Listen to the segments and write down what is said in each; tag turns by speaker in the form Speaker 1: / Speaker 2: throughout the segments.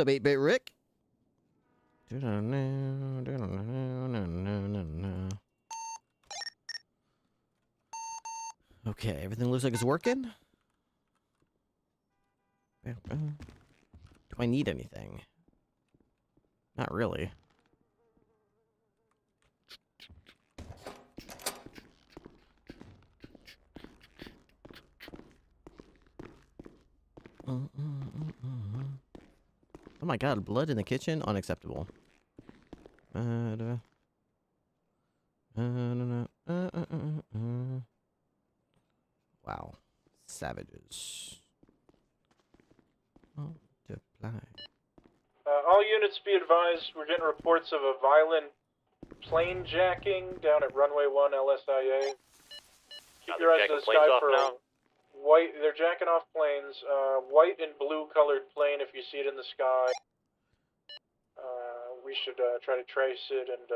Speaker 1: up, 8-Bit Rick? Okay, everything looks like it's working. Do I need anything? Not really. Oh my god, blood in the kitchen? Unacceptable. Wow. Savages. Multiply.
Speaker 2: All units be advised, we're getting reports of a violent plane jacking down at runway 1 LSIA. Keep your eyes to the sky for white. They're jacking off planes. White and blue colored plane if you see it in the sky. We should try to trace it and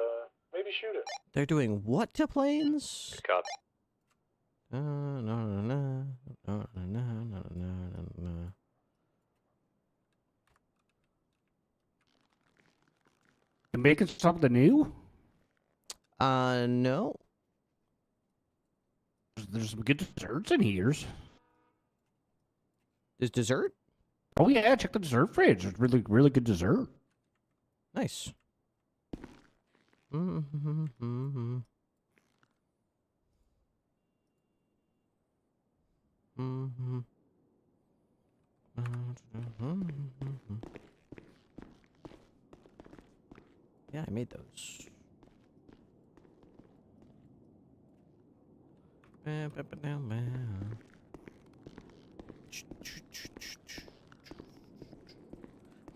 Speaker 2: maybe shoot it.
Speaker 1: They're doing what to planes?
Speaker 3: Good copy.
Speaker 1: No.
Speaker 4: You making something new?
Speaker 1: No.
Speaker 4: There's some good desserts in here.
Speaker 1: There's dessert?
Speaker 4: Oh yeah, check the dessert fridge. There's really good dessert.
Speaker 1: Nice. Yeah, I made those.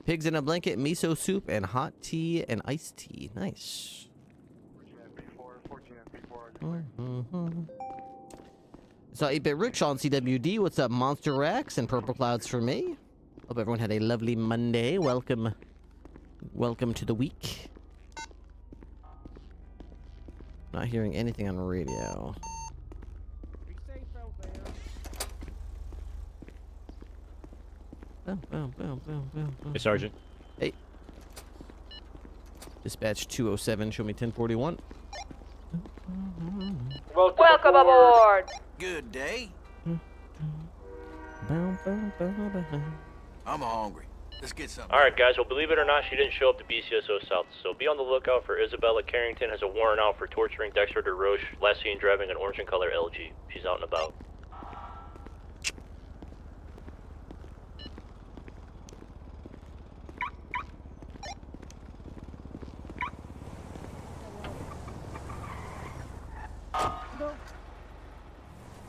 Speaker 1: Pigs in a blanket, miso soup, and hot tea and iced tea. Nice. So 8-Bit Rich on CWD. What's up, Monster Rex and Purple Clouds for me? Hope everyone had a lovely Monday. Welcome to the week. Not hearing anything on radio.
Speaker 3: Hey, Sergeant.
Speaker 1: Hey. Dispatch 207, show me 1041.
Speaker 5: Welcome aboard.
Speaker 6: Good day. I'm hungry. Let's get something.
Speaker 3: Alright, guys, well, believe it or not, she didn't show up to BCSO South, so be on the lookout for Isabella Carrington. Has a warrant out for torturing Dexter DeRoche, last seen driving an orange and color LG. She's out and about.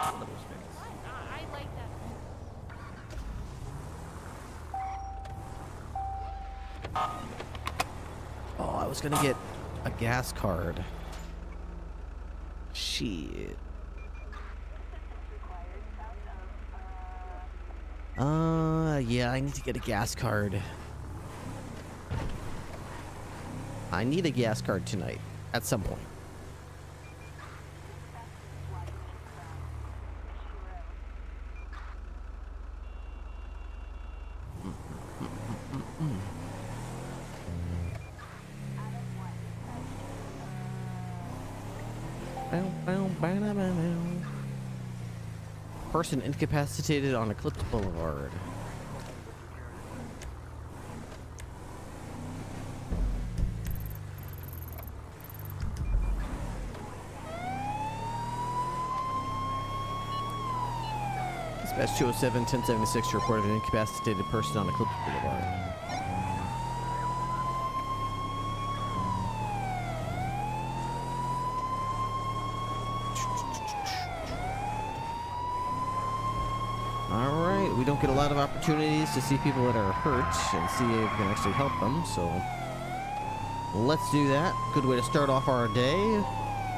Speaker 5: I like that.
Speaker 1: Oh, I was gonna get a gas card. Shit. Yeah, I need to get a gas card. I need a gas card tonight, at some point. Person incapacitated on Eclipse Boulevard. Dispatch 207, 1076 reported an incapacitated person on Eclipse Boulevard. Alright, we don't get a lot of opportunities to see people that are hurt and see if we can actually help them, so let's do that. Good way to start off our day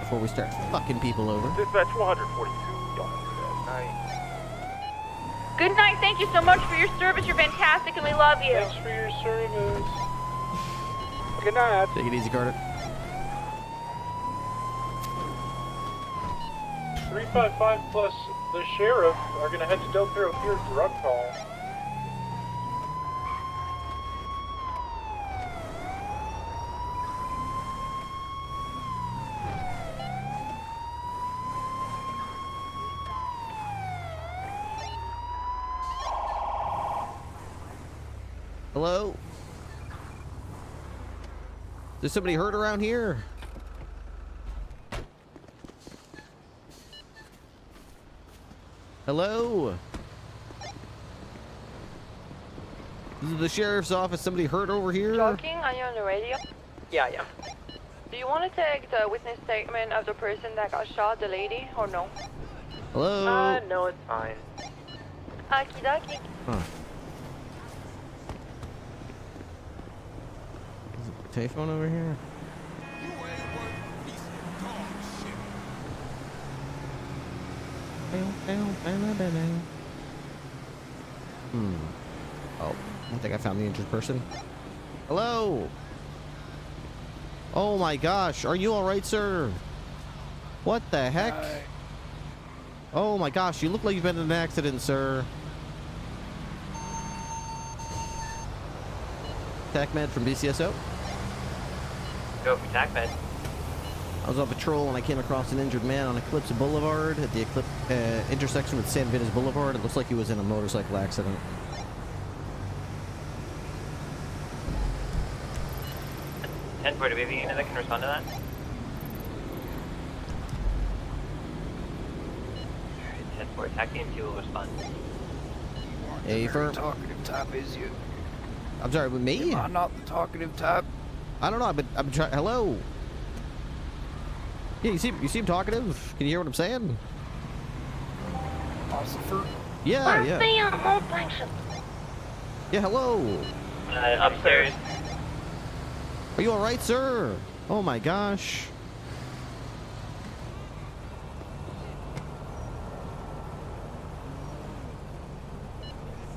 Speaker 1: before we start fucking people over.
Speaker 2: Dispatch 142, y'all have a good night.
Speaker 5: Good night. Thank you so much for your service. You're fantastic, and we love you.
Speaker 2: Thanks for your service. Good night.
Speaker 1: Take it easy, Carter.
Speaker 2: 355 plus the sheriff are gonna head to Del Perro Pier drug call.
Speaker 1: Hello? Is somebody hurt around here? Hello? This is the sheriff's office. Somebody hurt over here?
Speaker 5: Talking, are you on the radio?
Speaker 7: Yeah, yeah.
Speaker 5: Do you want to take the witness statement of the person that got shot, the lady, or no?
Speaker 1: Hello?
Speaker 7: No, it's fine.
Speaker 5: Okie dokie.
Speaker 1: Huh. Is it the payphone over here? Oh, I think I found the injured person. Hello? Oh my gosh, are you alright, sir? What the heck? Oh my gosh, you look like you've been in an accident, sir. TACMed from BCSO.
Speaker 7: Go for TACMed.
Speaker 1: I was on patrol and I came across an injured man on Eclipse Boulevard at the intersection with San Vitas Boulevard. It looks like he was in a motorcycle accident.
Speaker 7: Do we have a unit that can respond to that? Alright, 10-4, attack EMT will respond.
Speaker 1: Hey, firm.
Speaker 8: Talkative type, is you?
Speaker 1: I'm sorry, with me?
Speaker 8: Am I not the talkative type?
Speaker 1: I don't know, but I'm trying. Hello. Yeah, you seem talkative. Can you hear what I'm saying?
Speaker 8: Ossifer?
Speaker 1: Yeah, yeah. Yeah, hello.
Speaker 7: Upstairs.
Speaker 1: Are you all right, sir? Oh my gosh.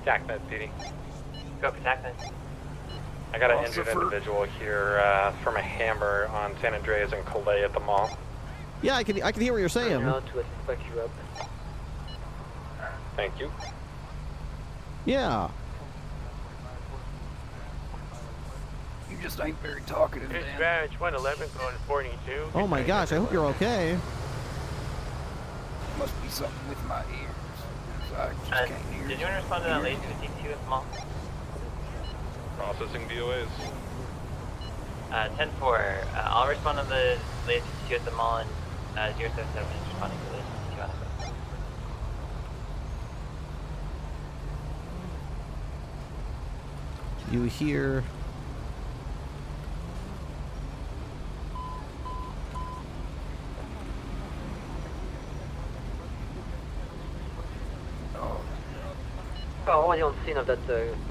Speaker 9: TACMed, PD.
Speaker 7: Go for TACMed.
Speaker 9: I got an injured individual here from a hammer on San Andreas and Calais at the mall.
Speaker 1: Yeah, I can hear what you're saying.
Speaker 7: To pick you up.
Speaker 9: Thank you.
Speaker 1: Yeah.
Speaker 8: You just ain't very talkative, man.
Speaker 7: Dispatch 111 going to 42.
Speaker 1: Oh my gosh, I hope you're okay.
Speaker 8: Must be something with my ears. I just can't hear.
Speaker 7: Did you want to respond to that lady with DT at the mall?
Speaker 9: Processing DOAs.
Speaker 7: 10-4, I'll respond to the lady DT at the mall and 077 is responding to the lady DT on it.
Speaker 1: You hear?
Speaker 7: Oh, I don't see of that.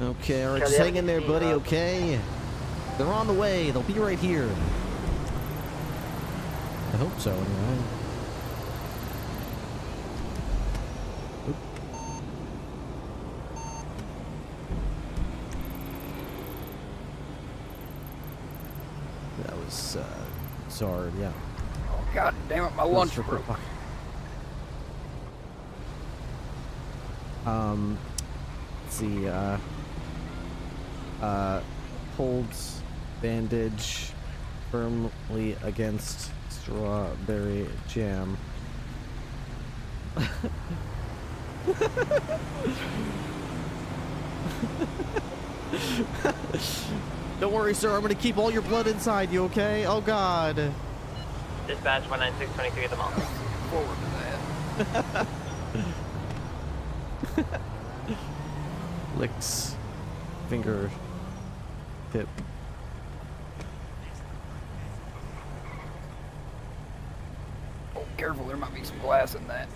Speaker 1: Okay, all right, just hang in there, buddy. Okay, they're on the way. They'll be right here. I hope so. Anyway. Oop. That was hard. Yeah.
Speaker 8: Oh, God damn it, my lunch broke.
Speaker 1: Let's see, holds bandage firmly against strawberry jam. Don't worry, sir. I'm gonna keep all your blood inside you, okay? Oh, God.
Speaker 7: Dispatch 19623 at the mall.
Speaker 8: Forward to that.
Speaker 1: Licks finger tip.
Speaker 8: Oh, careful, there might be some glass in that.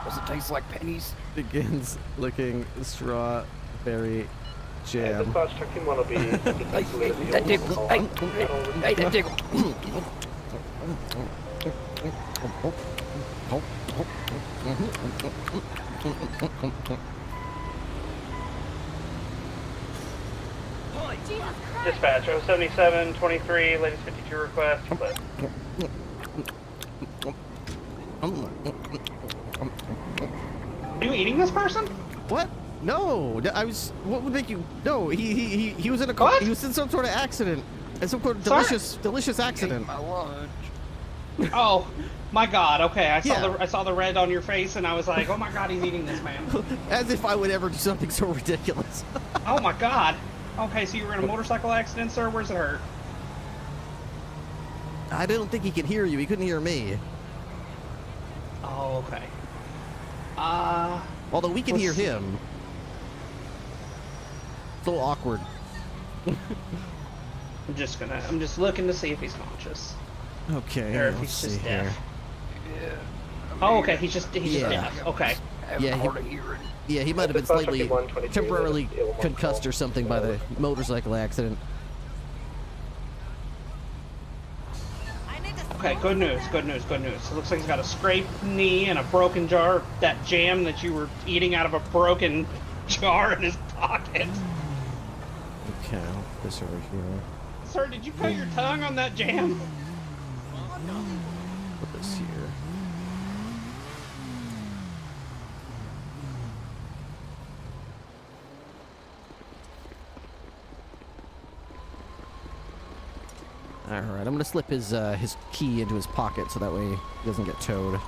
Speaker 8: Does it taste like pennies?
Speaker 1: Begins licking strawberry jam.
Speaker 2: Dispatch check team 1 will be...
Speaker 8: Hey, that tickles. Hey, that tickles.
Speaker 2: Dispatch 07723, latest 52 request.
Speaker 10: Are you eating this person?
Speaker 1: What? No, I was. What would make you? No, he was in a car.
Speaker 10: What?
Speaker 1: He was in some sort of accident. And some sort of delicious accident.
Speaker 8: My lunch.
Speaker 10: Oh, my God. Okay, I
Speaker 1: Yeah.
Speaker 10: saw the red on your face, and I was like, oh my God, he's eating this man.
Speaker 1: As if I would ever do something so ridiculous.
Speaker 10: Oh my God. Okay, so you were in a motorcycle accident, sir? Where's it hurt?
Speaker 1: I don't think he could hear you. He couldn't hear me.
Speaker 10: Oh, okay.
Speaker 1: Although we can
Speaker 10: let's
Speaker 1: hear
Speaker 10: see.
Speaker 1: him. It's a little awkward.
Speaker 10: I'm just looking to see if he's conscious.
Speaker 1: Okay,
Speaker 10: Or if
Speaker 1: let's
Speaker 10: he's
Speaker 1: see
Speaker 10: just
Speaker 1: here.
Speaker 10: deaf.
Speaker 8: Yeah.
Speaker 10: Oh, okay, he's just
Speaker 1: Yeah.
Speaker 10: deaf. Okay.
Speaker 1: Yeah, he might have been slightly temporarily concussed or something by the motorcycle accident.
Speaker 10: Okay, good news. It looks like he's got a scraped knee and a broken jar, that jam that you were eating out of a broken jar in his pocket.
Speaker 1: Okay, I'll put this over here.
Speaker 10: Sir, did you cut your tongue on that jam?
Speaker 1: Put this here. All right, I'm gonna slip his key into his pocket so that way he doesn't get towed.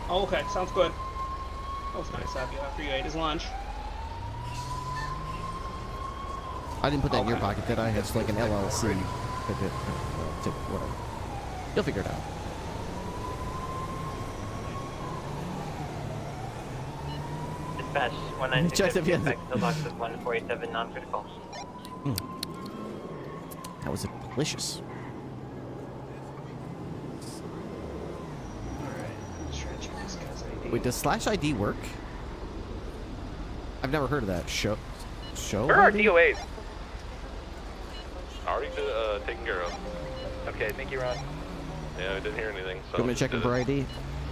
Speaker 10: Oh, okay, sounds good. That was nice of you after you ate his lunch.
Speaker 1: I didn't put that in your pocket, did I? It's like an LLC. Whatever. You'll figure it out.
Speaker 7: Dispatch 196
Speaker 1: Check if you have
Speaker 7: back to box of 147 non-critical.
Speaker 1: That was delicious.
Speaker 10: Alright, let's try to check this guy's ID.
Speaker 1: Wait, does /ID work? I've never heard of that. Show
Speaker 9: Where are
Speaker 1: ID?
Speaker 9: DOAs?
Speaker 3: Already taken care of.
Speaker 9: Okay, thank you, Ron.
Speaker 3: Yeah, I didn't hear anything. So
Speaker 1: You want me to check him for ID?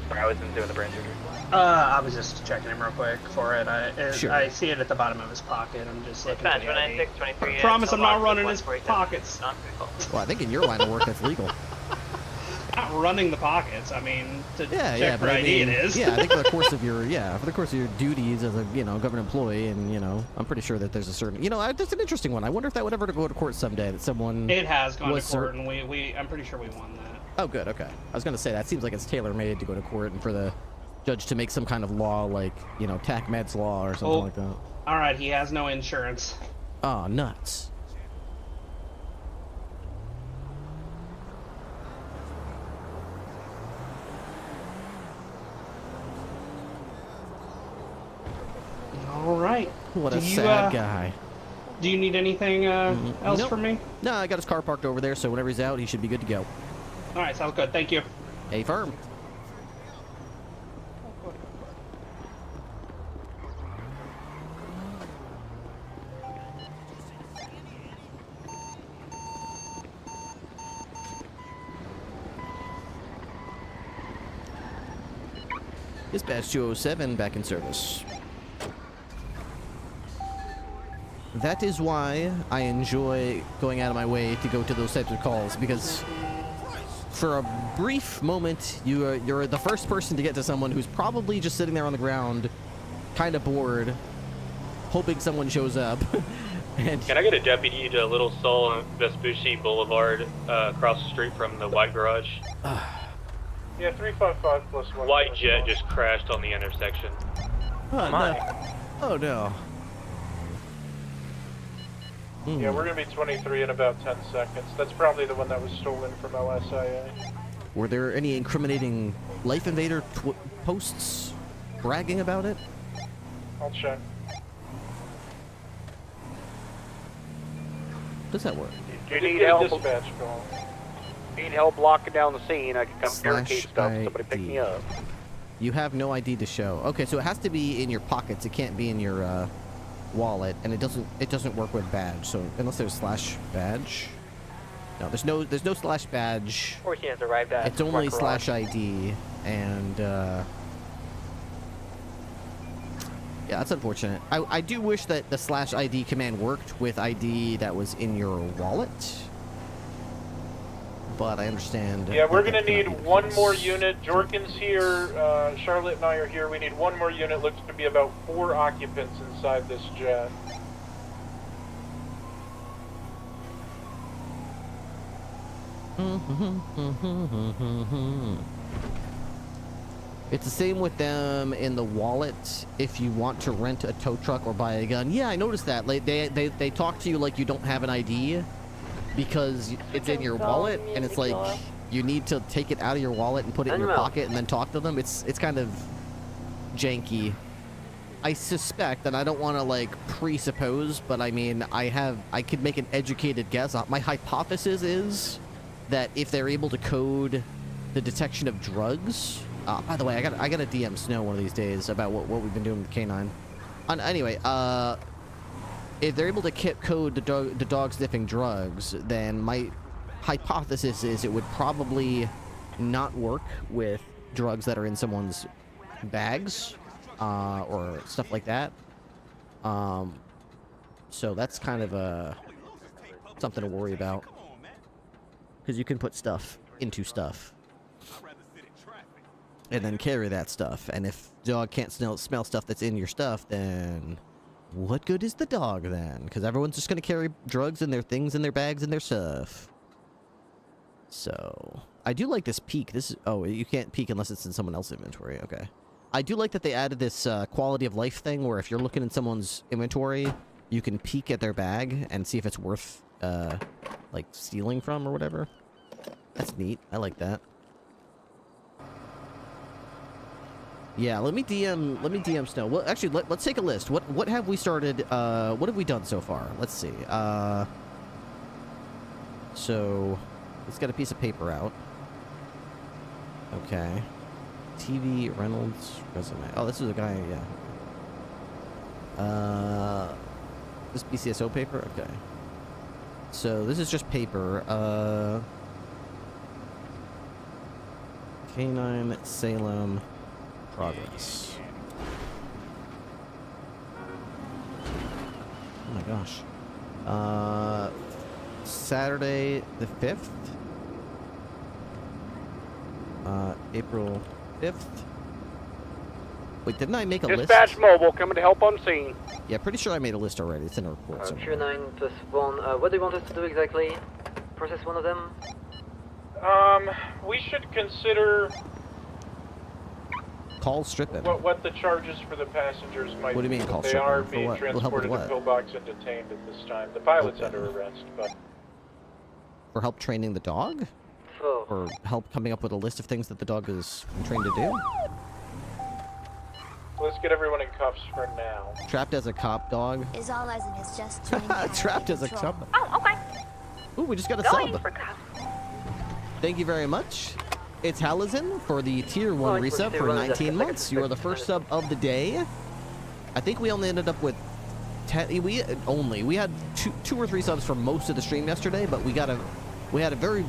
Speaker 9: Sorry, I wasn't doing the brain surgery.
Speaker 10: I was just checking him real quick for it.
Speaker 1: Sure.
Speaker 10: I see it at the bottom of his pocket. I'm just looking at
Speaker 7: Dispatch
Speaker 10: the ID.
Speaker 7: 196 23.
Speaker 10: I promise I'm not running his pockets.
Speaker 7: Non-critical.
Speaker 1: Well, I think in your line of work that's legal.
Speaker 10: Not running the pockets. I mean, to check
Speaker 1: Yeah,
Speaker 10: for
Speaker 1: but I
Speaker 10: ID
Speaker 1: mean,
Speaker 10: it is.
Speaker 1: yeah, I think for the course of your duties as a government employee, and I'm pretty sure that there's a certain that's an interesting one. I wonder if that would ever go to court someday. That someone
Speaker 10: It has gone to
Speaker 1: was
Speaker 10: court, and I'm pretty sure we won that.
Speaker 1: Oh, good. Okay, I was gonna say that seems like it's tailor-made to go to court and for the judge to make some kind of law like TAC Meds law or something like that.
Speaker 10: All right, he has no insurance.
Speaker 1: Oh, nuts.
Speaker 10: All right.
Speaker 1: What a
Speaker 10: Do you,
Speaker 1: sad guy.
Speaker 10: Do you need anything else
Speaker 1: Nope.
Speaker 10: from me?
Speaker 1: No, I got his car parked over there, so whenever he's out, he should be good to go.
Speaker 10: All right, sounds good. Thank you.
Speaker 1: A firm. Dispatch 207 back in service. That is why I enjoy going out of my way to go to those types of calls, because for a brief moment you're the first person to get to someone who's probably just sitting there on the ground, kind of bored, hoping someone shows up. And
Speaker 3: Can I get a deputy to Little Seoul and Vespucci Boulevard across the street from the white garage?
Speaker 2: Yeah, 355 plus 1.
Speaker 3: White jet just crashed on the intersection.
Speaker 1: oh, no. Oh no.
Speaker 2: Yeah, we're gonna be 23 in about 10 seconds. That's probably the one that was stolen from LSIA.
Speaker 1: Were there any incriminating Life Invader posts bragging about it?
Speaker 2: I'll check.
Speaker 1: Does that work?
Speaker 9: Do you
Speaker 2: Just
Speaker 9: need
Speaker 2: get a
Speaker 9: help?
Speaker 2: dispatch call.
Speaker 9: Need help locking down the scene? I can come barricade stuff.
Speaker 1: /ID.
Speaker 9: Somebody pick me up.
Speaker 1: You have no ID to show. Okay, so it has to be in your pockets. It can't be in your wallet, and it doesn't work with badge. So unless there's /badge, no, there's no /badge.
Speaker 7: 14 has arrived at.
Speaker 1: It's only
Speaker 7: Park Garage.
Speaker 1: /ID, and yeah, that's unfortunate. I do wish that the /ID command worked with ID that was in your wallet, but I understand.
Speaker 2: Yeah, we're
Speaker 1: that
Speaker 2: gonna
Speaker 1: cannot
Speaker 2: need
Speaker 1: be the
Speaker 2: one
Speaker 1: case.
Speaker 2: more unit. Jorkin's here, Charlotte and I are here. We need one more unit. Looks to be about 4 occupants inside this jet.
Speaker 1: It's the same with them in the wallet. If you want to rent a tow truck or buy a gun, yeah, I noticed that. Like they talk to you like you don't have an ID because it's in your wallet, and it's like you need to take it out of your wallet and put it in your pocket and then talk to them. It's kind of janky. I suspect, and I don't want to like presuppose, but I mean, I could make an educated guess. My hypothesis is that if they're able to code the detection of drugs. By the way, I got a DM Snow one of these days about what we've been doing with K9. Anyway, if they're able to code the dog sniffing drugs, then my hypothesis is it would probably not work with drugs that are in someone's bags or stuff like that. So that's kind of something to worry about, because you can put stuff into stuff and then carry that stuff, and if the dog can't smell stuff that's in your stuff, then what good is the dog then? Because everyone's just going to carry drugs and their things in their bags and their stuff. So I do like this peek. This is, oh, you can't peek unless it's in someone else's inventory. Okay. I do like that they added this quality of life thing where if you're looking in someone's inventory, you can peek at their bag and see if it's worth like stealing from or whatever. That's neat. I like that. Yeah, let me DM Snow. Well, actually, let's take a list. What have we started? What have we done so far? Let's see. So let's get a piece of paper out. Okay. TV Reynolds resume. Oh, this is a guy. Yeah. This BCSO paper. Okay. So this is just paper. K9 Salem. Progress. Oh my gosh. Saturday the 5th. April 5th. Wait, didn't I make a list?
Speaker 11: Dispatch mobile coming to help on scene.
Speaker 1: Yeah, pretty sure I made a list already. It's in a report somewhere.
Speaker 7: Tier 9 plus 1. What do you want us to do exactly? Process one of them?
Speaker 2: We should consider
Speaker 1: Call stripping.
Speaker 2: what the charges for the passengers might be.
Speaker 1: What do you mean call
Speaker 2: They
Speaker 1: stripping?
Speaker 2: are
Speaker 1: For
Speaker 2: being
Speaker 1: what?
Speaker 2: transported to pillbox and detained at this time. The pilot's under arrest, but...
Speaker 1: For help training the dog? Or help coming up with a list of things that the dog is trained to do?
Speaker 2: Let's get everyone in cuffs for now.
Speaker 1: Trapped as a cop dog?
Speaker 12: Is all as in is just
Speaker 1: Trapped as a cop.
Speaker 5: Oh, okay.
Speaker 1: Ooh, we just got a
Speaker 5: Going
Speaker 1: sub.
Speaker 5: for cuffs.
Speaker 1: Thank you very much. It's Halizin for the Tier 1 resub for 19 months. You are the first sub of the day. I think we only ended up with 10. We had two or three subs for most of the stream yesterday, but we had a very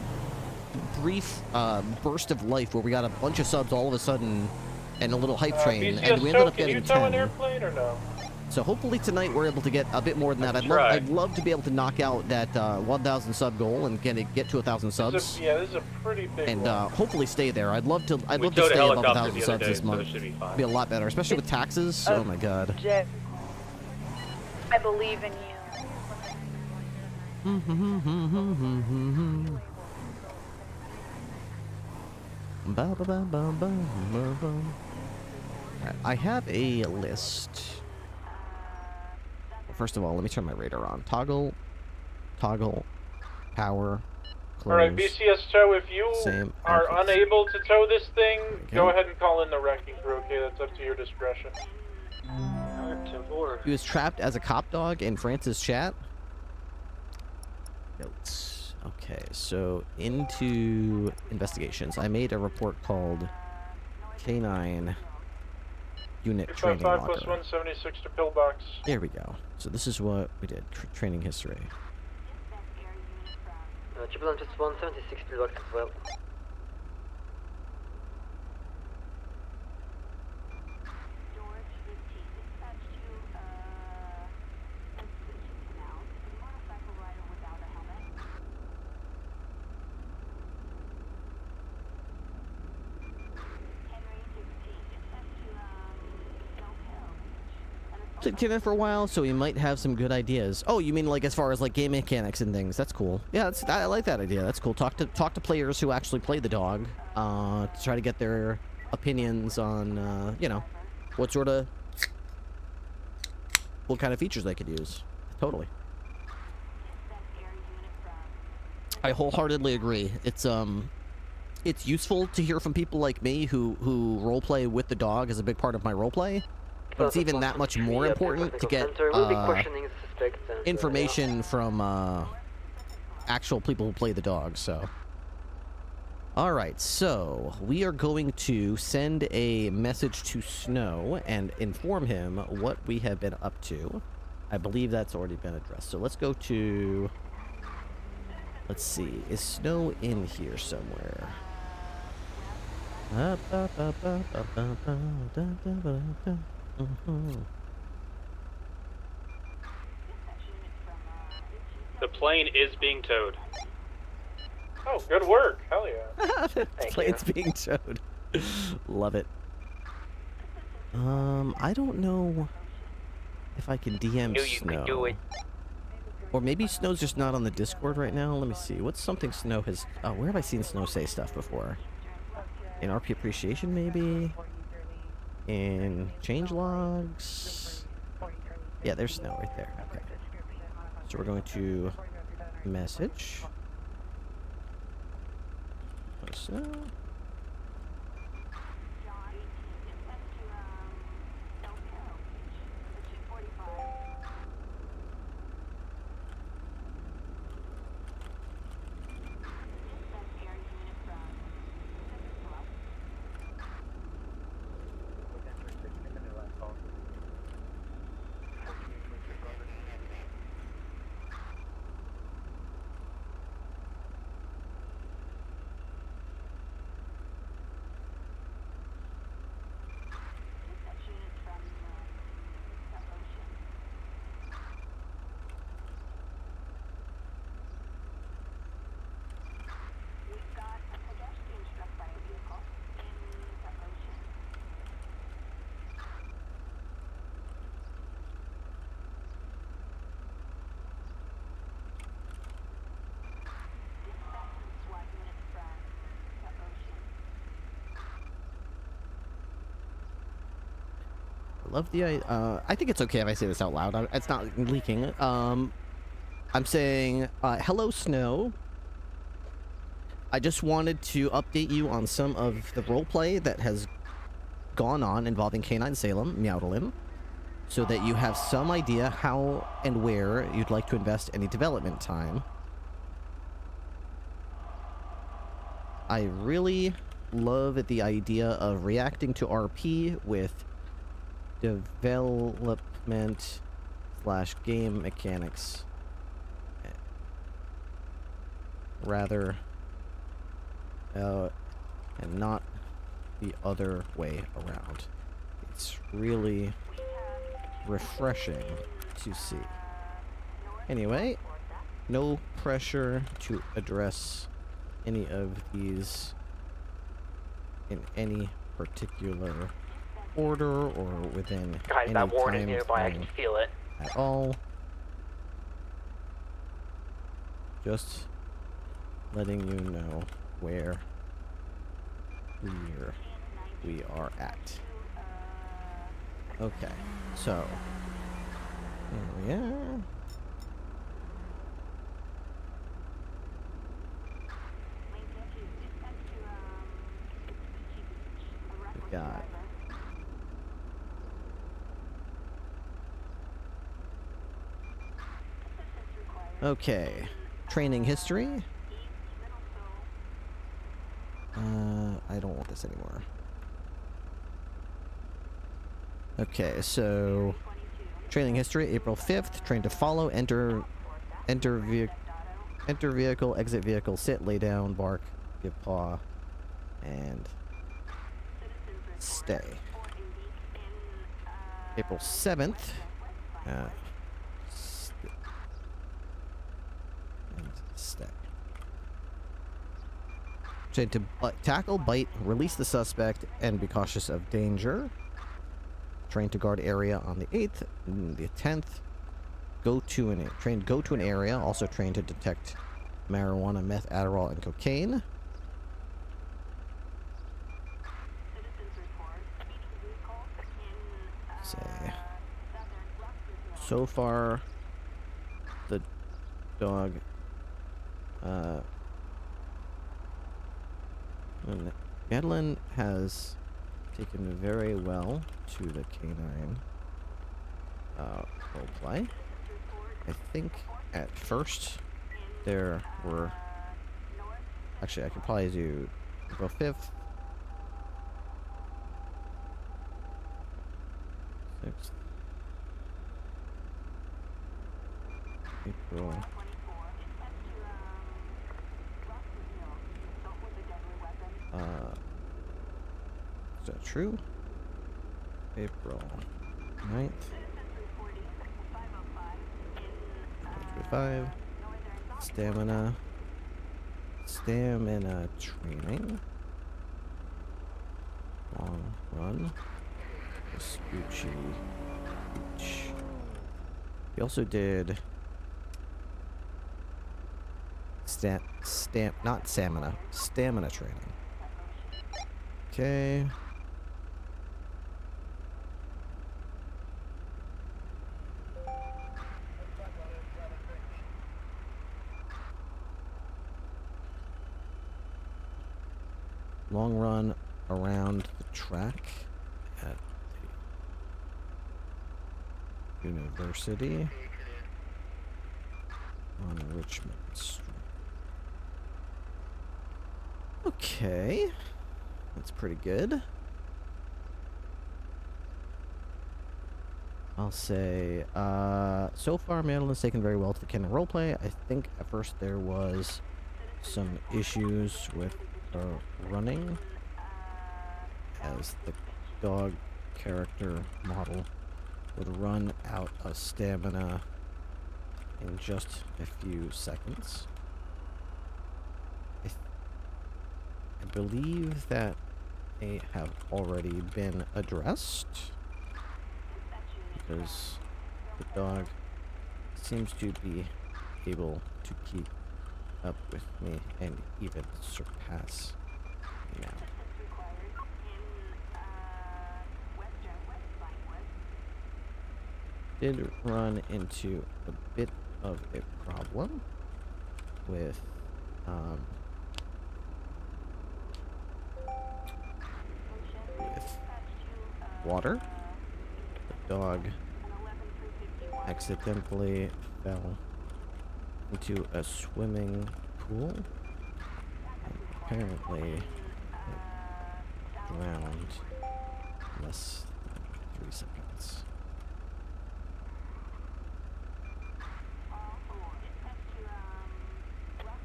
Speaker 1: brief burst of life where we got a bunch of subs all of a sudden and a little hype train, and we ended up getting 10.
Speaker 2: Can you tow an airplane or no?
Speaker 1: So hopefully tonight we're able to get a bit more than that. I'd love to be able to knock out that 1,000 sub goal and get to 1,000 subs.
Speaker 2: Yeah, this is a pretty big
Speaker 1: and
Speaker 2: one.
Speaker 1: hopefully stay there. I'd love to stay above 1,000 subs this month. Be a lot better, especially with taxes. Oh my god.
Speaker 5: I believe in you.
Speaker 1: I have a list. First of all, let me turn my radar on. Toggle, power, close.
Speaker 2: Alright, BCS tow, if you are unable to tow this thing, go ahead and call in the wrecking crew, okay? That's up to your discretion.
Speaker 1: He was trapped as a cop dog in France's chat. Notes. Okay, so into investigations. I made a report called K9 Unit Training Logger.
Speaker 2: 5 plus 176 to pillbox.
Speaker 1: There we go. So this is what we did. Training history.
Speaker 7: Triple just 176 pillbox as well.
Speaker 1: played Cannon for a while, so he might have some good ideas. Oh, you mean like as far as like game mechanics and things? That's cool. Yeah, I like that idea. That's cool. Talk to players who actually play the dog, to try to get their opinions on, you know, what kind of features they could use. Totally. I wholeheartedly agree. It's useful to hear from people like me who roleplay with the dog as a big part of my roleplay. But it's even that much more important to get information from actual people who play the dog, so. Alright, so we are going to send a message to Snow and inform him what we have been up to. I believe that's already been addressed. So let's go to... Let's see, is Snow in here somewhere?
Speaker 9: The plane is being towed.
Speaker 2: Oh, good work. Hell yeah.
Speaker 1: The plane's being towed. Love it. I don't know if I can DM Snow.
Speaker 7: Could do it.
Speaker 1: Or maybe Snow's just not on the Discord right now. Let me see. What's something Snow has... Oh, where have I seen Snow say stuff before? In RP Appreciation, maybe? In change logs? Yeah, there's Snow right there. Okay. So we're going to message. Snow. Love the I think it's okay if I say this out loud. It's not leaking. I'm saying hello Snow. I just wanted to update you on some of the roleplay that has gone on involving K9 Salem, Meowdalin, so that you have some idea how and where you'd like to invest any development time. I really love the idea of reacting to RP with development / game mechanics rather and not the other way around. It's really refreshing to see. Anyway, no pressure to address any of these in any particular order or within any
Speaker 7: that warning
Speaker 1: time
Speaker 7: nearby, I
Speaker 1: frame
Speaker 7: can feel it.
Speaker 1: at all. Just letting you know where we are at. Okay, so here we are. We got okay, training history. I don't want this anymore. Okay, so training history, April 5th, trained to follow, enter vehicle, exit vehicle, sit, lay down, bark, give paw, and stay. April 7th, and stay. Trained to tackle, bite, release the suspect, and be cautious of danger. train to guard area on the 8th, and the 10th. Go to an area. Also trained to detect marijuana, meth, Adderall, and cocaine. Say. So far, the dog. Madeline has taken very well to the canine roleplay. I think at first there were... Actually, I could probably do April 5th. 6th. April. Is that true? April 9th. 5. Stamina training. Long run. Vespucci Beach. We also did stamina training. Okay. Long run around the track at the university on Richmond Street. Okay, that's pretty good. I'll say, so far Madeline's taken very well to the canon roleplay. I think at first there was some issues with running, as the dog character model would run out of stamina in just a few seconds. I believe that may have already been addressed, because the dog seems to be able to keep up with me and even surpass me now. Did run into a bit of a problem with water. The dog accidentally fell into a swimming pool, and apparently it drowned in less than 3 seconds.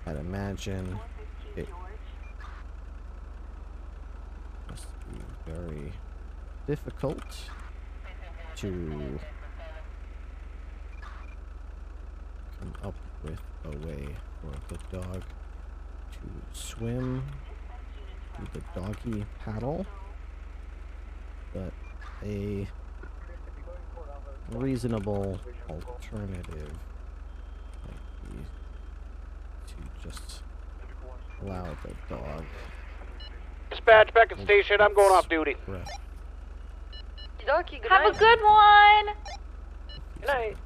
Speaker 1: I'd imagine it must be very difficult to come up with a way for the dog to swim through the doggy paddle, but a reasonable alternative might be to just allow the dog.
Speaker 11: Dispatch back at station. I'm going off duty.
Speaker 5: Have a good one.
Speaker 11: Good night.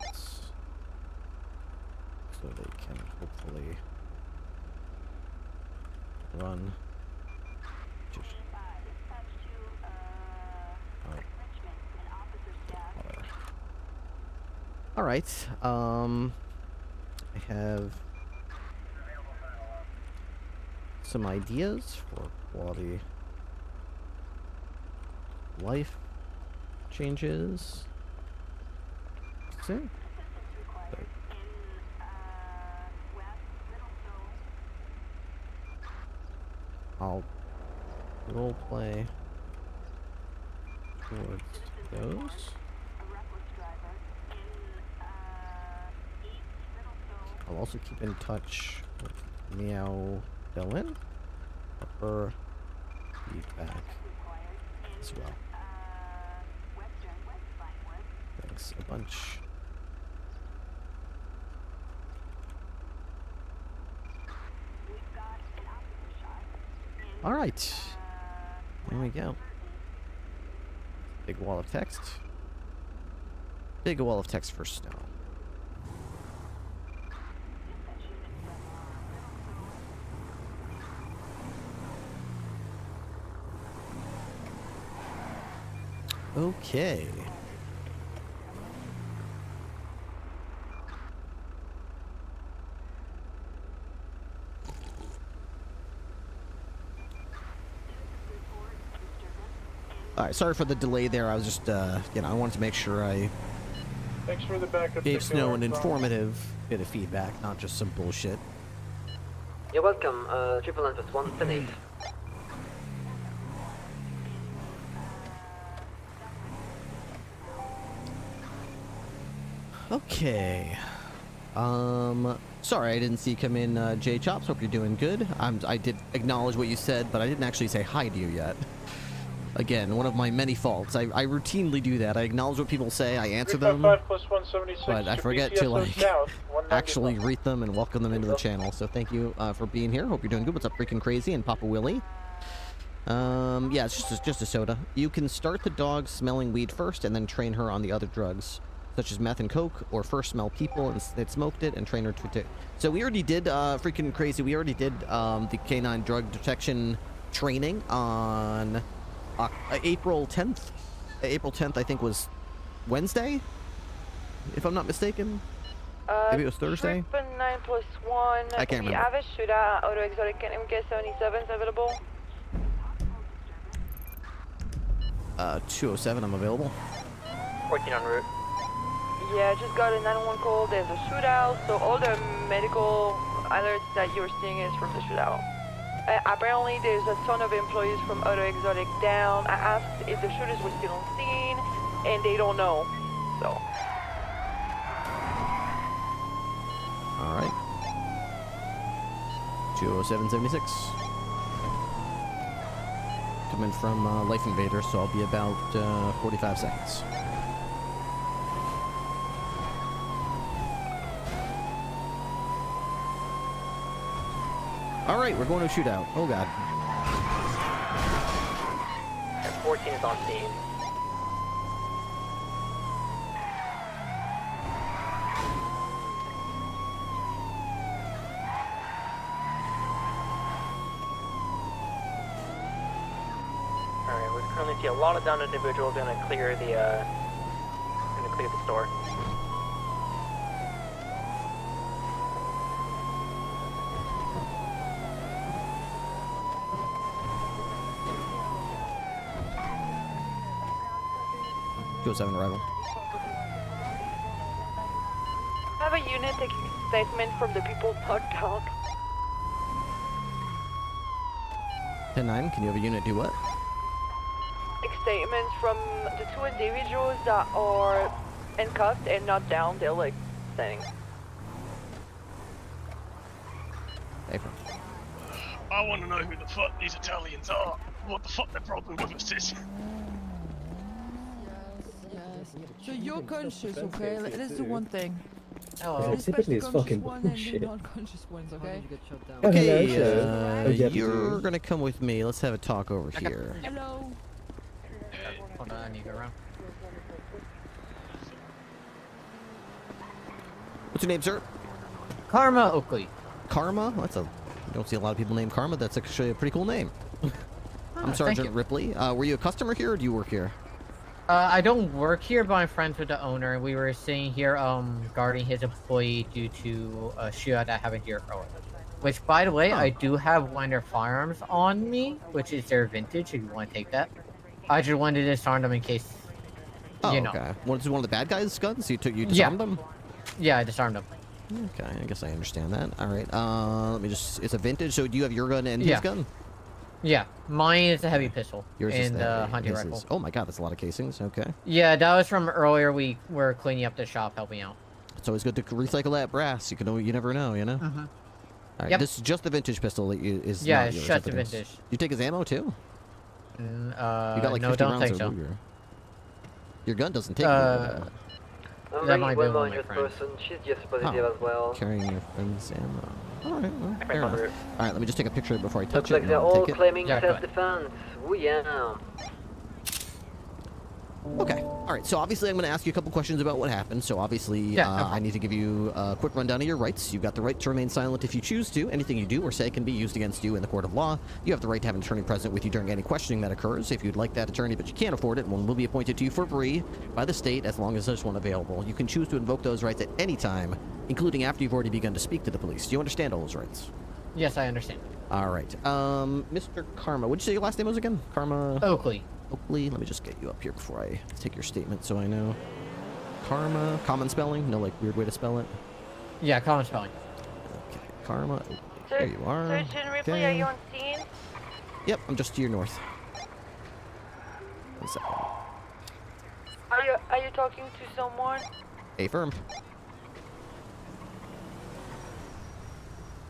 Speaker 1: So they can hopefully run. All right. I have some ideas for quality life changes. See? I'll role play towards those. I'll also keep in touch with Meow Dylan for her feedback as well. dogs, a bunch. All right, there we go. Big wall of text. Big wall of text for snow. Okay. All right, sorry for the delay there. I was just, you know, I wanted to make sure I
Speaker 2: Thanks for the backup.
Speaker 1: gave Snow an informative bit of feedback, not just some bullshit.
Speaker 7: You're welcome. Triple N plus 1, finish.
Speaker 1: Okay. Sorry I didn't see you come in, J Chops. Hope you're doing good. I did acknowledge what you said, but I didn't actually say hi to you yet. Again, one of my many faults. I routinely do that. I acknowledge what people say, I answer them,
Speaker 2: 355 + 176
Speaker 1: but I forget to, like, actually read them and welcome them into the channel. So thank you for being here. Hope you're doing good. What's up, freaking crazy and Papa Willie? Yeah, it's just a soda. You can start the dog smelling weed first and then train her on the other drugs, such as meth and coke, or first smell people and they smoked it and train her to. So we already did, freaking crazy. We already did the canine drug detection training on April 10th. April 10th, I think, was Wednesday, if I'm not mistaken. Maybe it was Thursday.
Speaker 5: 9 + 1.
Speaker 1: I can't remember.
Speaker 5: We have a shootout, auto exotic and MK77 is available.
Speaker 1: 207, I'm available.
Speaker 7: 14 en route.
Speaker 5: Yeah, just got a 911 call. There's a shootout, so all the medical alerts that you're seeing is from the shootout. Apparently, there's a ton of employees from Auto Exotic down. I asked if the shooters were still on scene, and they don't know. So.
Speaker 1: All right. 20776. Coming from Life Invader, so I'll be about 45 seconds. All right, we're going to shootout. Oh God.
Speaker 7: 14 is on scene. Alright, we currently see a lot of downed individuals gonna clear the store.
Speaker 1: Seven arrival.
Speaker 5: I have a unit taking statement from the people knocked down.
Speaker 1: 10-9, can you have a unit do what?
Speaker 5: Take statements from the 2 individuals that are handcuffed and not down. They're like standing.
Speaker 1: April.
Speaker 12: I want to know who the fuck these Italians are. What the fuck their problem with us is.
Speaker 13: So you're conscious, okay? Let's do one thing.
Speaker 7: Oh,
Speaker 13: typically
Speaker 14: it's fucking bullshit.
Speaker 13: Non-conscious ones, okay?
Speaker 1: Okay, you're gonna come with me. Let's have a talk over here.
Speaker 13: Hello.
Speaker 7: Hold on, I need to go around.
Speaker 1: What's your name, sir?
Speaker 7: Karma Oakley.
Speaker 1: Karma? That's a. You don't see a lot of people named Karma. That's actually a pretty cool name. I'm Sergeant Ripley. Were you a customer here, or do you work here?
Speaker 15: I don't work here, but I'm friends with the owner. We were sitting here, guarding his employee due to a shootout that happened here earlier. Which, by the way, I do have one of their firearms on me, which is their vintage, if you want to take that. I just wanted to disarm them in case, you know.
Speaker 1: Okay. Was it one of the bad guys' guns? You disarmed them?
Speaker 15: Yeah, I disarmed them.
Speaker 1: Okay, I guess I understand that. All right, let me just, it's a vintage, so do you have your gun and his gun?
Speaker 15: Yeah, mine is a heavy pistol.
Speaker 1: Yours
Speaker 15: and
Speaker 1: is the
Speaker 15: hunting rifle.
Speaker 1: Oh my god, that's a lot of casings. Okay.
Speaker 15: Yeah, that was from earlier. We were cleaning up the shop, helping out.
Speaker 1: It's always good to recycle that brass. You never know, you know.
Speaker 15: Mm-hmm.
Speaker 1: All right,
Speaker 15: yep.
Speaker 1: This is just the vintage pistol that is.
Speaker 15: Yeah,
Speaker 1: not
Speaker 15: it's
Speaker 1: yours,
Speaker 15: just the
Speaker 1: everything's-
Speaker 15: vintage.
Speaker 1: You take his ammo too?
Speaker 15: You
Speaker 1: got like
Speaker 15: no,
Speaker 1: 50
Speaker 15: don't
Speaker 1: rounds
Speaker 15: think
Speaker 1: of
Speaker 15: so.
Speaker 1: Luger. Your gun doesn't take Luger,
Speaker 15: That might be one of my friends.
Speaker 14: She's just positive as well.
Speaker 1: Carrying your friend's ammo. Alright, well, fair enough. Alright, let me just take a picture before I touch
Speaker 14: Looks like
Speaker 1: it.
Speaker 14: they're all
Speaker 1: take
Speaker 14: claiming
Speaker 15: Yeah,
Speaker 14: self-defense. Oh yeah.
Speaker 1: Okay. Alright, so obviously I'm going to ask you a couple questions about what happened. So obviously I need to give you a quick rundown of your rights. You've got the right to remain silent if you choose to. Anything you do or say can be used against you in the court of law. You have the right to have an attorney present with you during any questioning that occurs. If you'd like that attorney but you can't afford it, one will be appointed to you for free by the state as long as there's one available. You can choose to invoke those rights at any time, including after you've already begun to speak to the police. Do you understand all those rights?
Speaker 15: Yes, I understand.
Speaker 1: Alright. Mr. Karma, what'd you say your last name was again? Karma...
Speaker 15: Oakley.
Speaker 1: Oakley, let me just get you up here before I take your statement so I know. Karma, common spelling? No, like, weird way to spell it?
Speaker 15: Yeah, common spelling.
Speaker 1: Okay, Karma, Oakley. There you are.
Speaker 5: Sergeant Ripley, are you on scene?
Speaker 1: Yep, I'm just to your north. 1 second.
Speaker 5: Are you talking to someone?
Speaker 1: Affirmed.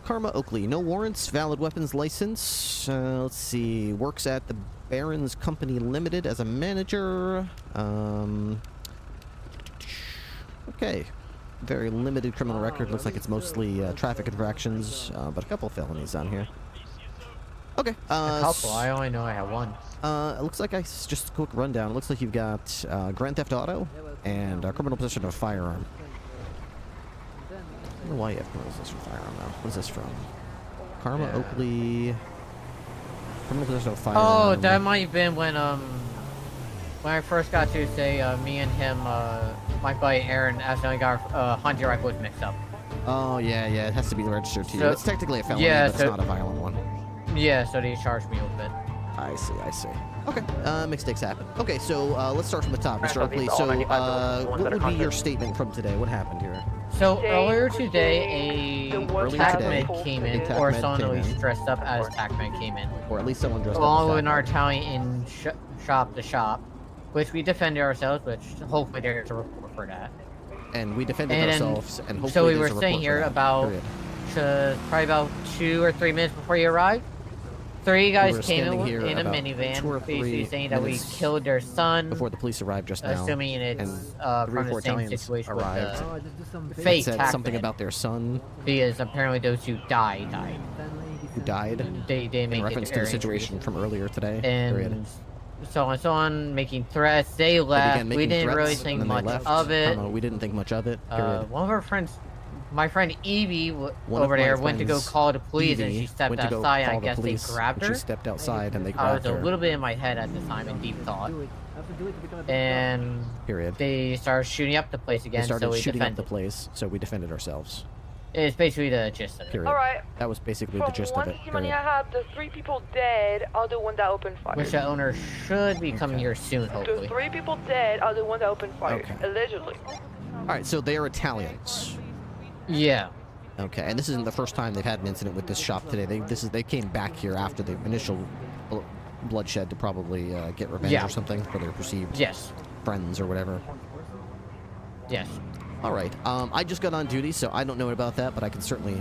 Speaker 1: Karma Oakley, no warrants, valid weapons license. Let's see, works at the Barron's Company Limited as a manager. Okay. Very limited criminal record. Looks like it's mostly traffic infractions, but a couple felonies on here. Okay.
Speaker 15: A couple. I only know I have one.
Speaker 1: It looks like just a quick rundown. It looks like you've got Grand Theft Auto and criminal possession of a firearm. I don't know why you have criminal possession of a firearm, though. What is this from? Karma Oakley... Criminal possession of a firearm.
Speaker 15: Oh, that might have been when I first got to say me and him, my buddy Aaron, accidentally got hunting rifles mixed up.
Speaker 1: Oh, yeah, it has to be registered to you.
Speaker 15: So,
Speaker 1: it's technically a felony,
Speaker 15: yeah,
Speaker 1: but it's not a violent one.
Speaker 15: Yeah, so they charged me with it.
Speaker 1: I see. Okay, mistakes happen. Okay, so let's start from the top, Mr. Oakley. So, what would be your statement from today? What happened here?
Speaker 15: So, earlier today, a TACMed came in, or someone at least dressed up as TACMed came in.
Speaker 1: Or at least someone dressed up
Speaker 15: along
Speaker 1: as
Speaker 15: with our Italian in shop to shop, which we defended ourselves, which hopefully there's a report for that.
Speaker 1: And we defended ourselves, and hopefully
Speaker 15: so we
Speaker 1: there's
Speaker 15: were
Speaker 1: a
Speaker 15: staying
Speaker 1: report
Speaker 15: here
Speaker 1: for that,
Speaker 15: about, probably about 2 or 3 minutes before you arrived. 3 guys came in a minivan, basically saying that we killed their son.
Speaker 1: Before the police arrived just now.
Speaker 15: Assuming it's from the same situation
Speaker 1: arrived.
Speaker 15: with the fake
Speaker 1: said something about their son.
Speaker 15: Because apparently those who died.
Speaker 1: Who died?
Speaker 15: They make
Speaker 1: in reference to the situation from earlier today.
Speaker 15: And so on, making threats. They left. We didn't really think much of it.
Speaker 1: We didn't think much of it.
Speaker 15: One of our friends, my friend Evie over there, went to go call the police, and she stepped outside. I guess they grabbed her.
Speaker 1: She stepped outside and they
Speaker 15: I
Speaker 1: grabbed her.
Speaker 15: was a little bit in my head at the time in deep thought. And they started shooting up the place again.
Speaker 1: They started
Speaker 15: so we
Speaker 1: shooting
Speaker 15: defended.
Speaker 1: up the place, so we defended ourselves.
Speaker 15: It's basically the gist of it.
Speaker 5: Alright.
Speaker 1: That was basically the gist of it.
Speaker 5: From one I had, the 3 people dead are the one that opened fire.
Speaker 15: Which the owner should be coming here soon, hopefully.
Speaker 5: The 3 people dead are the one that opened fire, allegedly.
Speaker 1: Alright, so they are Italians.
Speaker 15: Yeah.
Speaker 1: Okay, and this isn't the first time they've had an incident with this shop today. They came back here after the initial bloodshed to probably get revenge or something for their perceived friends or whatever.
Speaker 15: Yes.
Speaker 1: All right. I just got on duty, so I don't know about that, but I can certainly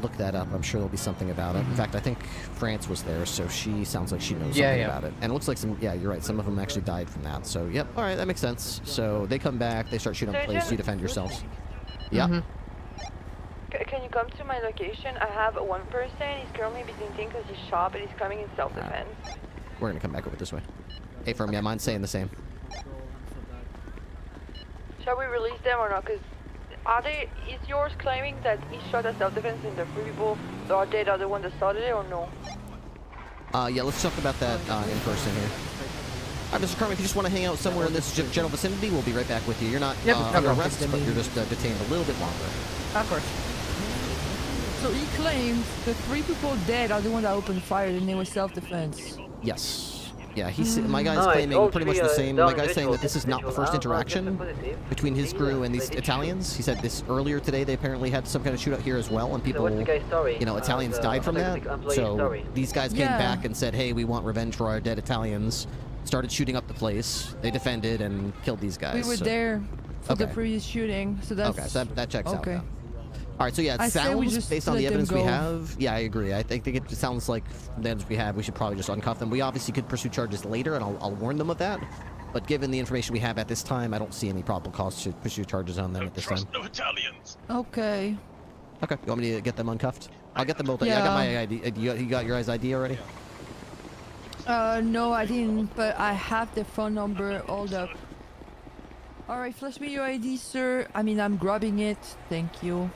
Speaker 1: look that up. I'm sure there'll be something about it. In fact, I think France was there, so she sounds like she knows something about it. And it looks like you're right, some of them actually died from that. So, yep, all right, that makes sense. So they come back, they start shooting up the place, you defend yourselves. Yeah.
Speaker 5: Can you come to my location? I have one person. He's currently visiting because he's shot, but he's coming in self-defense.
Speaker 1: We're going to come back over this way. Hey, firm, yeah, mine's saying the same.
Speaker 5: Shall we release them or not? Because is yours claiming that he shot at self-defense and the 3 people that are dead are the ones that started it or no?
Speaker 1: Yeah, let's talk about that in person here. All right, Mr. Carmen, if you just want to hang out somewhere in this general vicinity, we'll be right back with you. You're not under arrest, but you're just detained a little bit longer.
Speaker 15: Of course.
Speaker 13: So he claims the 3 people dead are the ones that opened fire and they were self-defense.
Speaker 1: Yes. Yeah, my guy's claiming pretty much the same. My guy's saying that this is not the first interaction between his crew and these Italians. He said this earlier today. They apparently had some kind of shootout here as well, and people, Italians died from that. So these guys came back and said, hey, we want revenge for our dead Italians. Started shooting up the place. They defended and killed these guys.
Speaker 13: We were there for the previous shooting, so that's...
Speaker 1: Okay, so that checks out then. All right, so yeah, it
Speaker 13: I say we
Speaker 1: sounds,
Speaker 13: just
Speaker 1: based on the
Speaker 13: let them
Speaker 1: evidence we
Speaker 13: go.
Speaker 1: have, yeah, I agree. I think it sounds like the evidence we have, we should probably just uncuff them. We obviously could pursue charges later, and I'll warn them of that. But given the information we have at this time, I don't see any probable cause to pursue charges on them at this time.
Speaker 12: No Italians.
Speaker 13: Okay.
Speaker 1: Okay, you want me to get them uncuffed? I'll get them both. Yeah, I got my ID. You got your guys' ID already?
Speaker 13: No, I didn't, but I have the phone number all up. Alright, flash me your ID, sir. I mean, I'm grabbing it. Thank you.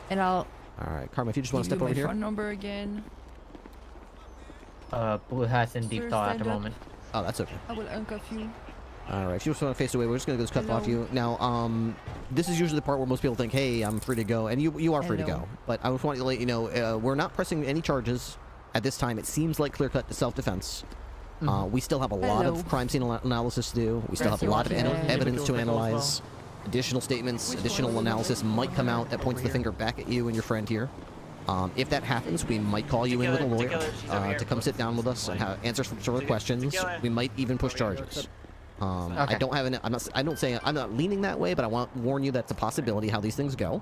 Speaker 13: And I'll...
Speaker 1: Alright, Karma, if you just want to
Speaker 13: give
Speaker 1: step
Speaker 13: you
Speaker 1: over
Speaker 13: my
Speaker 1: here.
Speaker 13: phone number again.
Speaker 15: Blue hat's in deep
Speaker 13: Sir,
Speaker 15: thought at
Speaker 13: stand
Speaker 15: the
Speaker 13: up.
Speaker 15: moment.
Speaker 1: Oh, that's okay.
Speaker 13: I will uncuff you.
Speaker 1: Alright, if you just want to face away, we're just going to go cuff off you. Now, this is usually the part where most people think, hey, I'm free to go. And you are free to go. But I just want to let you know, we're not pressing any charges at this time. It seems like clear-cut to self-defense. We still have a lot of crime scene analysis to do. We still have a lot of evidence to analyze. Additional statements, additional analysis might come out that points the finger back at you and your friend here. If that happens, we might call you in with a lawyer to come sit down with us and answer some sort of questions. We might even push charges. I don't have I'm not leaning that way, but I want to warn you that's a possibility how these things go.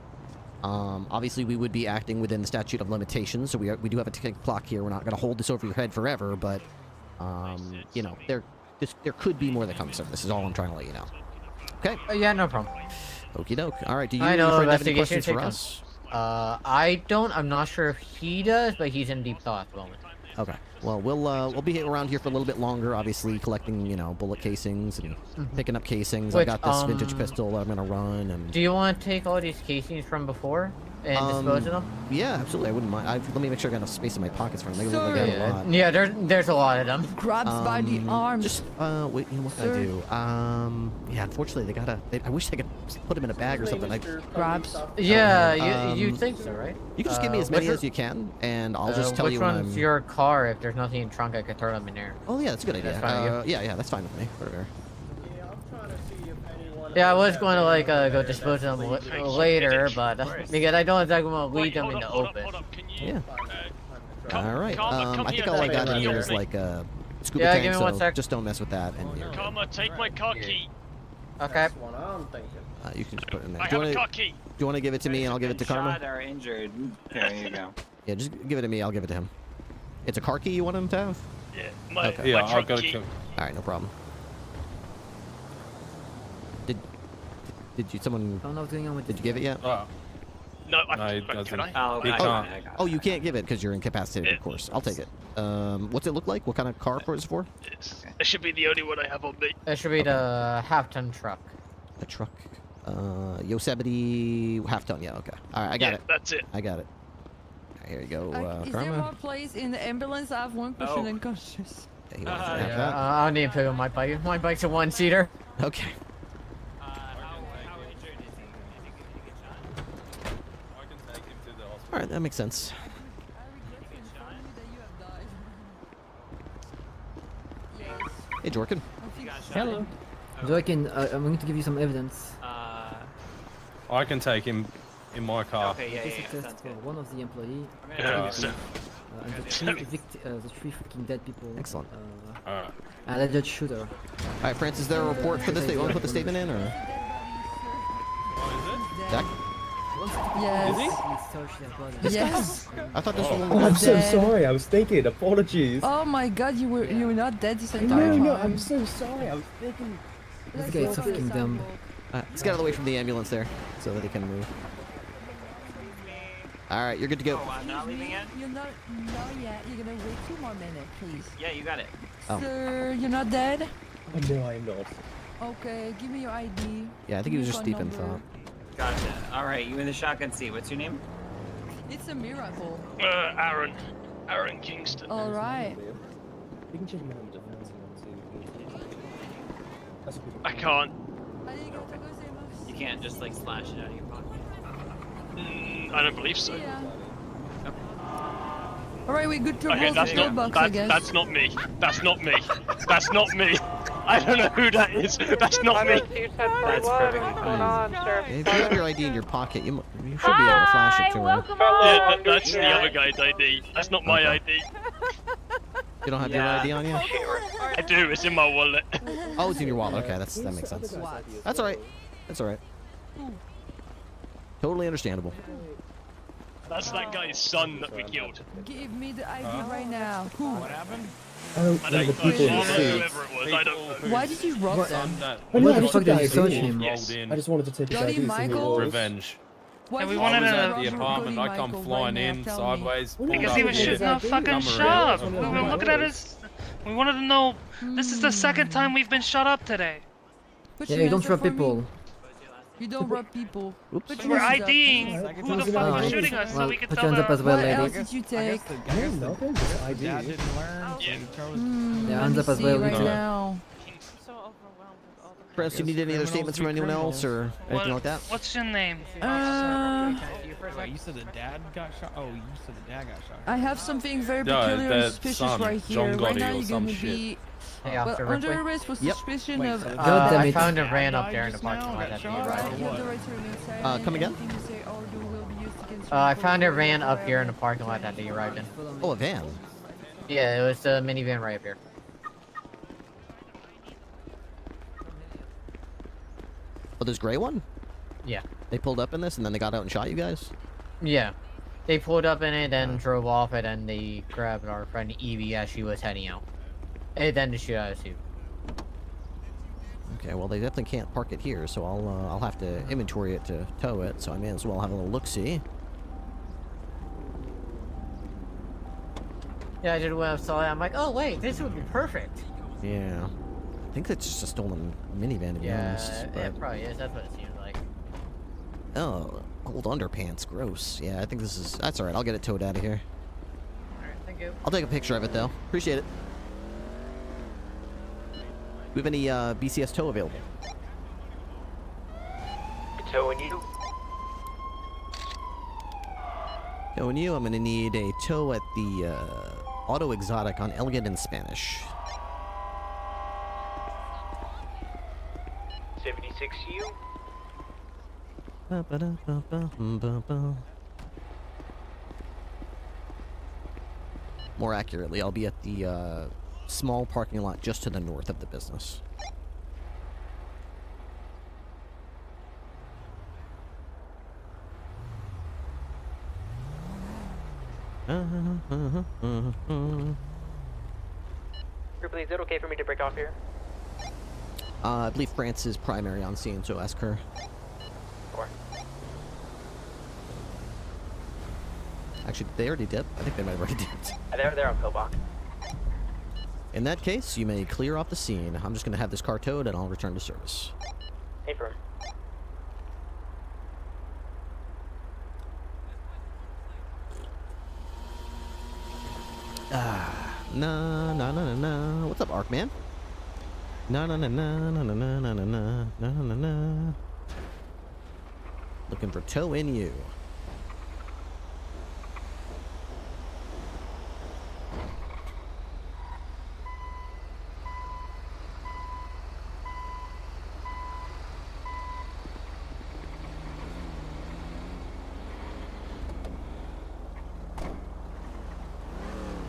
Speaker 1: Obviously, we would be acting within the statute of limitations, so we do have a ticking clock here. We're not going to hold this over your head forever, but you know, there could be more that comes of this. Is all I'm trying to let you know. Okay.
Speaker 15: Yeah, no problem.
Speaker 1: Okie doke. All right. Do you
Speaker 15: I know,
Speaker 1: have any
Speaker 15: investigation
Speaker 1: questions for
Speaker 15: takes
Speaker 1: us?
Speaker 15: I don't. I'm not sure if he does, but he's in deep thought at the moment.
Speaker 1: Okay. Well, we'll be around here for a little bit longer, obviously collecting, you know, bullet casings and picking up casings. I got this vintage pistol that I'm gonna run. And
Speaker 15: do you want to take all these casings from before and dispose of them?
Speaker 1: Yeah, absolutely. I wouldn't mind. Let me make sure I got enough space in my pockets for them. They look like I got a lot.
Speaker 15: Yeah, there's a lot of them.
Speaker 13: Grabs by the arms.
Speaker 1: Just wait. You know what can I do? Yeah. Unfortunately, I wish I could put them in a bag or something.
Speaker 13: Grabs.
Speaker 15: Yeah, you think so, right?
Speaker 1: You can just give me as many as you can, and I'll just tell you when
Speaker 15: Which one's your car? If there's nothing in the trunk, I could throw them in there.
Speaker 1: Oh yeah, that's a good idea.
Speaker 15: That's
Speaker 1: yeah, that's fine with me. Whatever.
Speaker 15: Yeah, I was going to like go dispose of them later, but because I don't exactly want to leave them in the open.
Speaker 1: Yeah. All right. I think all I got in here is like a scuba tank,
Speaker 15: give me 1 sec.
Speaker 1: just don't mess with that. And
Speaker 12: Karma, take my car key.
Speaker 15: Okay.
Speaker 1: You can just put it in there.
Speaker 12: I have a car key.
Speaker 1: Do you want to give it to me and I'll give it to Karma?
Speaker 16: Shot or injured. There you go.
Speaker 1: Yeah, just give it to me. I'll give it to him. It's a car key you want him to have?
Speaker 12: Yeah, my
Speaker 9: I'll
Speaker 12: truck
Speaker 9: go
Speaker 12: key.
Speaker 9: to.
Speaker 1: All right, no problem. Did you someone?
Speaker 8: I don't know what's going on with.
Speaker 1: Did you give it yet?
Speaker 12: No,
Speaker 9: he doesn't.
Speaker 12: Can I?
Speaker 16: Oh,
Speaker 9: He
Speaker 16: I
Speaker 9: can't.
Speaker 16: got
Speaker 1: Oh, you can't give it because you're incapacitated, of course. I'll take it. What's it look like? What kind of car is it for?
Speaker 12: That should be the only one I have on me.
Speaker 15: That should be the half-ton truck.
Speaker 1: A truck. Yosemite half-ton. Yeah, okay. All right, I got it.
Speaker 12: That's it.
Speaker 1: I got it. All right, here you go,
Speaker 13: Is there
Speaker 1: Karma.
Speaker 13: more place in the ambulance? I have one person unconscious.
Speaker 1: Yeah, he wants to have that.
Speaker 15: I don't need to pick up my bike. My bike's a one-seater.
Speaker 1: Okay. All right, that makes sense. Hey, Jorkin.
Speaker 8: Hello. Joaquin, I'm going to give you some evidence.
Speaker 9: I can take him in my car.
Speaker 8: This is test for one of the employee.
Speaker 9: Yeah.
Speaker 8: And the three freaking dead people.
Speaker 1: Excellent.
Speaker 9: Alright.
Speaker 8: Alleged shooter.
Speaker 1: All right, Francis, is there a report for this that you want to put the statement in, or? Jack?
Speaker 13: Yes. Yes.
Speaker 1: I thought this was one.
Speaker 17: Oh, I'm so sorry. I was thinking. Apologies.
Speaker 13: Oh my God, you were not dead this entire time.
Speaker 17: No, I'm so sorry. I was thinking.
Speaker 8: This guy is so freaking dumb.
Speaker 1: Let's get out of the way from the ambulance there, so that he can move. All right, you're good to go.
Speaker 16: I'm not leaving yet?
Speaker 13: You're not yet. You're gonna wait 2 more minutes, please.
Speaker 16: Yeah, you got it.
Speaker 1: Oh.
Speaker 13: Sir, you're not dead?
Speaker 17: Oh, no, I am not.
Speaker 13: Okay, give me your ID.
Speaker 1: Yeah, I think he was just deep in thought.
Speaker 16: Gotcha. Alright, you in the shotgun seat. What's your name?
Speaker 13: It's a miracle.
Speaker 12: Aaron. Aaron Kingston.
Speaker 13: All right.
Speaker 17: You can check him out defense too.
Speaker 12: I can't.
Speaker 16: You can't just like slash it out of your pocket.
Speaker 12: I don't believe so.
Speaker 13: Yeah. All right, we good to
Speaker 12: Okay,
Speaker 13: roll the toolbox, I guess.
Speaker 12: that's not me. That's not me. That's not me. I don't know who that is. That's not me.
Speaker 16: That's perfectly fine.
Speaker 1: If you have your ID in your pocket, you should be able to flash it to him.
Speaker 12: Yeah, that's the other guy's ID. That's not my ID.
Speaker 1: You don't have your ID on you?
Speaker 12: I do. It's in my wallet.
Speaker 1: Oh, it's in your wallet. Okay, that makes sense. That's all right. That's all right. Totally understandable.
Speaker 12: That's that guy's son that we killed.
Speaker 13: Give me the ID right now. Who?
Speaker 17: What happened?
Speaker 12: I don't know, whoever it was, I don't know.
Speaker 13: Why did you rob them?
Speaker 17: Why the fuck did you search him? I just wanted to take his
Speaker 13: Bloody
Speaker 17: ID.
Speaker 13: Michael?
Speaker 18: Revenge.
Speaker 13: Why
Speaker 18: And
Speaker 13: did
Speaker 18: we
Speaker 13: you
Speaker 18: wanted
Speaker 13: rob
Speaker 18: at the
Speaker 13: Bloody
Speaker 18: apartment. I come
Speaker 13: Michael
Speaker 18: flying
Speaker 13: right now?
Speaker 18: in
Speaker 13: Tell
Speaker 18: sideways.
Speaker 12: Because he was shooting a fucking shop. We were looking at his. We wanted to know. This is the second time we've been shut up today.
Speaker 13: Put
Speaker 8: Yeah,
Speaker 13: your
Speaker 8: you don't
Speaker 13: hands up
Speaker 8: rob
Speaker 13: for me.
Speaker 8: people.
Speaker 13: You don't rob people.
Speaker 1: Oops.
Speaker 13: Put
Speaker 12: We're
Speaker 13: your hands up.
Speaker 12: IDing who the fuck was shooting us so we could
Speaker 8: Put
Speaker 12: tell
Speaker 8: your hands up as
Speaker 12: the.
Speaker 8: well,
Speaker 13: What else
Speaker 8: lady.
Speaker 13: did you take?
Speaker 17: Nothing, just ID.
Speaker 12: Yeah.
Speaker 8: Yeah, hands
Speaker 13: Let
Speaker 8: up
Speaker 13: me
Speaker 8: as
Speaker 13: see
Speaker 8: well.
Speaker 13: right
Speaker 8: Lisa.
Speaker 13: now.
Speaker 1: Chris, you need any other statements from anyone else or anything like that?
Speaker 12: What's your name?
Speaker 16: Wait, you said the dad got shot? Oh, you said the dad got shot.
Speaker 13: I have something very
Speaker 18: No,
Speaker 13: peculiar and
Speaker 18: that
Speaker 13: suspicious
Speaker 18: son,
Speaker 13: right here.
Speaker 18: John
Speaker 13: Right
Speaker 18: Gotti
Speaker 13: now
Speaker 18: or
Speaker 13: you're
Speaker 18: some
Speaker 13: gonna
Speaker 18: shit.
Speaker 13: be
Speaker 15: Hey, Officer
Speaker 13: under
Speaker 15: Ripley.
Speaker 13: arrest for
Speaker 1: Yep.
Speaker 13: suspicion of.
Speaker 15: I found a ran up there in the parking lot at the
Speaker 13: You have the
Speaker 15: arrival.
Speaker 13: right to remain silent.
Speaker 1: Come again?
Speaker 13: Anything you say or do will be used against you
Speaker 15: I
Speaker 13: for
Speaker 15: found a
Speaker 13: legal
Speaker 15: ran up here in the
Speaker 13: violence.
Speaker 15: parking lot that they arrived in.
Speaker 1: Oh, a van.
Speaker 15: Yeah, it was the minivan right up here.
Speaker 1: Oh, this gray one?
Speaker 15: Yeah.
Speaker 1: They pulled up in this and then they got out and shot you guys?
Speaker 15: Yeah. They pulled up in it, then drove off, and then they grabbed our friend Evie as she was heading out. And then they shoot at us too.
Speaker 1: Okay, well they definitely can't park it here, so I'll have to inventory it to tow it, so I may as well have a little look-see.
Speaker 15: Yeah, I did when I saw it. I'm like, oh wait, this would be perfect.
Speaker 1: Yeah. I think that's just a stolen minivan, to be honest.
Speaker 15: Yeah,
Speaker 1: But...
Speaker 15: it probably is. That's what it seems like.
Speaker 1: Oh, old underpants. Gross. Yeah, I think this is... That's alright, I'll get it towed out of here.
Speaker 15: Alright, thank you.
Speaker 1: I'll take a picture of it, though. Appreciate it. Do we have any BCS tow available?
Speaker 7: Towing you.
Speaker 1: Towing you, I'm gonna need a tow at the Auto Exotic on Elgin in Spanish.
Speaker 7: 76U.
Speaker 1: More accurately, I'll be at the small parking lot just to the north of the business.
Speaker 7: Ripley, is it okay for me to break off here?
Speaker 1: I believe France is primary on scene, so ask her.
Speaker 7: Or
Speaker 1: Actually, they already did. I think they might have already did.
Speaker 7: they're on pillbox.
Speaker 1: In that case, you may clear off the scene. I'm just going to have this car towed and I'll return to service.
Speaker 7: Hey, firm.
Speaker 1: Na na na na na. What's up, Arc Man? Na na na na na na na na na na na na na. Looking for tow in you.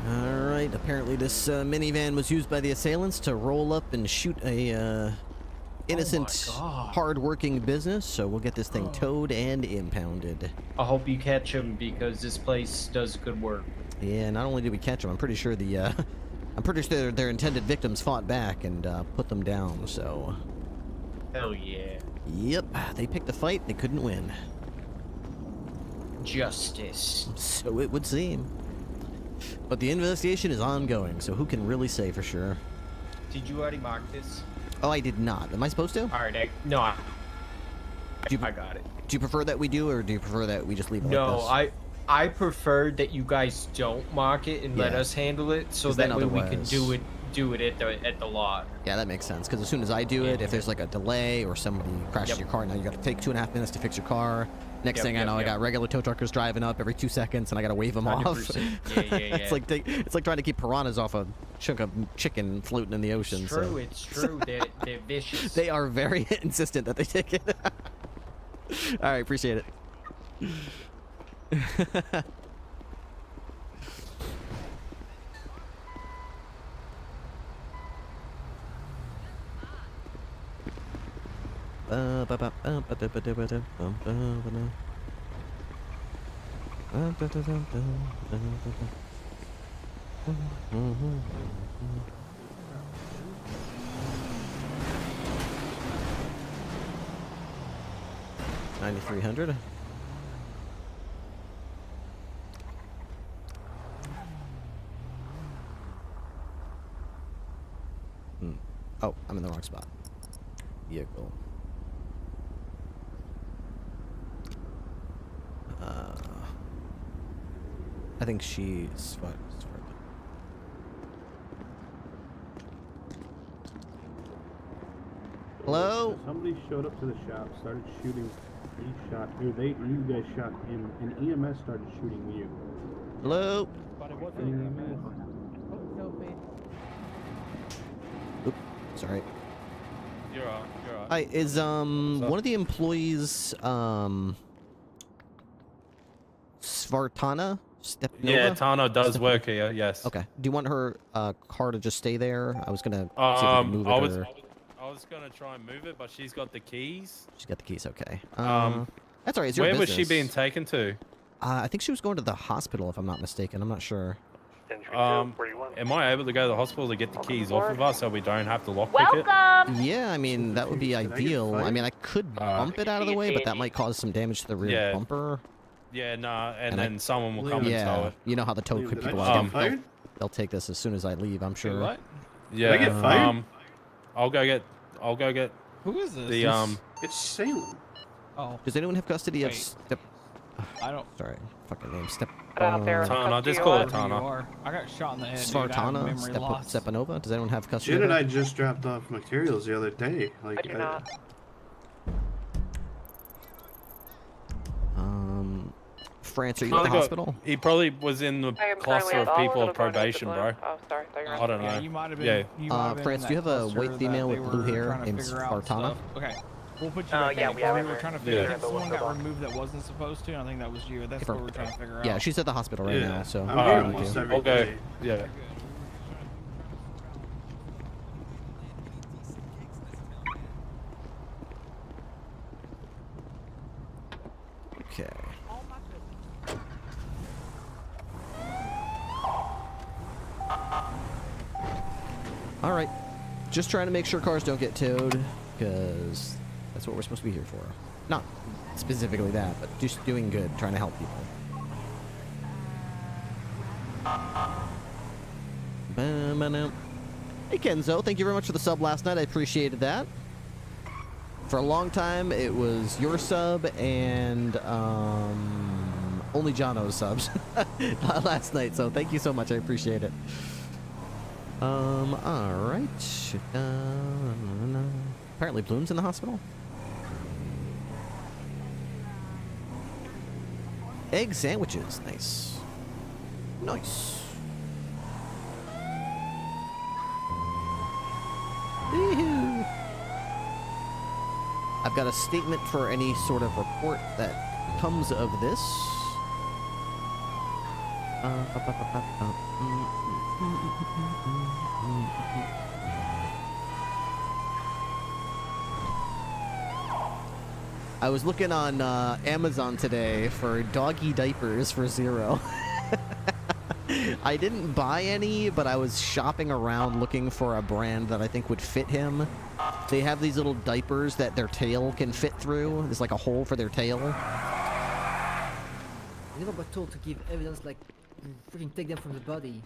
Speaker 1: Alright, apparently this minivan was used by the assailants to roll up and shoot a innocent, hard-working business, so we'll get this thing towed and impounded.
Speaker 19: I hope you catch him because this place does good work.
Speaker 1: Yeah, not only did we catch them, I'm pretty sure their intended victims fought back and put them down, so...
Speaker 19: Hell yeah.
Speaker 1: Yep, they picked a fight, they couldn't win.
Speaker 19: Justice.
Speaker 1: So it would seem. But the investigation is ongoing, so who can really say for sure?
Speaker 19: Did you already mark this?
Speaker 1: Oh, I did not. Am I supposed to?
Speaker 19: Alright, I got it.
Speaker 1: Do you prefer that we do, or do you prefer that we just leave it like this?
Speaker 19: I prefer that you guys don't mark it and let
Speaker 1: Yeah.
Speaker 19: us handle it, so
Speaker 1: 'Cause
Speaker 19: that
Speaker 1: then
Speaker 19: way we can
Speaker 1: otherwise-
Speaker 19: do it at the lot.
Speaker 1: Yeah, that makes sense, because as soon as I do it, if there's like a delay or somebody crashes
Speaker 19: Yep.
Speaker 1: your car, now you got to take 2.5 minutes to fix your car. Next thing I know, I got regular tow truckers driving up every 2 seconds, and I got to wave them off.
Speaker 19: 100%. Yeah.
Speaker 1: It's like trying to keep piranhas off a chunk of chicken floating in the ocean.
Speaker 19: It's true,
Speaker 1: so.
Speaker 19: it's true. They're vicious.
Speaker 1: They are very insistent that they take it. All right, appreciate it. $9,300. Oh, I'm in the wrong spot. Vehicle. I think she's what? Hello?
Speaker 18: Somebody showed up to the shop, started shooting. He shot, or you guys shot him, and EMS started shooting you.
Speaker 1: Hello?
Speaker 18: But it wasn't EMS.
Speaker 1: Oop, sorry.
Speaker 16: You're all right.
Speaker 1: Hi, is one of the employees Svartana? Stepnova?
Speaker 20: Yeah, Tano does work here. Yes.
Speaker 1: Okay. Do you want her car to just stay there? I was gonna see if we could move it.
Speaker 20: I was gonna try and move it, but she's got the keys.
Speaker 1: She's got the keys. Okay. That's alright. It's your
Speaker 20: where
Speaker 1: business.
Speaker 20: was she being taken to?
Speaker 1: I think she was going to the hospital, if I'm not mistaken. I'm not sure.
Speaker 20: Am I able to go to the hospital to get the keys off of us so we don't have to lockpick it?
Speaker 1: Yeah, I mean that would be ideal. I mean I could bump it out of the way, but that might cause some damage to the rear bumper.
Speaker 20: Yeah, nah, and then someone will come and tow it.
Speaker 1: You know how the tow people are. They'll take this as soon as I leave, I'm sure.
Speaker 20: What? Yeah.
Speaker 18: Did I get fired?
Speaker 20: I'll go get.
Speaker 16: Who is this?
Speaker 18: It's Salem.
Speaker 16: Oh.
Speaker 1: Does anyone have custody of Step?
Speaker 16: I don't.
Speaker 1: Sorry, fucking name Step.
Speaker 20: Tana, just call it Tana.
Speaker 16: I got shot in the head.
Speaker 1: Svartana, Stepanova. Does anyone have custody?
Speaker 18: Jen and I just dropped off materials the other day. Like,
Speaker 5: I do not.
Speaker 1: France, are you at the hospital?
Speaker 20: He probably was in the cluster of people of probation, bro.
Speaker 5: Oh, sorry.
Speaker 20: I don't know.
Speaker 16: Yeah, you might have been.
Speaker 20: Yeah.
Speaker 1: France, do you have a white female with blue hair named Svartana?
Speaker 16: Okay. We'll put you back
Speaker 5: yeah,
Speaker 16: in.
Speaker 5: we have
Speaker 16: We
Speaker 5: her.
Speaker 16: were trying to figure out someone got removed that wasn't supposed to. I think that was you. That's what we're trying to figure out.
Speaker 1: Yeah, she's at the hospital right now, so.
Speaker 20: I'll go. Yeah.
Speaker 1: Okay. All right. Just trying to make sure cars don't get towed, because that's what we're supposed to be here for. Not specifically that, but just doing good, trying to help people. Hey Kenzo, thank you very much for the sub last night. I appreciated that. For a long time, it was your sub and only Jono's subs last night. So thank you so much. I appreciate it. All right. Apparently, Bloom's in the hospital. Egg sandwiches, nice. Nice. Woohoo. I've got a statement for any sort of report that comes of this. I was looking on Amazon today for doggy diapers for $0. I didn't buy any, but I was shopping around looking for a brand that I think would fit him. They have these little diapers that their tail can fit through. There's like a hole for their tail.
Speaker 21: You know, but told to give evidence, like, freaking take them from the body.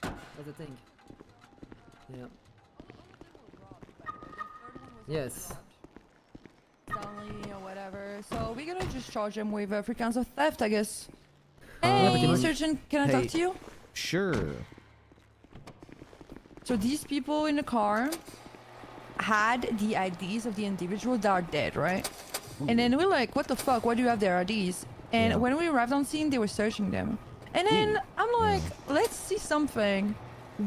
Speaker 21: That's the thing. Yeah. Yes.
Speaker 13: Stanley or whatever. So we're gonna just charge him with 3 counts of theft, I guess.
Speaker 1: Yeah,
Speaker 13: Hey, Surgeon, can I talk to you?
Speaker 1: Sure.
Speaker 13: So these people in the car had the IDs of the individual that are dead, right? And then we're like, what the fuck? Why do you have their IDs? And when we arrived on scene, they were searching them. And then I'm like, let's see something.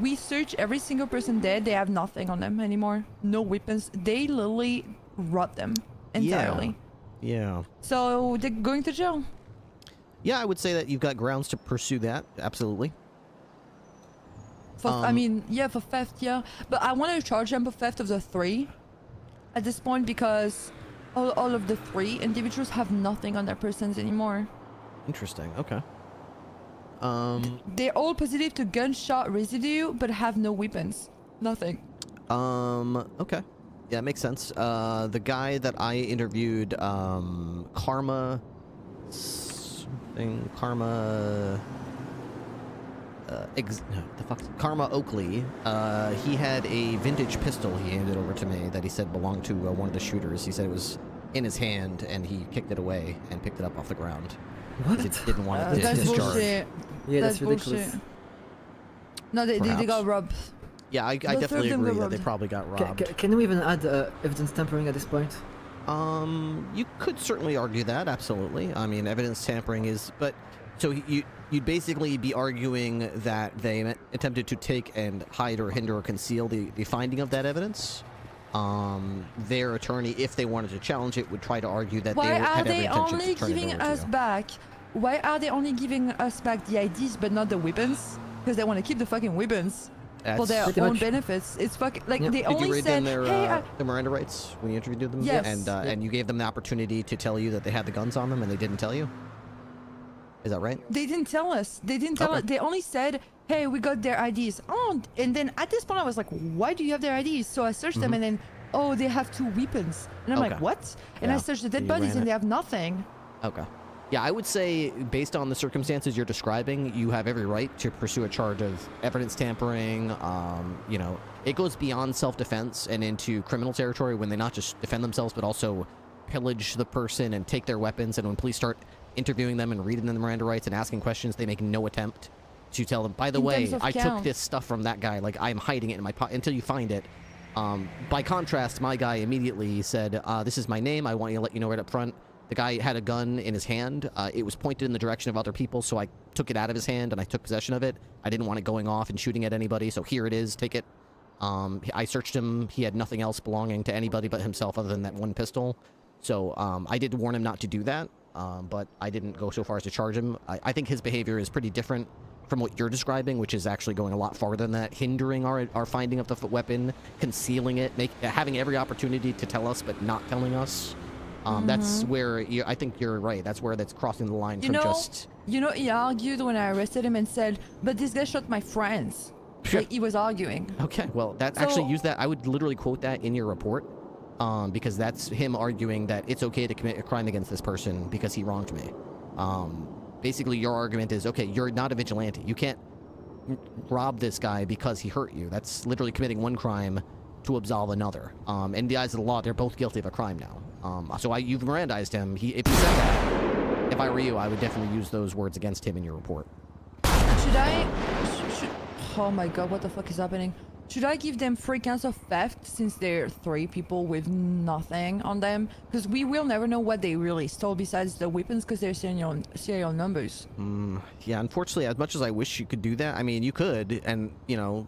Speaker 13: We search every single person dead. They have nothing on them anymore. No weapons. They literally rot them entirely.
Speaker 1: Yeah.
Speaker 13: So they're going to jail.
Speaker 1: Yeah, I would say that you've got grounds to pursue that. Absolutely.
Speaker 13: For, I mean, yeah, for theft, yeah. But I want to charge them for theft of the 3 at this point because all of the 3 individuals have nothing on their persons anymore.
Speaker 1: Interesting. Okay.
Speaker 13: They're all positive to gunshot residue, but have no weapons. Nothing.
Speaker 1: Okay. Yeah, it makes sense. The guy that I interviewed, Karma... Karma Oakley. He had a vintage pistol he handed over to me that he said belonged to one of the shooters. He said it was in his hand, and he kicked it away and picked it up off the ground.
Speaker 21: What?
Speaker 1: He didn't want it
Speaker 13: That's
Speaker 1: discharged.
Speaker 13: bullshit.
Speaker 21: Yeah, that's ridiculous.
Speaker 13: Bullshit. No, they got robbed.
Speaker 1: Yeah, I definitely agree that they probably got robbed.
Speaker 21: Can we even add evidence tampering at this point?
Speaker 1: You could certainly argue that, absolutely. I mean, evidence tampering is... But, so you'd basically be arguing that they attempted to take and hide or hinder or conceal the finding of that evidence. Their attorney, if they wanted to challenge it, would try to argue that they had every intention to turn it over to you.
Speaker 13: Why are they only giving us back? Why are they only giving us back the IDs but not the weapons? Because they want to keep the fucking weapons for their own benefits. It's fucking like they only
Speaker 1: Did you read
Speaker 13: said,
Speaker 1: them
Speaker 13: "Hey,
Speaker 1: their Miranda rights when you interviewed them?
Speaker 13: Yes.
Speaker 1: And you gave them the opportunity to tell you that they had the guns on them, and they didn't tell you. Is that right?
Speaker 13: They didn't tell us. They didn't tell us. They only said, "Hey, we got their IDs." Oh, and then at this point, I was like, "Why do you have their IDs?" So I searched them, and then, oh, they have 2 weapons, and I'm like, "What?" And I searched the dead bodies, and they have nothing.
Speaker 1: Okay. Yeah, I would say, based on the circumstances you're describing, you have every right to pursue a charge of evidence tampering. You know, it goes beyond self-defense and into criminal territory when they not just defend themselves, but also pillage the person and take their weapons. And when police start interviewing them and reading them the Miranda rights and asking questions, they make no attempt to tell them, by the way, I took this stuff from that guy. Like, I'm hiding it in my pocket until you find it. By contrast, my guy immediately said, this is my name. I want you to let you know right up front. The guy had a gun in his hand. It was pointed in the direction of other people, so I took it out of his hand and I took possession of it. I didn't want it going off and shooting at anybody, so here it is. Take it. I searched him. He had nothing else belonging to anybody but himself other than that one pistol. So I did warn him not to do that, but I didn't go so far as to charge him. I think his behavior is pretty different from what you're describing, which is actually going a lot farther than that, hindering our finding of the weapon, concealing it, having every opportunity to tell us but not telling us. That's where I think you're right. That's where that's crossing the line from just...
Speaker 13: You know, he argued when I arrested him and said, but this guy shot my friends.
Speaker 1: Sure.
Speaker 13: Like, he was arguing.
Speaker 1: Okay, well, actually use that. I would literally quote that in your report, because that's him arguing that it's okay to commit a crime against this person because he wronged me. Basically, your argument is, okay, you're not a vigilante. You can't rob this guy because he hurt you. That's literally committing one crime to absolve another. In the eyes of the law, they're both guilty of a crime now. So you've Mirandized him. If he said that, if I were you, I would definitely use those words against him in your report.
Speaker 13: Should I... oh my god, what the fuck is happening? Should I give them 3 counts of theft since they're 3 people with nothing on them? Because we will never know what they really stole besides the weapons because they're serial numbers.
Speaker 1: Yeah, unfortunately, as much as I wish you could do that, I mean, you could, and, you know,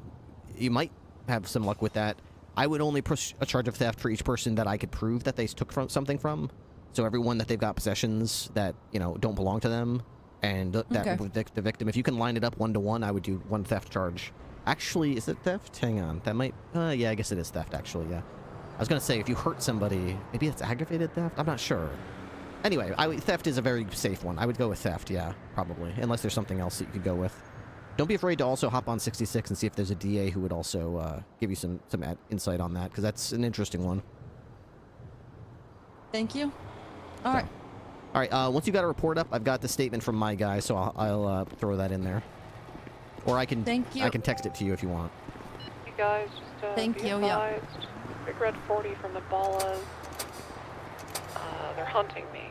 Speaker 1: you might have some luck with that. I would only push a charge of theft for each person that I could prove that they took something from. So everyone that they've got possessions that, you know, don't belong to them, and the victim, if you can line it up 1-to-1, I would do 1 theft charge. Actually, is it theft? Hang on, that might... yeah, I guess it is theft, actually, yeah. I was going to say, if you hurt somebody, maybe it's aggravated theft? I'm not sure. Anyway, theft is a very safe one. I would go with theft, yeah, probably. Unless there's something else that you could go with. Don't be afraid to also hop on 66 and see if there's a DA who would also give you some insight on that, because that's an interesting one.
Speaker 13: Thank you. All right.
Speaker 1: All right, once you got a report up, I've got the statement from my guy, so I'll throw that in there. Or I can text it to you if you want.
Speaker 5: You guys, just be advised. Big Red 40 from the Ballas. They're hunting me.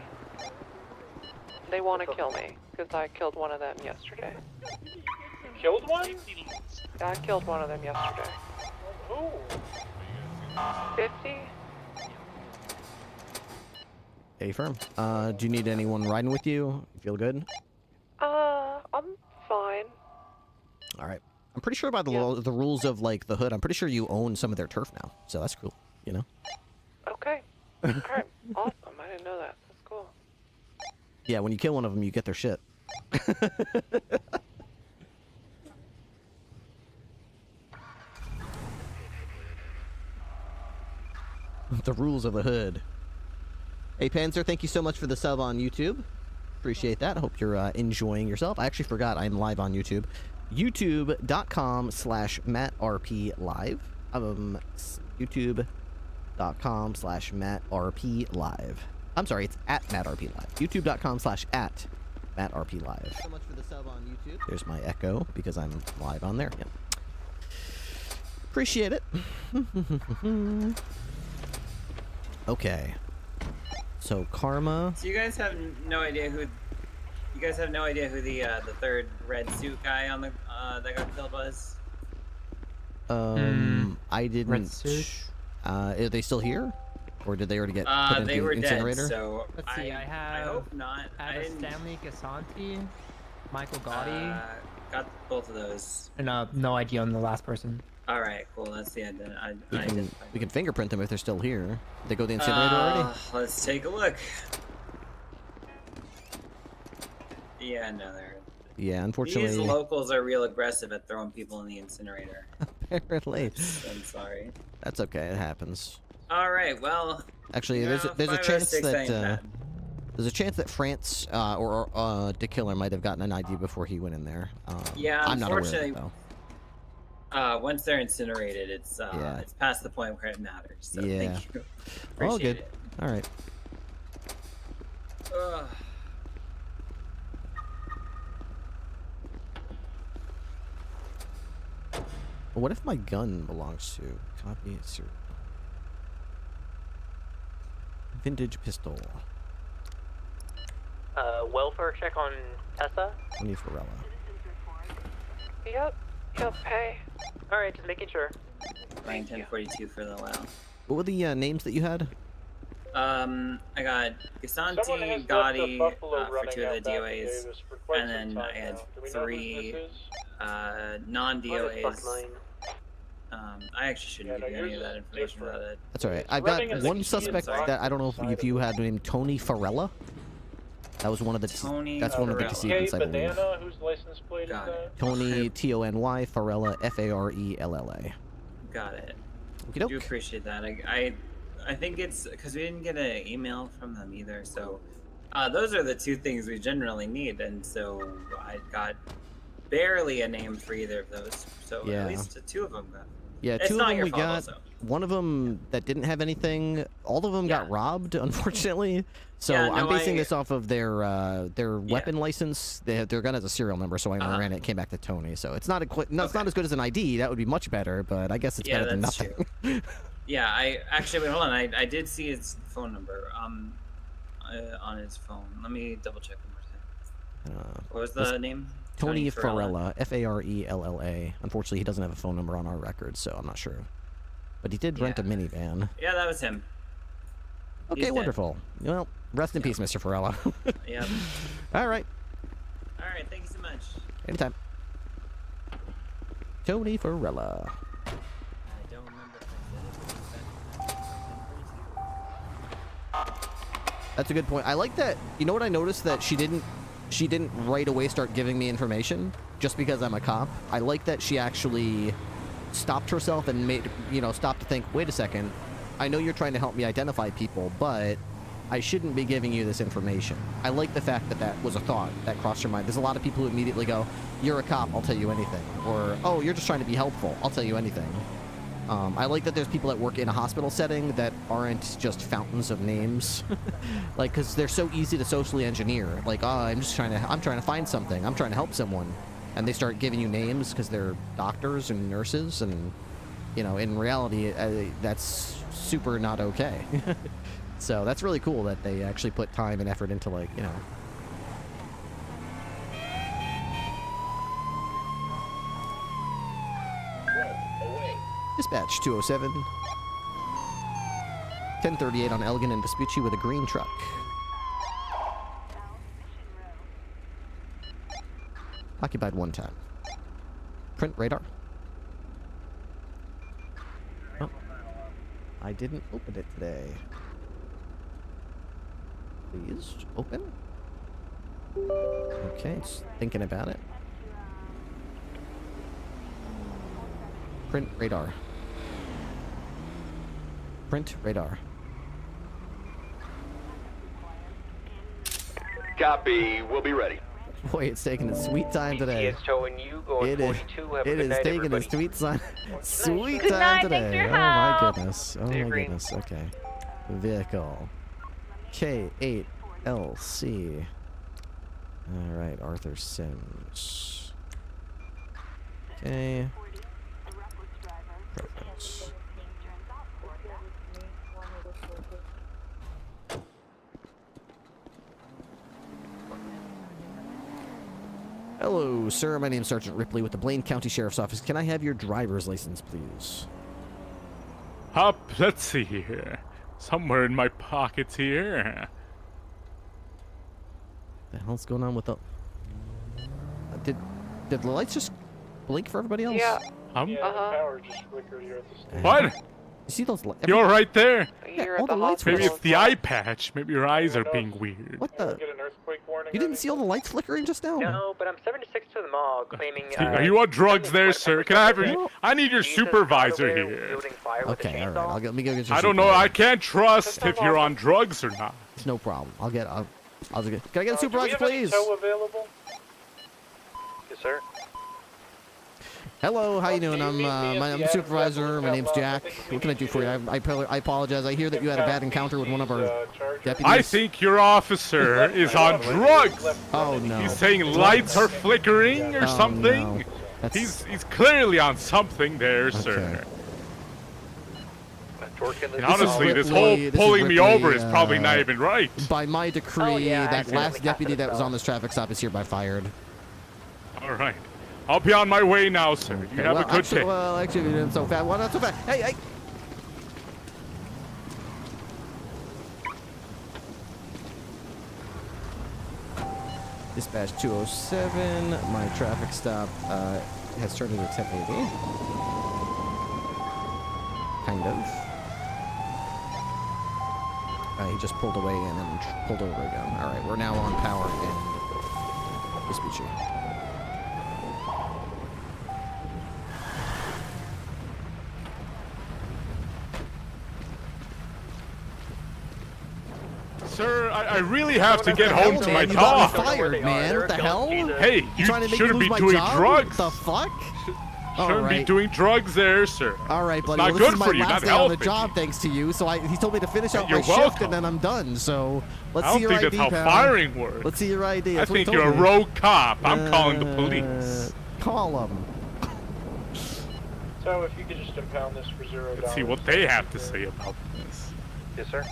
Speaker 5: They want to kill me because I killed one of them yesterday.
Speaker 2: Killed one?
Speaker 5: Yeah, I killed one of them yesterday.
Speaker 2: Ooh.
Speaker 5: 50?
Speaker 1: Hey, firm. Do you need anyone riding with you? You feel good?
Speaker 5: I'm fine.
Speaker 1: All right. I'm pretty sure by the rules of, like, the hood, I'm pretty sure you own some of their turf now. So that's cool, you know?
Speaker 5: Okay. Alright. Awesome. I didn't know that. That's cool.
Speaker 1: Yeah, when you kill one of them, you get their shit. The rules of the hood. Hey, Panzer, thank you so much for the sub on YouTube. Appreciate that. Hope you're enjoying yourself. I actually forgot I'm live on YouTube. YouTube.com/MattRPLive. YouTube.com/MattRPLive. I'm sorry, it's at MattRPLive. YouTube.com/@MattRPLive. So much for the sub on YouTube. There's my echo because I'm live on there. Yep. Appreciate it. Okay. So Karma.
Speaker 4: So you guys have no idea who. You guys have no idea who the third red suit guy on the that got killed was.
Speaker 1: I didn't.
Speaker 4: Red suit?
Speaker 1: Are they still here, or did they already get put into
Speaker 4: They were
Speaker 1: incinerator?
Speaker 4: dead. So
Speaker 7: Let's see, I have.
Speaker 4: I hope not.
Speaker 7: I have Stanley Gasanti, Michael Gotti.
Speaker 4: Got both of those.
Speaker 7: And no idea on the last person.
Speaker 4: All right, cool. That's the end.
Speaker 1: We can fingerprint them if they're still here. Did they go to the incinerator already?
Speaker 4: Let's take a look. Yeah, no, they're.
Speaker 1: Yeah, unfortunately.
Speaker 4: These locals are real aggressive at throwing people in the incinerator.
Speaker 1: Apparently.
Speaker 4: I'm sorry.
Speaker 1: That's okay. It happens.
Speaker 4: All right. Well.
Speaker 1: Actually, there's a chance that there's a chance that France or the killer might have gotten an ID before he went in there.
Speaker 4: Yeah,
Speaker 1: I'm not aware of
Speaker 4: unfortunately.
Speaker 1: it, though.
Speaker 4: Once they're incinerated, it's past the point where it matters. So
Speaker 1: Yeah.
Speaker 4: thank you.
Speaker 1: All
Speaker 4: Appreciate
Speaker 1: good.
Speaker 4: it.
Speaker 1: All right.
Speaker 4: Ugh.
Speaker 1: What if my gun belongs to copy serial? Vintage pistol.
Speaker 7: Welfare check on Tessa.
Speaker 1: Tony Farella.
Speaker 5: Yep. Hey.
Speaker 7: All right, just making sure.
Speaker 4: Line 1042 for the WoW.
Speaker 1: What were the names that you had?
Speaker 4: I got
Speaker 2: Someone
Speaker 4: Gasanti,
Speaker 2: has
Speaker 4: Gotti
Speaker 2: left the Buffalo
Speaker 4: for
Speaker 2: running
Speaker 4: 2 of
Speaker 2: out
Speaker 4: the
Speaker 2: back to
Speaker 4: DOAs,
Speaker 2: Davis for quite
Speaker 4: and
Speaker 2: some
Speaker 4: then
Speaker 2: time
Speaker 4: I had
Speaker 2: now. Do we know who
Speaker 4: 3
Speaker 2: this is?
Speaker 4: non-DOAs.
Speaker 7: mine?
Speaker 4: I actually shouldn't give you any of that information about it.
Speaker 1: That's all right. I've got one suspect that I don't know if you had named Tony Farella. That was one of the that's one of the decedents, I believe.
Speaker 2: Banana, whose license plate is that?
Speaker 1: Tony Tony Farella Farella.
Speaker 4: Got it.
Speaker 1: Okey doke.
Speaker 4: I do appreciate that. I think it's because we didn't get an email from them either. So those are the 2 things we generally need, and so I got barely a name for either of those. So
Speaker 1: Yeah.
Speaker 4: at least 2 of them got.
Speaker 1: Yeah,
Speaker 4: It's
Speaker 1: 2 of
Speaker 4: not
Speaker 1: them
Speaker 4: your
Speaker 1: we
Speaker 4: fault
Speaker 1: got.
Speaker 4: also.
Speaker 1: One of them that didn't have anything. All of them got robbed, unfortunately. So
Speaker 4: Yeah, no,
Speaker 1: I'm basing this off of their weapon license. Their gun has a serial number, so I ran it. Came back to Tony. So it's not it's not as good as an ID. That would be much better, but I guess it's better than
Speaker 4: that's
Speaker 1: nothing.
Speaker 4: true. Yeah, I actually wait. Hold on, I did see his phone number on his phone. Let me double check one more time. What was the name?
Speaker 1: Tony Farella, Farella. Unfortunately, he doesn't have a phone number on our record, so I'm not sure. But he did rent a minivan.
Speaker 4: Yeah, that was him.
Speaker 1: Okay,
Speaker 4: He's dead.
Speaker 1: wonderful. Well, rest in peace, Mr. Farella.
Speaker 4: Yep.
Speaker 1: All right.
Speaker 4: All right, thank you so much.
Speaker 1: Anytime. Tony Farella.
Speaker 4: I don't remember if
Speaker 1: That's a good point. I like that. You know what I noticed? That she didn't right away start giving me information just because I'm a cop. I like that she actually stopped herself and stopped to think, wait a second, I know you're trying to help me identify people, but I shouldn't be giving you this information. I like the fact that that was a thought that crossed her mind. There's a lot of people who immediately go, you're a cop, I'll tell you anything. Or, oh, you're just trying to be helpful, I'll tell you anything. I like that there's people that work in a hospital setting that aren't just fountains of names. Like, because they're so easy to socially engineer. Like, oh, I'm trying to find something. I'm trying to help someone. And they start giving you names because they're doctors and nurses. And, in reality, that's super not okay. So that's really cool that they actually put time and effort into, Dispatch 207. 1038 on Elgin and Vespucci with a green truck. Occupied 1 time. Print radar. Oh. I didn't open it today. Please, open. Okay, it's thinking about it. Print radar. Print radar.
Speaker 6: Copy. We'll be ready.
Speaker 1: Boy, it's taking its sweet time today.
Speaker 7: It's showing you going
Speaker 1: It is.
Speaker 7: 42. Have a
Speaker 1: It
Speaker 7: good
Speaker 1: is
Speaker 7: night,
Speaker 1: taking
Speaker 7: everybody.
Speaker 1: its sweet
Speaker 7: Good
Speaker 1: time
Speaker 7: night,
Speaker 1: today.
Speaker 7: thanks for your
Speaker 1: Oh my
Speaker 7: help.
Speaker 1: goodness. Oh
Speaker 7: See you,
Speaker 1: my
Speaker 7: Green.
Speaker 1: goodness. Okay. Vehicle. K8LC. All right, Arthur Sims. Okay. Perfect. Hello, sir. My name is Sergeant Ripley with the Blaine County Sheriff's Office. Can I have your driver's license, please?
Speaker 22: Let's see here. Somewhere in my pockets here.
Speaker 1: The hell's going on with the... Did the lights just blink for everybody else?
Speaker 7: Yeah.
Speaker 2: The power just flickered here at the station.
Speaker 22: What?
Speaker 1: You see those lights?
Speaker 22: You're right there.
Speaker 1: Yeah, all the lights
Speaker 22: Maybe
Speaker 1: were...
Speaker 22: it's the eye patch. Maybe your eyes are being weird.
Speaker 1: What the...
Speaker 2: Get an earthquake warning.
Speaker 1: You didn't see all the lights flickering just now?
Speaker 7: No, but I'm 76 to the mall claiming.
Speaker 22: Are you on drugs there, sir? Can I have your... I need your supervisor here.
Speaker 1: Okay, all right. Let me go get your
Speaker 22: I don't know. I
Speaker 1: supervisor.
Speaker 22: can't trust if you're on drugs or not.
Speaker 1: It's no problem. I'll just get... Can I get a supervisor,
Speaker 2: Do we have any
Speaker 1: please?
Speaker 2: tow available?
Speaker 7: Yes, sir.
Speaker 1: Hello, how you doing? I'm
Speaker 2: at the
Speaker 1: supervisor. My name's
Speaker 2: Outlaw.
Speaker 1: Jack. What can I do for you? I apologize. I hear that you had a bad encounter with one of our deputies.
Speaker 22: I think your officer is on drugs.
Speaker 1: Oh no.
Speaker 22: He's saying lights are flickering or
Speaker 1: Oh,
Speaker 22: something.
Speaker 1: no. That's-
Speaker 22: He's clearly on something there, sir. And honestly, this whole pulling me over is probably not even right.
Speaker 1: By my decree,
Speaker 7: Oh, yeah,
Speaker 1: that last
Speaker 7: accidentally
Speaker 1: deputy
Speaker 7: happened
Speaker 1: that was
Speaker 7: as
Speaker 1: on this traffic stop is hereby fired.
Speaker 22: All right. I'll be on my way now, sir. You have a good day.
Speaker 1: Well, actually, we didn't so fast. Well, not so fast. Hey, hey. Dispatch 207. My traffic stop has turned into 1080. Kind of. He just pulled away and then pulled over again. All right, we're now on power and Vespucci.
Speaker 22: Sir, I really have to get home to my
Speaker 1: You got me
Speaker 22: dog.
Speaker 1: fired, man. What the hell?
Speaker 22: Hey, you
Speaker 1: trying to make me
Speaker 22: shouldn't
Speaker 1: lose
Speaker 22: be
Speaker 1: my
Speaker 22: doing
Speaker 1: job?
Speaker 22: drugs.
Speaker 1: What the fuck?
Speaker 22: Shouldn't be
Speaker 1: Alright.
Speaker 22: doing drugs there, sir.
Speaker 1: All right,
Speaker 22: It's
Speaker 1: buddy.
Speaker 22: not
Speaker 1: Well,
Speaker 22: good
Speaker 1: this is my
Speaker 22: for you,
Speaker 1: last
Speaker 22: not
Speaker 1: day on the
Speaker 22: healthy.
Speaker 1: job, thanks to you. So he told me to finish out my
Speaker 22: You're
Speaker 1: shift,
Speaker 22: welcome.
Speaker 1: and then I'm done. So let's
Speaker 22: I
Speaker 1: see
Speaker 22: don't
Speaker 1: your
Speaker 22: think
Speaker 1: ID,
Speaker 22: that's how
Speaker 1: pal.
Speaker 22: firing works.
Speaker 1: Let's see your ID.
Speaker 22: I
Speaker 1: That's what he
Speaker 22: think you're
Speaker 1: told
Speaker 22: a
Speaker 1: me.
Speaker 22: rogue cop. I'm calling the police.
Speaker 1: Call him.
Speaker 2: So if you could just impound this for $0.
Speaker 22: Let's see what they have to say about this.
Speaker 7: Yes, sir.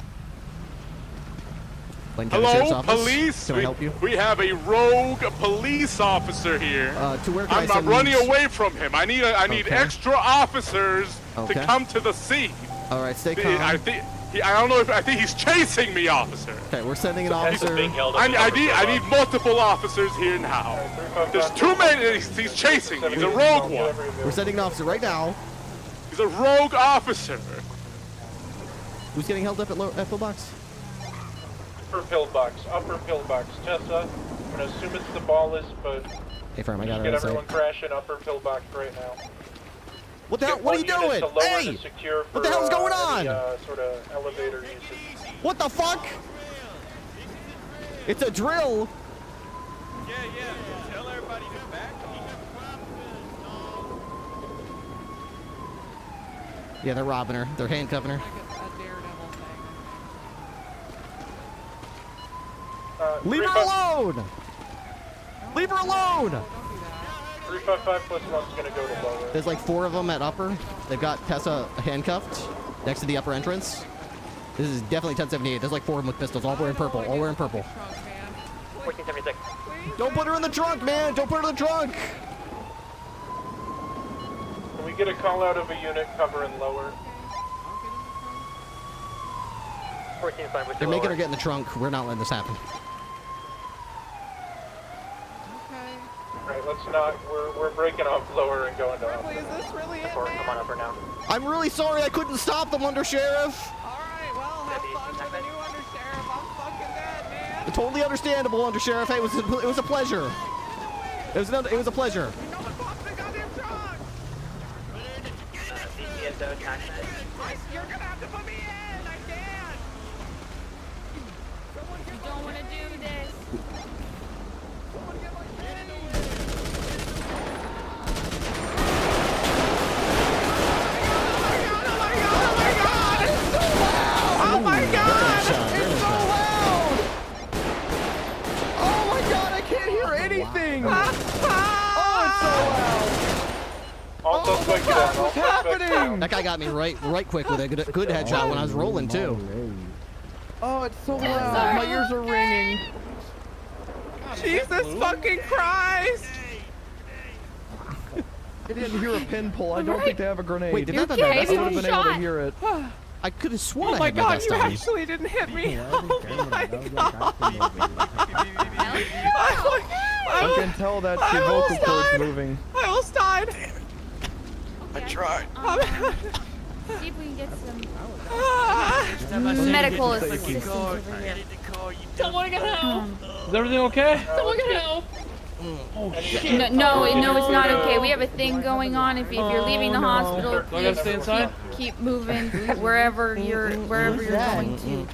Speaker 1: Blaine County Sheriff's
Speaker 22: Hello,
Speaker 1: Office.
Speaker 22: police.
Speaker 1: Can I help you?
Speaker 22: We have a rogue police officer here.
Speaker 1: To where can I
Speaker 22: I'm
Speaker 1: send
Speaker 22: running
Speaker 1: these?
Speaker 22: away from him. I need
Speaker 1: Okay.
Speaker 22: extra officers
Speaker 1: Okay.
Speaker 22: to come to the scene.
Speaker 1: All right, stay calm.
Speaker 22: I think he's chasing me, officer.
Speaker 1: Okay, we're sending an officer.
Speaker 22: I need multiple officers here now. There's too many. He's chasing me. He's a rogue one.
Speaker 1: We're sending an officer right now.
Speaker 22: He's a rogue officer.
Speaker 1: Who's getting held up at Pillbox?
Speaker 2: Upper pillbox. Tessa, I'm gonna assume it's the ball list, but
Speaker 1: Hey, firm, I got
Speaker 2: just
Speaker 1: it.
Speaker 2: get
Speaker 1: on site.
Speaker 2: everyone crashing upper pillbox right now.
Speaker 1: What the hell? What are you doing? Hey! What the hell's going on?
Speaker 2: Sort of elevator usage.
Speaker 1: What the fuck? It's a drill.
Speaker 22: Tell everybody to back
Speaker 1: Yeah, they're robbing her. They're handcuffing her. Leave her alone! Leave her alone!
Speaker 2: 355 plus 1's gonna go to lower.
Speaker 1: There's like 4 of them at upper. They've got Tessa handcuffed next to the upper entrance. This is definitely 1078. There's like 4 of them with pistols, all wearing purple. All wearing purple.
Speaker 7: 1476.
Speaker 1: Don't put her in the trunk, man! Don't put her in the trunk!
Speaker 2: Can we get a call out of a unit covering lower?
Speaker 7: 14-5
Speaker 1: They're making her get in the trunk. We're not letting this happen.
Speaker 2: Alright, let's not. We're breaking off lower and going to upper.
Speaker 7: Is this really it, come on upper now.
Speaker 1: I'm really sorry I couldn't stop them, Under Sheriff.
Speaker 7: Alright, well, have fun with the new undersheriff. I'm fucking dead, man.
Speaker 1: Totally understandable, Under Sheriff. Hey, it was a pleasure. It was a pleasure.
Speaker 7: You're gonna have to put me in. I can't.
Speaker 23: You don't want to do this.
Speaker 2: All suspects down. All suspects down.
Speaker 1: That guy got me right quick with a good headshot when I was rolling too.
Speaker 6: Oh, it's so loud. My ears are ringing. Jesus fucking Christ! I didn't hear a pin pull. I don't think they have a grenade.
Speaker 1: Wait, did that
Speaker 6: I would have been able to hear it.
Speaker 1: I could have sworn
Speaker 6: Oh
Speaker 1: I
Speaker 6: my
Speaker 1: had
Speaker 6: god,
Speaker 1: vest
Speaker 6: you
Speaker 1: on.
Speaker 6: actually didn't hit me! Oh my god! I can tell that your vocal cords moving. I almost died!
Speaker 11: I tried.
Speaker 10: See if we can get some medical assistance over here.
Speaker 12: Someone get help!
Speaker 16: Is everything okay?
Speaker 12: Someone get help!
Speaker 16: Oh
Speaker 10: shit. No, it's not okay. We have a thing going on. If you're leaving the hospital,
Speaker 16: Do I gotta stay inside?
Speaker 10: keep moving wherever you're going to.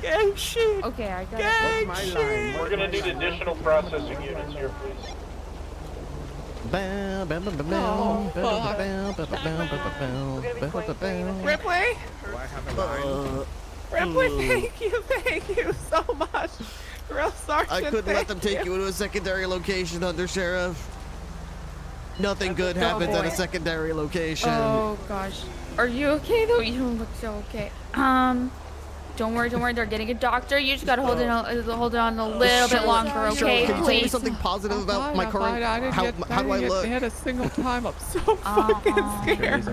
Speaker 6: Gang shit!
Speaker 10: Okay, I got
Speaker 6: it.
Speaker 2: We're gonna need additional processing units here, please.
Speaker 6: Ripley? Ripley, thank you so much. Real Sergeant,
Speaker 1: I couldn't let them take you to a secondary location, Under Sheriff. Nothing good happens at a secondary location.
Speaker 10: Oh gosh, are you okay though? You don't look so okay. Don't worry. They're getting a doctor. You just gotta hold it on a little bit longer, okay?
Speaker 1: Can you tell me
Speaker 10: Please.
Speaker 1: something positive about my current? How do I look?
Speaker 6: Hit a single time. I'm so fucking scared.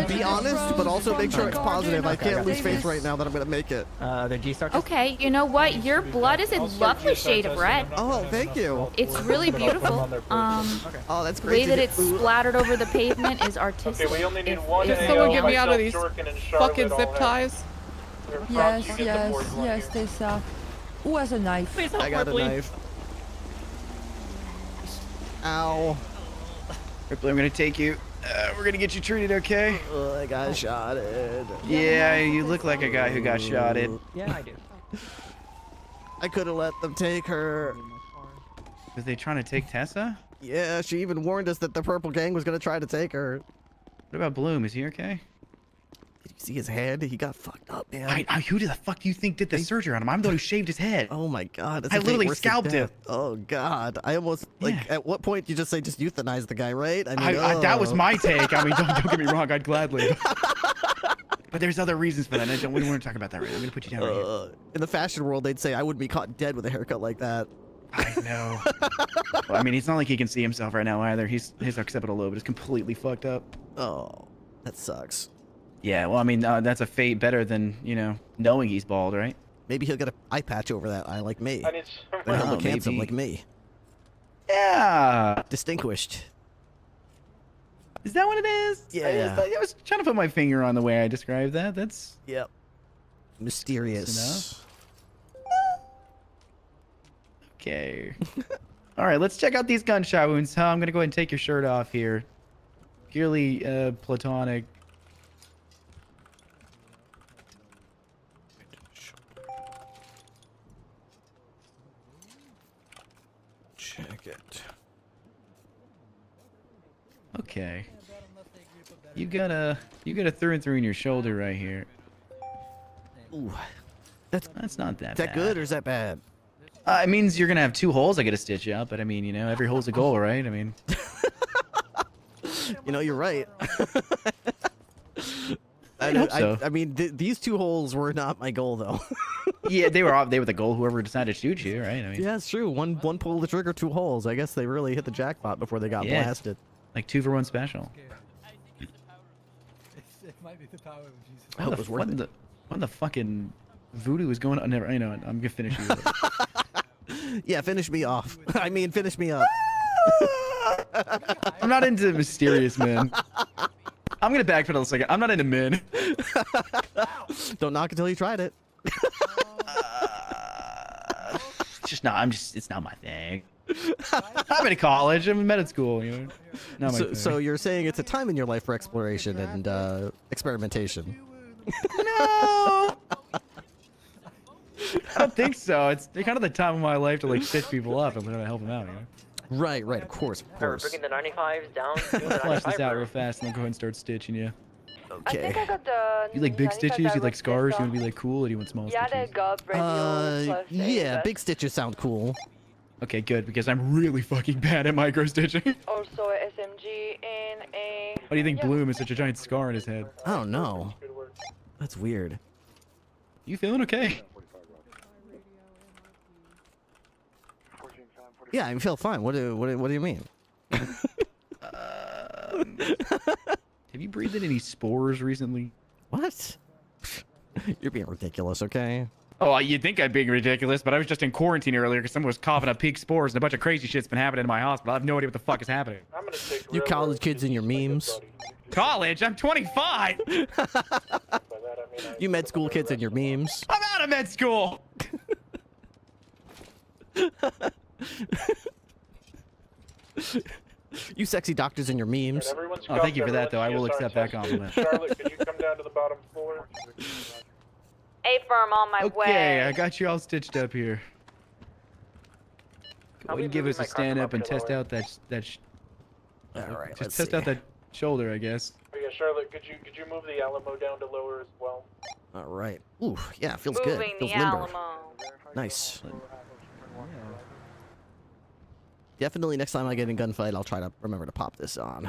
Speaker 1: Be honest, but also make sure it's positive. I can't lose faith right now that I'm gonna make it.
Speaker 23: The G-Star.
Speaker 10: Okay, you know what? Your blood is a lovely shade of red.
Speaker 1: Oh, thank you.
Speaker 10: It's really beautiful.
Speaker 1: Oh, that's
Speaker 10: The
Speaker 1: great.
Speaker 10: way that it's splattered over the pavement is artistic.
Speaker 2: Okay, we only need one.
Speaker 6: Can someone get me out of these fucking zip ties?
Speaker 13: Yes, Tessa. Who has a knife?
Speaker 1: I got a knife. Ow.
Speaker 24: Ripley, I'm gonna take you. We're gonna get you treated, okay?
Speaker 1: I got shotted.
Speaker 24: Yeah, you look like a guy who got shotted.
Speaker 23: Yeah, I do.
Speaker 1: I could have let them take her.
Speaker 24: Was they trying to take Tessa?
Speaker 1: Yeah, she even warned us that the Purple Gang was gonna try to take her.
Speaker 24: What about Bloom? Is he okay?
Speaker 1: Did you see his head? He got fucked up, man.
Speaker 24: Who the fuck do you think did the surgery on him? I'm the one who shaved his head.
Speaker 1: Oh my god.
Speaker 24: I literally scalped him.
Speaker 1: Oh god. I almost, like, at what point you just say just euthanize the guy, right? I mean,
Speaker 24: that was my take. I mean, don't get me wrong. I'd gladly. But there's other reasons for that. We don't want to talk about that right now. I'm going to put you down right here.
Speaker 1: In the fashion world, they'd say I wouldn't be caught dead with a haircut like that.
Speaker 24: I know. Well, I mean, it's not like he can see himself right now either. His occipital lobe is completely fucked up.
Speaker 1: Oh, that sucks.
Speaker 24: Yeah, well, I mean, that's a fate better than, knowing he's bald, right?
Speaker 1: Maybe he'll get an eye patch over that eye like me.
Speaker 2: I need
Speaker 1: Then he'll look
Speaker 24: maybe.
Speaker 1: handsome like me.
Speaker 24: Yeah.
Speaker 1: Distinguished.
Speaker 24: Is that what it is?
Speaker 1: Yeah.
Speaker 24: I was trying to put my finger on the way I described that. That's...
Speaker 1: Yep. Mysterious.
Speaker 24: Okay. All right, let's check out these gunshot wounds. I'm going to go ahead and take your shirt off here. Purely platonic.
Speaker 1: Check it.
Speaker 24: Okay. You got a through and through in your shoulder right here.
Speaker 1: Ooh.
Speaker 24: That's not that bad.
Speaker 1: Is that good or is that bad?
Speaker 24: It means you're gonna have 2 holes I gotta stitch up, but I mean, every hole's a goal, right? I mean,
Speaker 1: you're right.
Speaker 24: I hope so.
Speaker 1: I mean, these 2 holes were not my goal, though.
Speaker 24: Yeah, they were the goal. Whoever decided to shoot you, right? I mean,
Speaker 1: yeah, it's true. One pull of the trigger, 2 holes. I guess they really hit the jackpot before they got blasted.
Speaker 24: Like 2 for 1 special.
Speaker 21: It might be the power of Jesus.
Speaker 1: I hope it was worth it.
Speaker 24: What the fucking voodoo is going on? Never. I know. I'm gonna finish you.
Speaker 1: Yeah, finish me off. I mean, finish me up.
Speaker 24: I'm not into mysterious men. I'm gonna backpedal a second. I'm not into men.
Speaker 1: Don't knock until you tried it.
Speaker 24: It's not my thing. I'm in college. I'm in med school. Not my thing.
Speaker 1: So you're saying it's a time in your life for exploration and experimentation?
Speaker 24: No. I don't think so. It's kind of the time of my life to stitch people up and help them out.
Speaker 1: Right. Of course.
Speaker 7: We're bringing the 95s down.
Speaker 24: I'll flash this out real fast and then go ahead and start stitching you.
Speaker 5: I think I got the.
Speaker 24: You like big stitches? You like scars? You want to be cool, or do you want small
Speaker 5: yeah,
Speaker 24: stitches?
Speaker 5: the gov radio.
Speaker 1: Yeah, big stitches sound cool.
Speaker 24: Okay, good, because I'm really fucking bad at micro stitching.
Speaker 5: Also a SMG and a...
Speaker 24: Why do you think Bloom has such a giant scar on his head?
Speaker 1: I don't know. That's weird.
Speaker 24: You feeling okay?
Speaker 1: Yeah, I feel fine. What do you mean?
Speaker 24: Have you breathed in any spores recently?
Speaker 1: What? You're being ridiculous, okay?
Speaker 24: Oh, you'd think I'd be ridiculous, but I was just in quarantine earlier because someone was coughing up peak spores and a bunch of crazy shit's been happening in my hospital. I have no idea what the fuck is happening.
Speaker 2: I'm gonna take
Speaker 1: You college kids and your memes.
Speaker 24: College? I'm 25!
Speaker 1: You med school kids and your memes.
Speaker 24: I'm out of med school!
Speaker 1: You sexy doctors and your memes.
Speaker 24: Oh, thank you for that, though. I will accept that compliment.
Speaker 2: Charlotte, can you come down to the bottom floor?
Speaker 5: A firm on my way.
Speaker 24: Okay, I got you all stitched up here. Go ahead and give us a stand up and test out that
Speaker 1: Alright,
Speaker 24: just test out that shoulder, I guess.
Speaker 2: Oh yeah, Charlotte, could you move the Alamo down to lower as well?
Speaker 1: Alright. Ooh, yeah, feels good. Feels limber. Nice. Definitely next time I get in a gunfight, I'll try to remember to pop this on.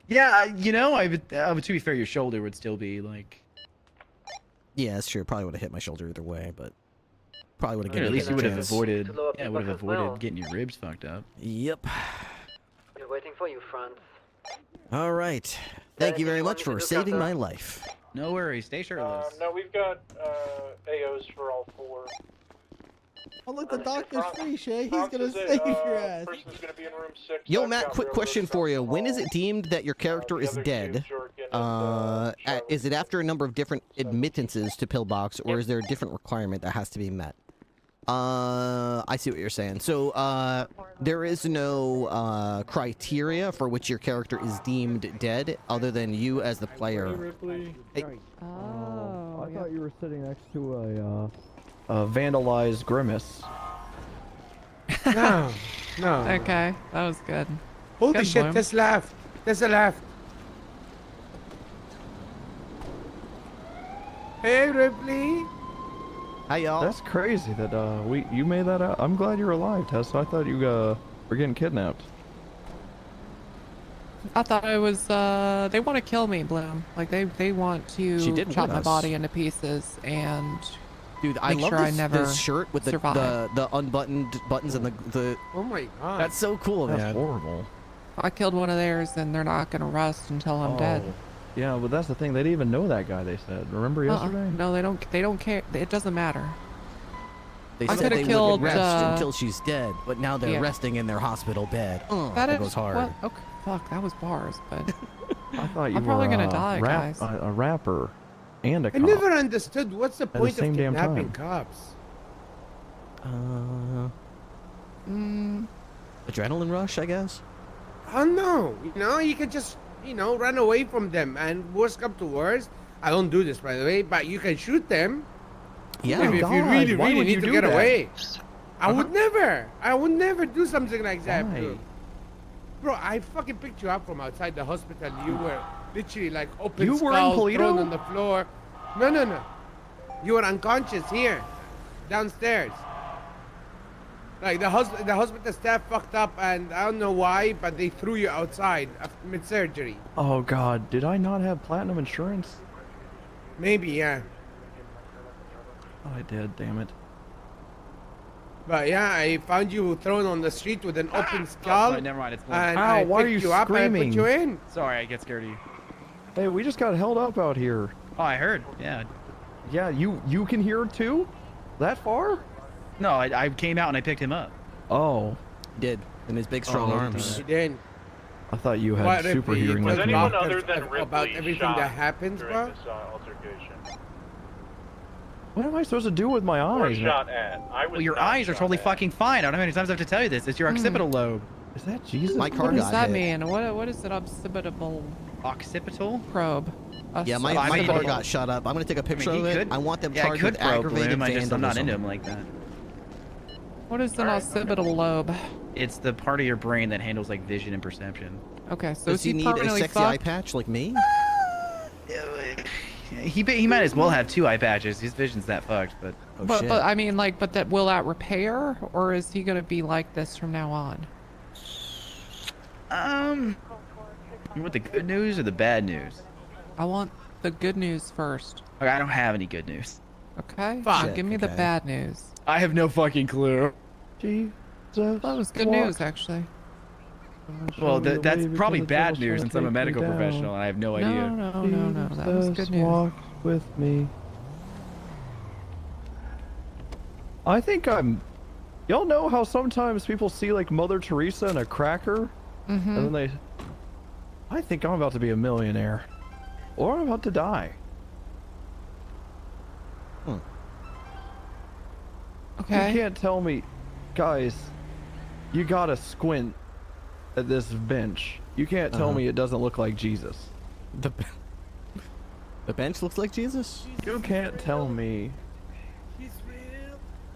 Speaker 24: Yeah, you know, to be fair, your shoulder would still be like...
Speaker 1: Yeah, that's true. Probably would have hit my shoulder either way, but probably would have
Speaker 24: At least you would have
Speaker 1: chance.
Speaker 24: avoided. Yeah, would have avoided getting your ribs fucked up.
Speaker 1: Yep.
Speaker 7: We're waiting for you, Franz.
Speaker 1: All right. Thank you very much for saving my life.
Speaker 24: No worries. Stay shirtless.
Speaker 2: No, we've got AOs for all 4.
Speaker 6: Oh, look, the doctor's free, Shay. He's gonna save your ass.
Speaker 2: Person's gonna be in room 6.
Speaker 1: Yo, Matt, quick question for you. When is it deemed that your character is dead? Is it after a number of different admittances to Pillbox, or is there a different requirement that has to be met? I see what you're saying. So, there is no criteria for which your character is deemed dead, other than you as the player. Hey.
Speaker 6: Oh, I thought you were sitting next to a vandalized Grimace.
Speaker 3: No.
Speaker 9: Okay, that was good.
Speaker 3: Holy
Speaker 9: Good
Speaker 3: shit,
Speaker 9: Bloom.
Speaker 3: there's left. There's a left. Hey, Ripley.
Speaker 1: Hi, y'all.
Speaker 6: That's crazy that you made that out. I'm glad you're alive, Tess. I thought you were getting kidnapped.
Speaker 9: I thought it was, they want to kill me, Bloom. Like, they want
Speaker 1: She
Speaker 9: to
Speaker 1: did
Speaker 9: chop
Speaker 1: warn
Speaker 9: my
Speaker 1: us.
Speaker 9: body into pieces and
Speaker 1: Dude, I
Speaker 9: make
Speaker 1: love
Speaker 9: sure
Speaker 1: this,
Speaker 9: I never
Speaker 1: this shirt with the
Speaker 9: survive.
Speaker 1: unbuttoned buttons and the.
Speaker 3: Oh my god.
Speaker 1: That's so cool, man.
Speaker 6: That's horrible.
Speaker 9: I killed one of theirs, and they're not gonna rest until I'm dead.
Speaker 6: Yeah, but that's the thing. They didn't even know that guy. They said. Remember yesterday?
Speaker 9: No, they don't. They don't care. It doesn't matter.
Speaker 1: They
Speaker 9: I
Speaker 1: said they
Speaker 9: could've killed,
Speaker 1: wouldn't rest until she's dead, but now they're
Speaker 9: yeah.
Speaker 1: resting in their hospital bed.
Speaker 9: That
Speaker 1: That
Speaker 9: is
Speaker 1: goes hard.
Speaker 9: What? Okay, fuck, that was bars, but
Speaker 6: I thought you
Speaker 9: I'm
Speaker 6: were
Speaker 9: probably gonna die, guys.
Speaker 6: a rapper and a
Speaker 3: I
Speaker 6: cop.
Speaker 3: never understood what's the
Speaker 6: the
Speaker 3: point of
Speaker 6: same damn
Speaker 3: kidnapping
Speaker 6: time.
Speaker 3: cops.
Speaker 1: Adrenaline rush, I guess.
Speaker 3: Oh no, you can just, run away from them, and worst come to worst. I don't do this, by the way, but you can shoot them.
Speaker 1: Yeah.
Speaker 3: If you really,
Speaker 6: why
Speaker 3: really
Speaker 6: would
Speaker 3: need
Speaker 6: you
Speaker 3: to
Speaker 6: do
Speaker 3: get
Speaker 6: that?
Speaker 3: away. I would never do something like that,
Speaker 6: Why?
Speaker 3: bro. Bro, I fucking picked you up from outside the hospital. You were literally like open
Speaker 6: You were in
Speaker 3: skull,
Speaker 6: Polito?
Speaker 3: thrown on the floor. No. You were unconscious here, downstairs. Like the hospital staff fucked up, and I don't know why, but they threw you outside mid-surgery.
Speaker 6: Oh God, did I not have platinum insurance?
Speaker 3: Maybe, yeah.
Speaker 6: Oh, I did. Damn it.
Speaker 3: But yeah, I found you thrown on the street with an open skull.
Speaker 24: Oh, never mind. It's
Speaker 3: and
Speaker 6: Ow,
Speaker 3: I
Speaker 6: why are
Speaker 3: picked
Speaker 6: you
Speaker 3: you up and I
Speaker 6: screaming?
Speaker 3: put you in.
Speaker 24: Sorry, I get scared of you.
Speaker 6: Hey, we just got held up out here.
Speaker 24: Oh, I heard. Yeah.
Speaker 6: Yeah, you can hear too? That far?
Speaker 24: No, I came out and I picked him up.
Speaker 6: Oh.
Speaker 1: Did in his big strong arms.
Speaker 3: You did.
Speaker 6: I thought you had
Speaker 3: What,
Speaker 6: super
Speaker 3: Ripley,
Speaker 6: hearing
Speaker 3: you
Speaker 6: like
Speaker 3: told
Speaker 6: me.
Speaker 2: anyone
Speaker 3: doctors
Speaker 2: other than Ripley
Speaker 3: about everything
Speaker 2: shot
Speaker 3: that happens,
Speaker 2: during
Speaker 3: bro?
Speaker 2: this altercation?
Speaker 6: What am I supposed to do with my
Speaker 2: Or
Speaker 6: eyes?
Speaker 2: shot at. I was
Speaker 24: Well, your
Speaker 2: not
Speaker 24: eyes are
Speaker 2: shot
Speaker 24: totally
Speaker 2: at.
Speaker 24: fucking fine. I don't know how many times I have to tell you this. It's your occipital lobe.
Speaker 6: Is that Jesus?
Speaker 1: My car
Speaker 9: What does
Speaker 1: got
Speaker 9: that
Speaker 1: hit.
Speaker 9: mean? What is an occipital
Speaker 24: Occipital?
Speaker 9: probe?
Speaker 1: Yeah, my car got shot up. I'm gonna take a picture
Speaker 24: he
Speaker 1: of it.
Speaker 24: could-
Speaker 1: I want them
Speaker 24: yeah, I
Speaker 1: charged
Speaker 24: could
Speaker 1: with
Speaker 24: probe
Speaker 1: aggravated
Speaker 24: him.
Speaker 1: vandalism.
Speaker 24: I'm not into him like that.
Speaker 9: What is an occipital lobe?
Speaker 24: It's the part of your brain that handles like vision and perception.
Speaker 9: Okay, so
Speaker 1: Does
Speaker 9: is
Speaker 1: he
Speaker 9: he
Speaker 1: need a
Speaker 9: permanently
Speaker 1: sexy eye
Speaker 9: fucked?
Speaker 1: patch like me?
Speaker 24: He might as well have 2 eye patches. His vision's that fucked, but...
Speaker 1: Oh,
Speaker 9: but
Speaker 1: shit.
Speaker 9: I mean, like, will that repair, or is he gonna be like this from now on?
Speaker 24: You want the good news or the bad news?
Speaker 9: I want the good news first.
Speaker 24: Okay, I don't have any good news.
Speaker 9: Okay.
Speaker 24: Fuck.
Speaker 9: Now give me the bad news.
Speaker 24: I have no fucking clue.
Speaker 9: That was good news, actually.
Speaker 24: Well, that's probably bad news since I'm a medical professional and I have no idea.
Speaker 9: No. That was good news.
Speaker 6: Walk with me. I think I'm... Y'all know how sometimes people see like Mother Teresa and a cracker?
Speaker 9: Mm-hmm.
Speaker 6: And then they... I think I'm about to be a millionaire. Or I'm about to die.
Speaker 9: Okay.
Speaker 6: You can't tell me... Guys, you gotta squint at this bench. You can't tell me it doesn't look like Jesus.
Speaker 1: The bench looks like Jesus?
Speaker 6: You can't tell me...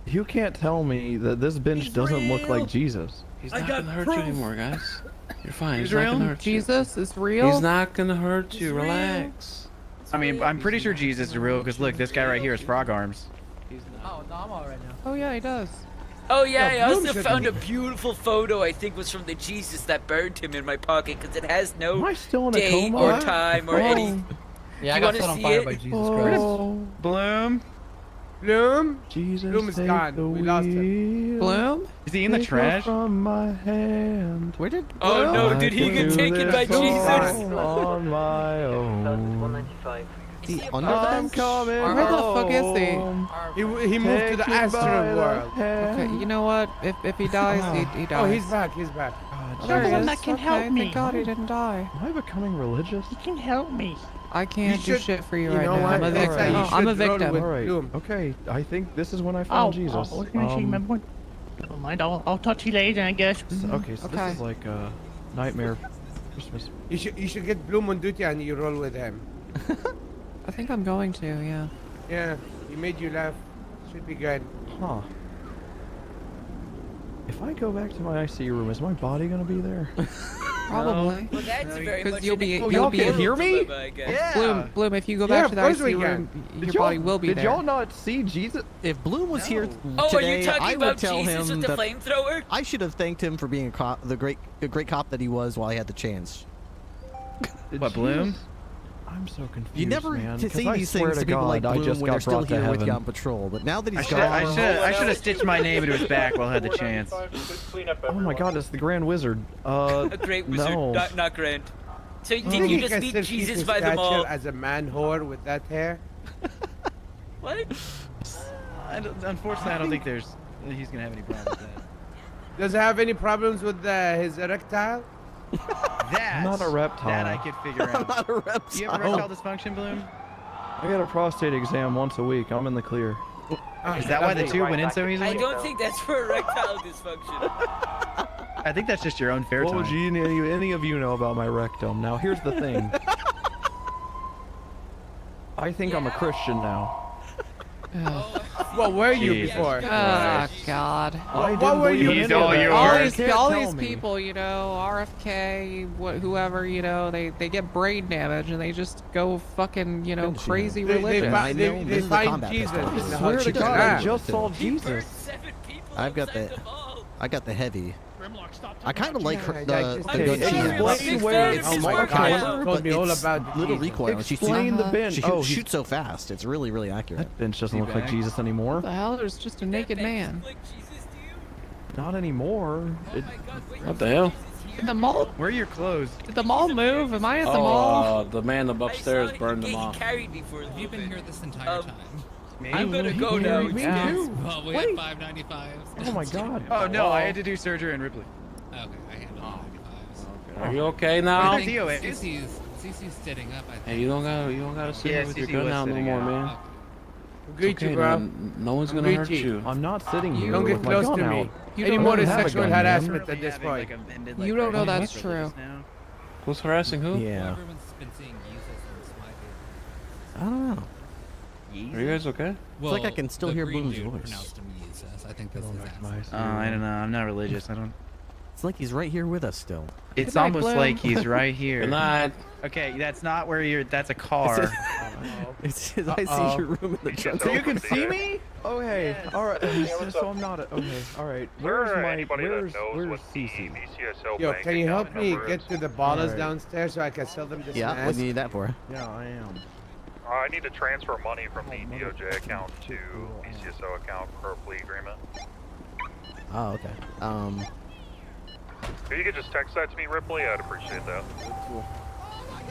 Speaker 6: You can't tell me that this bench doesn't look like Jesus.
Speaker 16: He's not gonna hurt you anymore, guys. You're fine. He's
Speaker 9: real?
Speaker 16: not gonna hurt you.
Speaker 9: Jesus is real?
Speaker 16: He's not gonna hurt you. Relax.
Speaker 24: I mean, I'm pretty sure Jesus is real because look, this guy right here is frog arms.
Speaker 21: Oh, no, I'm alright now.
Speaker 9: Oh yeah, he does.
Speaker 8: Oh yeah, I also found a beautiful photo. I think was from the Jesus that burned him in my pocket because it has no
Speaker 6: Am I still in a
Speaker 8: date
Speaker 6: coma?
Speaker 8: or time or anything.
Speaker 21: Yeah, I
Speaker 8: Do you
Speaker 21: got set
Speaker 8: wanna
Speaker 21: on
Speaker 8: see
Speaker 21: fire
Speaker 8: it?
Speaker 21: by Jesus Christ.
Speaker 24: Bloom?
Speaker 3: Bloom?
Speaker 6: Jesus,
Speaker 3: Bloom is gone. We lost him.
Speaker 9: Bloom?
Speaker 24: Is he in the trash?
Speaker 6: From my hand.
Speaker 1: Where did...
Speaker 8: Oh no, did he get taken by Jesus?
Speaker 6: On my own.
Speaker 7: 195.
Speaker 1: Is he under
Speaker 6: I'm
Speaker 1: the bench?
Speaker 6: coming
Speaker 9: Where the fuck is he?
Speaker 3: He moved to the astral world.
Speaker 9: Okay, you know what? If he dies, he dies.
Speaker 3: Oh, he's back. He's back.
Speaker 9: There he
Speaker 14: Someone
Speaker 9: is.
Speaker 14: that can
Speaker 9: Okay,
Speaker 14: help me.
Speaker 9: Thank God he didn't die.
Speaker 6: Am I becoming religious?
Speaker 14: You can help me.
Speaker 9: I can't do shit for you
Speaker 3: you
Speaker 9: right
Speaker 3: know
Speaker 9: now.
Speaker 3: what?
Speaker 9: I'm a
Speaker 3: Next
Speaker 9: victim.
Speaker 3: time you
Speaker 9: I'm a
Speaker 3: should roll
Speaker 9: victim.
Speaker 3: with
Speaker 6: All right.
Speaker 3: Bloom.
Speaker 6: Okay. I think this is when I found Jesus.
Speaker 14: I was gonna say, remember? Never mind. I'll talk to you later, I guess.
Speaker 6: Okay, so this is like a nightmare Christmas.
Speaker 3: You should get Bloom on duty and you roll with him.
Speaker 9: I think I'm going to, yeah.
Speaker 3: Yeah, he made you laugh. Should be good.
Speaker 6: Huh. If I go back to my ICU room, is my body gonna be there?
Speaker 9: Probably.
Speaker 8: Well, that's very much
Speaker 9: you'll be,
Speaker 8: an
Speaker 9: you'll be.
Speaker 6: can hear me?
Speaker 8: dilemma, I guess.
Speaker 6: Yeah.
Speaker 9: Bloom, if you go back to the ICU room, your body will be
Speaker 6: Did
Speaker 9: there.
Speaker 6: y'all not see Jesus?
Speaker 1: If Bloom was here
Speaker 8: Oh,
Speaker 1: today,
Speaker 8: are you talking
Speaker 1: I would
Speaker 8: about
Speaker 1: tell
Speaker 8: Jesus
Speaker 1: him
Speaker 8: with the
Speaker 1: that
Speaker 8: flamethrower?
Speaker 1: I should have thanked him for being a cop, the great cop that he was while he had the chance.
Speaker 24: What, Bloom?
Speaker 6: I'm so confused,
Speaker 1: You never
Speaker 6: man.
Speaker 1: to
Speaker 6: 'cause
Speaker 1: say
Speaker 6: I
Speaker 1: these
Speaker 6: swear
Speaker 1: things to people like
Speaker 6: God, I
Speaker 1: Bloom
Speaker 6: just
Speaker 1: when they're
Speaker 6: got
Speaker 1: still
Speaker 6: brought to
Speaker 1: here with you
Speaker 6: heaven.
Speaker 1: on patrol, but now that he's
Speaker 24: I
Speaker 1: gone,
Speaker 24: should have stitched my name into his back while I had the chance.
Speaker 6: Oh my God, it's the Grand Wizard.
Speaker 8: A great wizard,
Speaker 6: no.
Speaker 8: not grand. So
Speaker 3: You
Speaker 8: did
Speaker 3: think
Speaker 8: you
Speaker 3: he
Speaker 8: just
Speaker 3: can
Speaker 8: meet
Speaker 3: still keep
Speaker 8: Jesus
Speaker 3: his
Speaker 8: by the mall?
Speaker 3: stature as a man whore with that hair?
Speaker 8: What?
Speaker 24: Unfortunately, I don't think he's gonna have any problem with that.
Speaker 3: Does he have any problems with his erectile?
Speaker 24: That
Speaker 6: I'm not a reptile.
Speaker 24: That I could figure out.
Speaker 1: I'm not a reptile.
Speaker 24: Do you have erectile dysfunction, Bloom?
Speaker 6: I get a prostate exam once a week. I'm in the clear.
Speaker 24: Is that why the tube went in so easily?
Speaker 8: I don't think that's for erectile dysfunction.
Speaker 24: I think that's just your own fair
Speaker 6: What would
Speaker 24: time.
Speaker 6: any of you know about my rectum? Now, here's the thing. I think I'm a Christian now.
Speaker 3: What were you
Speaker 24: Jesus
Speaker 3: before?
Speaker 9: Oh God.
Speaker 3: What were you
Speaker 24: He's
Speaker 3: before?
Speaker 24: all yours.
Speaker 9: All these people, you know, RFK, whoever, you know, they get brain damage and they just go fucking, you know, crazy religion.
Speaker 3: They find Jesus.
Speaker 1: I
Speaker 6: swear to God, I just saw Jesus.
Speaker 1: I've got the heavy. I kind of like the gun
Speaker 6: Okay,
Speaker 1: she has.
Speaker 6: explain where
Speaker 1: It's
Speaker 3: Oh my
Speaker 1: smart,
Speaker 3: God,
Speaker 1: clever,
Speaker 3: you told
Speaker 1: but
Speaker 3: me all
Speaker 1: it's
Speaker 3: about
Speaker 1: little
Speaker 3: Jesus.
Speaker 1: recoil. She
Speaker 6: Explain the bench.
Speaker 1: She
Speaker 6: Oh,
Speaker 1: shoots so fast. It's really, really accurate.
Speaker 6: That bench doesn't look like Jesus anymore.
Speaker 9: What the hell? There's just a naked man.
Speaker 6: Not anymore.
Speaker 16: What the hell?
Speaker 9: Did the mall?
Speaker 24: Where are your clothes?
Speaker 9: Did the mall move? Am I at the mall?
Speaker 16: The man up upstairs burned them off.
Speaker 8: He carried me for a little
Speaker 17: You've been
Speaker 8: bit.
Speaker 17: here this entire time.
Speaker 8: I'm gonna go now.
Speaker 6: Me too.
Speaker 17: Well, we had 595.
Speaker 6: Oh my God.
Speaker 24: Oh no, I had to do surgery in Ripley.
Speaker 17: Okay, I handled 95s.
Speaker 16: Are you okay now?
Speaker 24: Where's Theo at?
Speaker 17: CC's steading up, I think.
Speaker 16: Hey, you don't gotta sit here with your
Speaker 24: CC
Speaker 16: gun
Speaker 24: was
Speaker 16: out no
Speaker 24: sitting
Speaker 16: more,
Speaker 24: out.
Speaker 16: man.
Speaker 3: Greet
Speaker 16: Okay,
Speaker 3: you, bro.
Speaker 16: no one's gonna hurt you.
Speaker 6: I'm not sitting here
Speaker 3: Don't get
Speaker 6: with my
Speaker 3: close
Speaker 6: gun
Speaker 3: to
Speaker 6: out.
Speaker 3: me.
Speaker 9: You
Speaker 3: Any
Speaker 9: don't
Speaker 3: more is
Speaker 6: have a
Speaker 3: sexual
Speaker 6: gun, man.
Speaker 3: harassment at this point.
Speaker 9: You don't know that's true.
Speaker 16: Who's harassing who?
Speaker 1: Yeah.
Speaker 17: Everyone's been seeing Jesus and Smiley.
Speaker 1: I don't know.
Speaker 16: Are you guys okay?
Speaker 17: Well,
Speaker 1: like I can still
Speaker 17: the
Speaker 1: hear
Speaker 17: green
Speaker 1: Bloom's
Speaker 17: dude
Speaker 1: voice.
Speaker 17: pronounced him Jesus. I think that's his accent.
Speaker 24: I don't know. I'm not religious. I don't.
Speaker 1: It's like he's right here with us still.
Speaker 24: It's
Speaker 1: Good night,
Speaker 24: almost
Speaker 1: Bloom.
Speaker 24: like he's right here.
Speaker 1: Good night.
Speaker 24: Okay, that's not where you're. That's a car.
Speaker 1: I see your room in the trunk.
Speaker 24: So you can see me? Okay. All right. So I'm not. Okay. All right. Where's where's Cece?
Speaker 3: Yo, can you help me get to the ballers downstairs so I can sell them this
Speaker 1: Yeah,
Speaker 3: mask?
Speaker 1: what do you need that for?
Speaker 24: Yeah, I am.
Speaker 22: I need to transfer money from the DOJ account to BCSO account for a plea agreement.
Speaker 1: Oh, okay.
Speaker 22: If you could just text that to me, Ripley, I'd appreciate that.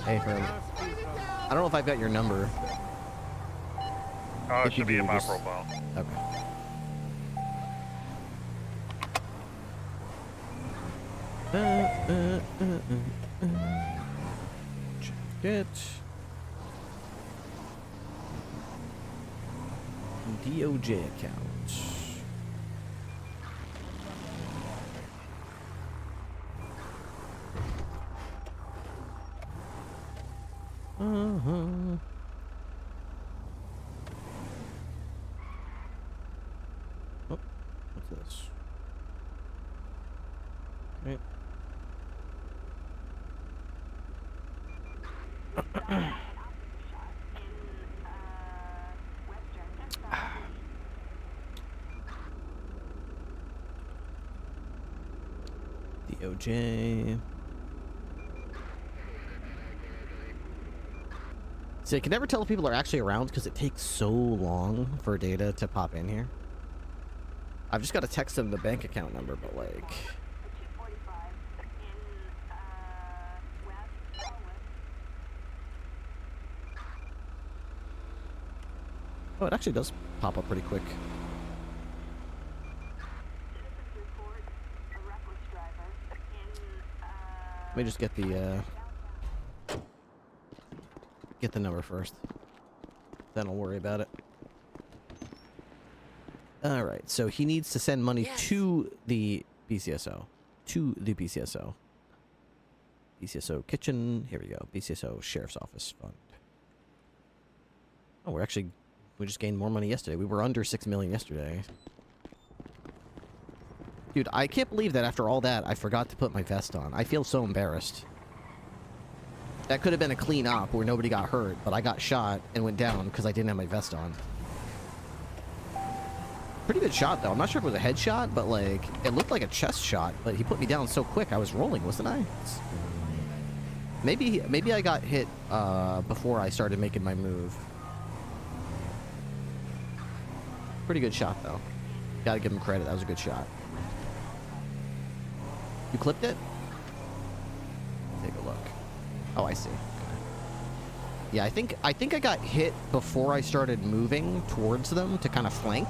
Speaker 1: Hey, Herb. I don't know if I've got your number.
Speaker 22: It
Speaker 1: If you
Speaker 22: should be
Speaker 1: do,
Speaker 22: in my
Speaker 1: just-
Speaker 22: profile.
Speaker 1: Okay. Check it. DOJ account. Oh, what's this? Right. DOJ. See, I can never tell if people are actually around because it takes so long for data to pop in here. I've just got to text them the bank account number, but like... Oh, it actually does pop up pretty quick. Let me just get the number first. Then I'll worry about it. Alright, so he needs to send money to the BCSO. To the BCSO. BCSO kitchen. Here we go. BCSO Sheriff's Office Fund. Oh, we just gained more money yesterday. We were under 6 million yesterday. Dude, I can't believe that after all that, I forgot to put my vest on. I feel so embarrassed. That could have been a clean op where nobody got hurt, but I got shot and went down because I didn't have my vest on. Pretty good shot, though. I'm not sure if it was a headshot, but, like, it looked like a chest shot, but he put me down so quick, I was rolling, wasn't I? Maybe I got hit before I started making my move. Pretty good shot, though. Gotta give him credit. That was a good shot. You clipped it? Take a look. Oh, I see. Okay. Yeah, I think I got hit before I started moving towards them to kind of flank.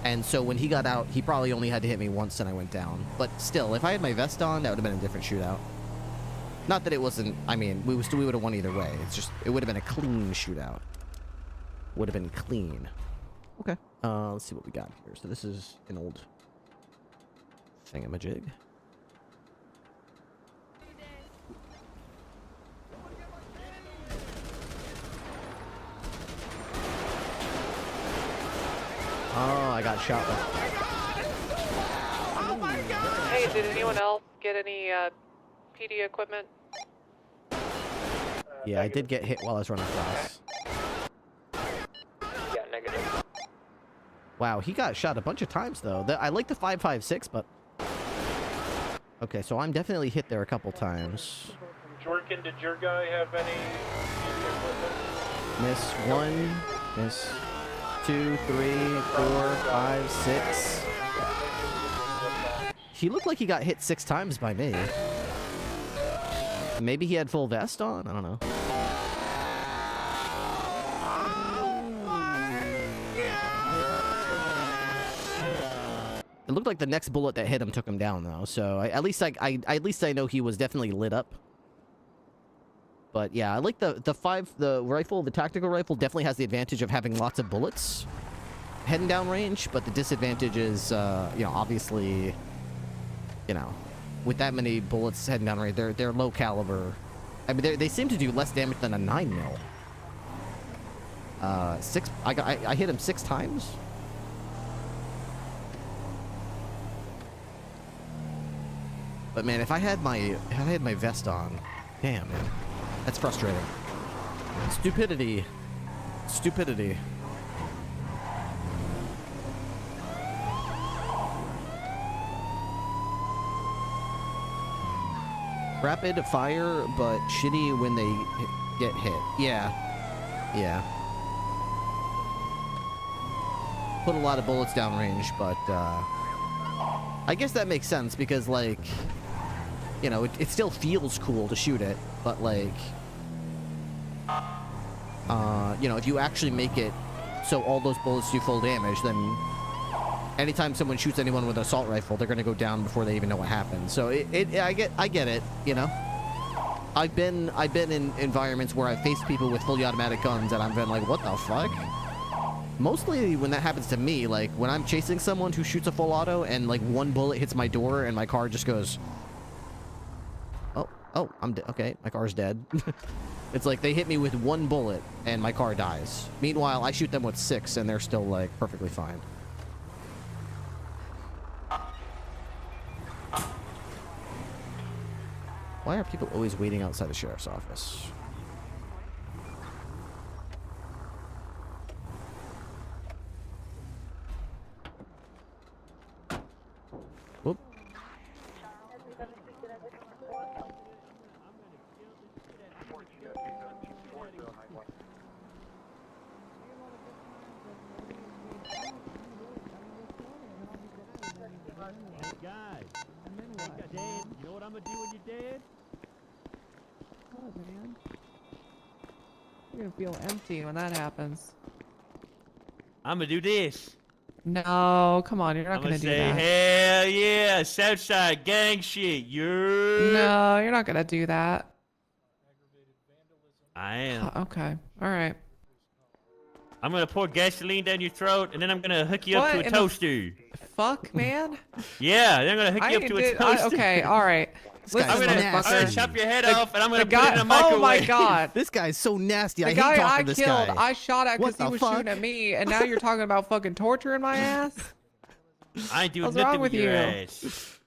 Speaker 1: And so when he got out, he probably only had to hit me once and I went down. But still, if I had my vest on, that would have been a different shootout. Not that it wasn't... I mean, we would have won either way. It's just... It would have been a clean shootout. Would have been clean. Okay. Let's see what we got here. So this is an old thingamajig. Oh, I got shot.
Speaker 5: Oh my God! Hey, did anyone else get any PD equipment?
Speaker 1: Yeah, I did get hit while I was running across.
Speaker 7: Yeah, negative.
Speaker 1: Wow, he got shot a bunch of times, though. I like the 5.56, but... Okay, so I'm definitely hit there a couple times.
Speaker 2: Jorkin, did your guy have any equipment?
Speaker 1: Miss 1, miss 2, 3, 4, 5, 6. He looked like he got hit 6 times by me. Maybe he had full vest on? I don't know. It looked like the next bullet that hit him took him down, though. So at least I know he was definitely lit up. But yeah, I like the tactical rifle definitely has the advantage of having lots of bullets heading down range, but the disadvantage is, you know, obviously, you know, with that many bullets heading down range, they're low caliber. I mean, they seem to do less damage than a 9mm. I hit him 6 times. But man, if I had my vest on, damn man, that's frustrating. Stupidity. Stupidity. Rapid fire, but shitty when they get hit. Yeah. Yeah. Put a lot of bullets downrange, but I guess that makes sense because, like, you know, it still feels cool to shoot it, but, like, you know, if you actually make it so all those bullets do full damage, then anytime someone shoots anyone with an assault rifle, they're gonna go down before they even know what happened. So I get it, you know. I've been in environments where I've faced people with fully automatic guns, and I've been like, what the fuck? Mostly when that happens to me, like when I'm chasing someone who shoots a full auto and like one bullet hits my door and my car just goes, oh, I'm dead. Okay, my car's dead. It's like they hit me with one bullet and my car dies. Meanwhile, I shoot them with 6 and they're still like perfectly fine. Why are people always waiting outside the sheriff's office? Whoop.
Speaker 15: Hey guys, you know what I'm gonna do when you're dead?
Speaker 9: What, man? You're gonna feel empty when that happens.
Speaker 15: I'm gonna do this.
Speaker 9: No, come on, you're not gonna do
Speaker 15: say,
Speaker 9: that.
Speaker 15: hell yeah, Southside gang shit,
Speaker 9: No, you're not gonna do that.
Speaker 15: I am.
Speaker 9: Okay, all right.
Speaker 15: I'm gonna pour gasoline down your throat, and then I'm gonna hook you up to a toaster.
Speaker 9: Fuck, man.
Speaker 15: Yeah, then I'm gonna hook you up to a toaster.
Speaker 9: Okay, all right. Listen,
Speaker 15: I'm gonna chop your head off, and I'm gonna put it in a microwave.
Speaker 9: Oh my god.
Speaker 1: This guy's so nasty.
Speaker 9: The
Speaker 1: I hate
Speaker 9: guy
Speaker 1: talking
Speaker 9: I
Speaker 1: to this
Speaker 9: killed,
Speaker 1: guy.
Speaker 9: I shot at because
Speaker 1: What
Speaker 9: he
Speaker 1: the
Speaker 9: was
Speaker 1: fuck?
Speaker 9: shooting at me, and now you're talking about fucking torturing my ass?
Speaker 15: I ain't doing
Speaker 9: What's
Speaker 15: nothing
Speaker 9: wrong with
Speaker 15: your
Speaker 9: you?
Speaker 15: ass.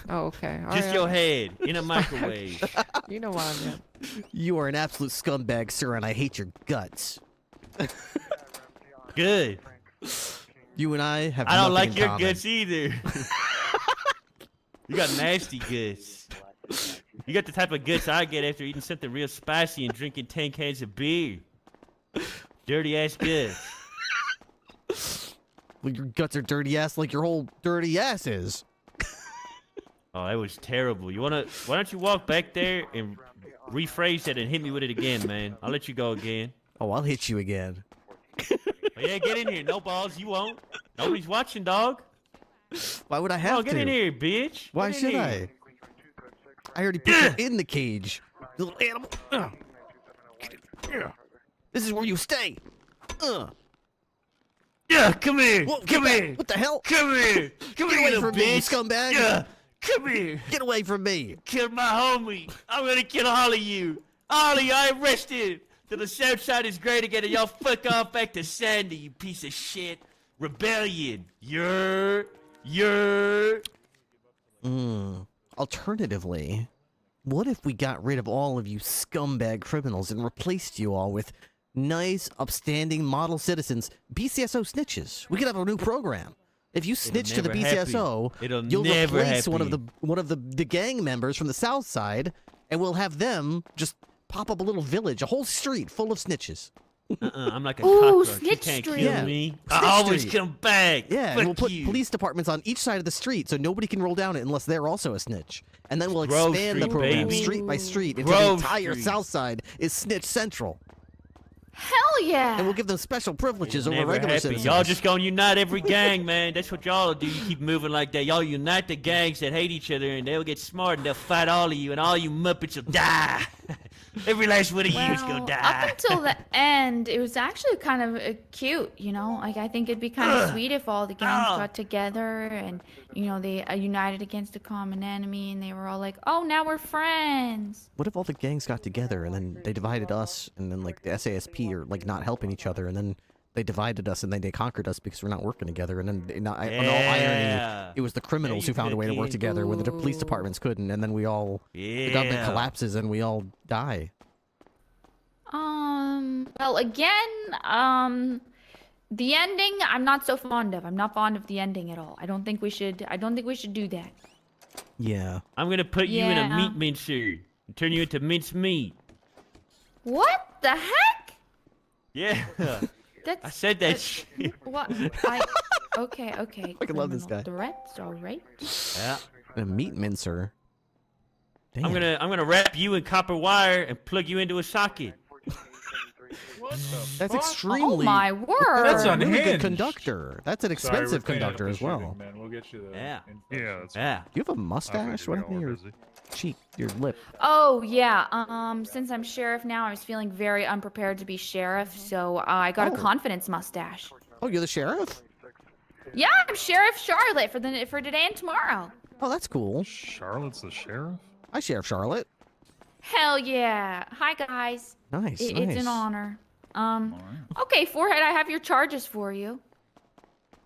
Speaker 9: Oh, okay. All
Speaker 15: Just
Speaker 9: right.
Speaker 15: your head in a microwave.
Speaker 9: You know what I meant.
Speaker 1: You are an absolute scumbag, sir, and I hate your guts.
Speaker 15: Good.
Speaker 1: You and I have
Speaker 15: I don't
Speaker 1: nothing
Speaker 15: like
Speaker 1: in
Speaker 15: your
Speaker 1: common.
Speaker 15: guts either. You got nasty guts. You got the type of guts I get after eating something real spicy and drinking 10 cans of beer. Dirty ass guts.
Speaker 1: Well, your guts are dirty ass like your whole dirty ass is.
Speaker 15: Oh, that was terrible. Why don't you walk back there and rephrase that and hit me with it again, man? I'll let you go again.
Speaker 1: Oh, I'll hit you again.
Speaker 15: Oh, yeah, get in here. No balls. You won't. Nobody's watching, dog.
Speaker 1: Why would I have to?
Speaker 15: Get in here, bitch.
Speaker 1: Why
Speaker 15: Get in
Speaker 1: should
Speaker 15: here.
Speaker 1: I already put you in the cage. You little animal. This is where you stay.
Speaker 15: Yeah, come here.
Speaker 1: Whoa,
Speaker 15: Come here.
Speaker 1: What the hell?
Speaker 15: Come here. Come
Speaker 1: Get
Speaker 15: here,
Speaker 1: away
Speaker 15: little
Speaker 1: from me, you
Speaker 15: bitch.
Speaker 1: scumbag.
Speaker 15: Yeah, come here.
Speaker 1: Get away from me.
Speaker 15: Kill my homie. I'm gonna kill all of you. All of you, I arrested. Till the South Side is great again, and y'all fuck off back to Sandy, you piece of shit. Rebellion. You're.
Speaker 1: Alternatively, what if we got rid of all of you scumbag criminals and replaced you all with nice, upstanding model citizens, BCSO snitches? We could have a new program. If you snitch to the
Speaker 15: never happen.
Speaker 1: BCSO,
Speaker 15: It'll
Speaker 1: you'll
Speaker 15: never
Speaker 1: replace one of
Speaker 15: happen.
Speaker 1: the gang members from the South Side, and we'll have them just pop up a little village, a whole street full of snitches.
Speaker 15: I'm like a
Speaker 10: Ooh,
Speaker 15: cockroach. You
Speaker 10: snitch
Speaker 15: can't
Speaker 10: street.
Speaker 15: kill
Speaker 1: Yeah.
Speaker 15: me.
Speaker 1: Snitch
Speaker 15: I always
Speaker 1: street.
Speaker 15: come back.
Speaker 1: Yeah,
Speaker 15: Fuck
Speaker 1: and we'll put
Speaker 15: you.
Speaker 1: police departments on each side of the street so nobody can roll down it unless they're also a snitch. And then we'll
Speaker 15: Grove
Speaker 1: expand the
Speaker 15: Street,
Speaker 1: program
Speaker 15: baby.
Speaker 1: street by street until the
Speaker 15: Grove
Speaker 1: entire
Speaker 15: Street.
Speaker 1: South Side is snitch central.
Speaker 10: Hell yeah.
Speaker 1: And we'll give them special privileges over
Speaker 15: Never
Speaker 1: regular
Speaker 15: happen.
Speaker 1: citizens.
Speaker 15: Y'all just gonna unite every gang, man. That's what y'all do. You keep moving like that. Y'all unite the gangs that hate each other, and they'll get smart, and they'll fight all of you, and all you Muppets will die. Every last one of you is gonna die.
Speaker 10: Up until the end, it was actually kind of cute, you know? Like, I think it'd be kind of sweet if all the gangs got together and, you know, they united against a common enemy and they were all like, oh, now we're friends.
Speaker 1: What if all the gangs got together and then they divided us and then like the SASP are like not helping each other and then they divided us and then they conquered us because we're not working together. And then, in all irony, it was the criminals who found a way to work together when the police departments couldn't. And then we all, the government collapses and we all die.
Speaker 10: Well, again, the ending, I'm not so fond of. I'm not fond of the ending at all. I don't think we should do that.
Speaker 1: Yeah.
Speaker 15: I'm gonna put you in a meat mincer and turn you into minced meat.
Speaker 10: What the heck?
Speaker 15: Yeah. I said that shit.
Speaker 10: What? Okay.
Speaker 1: I fucking love this guy.
Speaker 10: Threats, all right.
Speaker 15: Yeah.
Speaker 1: A meat mincer. Damn.
Speaker 15: I'm gonna wrap you in copper wire and plug you into a socket.
Speaker 1: That's extremely.
Speaker 10: Oh my word!
Speaker 1: That's a really good conductor. That's an expensive conductor as well.
Speaker 18: Man, we'll get you the
Speaker 15: Yeah.
Speaker 18: Yeah.
Speaker 1: Do you have a mustache? What happened to your cheek, your lip?
Speaker 10: Oh yeah. Since I'm sheriff now, I was feeling very unprepared to be sheriff, so I got a confidence mustache.
Speaker 1: Oh, you're the sheriff?
Speaker 10: Yeah, I'm Sheriff Charlotte for today and tomorrow.
Speaker 1: Oh, that's cool.
Speaker 18: Charlotte's the sheriff?
Speaker 1: Hi, Sheriff Charlotte.
Speaker 10: Hell yeah! Hi guys.
Speaker 1: Nice.
Speaker 10: It's an honor. Okay, Forehead, I have your charges for you.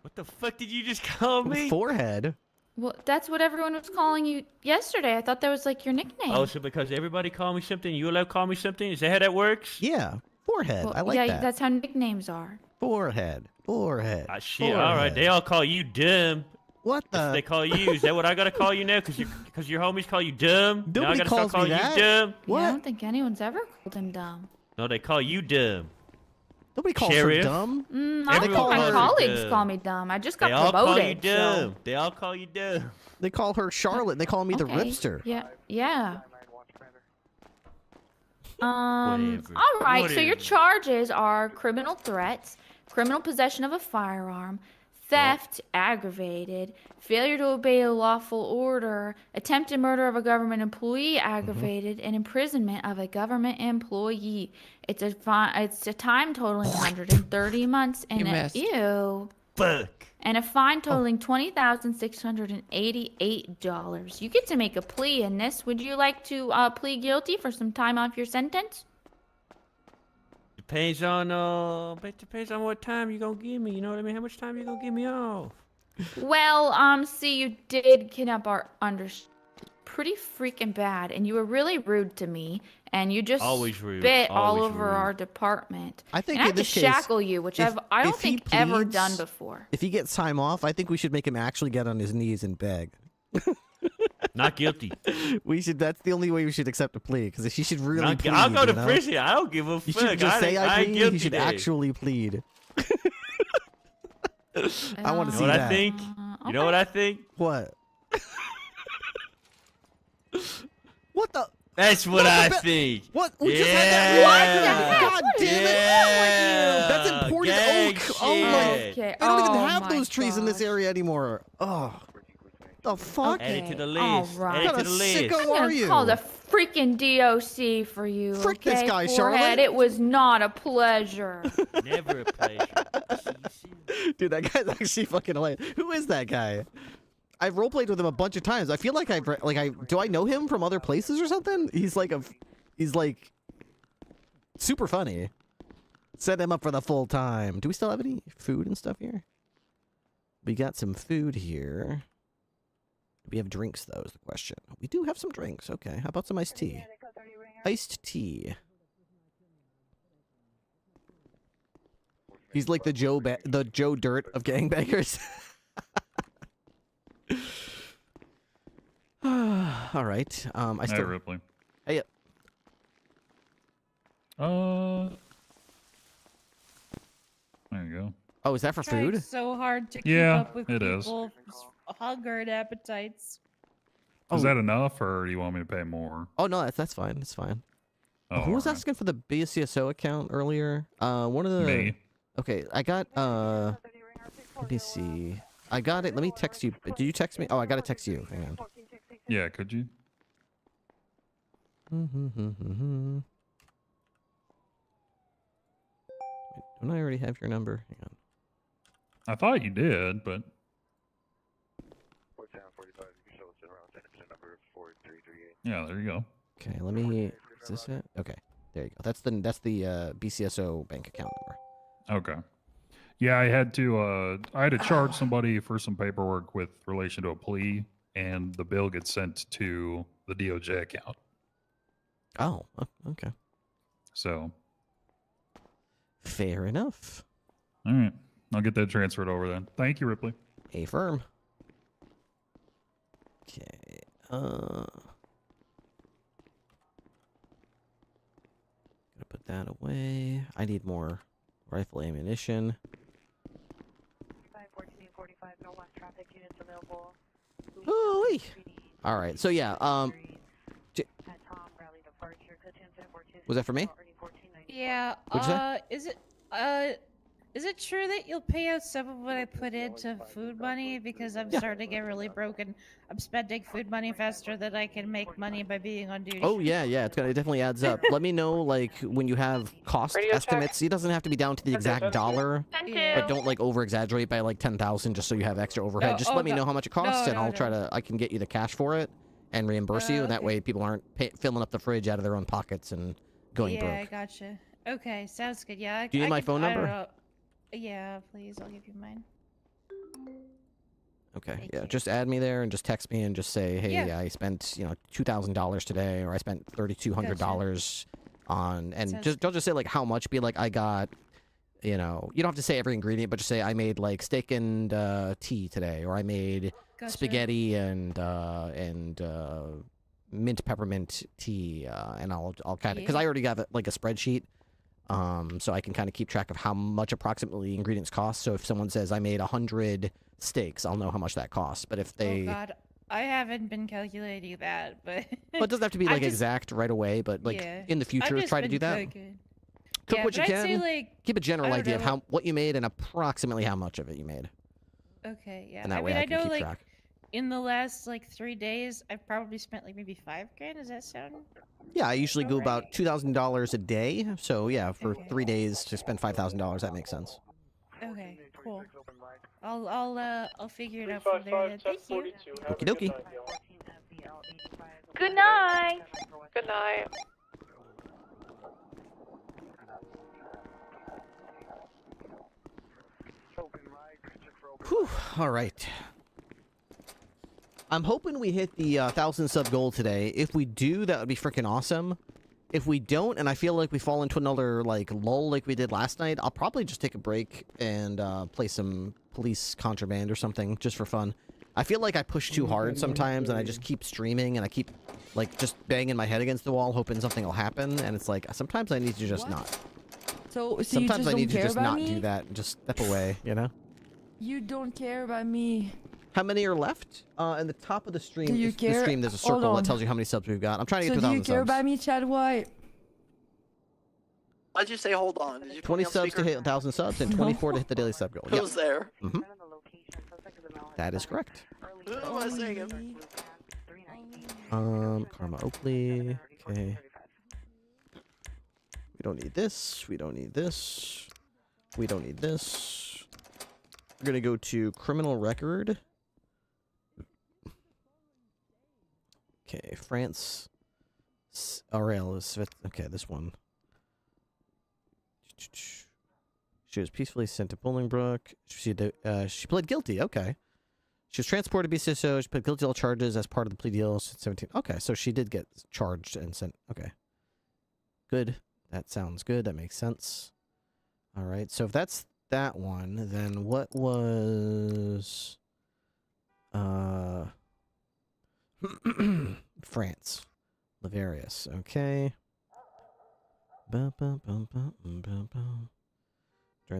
Speaker 15: What the fuck did you just call me?
Speaker 1: Forehead.
Speaker 10: Well, that's what everyone was calling you yesterday. I thought that was like your nickname.
Speaker 15: Oh, so because everybody call me something, you allowed to call me something? Is that how that works?
Speaker 1: Yeah. Forehead.
Speaker 10: Well,
Speaker 1: I like
Speaker 10: yeah,
Speaker 1: that.
Speaker 10: that's how nicknames are.
Speaker 1: Forehead.
Speaker 15: Ah, shit. All right. They all call you dumb.
Speaker 1: What the?
Speaker 15: If they call you, is that what I gotta call you now? Because your homies call you dumb. Now I
Speaker 1: Nobody
Speaker 15: gotta
Speaker 1: calls
Speaker 15: start
Speaker 1: me
Speaker 15: calling
Speaker 1: that.
Speaker 15: you dumb.
Speaker 1: What?
Speaker 10: Yeah, I don't think anyone's ever called him dumb.
Speaker 15: No, they call you dumb.
Speaker 1: Nobody calls
Speaker 15: Sheriff.
Speaker 1: her dumb.
Speaker 10: I don't think my colleagues call me dumb. I just got promoted.
Speaker 15: They all call you dumb.
Speaker 10: So.
Speaker 15: They all call you dumb.
Speaker 1: They call her Charlotte. They call me the Ripster.
Speaker 10: Yeah.
Speaker 15: Whatever.
Speaker 10: All right. So your
Speaker 15: Whatever.
Speaker 10: charges are criminal threats, criminal possession of a firearm, theft, aggravated, failure to obey a lawful order, attempted murder of a government employee, aggravated, and imprisonment of a government employee. It's a time totaling 130 months and
Speaker 9: You missed.
Speaker 15: Fuck.
Speaker 10: And a fine totaling $20,688. You get to make a plea in this. Would you like to plead guilty for some time off your sentence?
Speaker 15: Depends on what time you gonna give me. You know what I mean? How much time you gonna give me off?
Speaker 10: Well, see, you did kidnap our pretty freaking bad, and you were really rude to me, and you just
Speaker 15: Always rude.
Speaker 10: spit all
Speaker 15: Always
Speaker 10: over
Speaker 15: rude.
Speaker 10: our department.
Speaker 1: I think
Speaker 10: and I
Speaker 1: in
Speaker 10: had to
Speaker 1: this case,
Speaker 10: shackle you, which I don't
Speaker 1: if he
Speaker 10: think ever
Speaker 1: pleads-
Speaker 10: done before.
Speaker 1: If he gets time off, I think we should make him actually get on his knees and beg.
Speaker 15: Not guilty.
Speaker 1: We should. That's the only way we should accept a plea, because he should really plead.
Speaker 15: I'll go to
Speaker 1: you know?
Speaker 15: prison. I don't give a
Speaker 1: You
Speaker 15: fuck.
Speaker 1: should just say I
Speaker 15: ain't
Speaker 1: plead.
Speaker 15: guilty
Speaker 1: He should
Speaker 15: then.
Speaker 1: actually plead. I want to see
Speaker 15: You know what
Speaker 1: that.
Speaker 15: I think? You know what I think?
Speaker 1: What? What the?
Speaker 15: That's what I think.
Speaker 1: What? We
Speaker 15: yeah.
Speaker 1: just had that. God damn it! That's imported
Speaker 15: Gang
Speaker 1: oak. Oh my!
Speaker 15: shit.
Speaker 10: Okay.
Speaker 1: They don't even
Speaker 10: Oh
Speaker 1: have
Speaker 10: my
Speaker 1: those trees in this
Speaker 10: gosh.
Speaker 1: area anymore. Oh, the fuck!
Speaker 15: Add it to the list.
Speaker 10: All right.
Speaker 15: Add it
Speaker 1: What
Speaker 15: to
Speaker 1: kind
Speaker 15: the
Speaker 1: of
Speaker 15: list.
Speaker 1: sicko
Speaker 10: I'm
Speaker 1: are
Speaker 10: gonna
Speaker 1: you?
Speaker 10: call the freaking DOC for you.
Speaker 1: Frick this
Speaker 10: okay,
Speaker 1: guy,
Speaker 10: Forehead?
Speaker 1: Charlotte.
Speaker 10: It was not a pleasure.
Speaker 15: Never a pleasure.
Speaker 1: Dude, that guy's actually fucking hilarious. Who is that guy? I've roleplayed with him a bunch of times. I feel like do I know him from other places or something? He's like super funny. Set him up for the full time. Do we still have any food and stuff here? We got some food here. Do we have drinks though is the question. We do have some drinks. Okay, how about some iced tea? Iced tea. He's like the Joe Dirt of gangbangers. All right. I still.
Speaker 18: Hey, Ripley.
Speaker 1: Hey.
Speaker 18: There you go.
Speaker 1: Oh, is that for food?
Speaker 19: It's so hard to keep
Speaker 18: Yeah,
Speaker 19: up with
Speaker 18: it is.
Speaker 19: people's hunger and appetites.
Speaker 18: Is that enough, or do you want me to pay more?
Speaker 1: Oh no, that's fine. It's fine.
Speaker 18: Oh,
Speaker 1: Who was
Speaker 18: alright.
Speaker 1: asking for the BCSO account earlier? One of the.
Speaker 18: Me.
Speaker 1: Okay, I got. Let me see. I got it. Let me text you. Did you text me? Oh, I gotta text you. Hang on.
Speaker 18: Yeah, could you?
Speaker 1: Wait, don't I already have your number? Hang on.
Speaker 18: I thought you did, but yeah, there you go.
Speaker 1: Okay, let me. Is this it? Okay, there you go. That's the BCSO bank account number.
Speaker 18: Okay. Yeah, I had to charge somebody for some paperwork with relation to a plea, and the bill gets sent to the DOJ account.
Speaker 1: Oh, okay.
Speaker 18: So.
Speaker 1: Fair enough.
Speaker 18: All right. I'll get that transferred over then. Thank you, Ripley.
Speaker 1: A firm. Okay. Gonna put that away. I need more rifle ammunition.
Speaker 5: 51445, no left traffic units available.
Speaker 1: Holy. All right. So yeah. Was that for me?
Speaker 19: Yeah.
Speaker 1: What'd you say?
Speaker 19: Is it true that you'll pay out some of what I put into food money? Because I'm starting to get really broken. I'm spending food money faster than I can make money by being on duty.
Speaker 1: Oh yeah, it definitely adds up. Let me know like when you have cost estimates. It doesn't have to be down to the exact dollar, but don't like over exaggerate by like 10,000 just so you have extra overhead. Just let me know how much it costs, and I'll try to. I can get you the cash for it and reimburse you, and that way people aren't filling up the fridge out of their own pockets and going broke.
Speaker 19: Yeah, I gotcha. Okay, sounds good. Yeah.
Speaker 1: Do you need my phone number?
Speaker 19: Yeah, please. I'll give you mine.
Speaker 1: Okay, yeah, just add me there and just text me and just say, hey, I spent, $2,000 today, or I spent $3,200 on, and don't just say like how much, be like, I got, you don't have to say every ingredient, but just say I made like steak and tea today, or I made spaghetti and mint peppermint tea, and I'll kind of, because I already got like a spreadsheet. So I can kind of keep track of how much approximately ingredients cost. So if someone says I made 100 steaks, I'll know how much that costs. But if they...
Speaker 19: Oh, God. I haven't been calculating that, but...
Speaker 1: Well, it doesn't have to be, like, exact right away, but, like, in the future, try to do that. Cook what you can. Say, like, keep a general idea of what you made and approximately how much of it you made.
Speaker 19: Okay, yeah.
Speaker 1: And that way I can keep track.
Speaker 19: In the last, like, 3 days, I've probably spent, like, maybe $5,000. Does that sound...
Speaker 1: Yeah, I usually go about $2,000 a day. So, yeah, for 3 days to spend $5,000, that makes sense.
Speaker 19: Okay, cool. I'll figure it out from there. Thank you.
Speaker 1: Okie dokie.
Speaker 5: Good night. Good night.
Speaker 1: Whew, all right. I'm hoping we hit the 1,000 sub goal today. If we do, that would be freaking awesome. If we don't, and I feel like we fall into another like lull like we did last night, I'll probably just take a break and play some police contraband or something just for fun. I feel like I push too hard sometimes, and I just keep streaming, and I keep like just banging my head against the wall, hoping something will happen. And it's like sometimes I need to just not.
Speaker 13: So
Speaker 1: sometimes I need to just not
Speaker 13: me?
Speaker 1: do that and just step away.
Speaker 13: You don't care about me.
Speaker 1: How many are left? In the top of the stream,
Speaker 13: Do you care?
Speaker 1: the stream, there's a circle that tells you how many subs we've got. I'm trying to get to 1,000 subs.
Speaker 13: So do you care about me, Chad White?
Speaker 4: Why'd you say hold on? Did you
Speaker 1: 20 subs to hit 1,000 subs and 24 to hit the daily sub goal.
Speaker 4: Who's there?
Speaker 1: Mm-hmm. That is correct.
Speaker 4: Who am I saying?
Speaker 1: Karma Oakley. Okay. We don't need this. We don't need this. We don't need this. We're gonna go to criminal record. Okay, France. RL is okay. This one. She was peacefully sent to Bolingbrook. She pled guilty. Okay. She was transported to BCSO. She pled guilty to all charges as part of the plea deal. 17. Okay, so she did get charged and sent. Okay. Good. That sounds good. That makes sense. All right. So if that's that one, then what was France. Laverius. Okay. During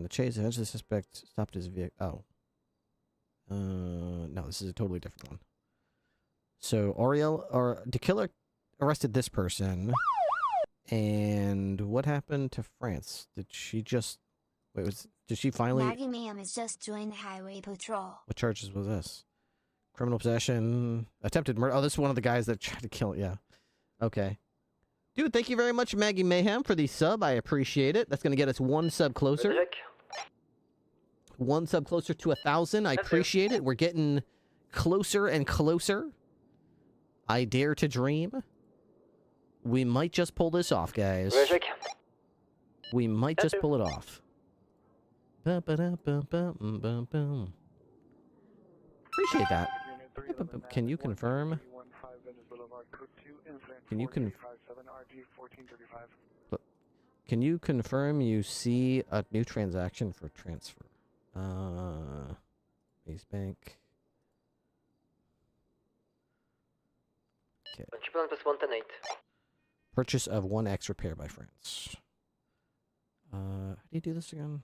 Speaker 1: the chase, eventually the suspect stopped his vehicle. Oh. No, this is a totally different one. So, the killer arrested this person. And what happened to France? Did she just... Wait, did she finally...
Speaker 11: Maggie Ma'am has just joined the highway patrol.
Speaker 1: What charges was this? Criminal possession, attempted murder. Oh, this is one of the guys that tried to kill it. Yeah. Okay. Dude, thank you very much, Maggie Mayhem, for the sub. I appreciate it. That's going to get us 1 sub closer. 1 sub closer to 1,000. I appreciate it. We're getting closer and closer. I dare to dream. We might just pull this off, guys. We might just pull it off. Ba-ba-da-ba-ba-mm-ba-boom. Appreciate that. Can you confirm? Can you Can you confirm you see a new transaction for transfer? Base bank. Okay. Purchase of 1X repair by France. How do you do this again?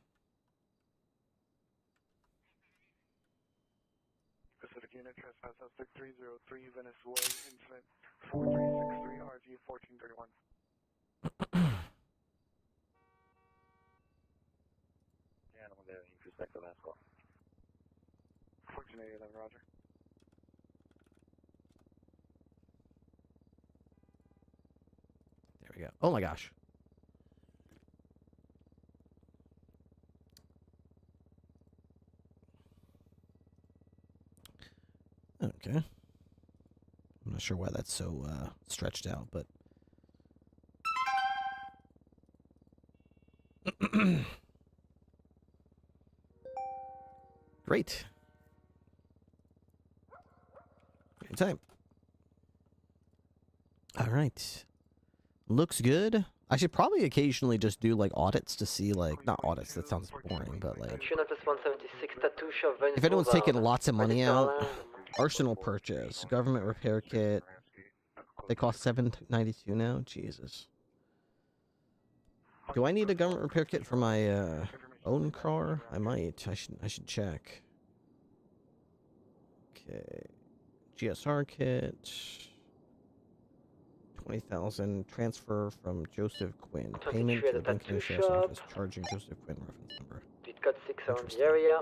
Speaker 12: Pacific unit trespass suspect 303 Venice Way incident 4363 RG 1431. Yeah, I'm there. You respect the last call. 1411 Roger.
Speaker 1: There we go. Oh my gosh. Okay. I'm not sure why that's so stretched out, but great. Good time. All right. Looks good. I should probably occasionally just do like audits to see like not audits. That sounds boring, but like if anyone's taking lots of money out. Arsenal purchase, government repair kit. They cost $7.92 now. Jesus. Do I need a government repair kit for my own car? I might. I should check. Okay. GSR kit. 20,000. Transfer from Joseph Quinn. Payment to the Lincoln Sheriff's Office. Charging Joseph Quinn reference number.
Speaker 7: Got 6 around the area.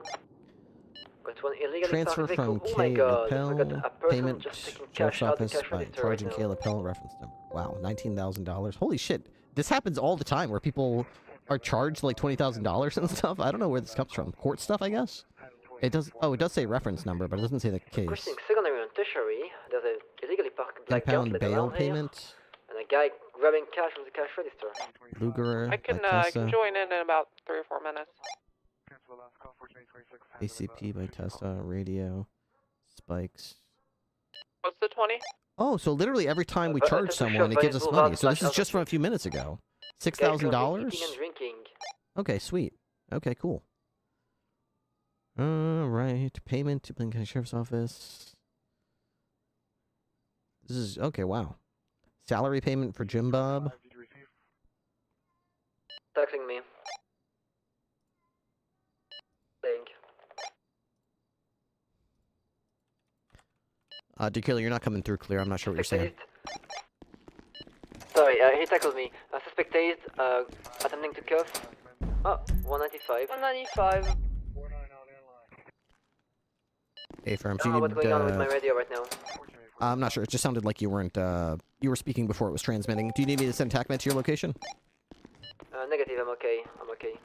Speaker 7: Got one illegal
Speaker 1: transfer from K. Lapel. Payment Sheriff's Office by charging K. Lapel reference number. Wow, $19,000. Holy shit. This happens all the time where people are charged like $20,000 and stuff. I don't know where this comes from. Court stuff, I guess? It does. Oh, it does say reference number, but it doesn't say the case.
Speaker 7: Secondary and tertiary, there's a illegally parked black
Speaker 1: £10 bail payment.
Speaker 7: And a guy grabbing cash from the cash register.
Speaker 1: Luger.
Speaker 9: I can join in about 3 or 4 minutes.
Speaker 1: ACP by Tesla, radio, spikes.
Speaker 9: What's the 20?
Speaker 1: Oh, so literally every time we charge someone, it gives us money. So this is just from a few minutes ago. $6,000? Okay, sweet. Okay, cool. Alright. Payment to Lincoln Sheriff's Office. This is... Okay, wow. Salary payment for Jim Bob.
Speaker 7: Texting me.
Speaker 1: Decatur, you're not coming through clear. I'm not sure what you're saying.
Speaker 7: Sorry, he tackled me. Suspect tased, attempting to cuff. Oh, 195. 195.
Speaker 1: Hey, firm. So
Speaker 7: what's going on with my radio right now?
Speaker 1: I'm not sure. It just sounded like you weren't, you were speaking before it was transmitting. Do you need me to send TACMED to your location?
Speaker 7: Negative, I'm okay. I'm okay.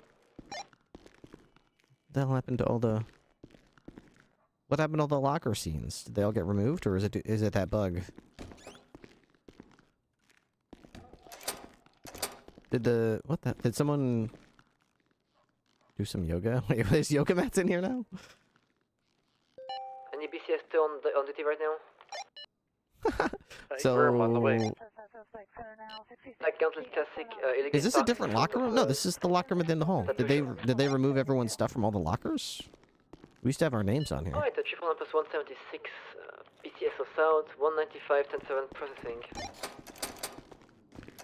Speaker 1: What the hell happened to all the... What happened to all the locker scenes? Did they all get removed, or is it that bug? Did someone do some yoga? Wait, there's yoga mats in here now?
Speaker 7: Any BCS still on duty right now?
Speaker 1: So...
Speaker 7: on the way.
Speaker 1: Is this a different locker room? No, this is the locker room within the hall. Did they remove everyone's stuff from all the lockers? We used to have our names on here.
Speaker 7: Alright, the triple plus 176, BTS South, 195, 10-7 processing.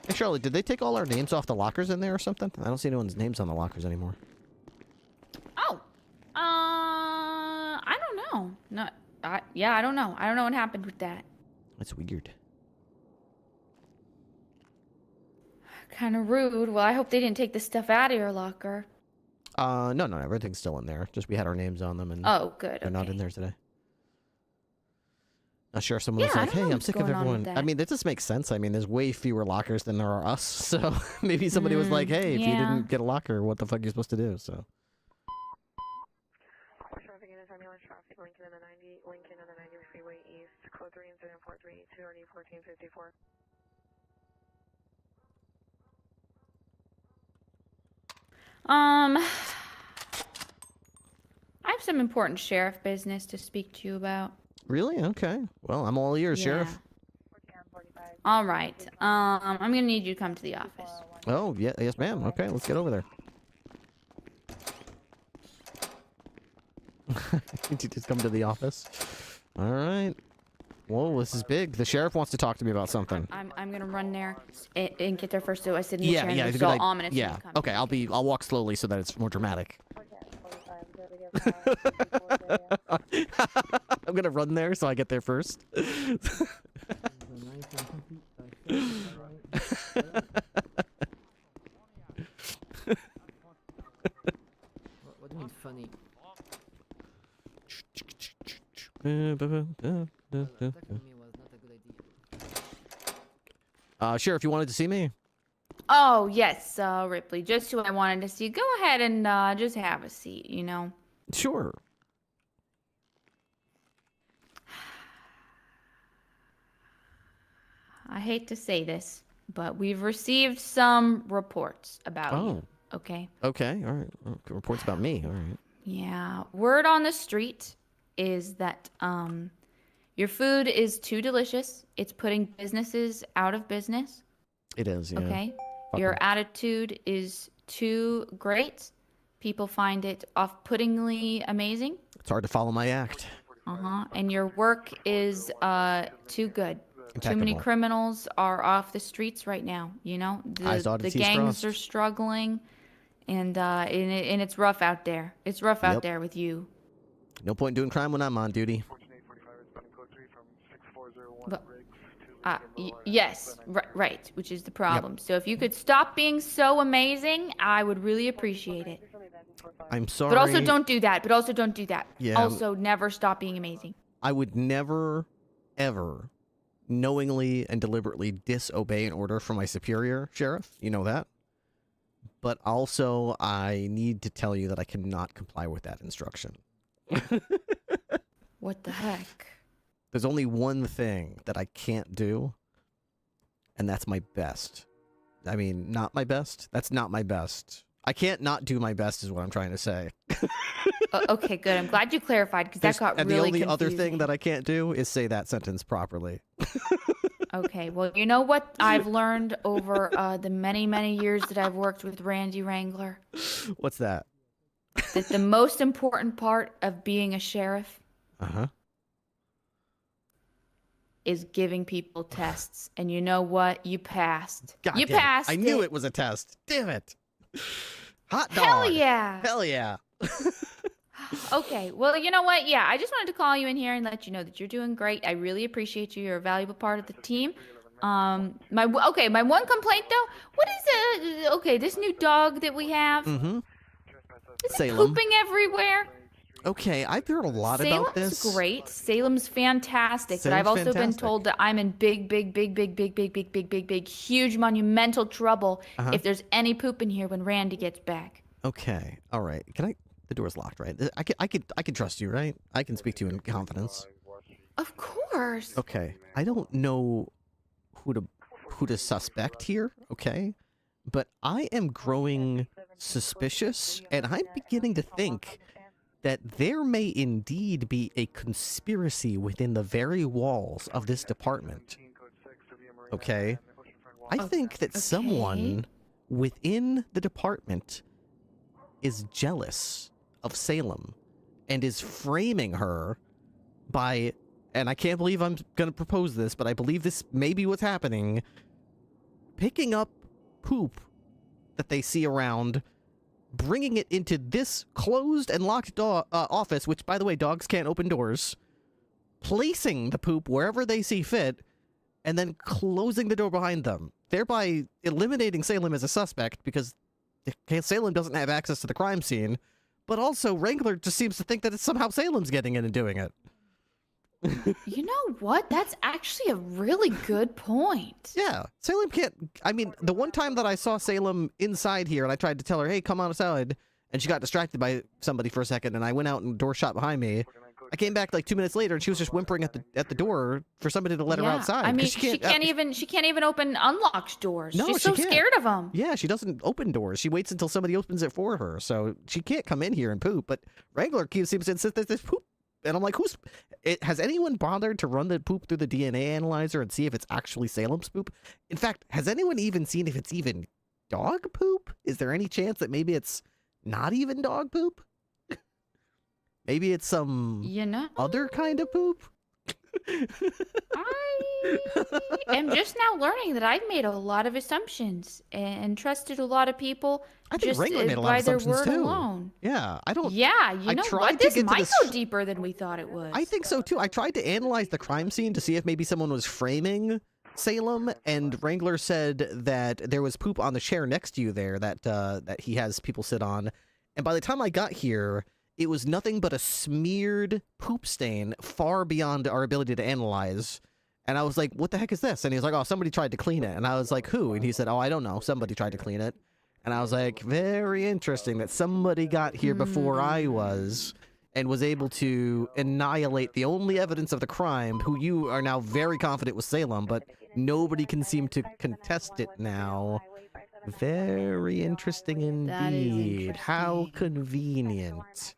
Speaker 1: Hey, Charlie, did they take all our names off the lockers in there or something? I don't see anyone's names on the lockers anymore.
Speaker 10: Oh, I don't know. No, yeah, I don't know. I don't know what happened with that.
Speaker 1: That's weird.
Speaker 10: Kind of rude. Well, I hope they didn't take the stuff out of your locker.
Speaker 1: No, everything's still in there. Just we had our names on them, and
Speaker 10: oh, good.
Speaker 1: They're not in there today. Not sure if someone was like, "Hey, I'm sick of everyone." I mean, that just makes sense. I mean, there's way fewer lockers than there are us, so maybe somebody was like, "Hey, if you didn't get a locker, what the fuck are you supposed to do?" So.
Speaker 5: Traffic units, ambulance traffic, Lincoln on the 90, Lincoln on the 90 freeway east, code 3 incident 43, 2RD 1454.
Speaker 10: some important sheriff business to speak to you about.
Speaker 1: Really? Okay. Well, I'm all ears, Sheriff.
Speaker 10: All right. I'm gonna need you to come to the office.
Speaker 1: Oh, yeah, yes, ma'am. Okay, let's get over there. Did you just come to the office? All right. Whoa, this is big. The sheriff wants to talk to me about something.
Speaker 10: I'm gonna run there and get there first. So I sit in the chair and
Speaker 1: it's
Speaker 10: it's
Speaker 1: a
Speaker 10: all
Speaker 1: good
Speaker 10: ominous. when
Speaker 1: Yeah.
Speaker 10: you come.
Speaker 1: Okay, I'll walk slowly so that it's more dramatic. I'm gonna run there so I get there first.
Speaker 14: What do you mean funny?
Speaker 1: Sheriff, you wanted to see me?
Speaker 10: Oh yes, Ripley. Just who I wanted to see. Go ahead and just have a seat. You know.
Speaker 1: Sure.
Speaker 10: I hate to say this, but we've received some reports about you. Okay.
Speaker 1: Okay. All right. Reports about me. All right.
Speaker 10: Yeah. Word on the street is that your food is too delicious. It's putting businesses out of business.
Speaker 1: It is. Yeah.
Speaker 10: Okay.
Speaker 1: Fuck
Speaker 10: Your
Speaker 1: 'em.
Speaker 10: attitude is too great. People find it off-puttingly amazing.
Speaker 1: It's hard to follow my act.
Speaker 10: And your work is too good. Too many
Speaker 1: Impeccable.
Speaker 10: criminals are off the streets right now. You know,
Speaker 1: Eyes
Speaker 10: the
Speaker 1: dotted, T's
Speaker 10: gangs
Speaker 1: crossed.
Speaker 10: are struggling, and it's rough out there. It's rough out
Speaker 1: Yep.
Speaker 10: there with you.
Speaker 1: No point in doing crime when I'm on duty.
Speaker 10: But, yes, right, which is the problem. So if you could stop being so amazing, I would really appreciate it.
Speaker 1: I'm sorry.
Speaker 10: But also don't do that.
Speaker 1: Yeah.
Speaker 10: Also, never stop being amazing.
Speaker 1: I would never, ever, knowingly and deliberately disobey an order from my superior, Sheriff. You know that. But also, I need to tell you that I cannot comply with that instruction.
Speaker 10: What the heck?
Speaker 1: There's only one thing that I can't do, and that's my best. I mean, not my best. That's not my best. I can't not do my best is what I'm trying to say.
Speaker 10: Okay, good. I'm glad you clarified because that got
Speaker 1: and
Speaker 10: really
Speaker 1: the only other thing
Speaker 10: confusing.
Speaker 1: that I can't do is say that sentence properly.
Speaker 10: Okay, well, you know what I've learned over the many, many years that I've worked with Randy Wrangler?
Speaker 1: What's that?
Speaker 10: That the most important part of being a sheriff
Speaker 1: Uh-huh.
Speaker 10: is giving people tests. And you know what? You passed.
Speaker 1: God
Speaker 10: You
Speaker 1: damn it.
Speaker 10: passed
Speaker 1: I knew it was a test. Damn it. Hot dog.
Speaker 10: Hell yeah.
Speaker 1: Hell yeah.
Speaker 10: Okay, well, you know what? Yeah, I just wanted to call you in here and let you know that you're doing great. I really appreciate you. You're a valuable part of the team. My one complaint though, what is this new dog that we have?
Speaker 1: Mm-hmm.
Speaker 10: Is it
Speaker 1: Salem.
Speaker 10: pooping everywhere?
Speaker 1: Okay, I've heard a lot
Speaker 10: Salem's
Speaker 1: about this.
Speaker 10: great. Salem's fantastic. But I've
Speaker 1: Salem's
Speaker 10: also been
Speaker 1: fantastic.
Speaker 10: told that I'm in big, huge, monumental trouble
Speaker 1: Uh-huh.
Speaker 10: if there's any poop in here when Randy gets back.
Speaker 1: Okay, all right. Can I? The door's locked, right? I could trust you, right? I can speak to you in confidence.
Speaker 10: Of course.
Speaker 1: Okay, I don't know who to suspect here. Okay, but I am growing suspicious, and I'm beginning to think that there may indeed be a conspiracy within the very walls of this department. Okay? I think that someone within the department is jealous of Salem and is framing her by, and I can't believe I'm going to propose this, but I believe this may be what's happening, picking up poop that they see around, bringing it into this closed and locked office, which, by the way, dogs can't open doors, placing the poop wherever they see fit, and then closing the door behind them, thereby eliminating Salem as a suspect because Salem doesn't have access to the crime scene, but also Wrangler just seems to think that it's somehow Salem's getting in and doing it.
Speaker 10: You know what? That's actually a really good point.
Speaker 1: Yeah, Salem can't. I mean, the one time that I saw Salem inside here and I tried to tell her, hey, come on outside, and she got distracted by somebody for a second, and I went out and the door shut behind me, I came back like 2 minutes later, and she was just whimpering at the door for somebody to let her outside.
Speaker 10: I mean,
Speaker 1: 'cause
Speaker 10: she can't even open unlocked doors.
Speaker 1: No,
Speaker 10: She's
Speaker 1: she
Speaker 10: so
Speaker 1: can't.
Speaker 10: scared of them.
Speaker 1: Yeah, she doesn't open doors. She waits until somebody opens it for her, so she can't come in here and poop. But Wrangler seems to insist that there's poop, and I'm like, has anyone bothered to run the poop through the DNA analyzer and see if it's actually Salem's poop? In fact, has anyone even seen if it's even dog poop? Is there any chance that maybe it's not even dog poop? Maybe it's some other kind of poop?
Speaker 10: I am just now learning that I've made a lot of assumptions and trusted a lot of people
Speaker 1: I think
Speaker 10: just
Speaker 1: Wrangler made a lot
Speaker 10: by
Speaker 1: of
Speaker 10: their
Speaker 1: assumptions
Speaker 10: word
Speaker 1: too.
Speaker 10: alone.
Speaker 1: Yeah, I don't.
Speaker 10: Yeah, you
Speaker 1: I
Speaker 10: know
Speaker 1: tried
Speaker 10: what?
Speaker 1: to
Speaker 10: This
Speaker 1: get to
Speaker 10: might
Speaker 1: this-
Speaker 10: go deeper than we thought it would.
Speaker 1: I think so too. I tried to analyze the crime scene to see if maybe someone was framing Salem, and Wrangler said that there was poop on the chair next to you there that he has people sit on. And by the time I got here, it was nothing but a smeared poop stain far beyond our ability to analyze. And I was like, what the heck is this? And he was like, oh, somebody tried to clean it. And I was like, who? And he said, oh, I don't know. Somebody tried to clean it. And I was like, very interesting that somebody got here before I was and was able to annihilate the only evidence of the crime, who you are now very confident was Salem, but nobody can seem to contest it now. Very interesting indeed. How convenient.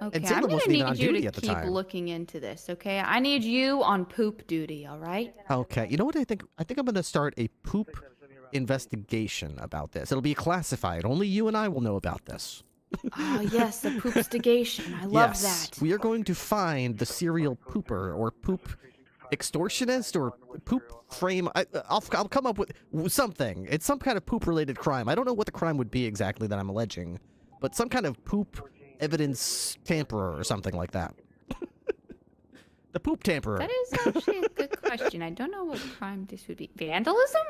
Speaker 10: Okay,
Speaker 1: And
Speaker 10: I'm
Speaker 1: Salem
Speaker 10: gonna
Speaker 1: wasn't even
Speaker 10: need
Speaker 1: on
Speaker 10: you
Speaker 1: duty
Speaker 10: to
Speaker 1: at the
Speaker 10: keep
Speaker 1: time.
Speaker 10: looking into this, okay? I need you on poop duty, all right?
Speaker 1: Okay, you know what I think? I think I'm going to start a poop investigation about this. It'll be classified. Only you and I will know about this.
Speaker 10: Oh, yes, the poopstigation. I love
Speaker 1: Yes,
Speaker 10: that.
Speaker 1: we are going to find the serial pooper or poop extortionist or poop frame. I'll come up with something. It's some kind of poop-related crime. I don't know what the crime would be exactly that I'm alleging, but some kind of poop evidence tamperer or something like that. The poop tamperer.
Speaker 10: That is actually a good question. I don't know what crime this would be. Vandalism?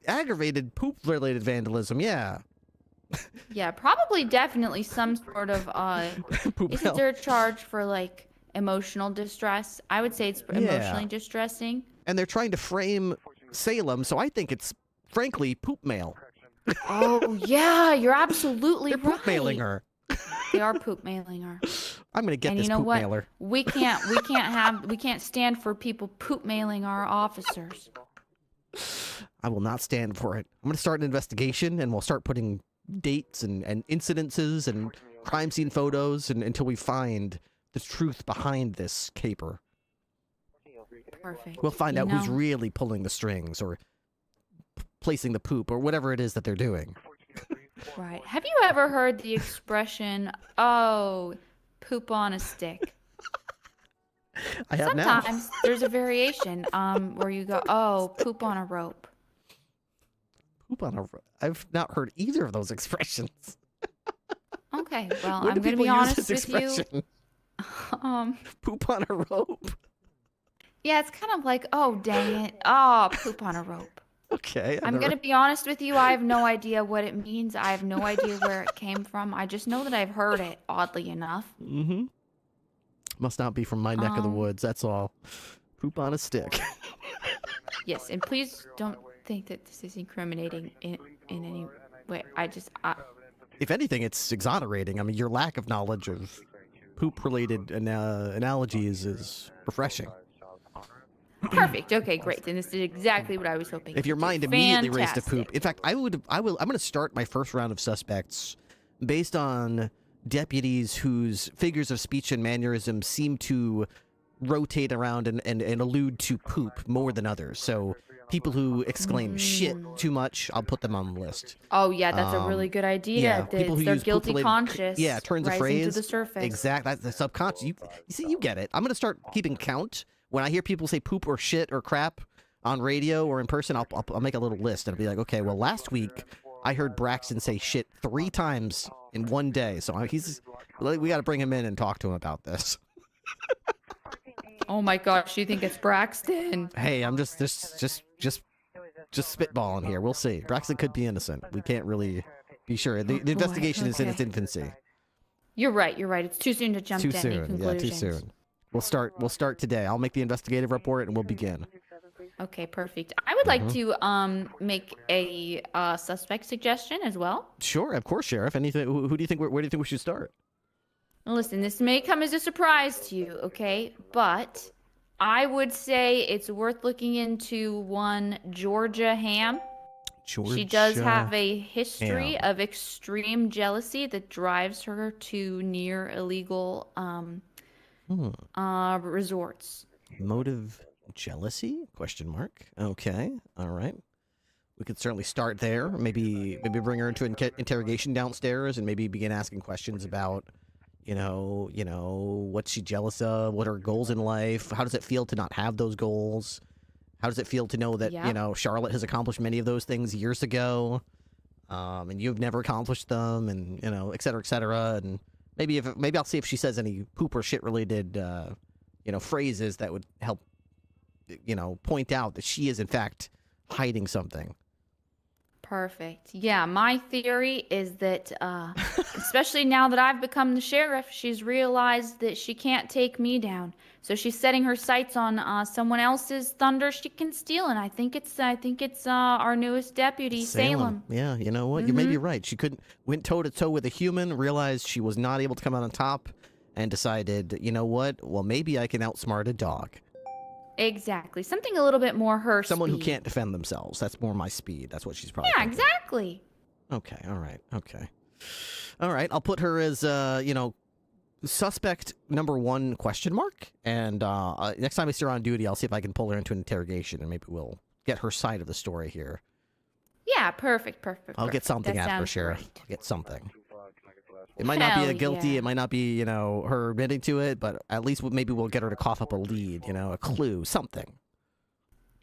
Speaker 1: Aggravated poop-related vandalism, yeah.
Speaker 10: Yeah, probably definitely some sort of, isn't there a charge for, like, emotional distress? I would say it's emotionally distressing.
Speaker 1: And they're trying to frame Salem, so I think it's, frankly, poop mail.
Speaker 10: Oh, yeah, you're absolutely
Speaker 1: They're poop mailing her.
Speaker 10: They are poop mailing her.
Speaker 1: I'm gonna get
Speaker 10: And
Speaker 1: this
Speaker 10: you know
Speaker 1: poop
Speaker 10: what?
Speaker 1: mailer.
Speaker 10: We can't stand for people poop mailing our officers.
Speaker 1: I will not stand for it. I'm gonna start an investigation, and we'll start putting dates and incidences and crime scene photos until we find the truth behind this caper.
Speaker 10: Perfect.
Speaker 1: We'll find out who's
Speaker 10: know-
Speaker 1: really pulling the strings or placing the poop or whatever it is that they're doing.
Speaker 10: Right. Have you ever heard the expression, oh, poop on a stick?
Speaker 1: I have now.
Speaker 10: Sometimes there's a variation where you go, oh, poop on a rope.
Speaker 1: Poop on a rope. I've not heard either of those expressions.
Speaker 10: Okay, well,
Speaker 1: When
Speaker 10: I'm
Speaker 1: do
Speaker 10: going to be
Speaker 1: people use
Speaker 10: honest
Speaker 1: this
Speaker 10: with you.
Speaker 1: expression? Poop on a rope.
Speaker 10: Yeah, it's kind of like, oh, dang it. Oh, poop on a rope.
Speaker 1: Okay.
Speaker 10: I'm going to be honest with you. I have no idea what it means. I have no idea where it came from. I just know that I've heard it, oddly enough.
Speaker 1: Mm-hmm. Must not be from my neck of the woods, that's all. Poop on a stick.
Speaker 10: Yes, and please don't think that this is incriminating in any way.
Speaker 1: If anything, it's exonerating. I mean, your lack of knowledge of poop-related analogies is refreshing.
Speaker 10: Perfect. Okay, great. And this is exactly what I was hoping.
Speaker 1: If your
Speaker 10: to
Speaker 1: mind
Speaker 10: do.
Speaker 1: immediately raced to
Speaker 10: Fantastic.
Speaker 1: poop. In fact, I'm going to start my first round of suspects based on deputies whose figures of speech and mannerism seem to rotate around and allude to poop more than others. So people who exclaim shit too much, I'll put them on the list.
Speaker 10: Oh yeah, that's a really good idea.
Speaker 1: Yeah, people who
Speaker 10: Their
Speaker 1: use
Speaker 10: guilty
Speaker 1: poop-related
Speaker 10: conscious.
Speaker 1: turns of
Speaker 10: rising
Speaker 1: phrase.
Speaker 10: to the surface.
Speaker 1: Exactly. That's the subconscious. You see, you get it. I'm going to start keeping count. When I hear people say poop or shit or crap on radio or in person, I'll make a little list and I'll be like, okay, well, last week I heard Braxton say shit 3 times in one day. So we got to bring him in and talk to him about this.
Speaker 10: Oh my gosh, you think it's Braxton?
Speaker 1: Hey, I'm just spitballing here. We'll see. Braxton could be innocent. We can't really be sure. The investigation is in its infancy.
Speaker 10: You're right. It's too soon to jump
Speaker 1: Too
Speaker 10: to any
Speaker 1: soon. Yeah,
Speaker 10: conclusions.
Speaker 1: too soon. We'll start today. I'll make the investigative report and we'll begin.
Speaker 10: Okay, perfect. I would like to make a suspect suggestion as well.
Speaker 1: Sure, of course, Sheriff. Anything? Who do you think? Where do you think we should start?
Speaker 10: Listen, this may come as a surprise to you, okay? But I would say it's worth looking into one Georgia Ham. She does have a history of extreme jealousy that drives her to near illegal resorts.
Speaker 1: Motive jealousy? Question mark. Okay. All right. We could certainly start there. Maybe bring her into interrogation downstairs and maybe begin asking questions about, you know, what's she jealous of? What are her goals in life? How does it feel to not have those goals? How does it feel to know that, you know, Charlotte has accomplished many of those things years ago, and you've never accomplished them, and, you know, et cetera, and maybe I'll see if she says any poop or shit related, you know, phrases that would help, you know, point out that she is in fact hiding something.
Speaker 10: Perfect. Yeah, my theory is that, especially now that I've become the sheriff, she's realized that she can't take me down. So she's setting her sights on someone else's thunder she can steal, and I think it's our newest deputy, Salem.
Speaker 1: Yeah, you know what? You may be right. She went toe to toe with a human, realized she was not able to come out on top, and decided, you know what? Well, maybe I can outsmart a dog.
Speaker 10: Exactly. Something a little bit more her
Speaker 1: Someone
Speaker 10: speed.
Speaker 1: who can't defend themselves. That's more my speed. That's what she's probably
Speaker 10: Yeah,
Speaker 1: thinking.
Speaker 10: exactly.
Speaker 1: Okay, all right, okay. All right, I'll put her as, you know, suspect number 1 question mark. And next time I see her on duty, I'll see if I can pull her into an interrogation, and maybe we'll get her side of the story here.
Speaker 10: Yeah, perfect.
Speaker 1: I'll get something out of her, Sheriff. I'll get something. It might not be a guilty,
Speaker 10: yeah.
Speaker 1: it might not be, you know, her admitting to it, but at least maybe we'll get her to cough up a lead, you know, a clue, something.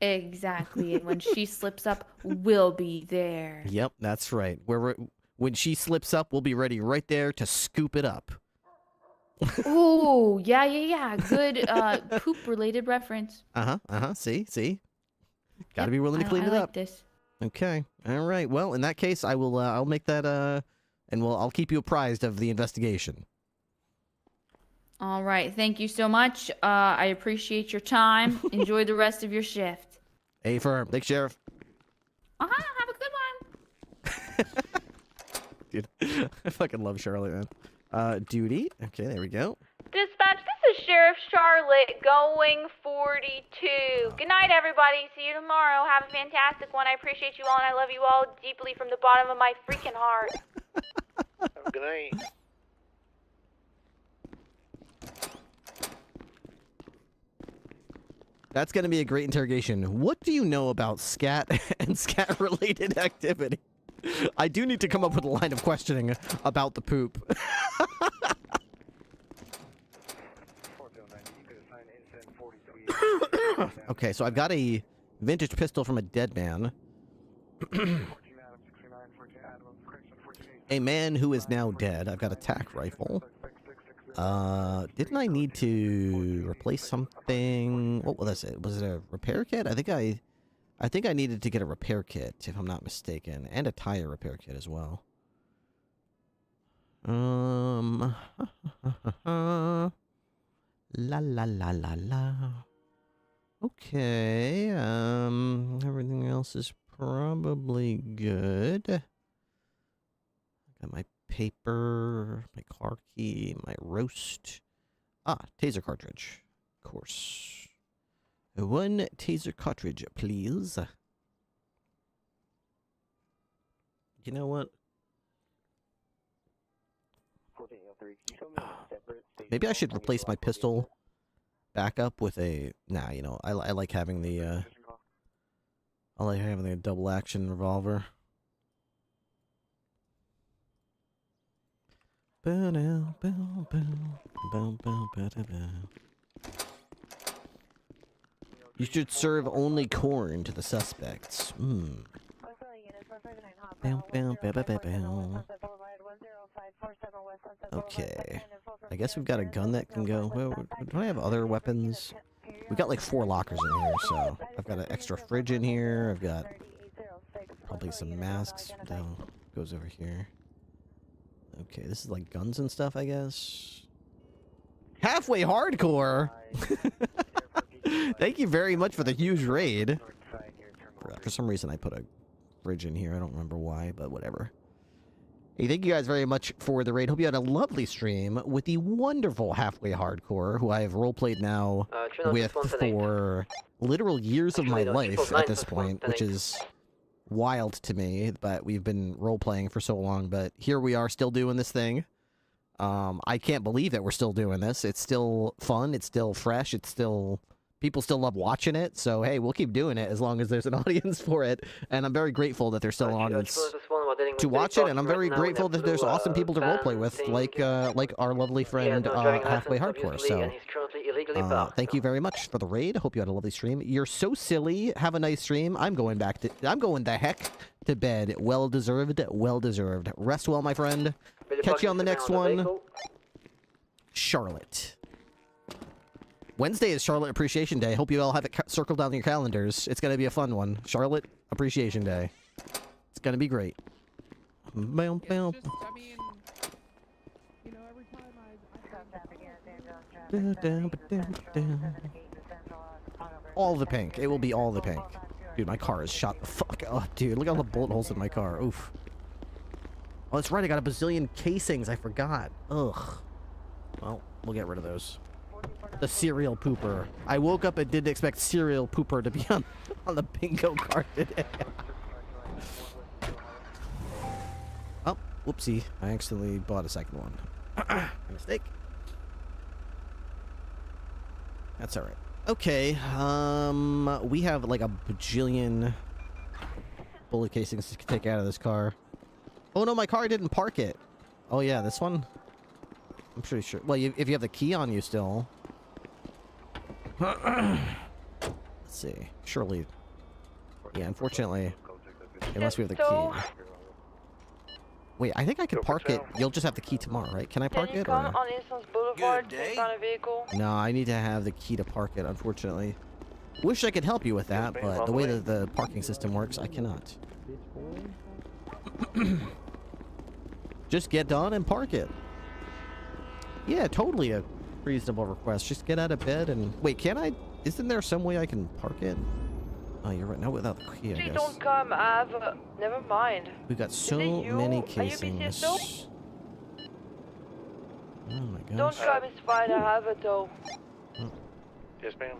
Speaker 10: Exactly. And when she slips up, we'll be there.
Speaker 1: Yep, that's right. When she slips up, we'll be ready right there to scoop it up.
Speaker 10: Ooh, yeah. Good poop-related reference.
Speaker 1: See? Gotta be willing to clean it
Speaker 10: I
Speaker 1: up.
Speaker 10: like this.
Speaker 1: Okay, all right. Well, in that case, I'll make that, and I'll keep you apprised of the investigation.
Speaker 10: All right. Thank you so much. I appreciate your time. Enjoy the rest of your shift.
Speaker 1: A firm. Thanks, Sheriff.
Speaker 10: Have a good one.
Speaker 1: Dude, I fucking love Charlotte, man. Duty. Okay, there we go.
Speaker 10: Dispatch, this is Sheriff Charlotte going 42. Good night, everybody. See you tomorrow. Have a fantastic one. I appreciate you all, and I love you all deeply from the bottom of my freaking heart.
Speaker 2: Have a good night.
Speaker 1: That's going to be a great interrogation. What do you know about scat and scat-related activity? I do need to come up with a line of questioning about the poop. Okay, so I've got a vintage pistol from a dead man. A man who is now dead. I've got a tack rifle. Didn't I need to replace something? What was it? Was it a repair kit? I think I needed to get a repair kit, if I'm not mistaken, and a tire repair kit as well. La la la la la. Okay, everything else is probably good. Got my paper, my car key, my roast. Taser cartridge, of course. 1 taser cartridge, please. You know what? Maybe I should replace my pistol back up with a... Nah, you know, I like having the, I like having the double action revolver. You should serve only corn to the suspects. Okay. I guess we've got a gun that can go. Well, do I have other weapons? We got like 4 lockers in here, so I've got an extra fridge in here. I've got probably some masks. Down goes over here. Okay, this is like guns and stuff, I guess. Halfway hardcore. Thank you very much for the huge raid. For some reason, I put a fridge in here. I don't remember why, but whatever. Hey, thank you guys very much for the raid. Hope you had a lovely stream with the wonderful Halfway Hardcore, who I have roleplayed now with for literal years of my life at this point, which is wild to me, but we've been roleplaying for so long, but here we are still doing this thing. I can't believe that we're still doing this. It's still fun, it's still fresh, it's still... People still love watching it, so hey, we'll keep doing it as long as there's an audience for it, and I'm very grateful that there's still an audience to watch it, and I'm very grateful that there's awesome people to roleplay with, like our lovely friend Halfway Hardcore, so thank you very much for the raid. Hope you had a lovely stream. You're so silly. Have a nice stream. I'm going the heck to bed. Well deserved, well deserved. Rest well, my friend. Catch you on the next one. Charlotte. Wednesday is Charlotte Appreciation Day. Hope you all have it circled down in your calendars. It's going to be a fun one. Charlotte Appreciation Day. It's going to be great. All the pink. It will be all the pink. Dude, my car is shot the fuck up, dude. Look at all the bullet holes in my car. Oof. Oh, that's right. I got a bazillion casings. I forgot. Ugh. Well, we'll get rid of those. The serial pooper. I woke up and didn't expect serial pooper to be on the bingo card today. Oh, whoopsie. I accidentally bought a second one. Mistake. That's alright. Okay, we have like a bajillion bullet casings to take out of this car. Oh no, my car didn't park it. Oh yeah, this one? I'm pretty sure. Well, if you have the key on you still. Let's see. Surely. Yeah, unfortunately. Unless we have the key. Wait, I think I could park it. You'll just have the key tomorrow, right? Can I park it? Or...
Speaker 5: on Instance Boulevard, take on a vehicle?
Speaker 1: No, I need to have the key to park it, unfortunately. Wish I could help you with that, but the way that the parking system works, I cannot. Just get done and park it. Yeah, totally a reasonable request. Just get out of bed and... Wait, can I... Isn't there some way I can park it? Oh, you're right. No, without the key, I guess.
Speaker 5: Don't come, Av. Never mind.
Speaker 1: We've got so many casings. Oh my gosh.
Speaker 5: Don't come, it's fine. I have it, though.
Speaker 1: Oh.
Speaker 22: Yes, ma'am.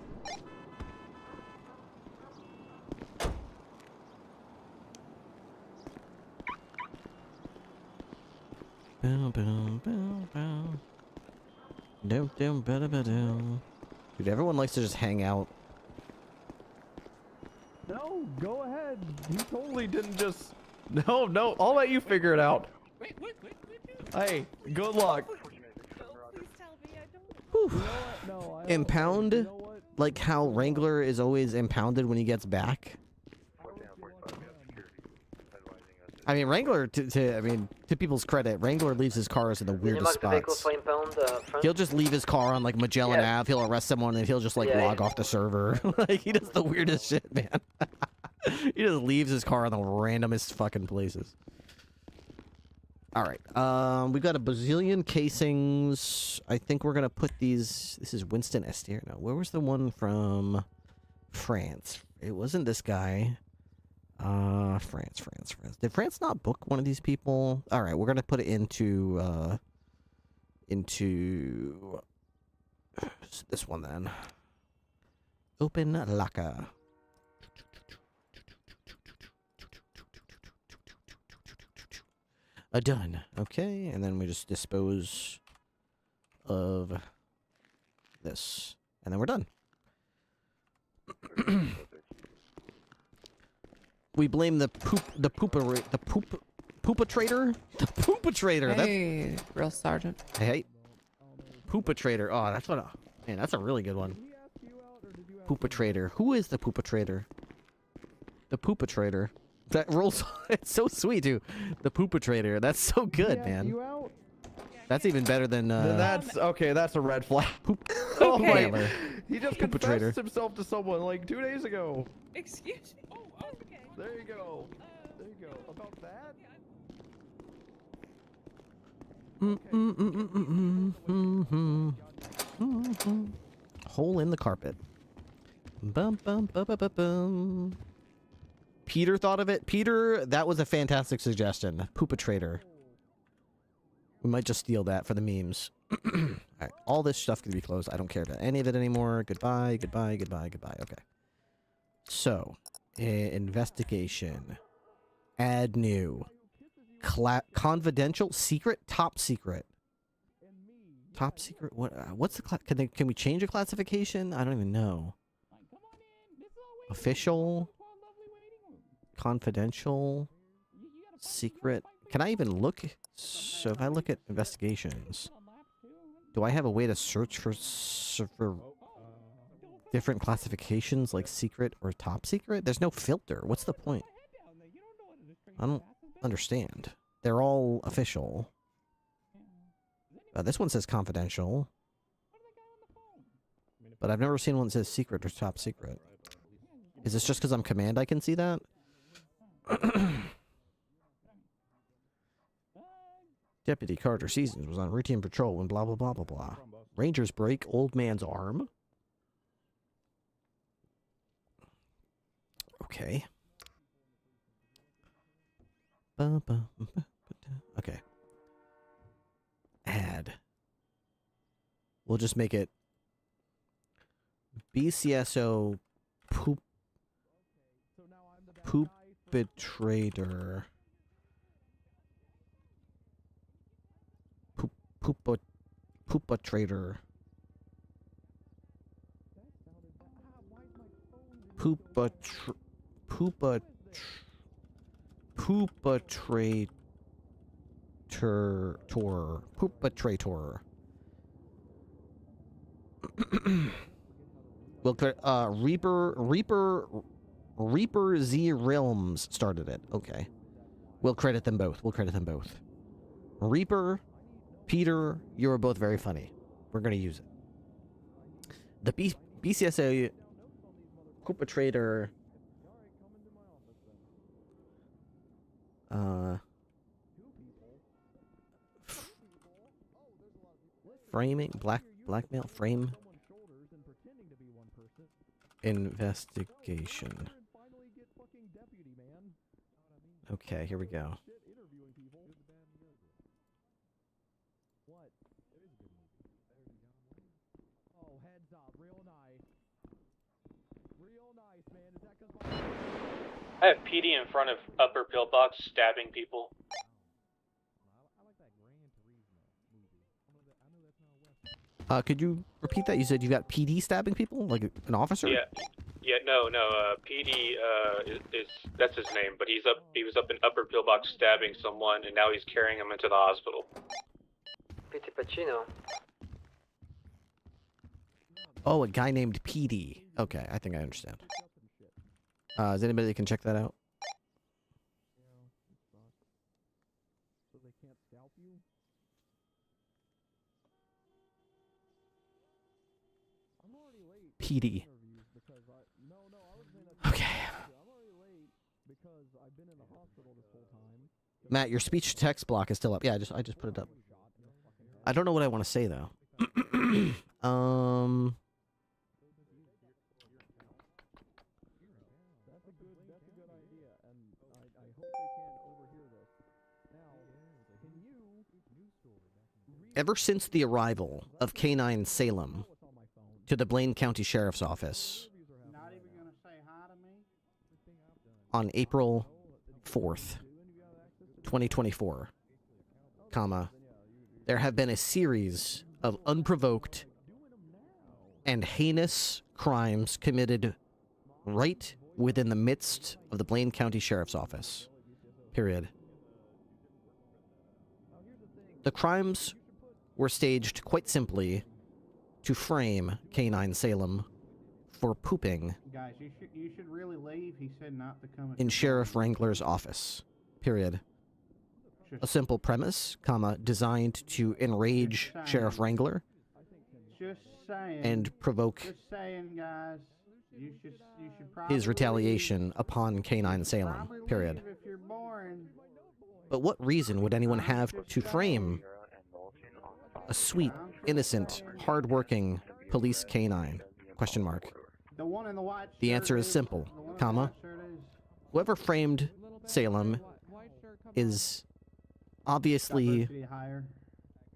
Speaker 1: Dude, everyone likes to just hang out.
Speaker 6: No, go ahead. He totally didn't just... No, I'll let you figure it out.
Speaker 16: Wait.
Speaker 6: Hey, good luck.
Speaker 1: Impound? Like how Wrangler is always impounded when he gets back? I mean, Wrangler, to people's credit, Wrangler leaves his cars in the weirdest spots. He'll just leave his car on, like, Magellan Ave, he'll arrest someone, and he'll just, like, log off the server. Like, he does the weirdest shit, man. He just leaves his car in the randomest fucking places. Alright, we've got a bazillion casings. I think we're gonna put these... This is Winston Estier. No, where was the one from France? It wasn't this guy. France. Did France not book one of these people? All right, we're gonna put it into this one then. Open locker. Done. Okay, and then we just dispose of this, and then we're done. We blame the poopatrator.
Speaker 9: Hey, real sergeant.
Speaker 1: Hey, poopatrator. Oh, that's what. Man, that's a really good one. Poopatrator. Who is the poopatrator? The poopatrator. That rolls. It's so sweet, too. The poopatrator. That's so good, man. That's even better than.
Speaker 6: That's okay. That's a red flag.
Speaker 1: Oh my!
Speaker 6: He just confessed himself to someone like 2 days ago.
Speaker 9: Excuse me. Oh, okay.
Speaker 6: There you go. There you go. About that.
Speaker 1: Hole in the carpet. Bum, bum, bum, bum, bum, bum. Peter thought of it. Peter, that was a fantastic suggestion. Poopatrator. We might just steal that for the memes. Alright, all this stuff can be closed. I don't care about any of it anymore. Goodbye, goodbye, goodbye, goodbye. Okay. So, investigation. Add new. Confidential? Secret? Top secret. Top secret? What's the can we change a classification? I don't even know. Official? Confidential? Secret? Can I even look? So if I look at investigations, do I have a way to search for different classifications like secret or top secret? There's no filter. What's the point? I don't understand. They're all official. This one says confidential. But I've never seen one that says secret or top secret. Is this just because I'm command I can see that? Deputy Carter Seasons was on routine patrol when blah blah blah blah blah. Rangers break old man's arm. Okay. Okay. Add. We'll just make it BCSO Poopatrator. Poopatrator. Poopatrator. Well, Reaper Z Realms started it. Okay. We'll credit them both. Reaper, Peter, you are both very funny. We're going to use it. The BCSA Poopatrator framing blackmail frame investigation. Okay, here we go.
Speaker 8: I have PD in front of upper pillbox stabbing people.
Speaker 1: Could you repeat that? You said you got PD stabbing people, like an officer?
Speaker 8: Yeah, no, PD that's his name, but he was up in upper pillbox stabbing someone, and now he's carrying him into the hospital.
Speaker 7: PT Pacino.
Speaker 1: Oh, a guy named PD. Okay, I think I understand. Is anybody that can check that out? PD. Okay. Matt, your speech to text block is still up. Yeah, I just put it up. I don't know what I want to say though. Ever since the arrival of K9 Salem to the Blaine County Sheriff's Office on April 4th, 2024, there have been a series of unprovoked and heinous crimes committed right within the midst of the Blaine County Sheriff's Office. Period. The crimes were staged quite simply to frame K9 Salem for pooping
Speaker 20: Guys, you should really leave. He said not to come
Speaker 1: in Sheriff Wrangler's office. Period. A simple premise, designed to enrage Sheriff Wrangler
Speaker 20: just saying,
Speaker 1: and provoke
Speaker 20: just saying, guys. You should probably
Speaker 1: his retaliation upon K9 Salem. Period.
Speaker 20: leave if you're boring.
Speaker 1: But what reason would anyone have to frame a sweet, innocent, hard-working police K9? Question mark.
Speaker 20: The one in the white
Speaker 1: The
Speaker 20: shirt
Speaker 1: answer is simple, whoever framed Salem is obviously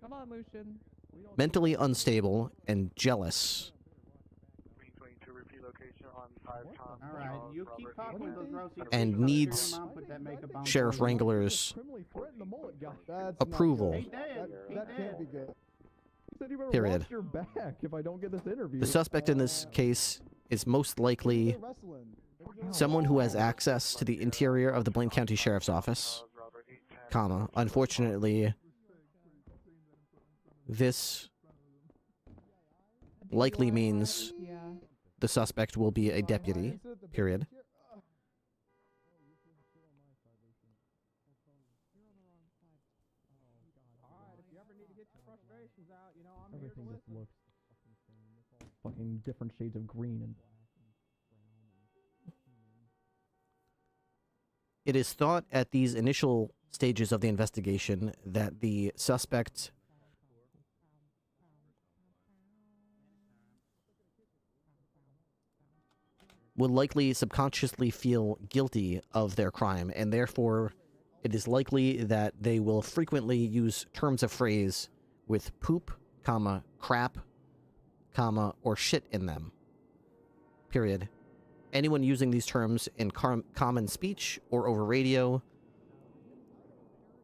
Speaker 9: Come on, Lucian.
Speaker 1: mentally unstable, and jealous.
Speaker 20: Alright, you keep talking to those Rosie
Speaker 1: And
Speaker 20: people.
Speaker 1: needs
Speaker 20: Your mom put that makeup on
Speaker 1: Sheriff
Speaker 20: for you.
Speaker 1: Wrangler's
Speaker 6: That's
Speaker 1: approval.
Speaker 20: He did. He
Speaker 6: That can't be
Speaker 20: did.
Speaker 6: good. You said you better
Speaker 1: Period.
Speaker 6: watch your back if I don't get this interview.
Speaker 1: The suspect in this case is most likely someone who has access to the interior of the Blaine County Sheriff's Office, comma, unfortunately, this likely means the suspect will be a deputy, period.
Speaker 6: Everything just looks fucking different shades of green and black.
Speaker 1: It is thought at these initial stages of the investigation that the suspect will likely subconsciously feel guilty of their crime, and therefore it is likely that they will frequently use terms of phrase with poop, comma, crap, comma, or shit in them. Period. Anyone using these terms in common speech or over radio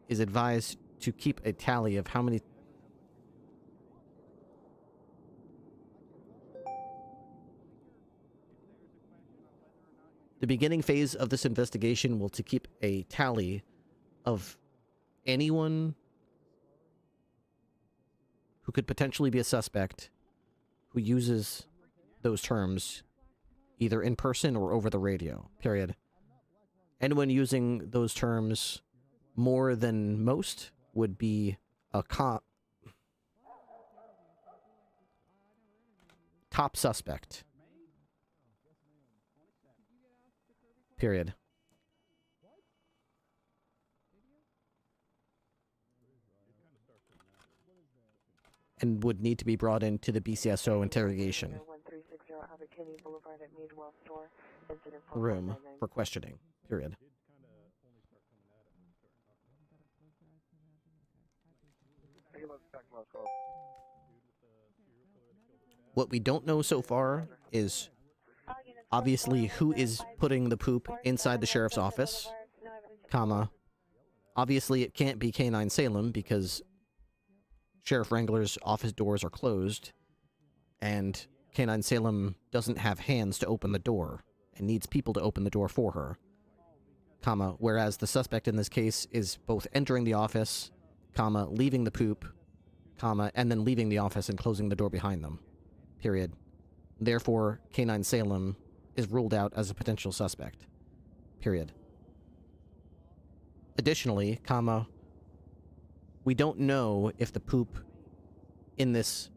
Speaker 1: is advised to keep a tally of how many... The beginning phase of this investigation will to keep a tally of anyone who could potentially be a suspect who uses those terms either in person or over the radio, period. Anyone using those terms more than most would be a top suspect. Period. And would need to be brought into the BCSO interrogation room for questioning. Period. What we don't know so far is obviously who is putting the poop inside the sheriff's office, comma. Obviously it can't be K9 Salem because Sheriff Wrangler's office doors are closed and K9 Salem doesn't have hands to open the door and needs people to open the door for her, comma, whereas the suspect in this case is both entering the office, comma, leaving the poop, comma, and then leaving the office and closing the door behind them, period. Therefore, K9 Salem is ruled out as a potential suspect, period. Additionally, comma, we don't know if the poop in this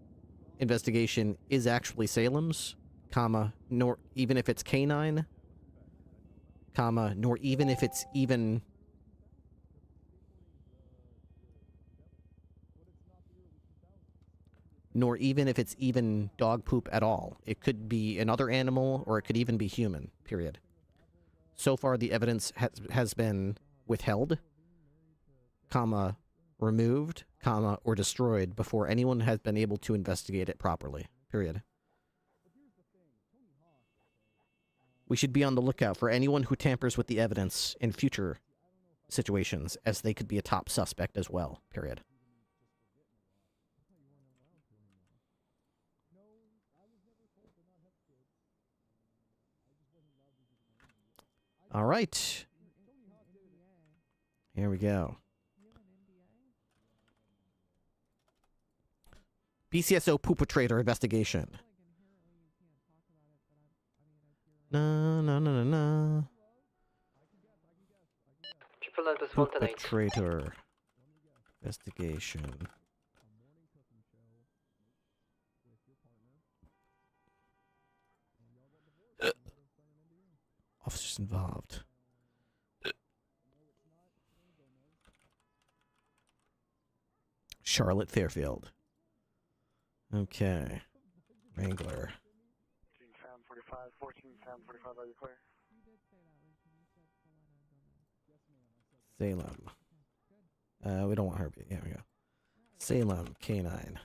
Speaker 1: investigation is actually Salem's, comma, nor even if it's K9, comma, nor even if it's even dog poop at all. It could be another animal, or it could even be human, period. So far, the evidence has been withheld, comma, removed, comma, or destroyed before anyone has been able to investigate it properly, period. We should be on the lookout for anyone who tampers with the evidence in future situations, as they could be a top suspect as well, period. All right. Here we go. BCSO perpetrator investigation. No. Perpetrator investigation. Officers involved. Charlotte Fairfield. Okay. Wrangler.
Speaker 12: 14 Sam 45, are you clear?
Speaker 1: Salem. We don't want her. Yeah, we go. Salem, K9.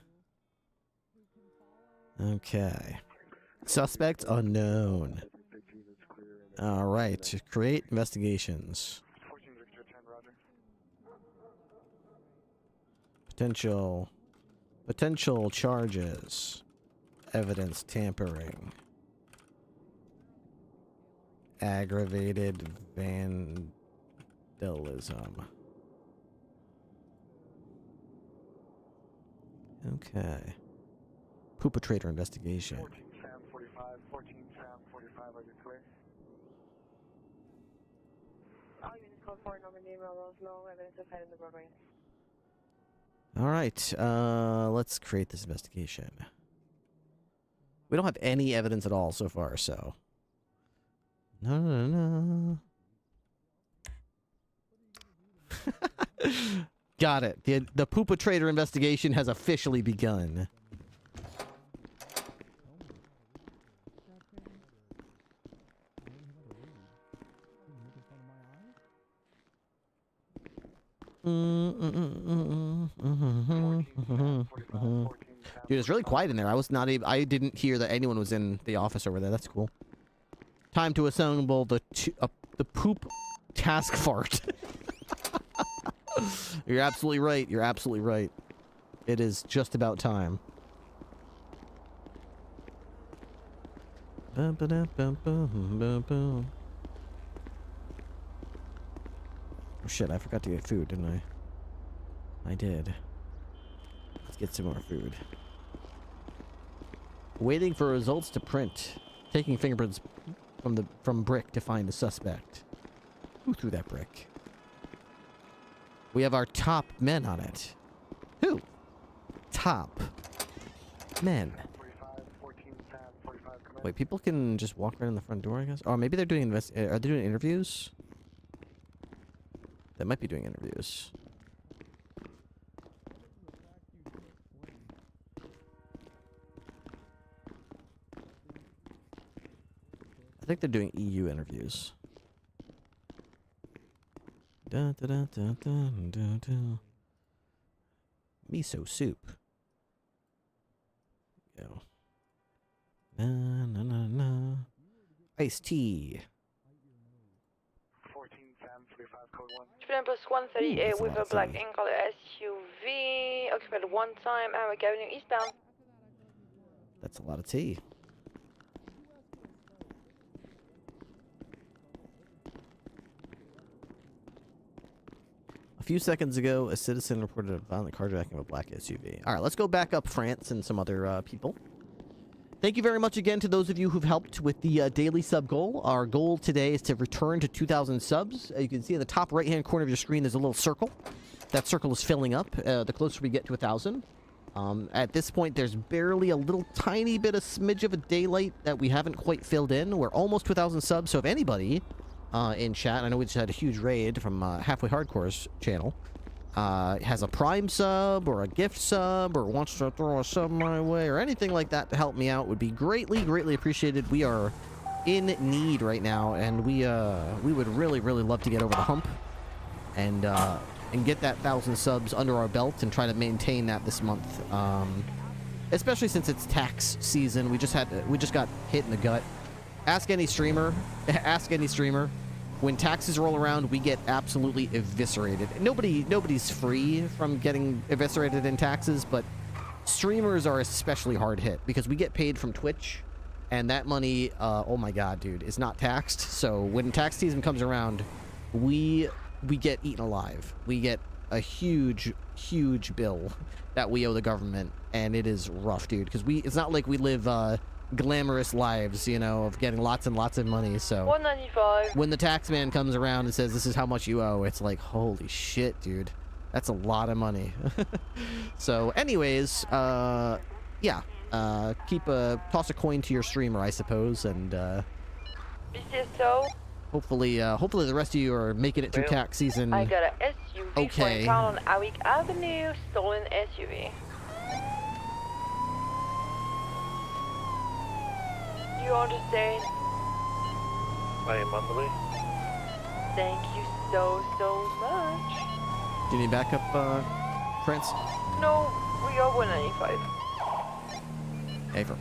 Speaker 1: Okay. Suspect unknown. All right. Create investigations. Potential charges. Evidence tampering. Aggravated vandalism. Okay. Perpetrator investigation.
Speaker 12: 14 Sam 45, 14 Sam 45, are you clear?
Speaker 5: All units code 4, Normandy, Melrose, no evidence of head in the roadway.
Speaker 1: All right, let's create this investigation. We don't have any evidence at all so far, so. No. Got it. The perpetrator investigation has officially begun. Dude, it's really quiet in there. I didn't hear that anyone was in the office over there. That's cool. Time to assemble the poop task fart. You're absolutely right. You're absolutely right. It is just about time. Oh shit, I forgot to get food, didn't I? I did. Let's get some more food. Waiting for results to print. Taking fingerprints from brick to find the suspect. Who threw that brick? We have our top men on it. Who? Top men. Wait, people can just walk right in the front door, I guess? Or maybe they're doing are they doing interviews? They might be doing interviews. I think they're doing EU interviews. Miso soup. Go. Na. Iced tea.
Speaker 12: 14 Sam 45 code 1.
Speaker 5: Student plus 138 with a black in color SUV. Occupied one time, Amric Avenue eastbound.
Speaker 1: That's a lot of tea. A few seconds ago, a citizen reported a violent carjacking of a black SUV. All right, let's go back up France and some other people. Thank you very much again to those of you who've helped with the daily sub goal. Our goal today is to return to 2,000 subs. You can see in the top right-hand corner of your screen, there's a little circle. That circle is filling up the closer we get to 1,000. At this point, there's barely a little tiny bit of smidge of a daylight that we haven't quite filled in. We're almost to 1,000 subs, so if anybody in chat, I know we just had a huge raid from Halfway Hardcore's channel, has a Prime sub or a gift sub or wants to throw a sub my way or anything like that to help me out would be greatly appreciated. We are in need right now, and we would really love to get over the hump and get that 1,000 subs under our belt and try to maintain that this month. Especially since it's tax season, we just got hit in the gut. Ask any streamer. When taxes roll around, we get absolutely eviscerated. Nobody's free from getting eviscerated in taxes, but streamers are especially hard hit because we get paid from Twitch, and that money, oh my god, dude, is not taxed. So when tax season comes around, we get eaten alive. We get a huge bill that we owe the government, and it is rough, dude, because it's not like we live glamorous lives, you know, of getting lots and lots of money. So
Speaker 5: 195.
Speaker 1: When the tax man comes around and says this is how much you owe, it's like, holy shit, dude, that's a lot of money. So anyways, yeah, toss a coin to your streamer, I suppose, and hopefully the rest of you are making it through tax season.
Speaker 5: I got a SUV
Speaker 1: okay.
Speaker 5: on Awick Avenue, stolen SUV. You understand?
Speaker 3: I am on the way.
Speaker 5: Thank you so much.
Speaker 1: Do you need backup, France?
Speaker 5: No, we got 195.
Speaker 1: Ever.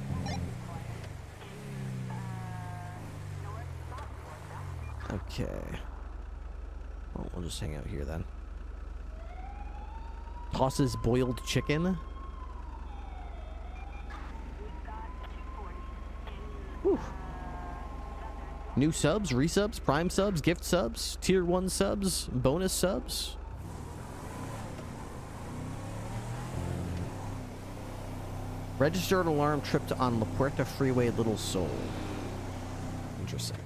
Speaker 1: Okay. Well, we'll just hang out here then. Tosses boiled chicken. Whew. New subs, resubs, prime subs, gift subs, tier 1 subs, bonus subs. Registered alarm tripped on La Puerta Freeway, Little Seoul. Interesting.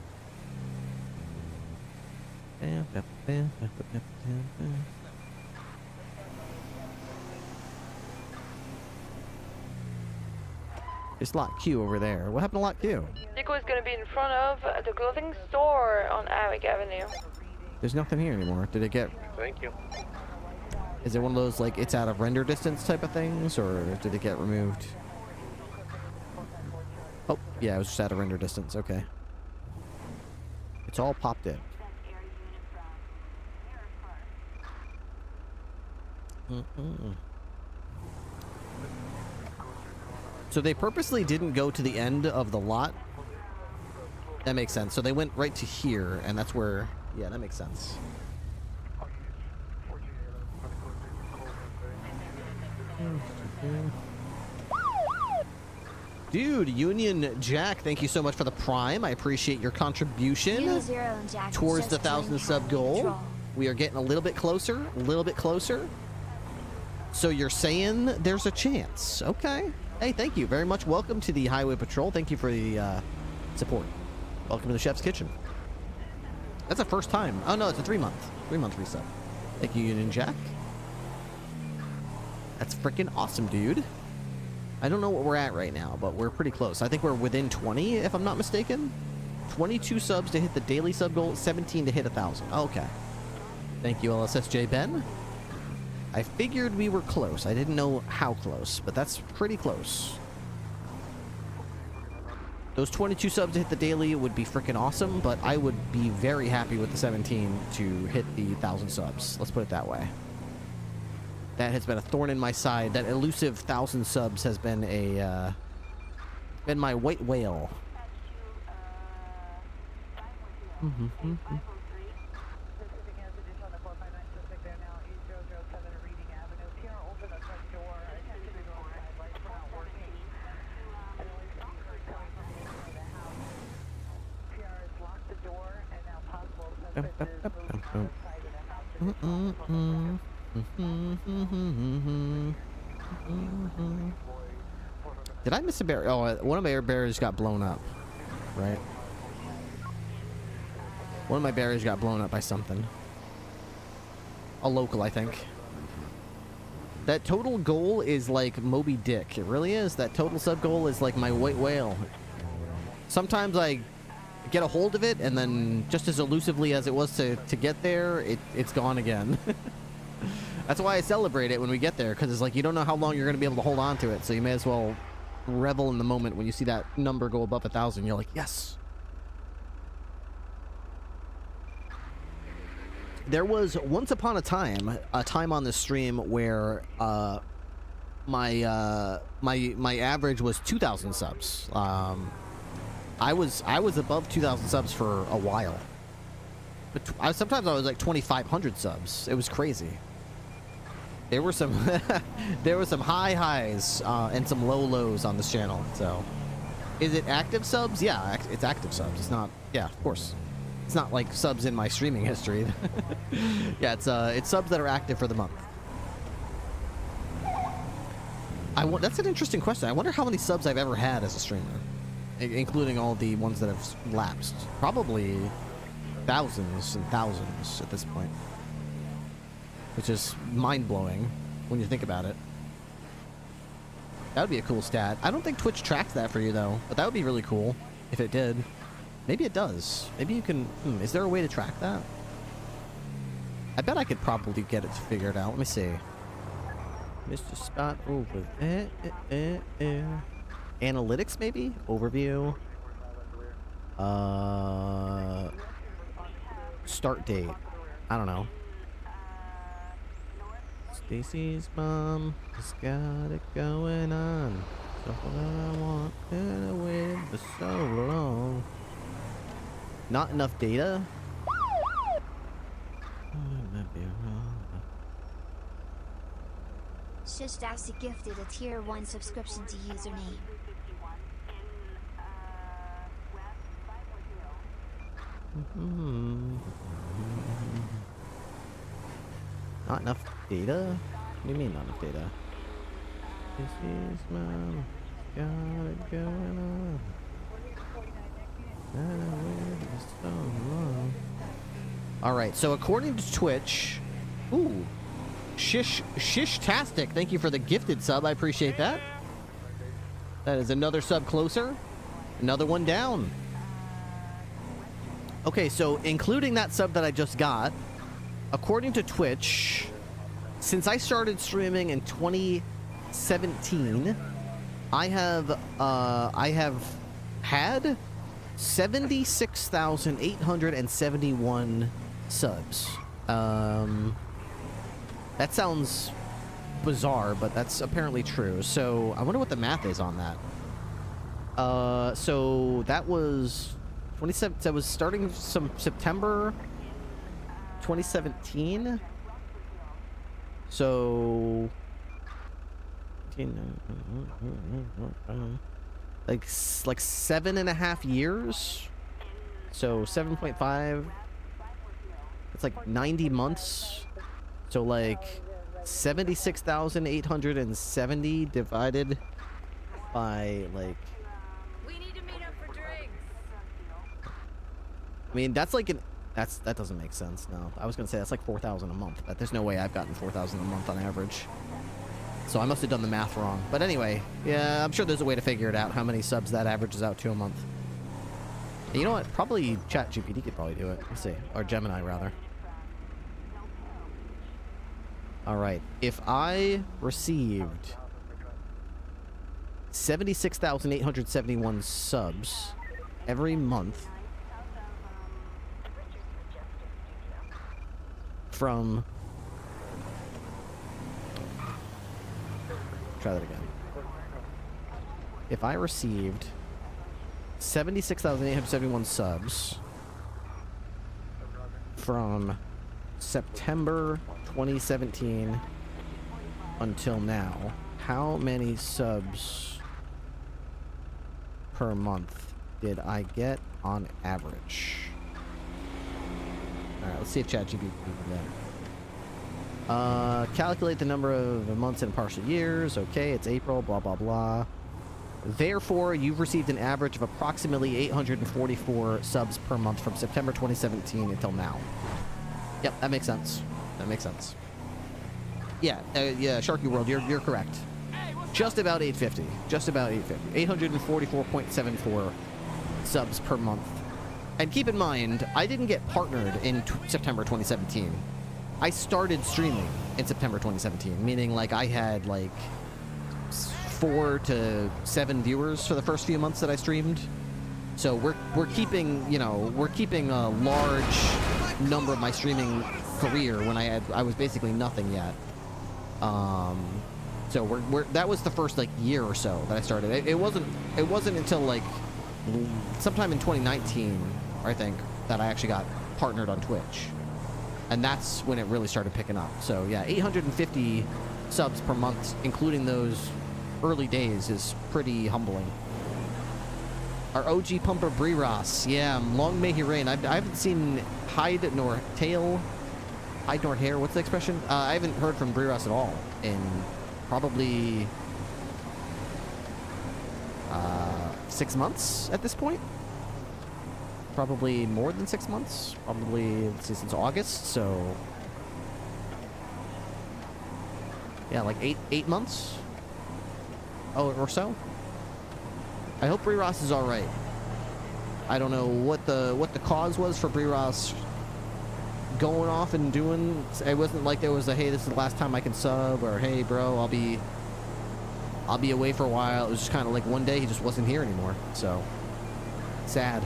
Speaker 1: It's Lot Q over there. What happened to Lot Q?
Speaker 5: Nico is gonna be in front of the clothing store on Avic Avenue.
Speaker 1: There's nothing here anymore. Did it get...
Speaker 3: Thank you.
Speaker 1: Is it one of those, like, it's out of render distance type of things, or did it get removed? Oh, yeah, it was just out of render distance. Okay. It's all popped in. So they purposely didn't go to the end of the lot. That makes sense. So they went right to here, and that's where... Yeah, that makes sense. Dude, Union Jack, thank you so much for the Prime. I appreciate your contribution towards the 1,000 sub goal. We are getting a little bit closer, a little bit closer. So you're saying there's a chance. Okay. Hey, thank you very much. Welcome to the Highway Patrol. Thank you for the support. Welcome to the Chef's Kitchen. That's the first time. Oh, no, it's a 3-month. 3-month reset. Thank you, Union Jack. That's freaking awesome, dude. I don't know what we're at right now, but we're pretty close. I think we're within 20, if I'm not mistaken. 22 subs to hit the daily sub goal, 17 to hit 1,000. Okay. Thank you, LSSJ Ben. I figured we were close. I didn't know how close, but that's pretty close. Those 22 subs to hit the daily would be freaking awesome, but I would be very happy with the 17 to hit the 1,000 subs. Let's put it that way. That has been a thorn in my side. That elusive 1,000 subs has been a been my white whale. Did I miss a barrier? Oh, one of my air barriers got blown up, right? One of my barriers got blown up by something. A local, I think. That total goal is like Moby Dick. It really is. That total sub goal is like my white whale. Sometimes I get a hold of it, and then just as elusively as it was to get there, it's gone again. That's why I celebrate it when we get there, because it's like you don't know how long you're going to be able to hold on to it, so you may as well revel in the moment when you see that number go above 1,000. You're like, yes. There was once upon a time on this stream where my average was 2,000 subs. I was above 2,000 subs for a while, but sometimes I was like 2,500 subs. It was crazy. There were some high highs and some low lows on this channel. So, is it active subs? Yeah, it's active subs. It's not. Yeah, of course. It's not like subs in my streaming history. Yeah, it's subs that are active for the month. That's an interesting question. I wonder how many subs I've ever had as a streamer, including all the ones that have lapsed. Probably thousands and thousands at this point. Which is mind-blowing when you think about it. That would be a cool stat. I don't think Twitch tracks that for you, though. But that would be really cool if it did. Maybe it does. Maybe you can... is there a way to track that? I bet I could probably get it figured out. Let me see. Mr. Spot over there. Analytics, maybe? Overview. Start date. I don't know. Stacy's mom has got it going on. Something that I want, and I waited for so long. Not enough data?
Speaker 11: Shish Dowsy gifted a tier 1 subscription to username.
Speaker 1: Not enough data? What do you mean not enough data? This is mom. Got it going on. So long. Alright, so according to Twitch, ooh, Shish-tastic, thank you for the gifted sub, I appreciate that. That is another sub closer, another one down. Okay, so including that sub that I just got, according to Twitch, since I started streaming in 2017, I have had 76,871 subs. That sounds bizarre, but that's apparently true. So I wonder what the math is on that. So that was 27. That was starting some September 2017. So like 7.5 years. So 7.5. It's like 90 months. So like 76,870 divided by like.
Speaker 10: We need to meet up for drinks.
Speaker 1: I mean, that's like that doesn't make sense. No, I was gonna say that's like 4,000 a month, but there's no way I've gotten 4,000 a month on average. So I must have done the math wrong. But anyway, yeah, I'm sure there's a way to figure it out, how many subs that averages out to a month. And you know what? Probably ChatGPT could probably do it. Let's see. Or Gemini, rather. Alright. If I received 76,871 subs every month from... Try that again. If I received 76,871 subs from September 2017 until now, how many subs per month did I get on average? Alright, let's see if ChatGPT can do that. Calculate the number of months in partial years. Okay, it's April, blah, blah, blah. Therefore, you've received an average of approximately 844 subs per month from September 2017 until now. Yep, that makes sense. That makes sense. Yeah, yeah, Sharky World, you're correct. Just about 850. Just about 850. 844.74 subs per month. And keep in mind, I didn't get partnered in September 2017. I started streaming in September 2017, meaning like I had like 4 to 7 viewers for the first few months that I streamed. So we're keeping, you know, we're keeping a large number of my streaming career when I was basically nothing yet. So that was the first like year or so that I started. It wasn't until like sometime in 2019, I think, that I actually got partnered on Twitch. And that's when it really started picking up. So yeah, 850 subs per month, including those early days, is pretty humbling. Our OG pumper Bree Ross, yeah, long may he reign. I haven't seen hide nor tail, hide nor hair. What's the expression? I haven't heard from Bree Ross at all in probably 6 months at this point. Probably more than 6 months. Probably, let's see, since August, so yeah, like eight months. Oh, or so. I hope Bree Ross is all right. I don't know what the cause was for Bree Ross going off and doing. It wasn't like there was a, hey, this is the last time I can sub, or hey, bro, I'll be away for a while. It was just kind of like one day he just wasn't here anymore. So sad.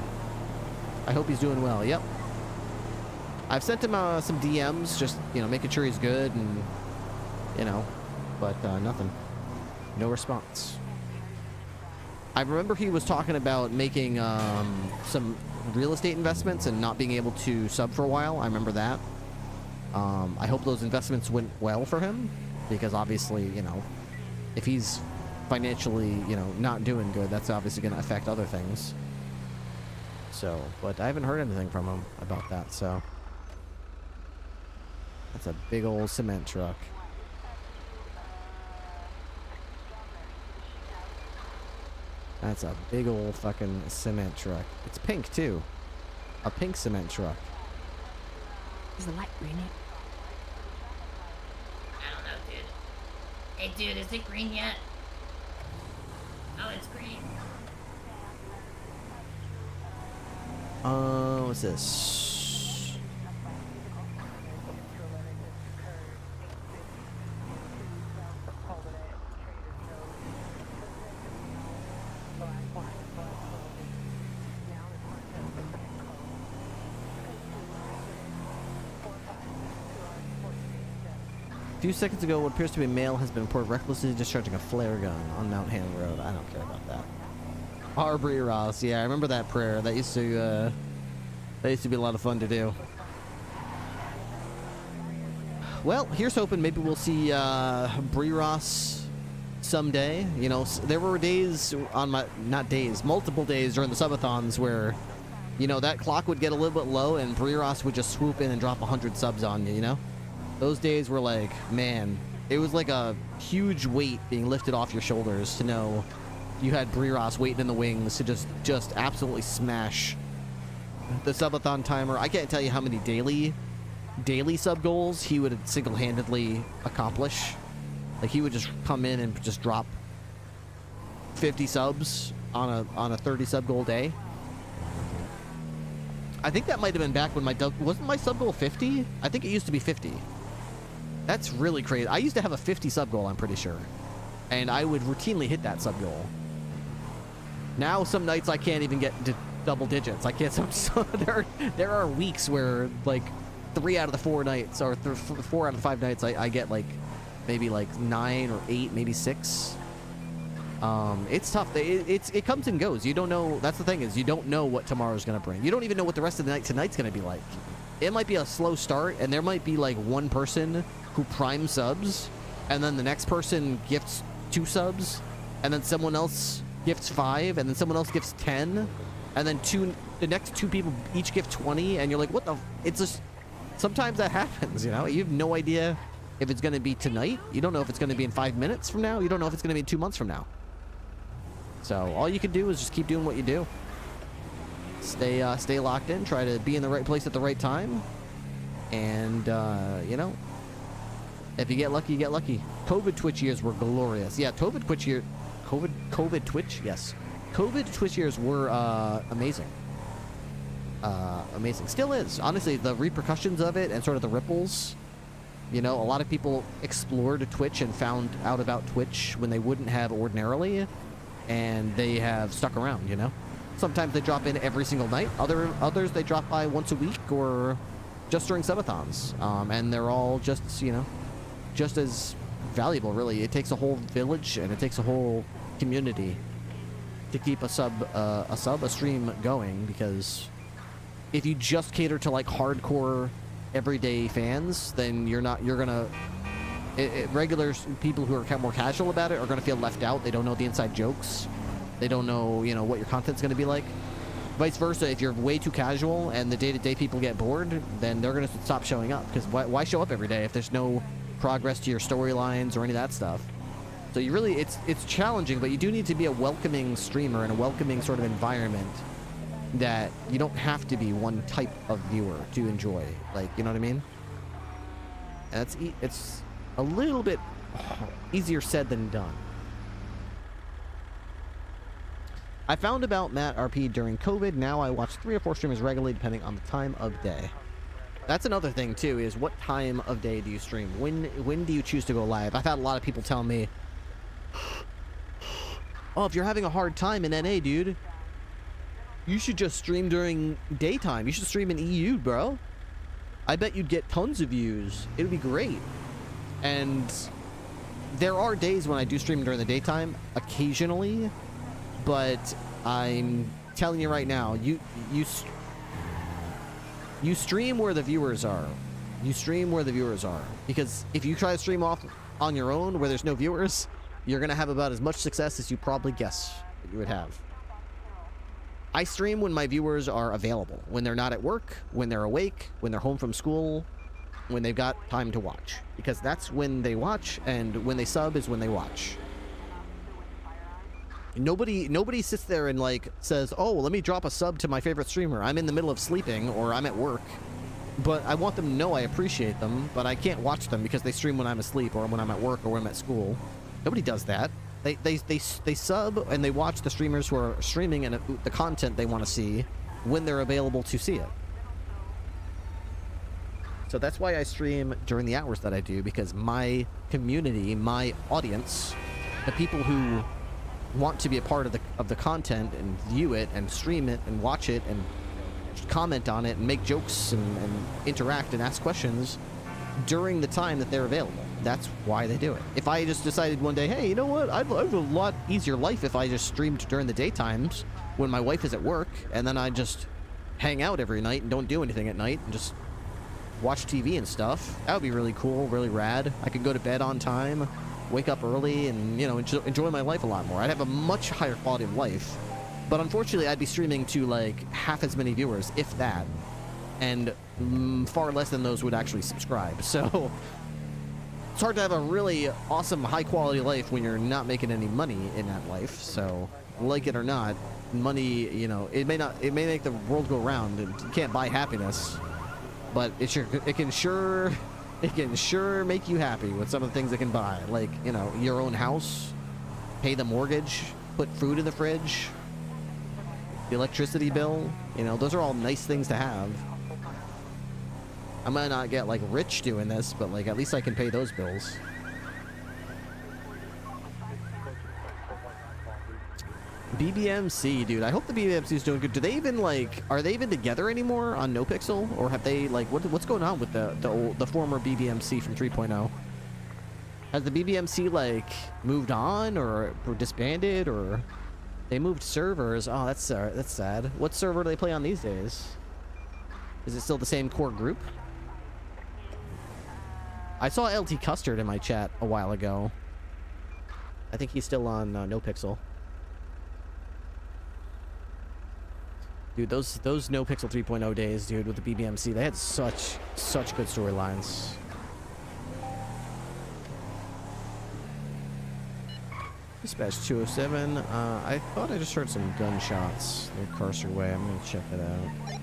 Speaker 1: I hope he's doing well. Yep. I've sent him some DMs, just, you know, making sure he's good, and you know, but nothing. No response. I remember he was talking about making some real estate investments and not being able to sub for a while. I remember that. I hope those investments went well for him, because obviously, you know, if he's financially, you know, not doing good, that's obviously going to affect other things. So, but I haven't heard anything from him about that, so. That's a big old cement truck. That's a big old fucking cement truck. It's pink, too. A pink cement truck.
Speaker 10: Is the light green yet?
Speaker 17: I don't know, dude. Hey, dude, is it green yet? Oh, it's green.
Speaker 1: What's this? A few seconds ago, what appears to be a male has been reported recklessly discharging a flare gun on Mount Hannon Road. I don't care about that. Aubrey Ross, yeah, I remember that prayer. That used to be a lot of fun to do. Well, here's hoping maybe we'll see Bree Ross someday. You know, there were days on my, not days, multiple days during the subathons where, you know, that clock would get a little bit low and Bree Ross would just swoop in and drop 100 subs on you, you know? Those days were like, man, it was like a huge weight being lifted off your shoulders to know you had Bree Ross waiting in the wings to just absolutely smash the subathon timer. I can't tell you how many daily sub goals he would single-handedly accomplish. Like, he would just come in and just drop 50 subs on a 30 sub goal day. I think that might have been back when wasn't my sub goal 50? I think it used to be 50. That's really crazy. I used to have a 50 sub goal, I'm pretty sure. And I would routinely hit that sub goal. Now, some nights I can't even get to double digits. I can't. There are weeks where, like, 3 out of the 4 nights, or 4 out of the 5 nights, I get, like, maybe, like, 9 or 8, maybe 6. It's tough. It comes and goes. You don't know. That's the thing, is you don't know what tomorrow's going to bring. You don't even know what the rest of the night tonight's going to be like. It might be a slow start, and there might be, like, one person who prime subs, and then the next person gifts 2 subs, and then someone else gifts 5, and then someone else gifts 10, and then the next 2 people each gift 20, and you're like, what the? It's just, sometimes that happens, you know? You have no idea if it's going to be tonight. You don't know if it's going to be in 5 minutes from now. You don't know if it's going to be in 2 months from now. So all you can do is just keep doing what you do. Stay locked in. Try to be in the right place at the right time. And, you know, if you get lucky, you get lucky. COVID Twitch years were glorious. Yeah, COVID Twitch Twitch, yes. COVID Twitch years were amazing. Amazing. Still is. Honestly, the repercussions of it and sort of the ripples. You know, a lot of people explored Twitch and found out about Twitch when they wouldn't have ordinarily. And they have stuck around, you know? Sometimes they drop in every single night. Others they drop by once a week or just during subathons. And they're all just, you know, just as valuable, really. It takes a whole village and it takes a whole community to keep a stream going, because if you just cater to, like, hardcore everyday fans, then regular people who are more casual about it are going to feel left out. They don't know the inside jokes. They don't know, you know, what your content's going to be like. Vice versa, if you're way too casual and the day-to-day people get bored, then they're going to stop showing up. Because why show up every day if there's no progress to your storylines or any of that stuff? So you really, it's challenging, but you do need to be a welcoming streamer and a welcoming sort of environment that you don't have to be one type of viewer to enjoy. Like, you know what I mean? And it's a little bit easier said than done. I found about Matt RP during COVID. Now I watch 3 or 4 streamers regularly depending on the time of day. That's another thing too, is what time of day do you stream? When do you choose to go live? I've had a lot of people tell me, oh, if you're having a hard time in NA, dude, you should just stream during daytime. You should stream in EU, bro. I bet you'd get tons of views. It would be great. And there are days when I do stream during the daytime, occasionally, but I'm telling you right now, you stream where the viewers are. You stream where the viewers are. Because if you try to stream off on your own where there's no viewers, you're going to have about as much success as you probably guess that you would have. I stream when my viewers are available. When they're not at work, when they're awake, when they're home from school, when they've got time to watch. Because that's when they watch, and when they sub is when they watch. Nobody sits there and like says, oh, let me drop a sub to my favorite streamer. I'm in the middle of sleeping or I'm at work. But I want them to know I appreciate them, but I can't watch them because they stream when I'm asleep or when I'm at work or when I'm at school. Nobody does that. They sub and they watch the streamers who are streaming and the content they want to see when they're available to see it. So that's why I stream during the hours that I do, because my community, my audience, the people who want to be a part of the content and view it and stream it and watch it and comment on it and make jokes and interact and ask questions during the time that they're available. That's why they do it. If I just decided one day, hey, you know what, I'd have a lot easier life if I just streamed during the daytimes when my wife is at work, and then I just hang out every night and don't do anything at night and just watch TV and stuff. That would be really cool, really rad. I could go to bed on time, wake up early, and, you know, enjoy my life a lot more. I'd have a much higher quality of life. But unfortunately, I'd be streaming to, like, half as many viewers, if that. And far less than those would actually subscribe. So it's hard to have a really awesome, high-quality life when you're not making any money in that life. So, like it or not, money, you know, it may make the world go round, and you can't buy happiness. But it can sure make you happy with some of the things it can buy. Like, you know, your own house, pay the mortgage, put food in the fridge, the electricity bill. You know, those are all nice things to have. I might not get, like, rich doing this, but, like, at least I can pay those bills. BBMC, dude. I hope the BBMC is doing good. Do they even, like, are they even together anymore on NoPixel? Or have they, like, what's going on with the former BBMC from 3.0? Has the BBMC, like, moved on or disbanded, or they moved servers? Oh, that's sad. What server do they play on these days? Is it still the same core group? I saw LT Custard in my chat a while ago. I think he's still on NoPixel. Dude, those NoPixel 3.0 days, dude, with the BBMC, they had such good storylines. Dispatch 207. I thought I just heard some gunshots near Carcer Way. I'm gonna check it out.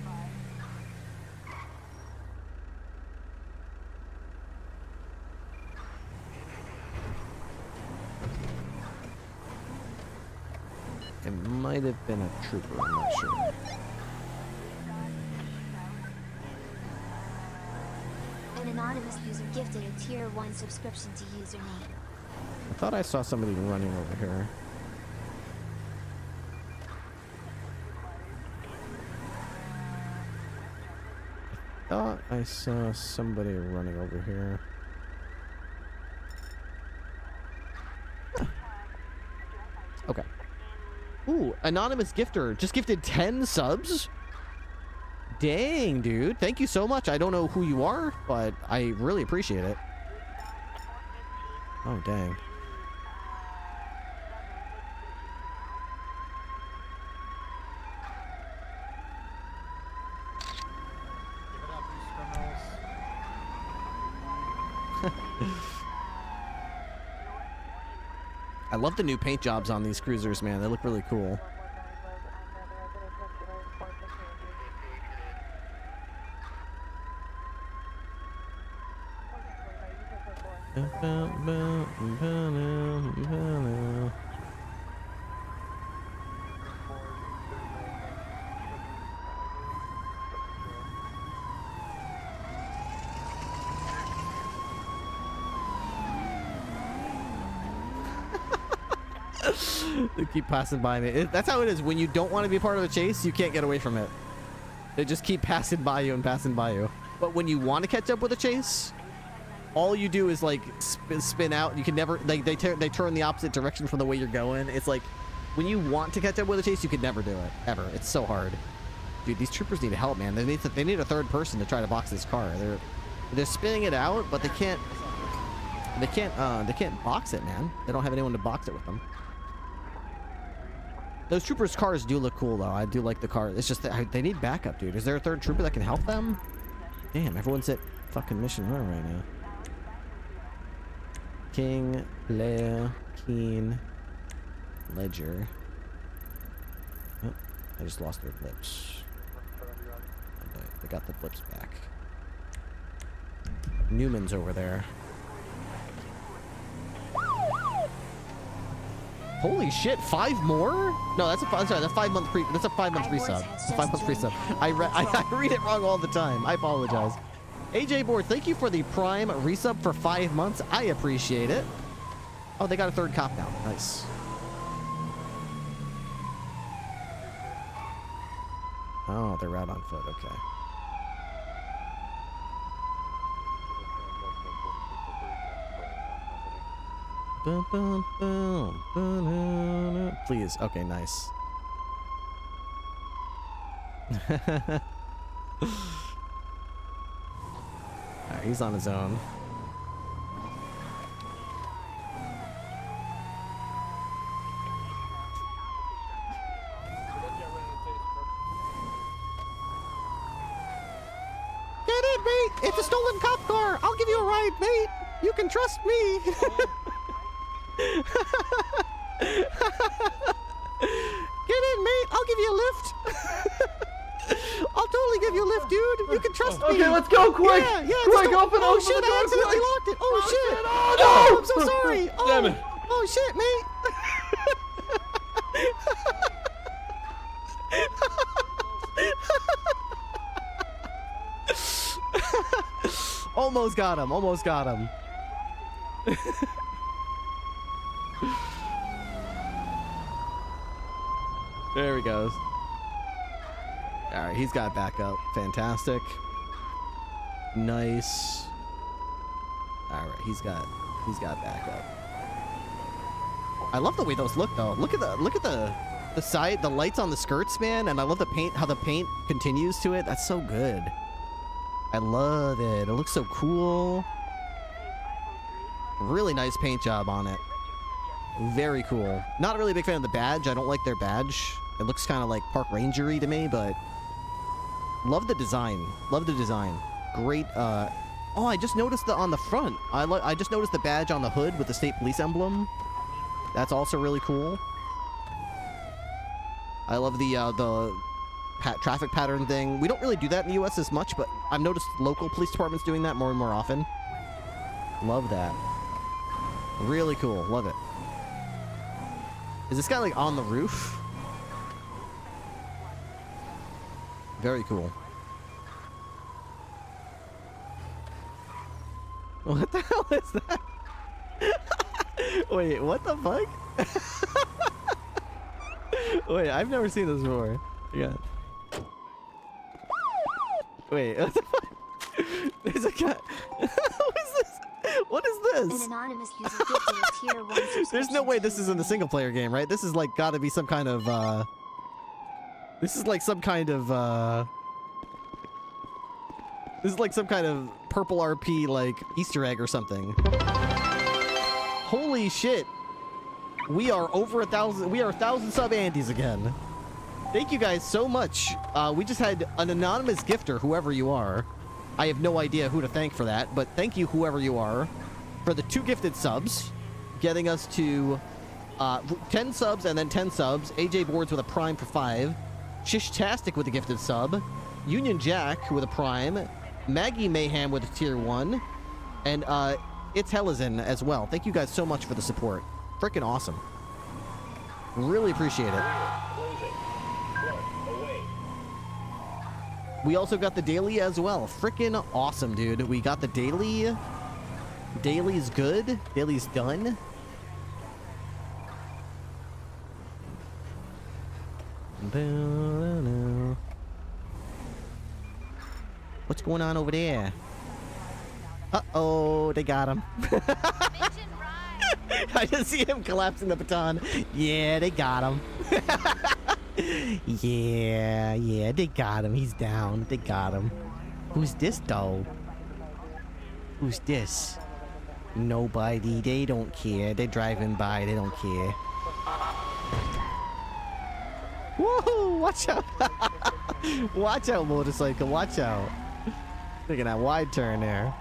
Speaker 1: It might have been a trooper, I'm not sure.
Speaker 11: An anonymous user gifted a tier 1 subscription to username.
Speaker 1: I thought I saw somebody running over here. I thought I saw somebody running over here. Okay. Ooh, anonymous gifter just gifted 10 subs? Dang, dude. Thank you so much. I don't know who you are, but I really appreciate it. Oh, dang. I love the new paint jobs on these cruisers, man. They look really cool. They keep passing by me. That's how it is. When you don't want to be part of the chase, you can't get away from it. They just keep passing by you and passing by you. But when you want to catch up with a chase, all you do is like spin out. You can never like they turn the opposite direction from the way you're going. It's like when you want to catch up with a chase, you could never do it ever. It's so hard, dude. These troopers need help, man. They need a third person to try to box this car. They're spinning it out, but they can't box it, man. They don't have anyone to box it with them. Those troopers' cars do look cool, though. I do like the car. It's just that they need backup, dude. Is there a third trooper that can help them? Damn, everyone's at fucking mission run right now. King, Leia, Keen, Ledger. Oh, I just lost their blips. Okay, they got the blips back. Newman's over there. Holy shit, 5 more? No, that's a 5-month free. That's a 5-month free sub. 5-month free sub. I read it wrong all the time. I apologize. AJ Board, thank you for the Prime resub for 5 months. I appreciate it. Oh, they got a third cop now. Nice. Oh, they're out on foot. Okay. Please. Okay, nice. Alright, he's on his own. Get in, mate! It's a stolen cop car! I'll give you a ride, mate! You can trust me! Get in, mate! I'll give you a lift! I'll totally give you a lift, dude! You can trust me!
Speaker 6: Okay, let's go, quick!
Speaker 1: Yeah,
Speaker 6: Quick, open
Speaker 1: Oh
Speaker 6: the
Speaker 1: shit,
Speaker 6: door,
Speaker 1: I accidentally
Speaker 6: quick!
Speaker 1: locked it! Oh shit!
Speaker 6: Oh,
Speaker 1: Oh,
Speaker 6: no!
Speaker 1: I'm so sorry! Oh,
Speaker 6: Damn it!
Speaker 1: Oh shit, mate! Almost got him, almost got him. There he goes. Alright, he's got backup. Fantastic. Nice. Alright, he's got backup. I love the way those look though. Look at the side, the lights on the skirts, man, and I love the paint, how the paint continues to it. That's so good. I love it. It looks so cool. Really nice paint job on it. Very cool. Not really a big fan of the badge. I don't like their badge. It looks kind of like park ranger-y to me, but love the design. Love the design. Great. Oh, I just noticed on the front. I just noticed the badge on the hood with the state police emblem. That's also really cool. I love the traffic pattern thing. We don't really do that in the U.S. as much, but I've noticed local police departments doing that more and more often. Love that. Really cool. Love it. Is this guy like on the roof? Very cool. What the hell is that? Wait, what the fuck? Wait, I've never seen this before. Yeah. Wait, what the fuck? There's a guy. What is this? What is this?
Speaker 11: An anonymous user gifted a tier 1 subscription.
Speaker 1: There's no way this is in the single player game, right? This is like gotta be some kind of this is like some kind of PurpleRP like Easter egg or something. Holy shit. We are over 1,000. We are 1,000 sub Andes again. Thank you guys so much. We just had an anonymous gifter, whoever you are. I have no idea who to thank for that, but thank you, whoever you are, for the 2 gifted subs, getting us to 10 subs and then 10 subs. AJ Boards with a prime for 5. Shishtastic with a gifted sub. Union Jack with a prime. Maggie Mayhem with a tier 1. And It's Helizin as well. Thank you guys so much for the support. Freaking awesome. Really appreciate it. We also got the daily as well. Freaking awesome, dude. We got the daily. Daily's good. Daily's done. What's going on over there? Uh-oh, they got him. I just see him collapsing the baton. Yeah, they got him. Yeah, they got him. He's down. They got him. Who's this, though? Who's this? Nobody. They don't care. They're driving by. They don't care. Woohoo! Watch out! Watch out, motorcycle. Watch out. Look at that wide turn there.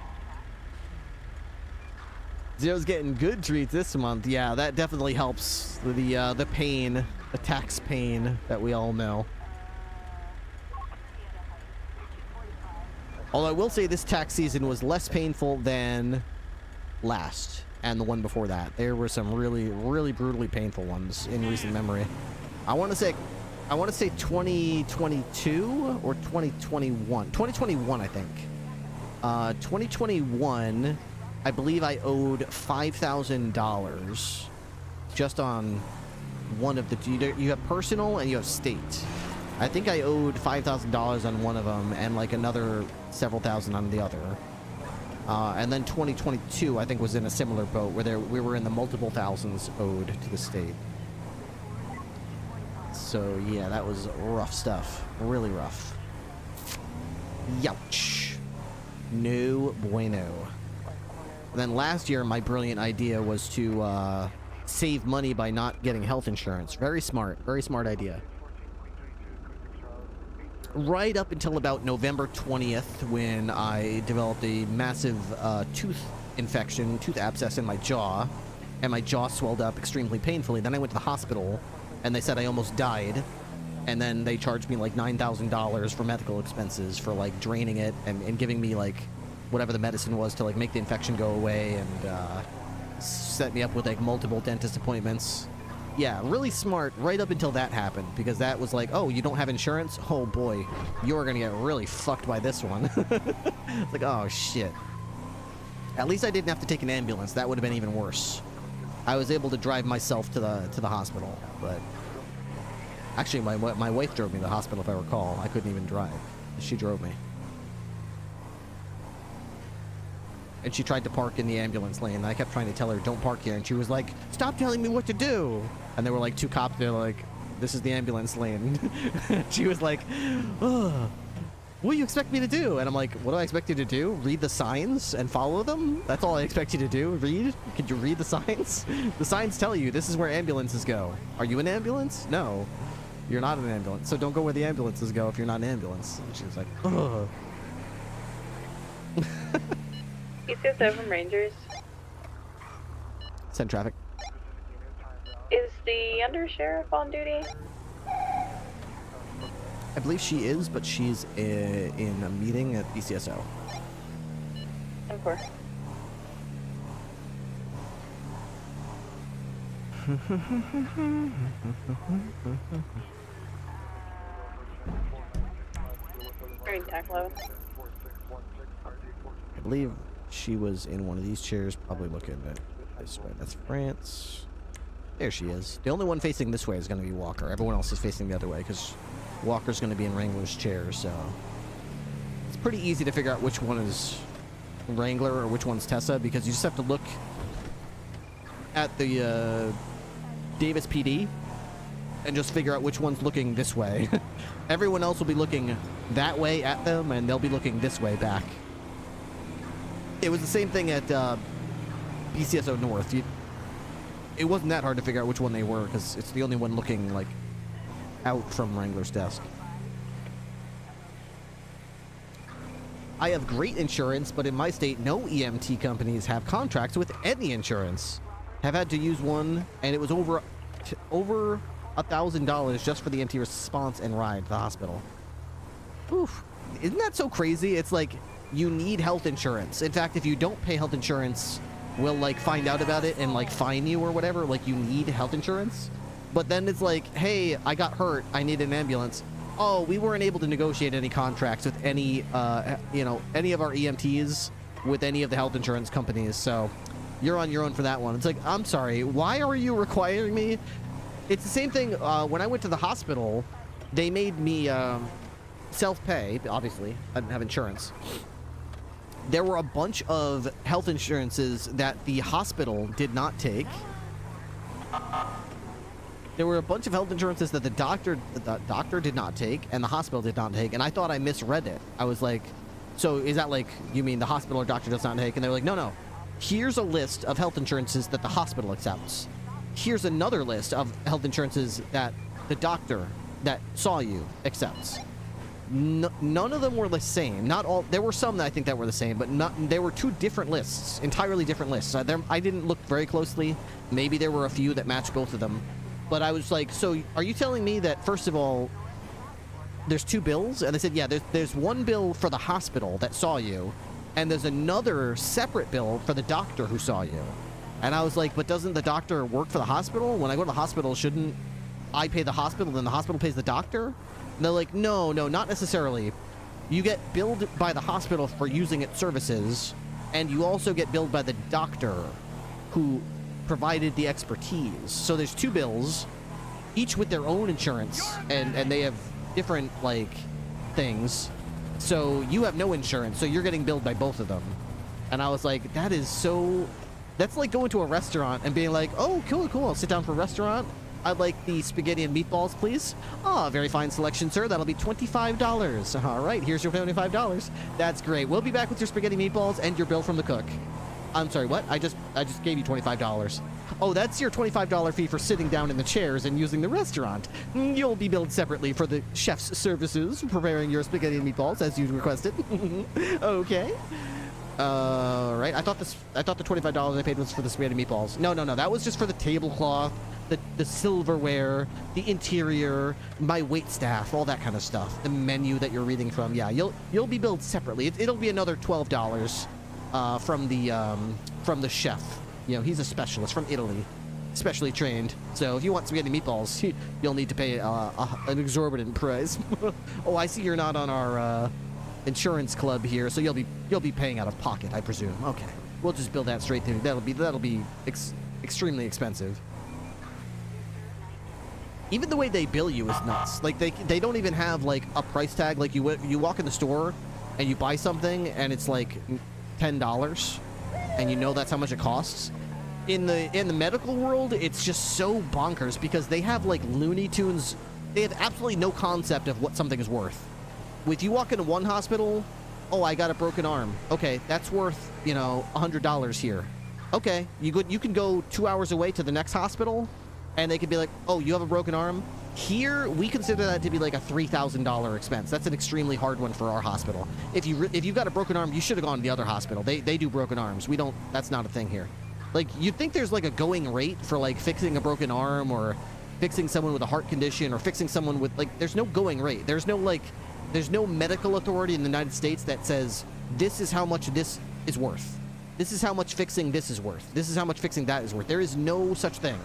Speaker 1: Zero's getting good treats this month. Yeah, that definitely helps the pain, the tax pain that we all know. Although I will say this tax season was less painful than last and the one before that. There were some really, really brutally painful ones in recent memory. I want to say 2022 or 2021. 2021, I think. 2021. I believe I owed $5,000 just on one of the two. You have personal and you have state. I think I owed $5,000 on one of them and like another several thousand on the other. And then 2022, I think, was in a similar boat where we were in the multiple thousands owed to the state. So yeah, that was rough stuff. Really rough. Youch. No bueno. And then last year, my brilliant idea was to save money by not getting health insurance. Very smart idea. Right up until about November 20th, when I developed a massive tooth infection, tooth abscess in my jaw, and my jaw swelled up extremely painfully. Then I went to the hospital, and they said I almost died. And then they charged me like $9,000 for medical expenses for like draining it and giving me like whatever the medicine was to like make the infection go away, and set me up with like multiple dentist appointments. Yeah, really smart right up until that happened, because that was like, oh, you don't have insurance? Oh boy, you're gonna get really fucked by this one. It's like, oh shit. At least I didn't have to take an ambulance. That would have been even worse. I was able to drive myself to the hospital, but actually my wife drove me to the hospital, if I recall. I couldn't even drive. She drove me. And she tried to park in the ambulance lane, and I kept trying to tell her, don't park here. And she was like, stop telling me what to do. And there were like two cops there like, this is the ambulance lane. She was like, oh, what do you expect me to do? And I'm like, what do I expect you to do? Read the signs and follow them? That's all I expect you to do? Read? Could you read the signs? The signs tell you this is where ambulances go. Are you an ambulance? No, you're not an ambulance. So don't go where the ambulances go if you're not an ambulance. And she was like, ugh.
Speaker 5: ECS7 Rangers.
Speaker 1: Send traffic.
Speaker 5: Is the undersheriff on duty?
Speaker 1: I believe she is, but she's in a meeting at BCSO.
Speaker 5: Of course. Green tack low.
Speaker 1: I believe she was in one of these chairs, probably looking at this way. That's France. There she is. The only one facing this way is going to be Walker. Everyone else is facing the other way, because Walker's going to be in Wrangler's chair, so it's pretty easy to figure out which one is Wrangler or which one's Tessa, because you just have to look at the Davis PD and just figure out which one's looking this way. Everyone else will be looking that way at them, and they'll be looking this way back. It was the same thing at BCSO North. It wasn't that hard to figure out which one they were, because it's the only one looking like out from Wrangler's desk. I have great insurance, but in my state, no EMT companies have contracts with any insurance. Have had to use one, and it was over $1,000 just for the EMT response and ride to the hospital. Oof. Isn't that so crazy? It's like, you need health insurance. In fact, if you don't pay health insurance, we'll like find out about it and like fine you or whatever. Like, you need health insurance. But then it's like, hey, I got hurt, I need an ambulance. Oh, we weren't able to negotiate any contracts with any any of our EMTs with any of the health insurance companies, so you're on your own for that one. It's like, I'm sorry, why are you requiring me? It's the same thing when I went to the hospital. They made me self-pay. Obviously, I didn't have insurance. there were a bunch of health insurances that the hospital did not take. There were a bunch of health insurances that the doctor did not take and the hospital did not take, and I thought I misread it. I was like, so is that like, you mean the hospital or doctor does not take? And they were like, no. Here's a list of health insurances that the hospital accepts. Here's another list of health insurances that the doctor that saw you accepts. None of them were the same. Not all. There were some that I think that were the same, but there were two different lists, entirely different lists. I didn't look very closely. Maybe there were a few that matched both of them. But I was like, so are you telling me that, first of all, there's two bills? And they said, yeah, there's one bill for the hospital that saw you, and there's another separate bill for the doctor who saw you. And I was like, but doesn't the doctor work for the hospital? When I go to the hospital, shouldn't I pay the hospital, then the hospital pays the doctor? And they're like, no, not necessarily. You get billed by the hospital for using its services, and you also get billed by the doctor who provided the expertise. So there's two bills, each with their own insurance, and they have different, like, things. So you have no insurance, so you're getting billed by both of them. And I was like, that's like going to a restaurant and being like, oh, cool, I'll sit down for a restaurant. I'd like the spaghetti and meatballs, please. Ah, very fine selection, sir. That'll be $25. All right, here's your $25. That's great. We'll be back with your spaghetti meatballs and your bill from the cook. I'm sorry, what? I just gave you $25. Oh, that's your $25 fee for sitting down in the chairs and using the restaurant. You'll be billed separately for the chef's services, preparing your spaghetti and meatballs as you requested. Okay. Right. I thought the $25 I paid was for the spaghetti meatballs. No. That was just for the tablecloth, the silverware, the interior, my wait staff, all that kind of stuff. The menu that you're reading from. Yeah, you'll be billed separately. It'll be another $12 from the chef. You know, he's a specialist from Italy, specially trained. So if you want spaghetti meatballs, you'll need to pay an exorbitant price. Oh, I see you're not on our insurance club here, so you'll be paying out of pocket, I presume. Okay, we'll just bill that straight through. That'll be extremely expensive. Even the way they bill you is nuts. Like they don't even have like a price tag. Like you walk in the store and you buy something and it's like $10, and you know that's how much it costs. In the medical world, it's just so bonkers because they have like Looney Tunes. They have absolutely no concept of what something is worth. If you walk into one hospital, oh, I got a broken arm. Okay, that's worth, $100 here. Okay, you can go 2 hours away to the next hospital, and they could be like, oh, you have a broken arm? Here, we consider that to be like a $3,000 expense. That's an extremely hard one for our hospital. If you've got a broken arm, you should have gone to the other hospital. They do broken arms. We don't. That's not a thing here. Like, you'd think there's like a going rate for like fixing a broken arm or fixing someone with a heart condition or fixing someone with like. There's no going rate. There's no medical authority in the United States that says this is how much this is worth. This is how much fixing this is worth. This is how much fixing that is worth. There is no such thing.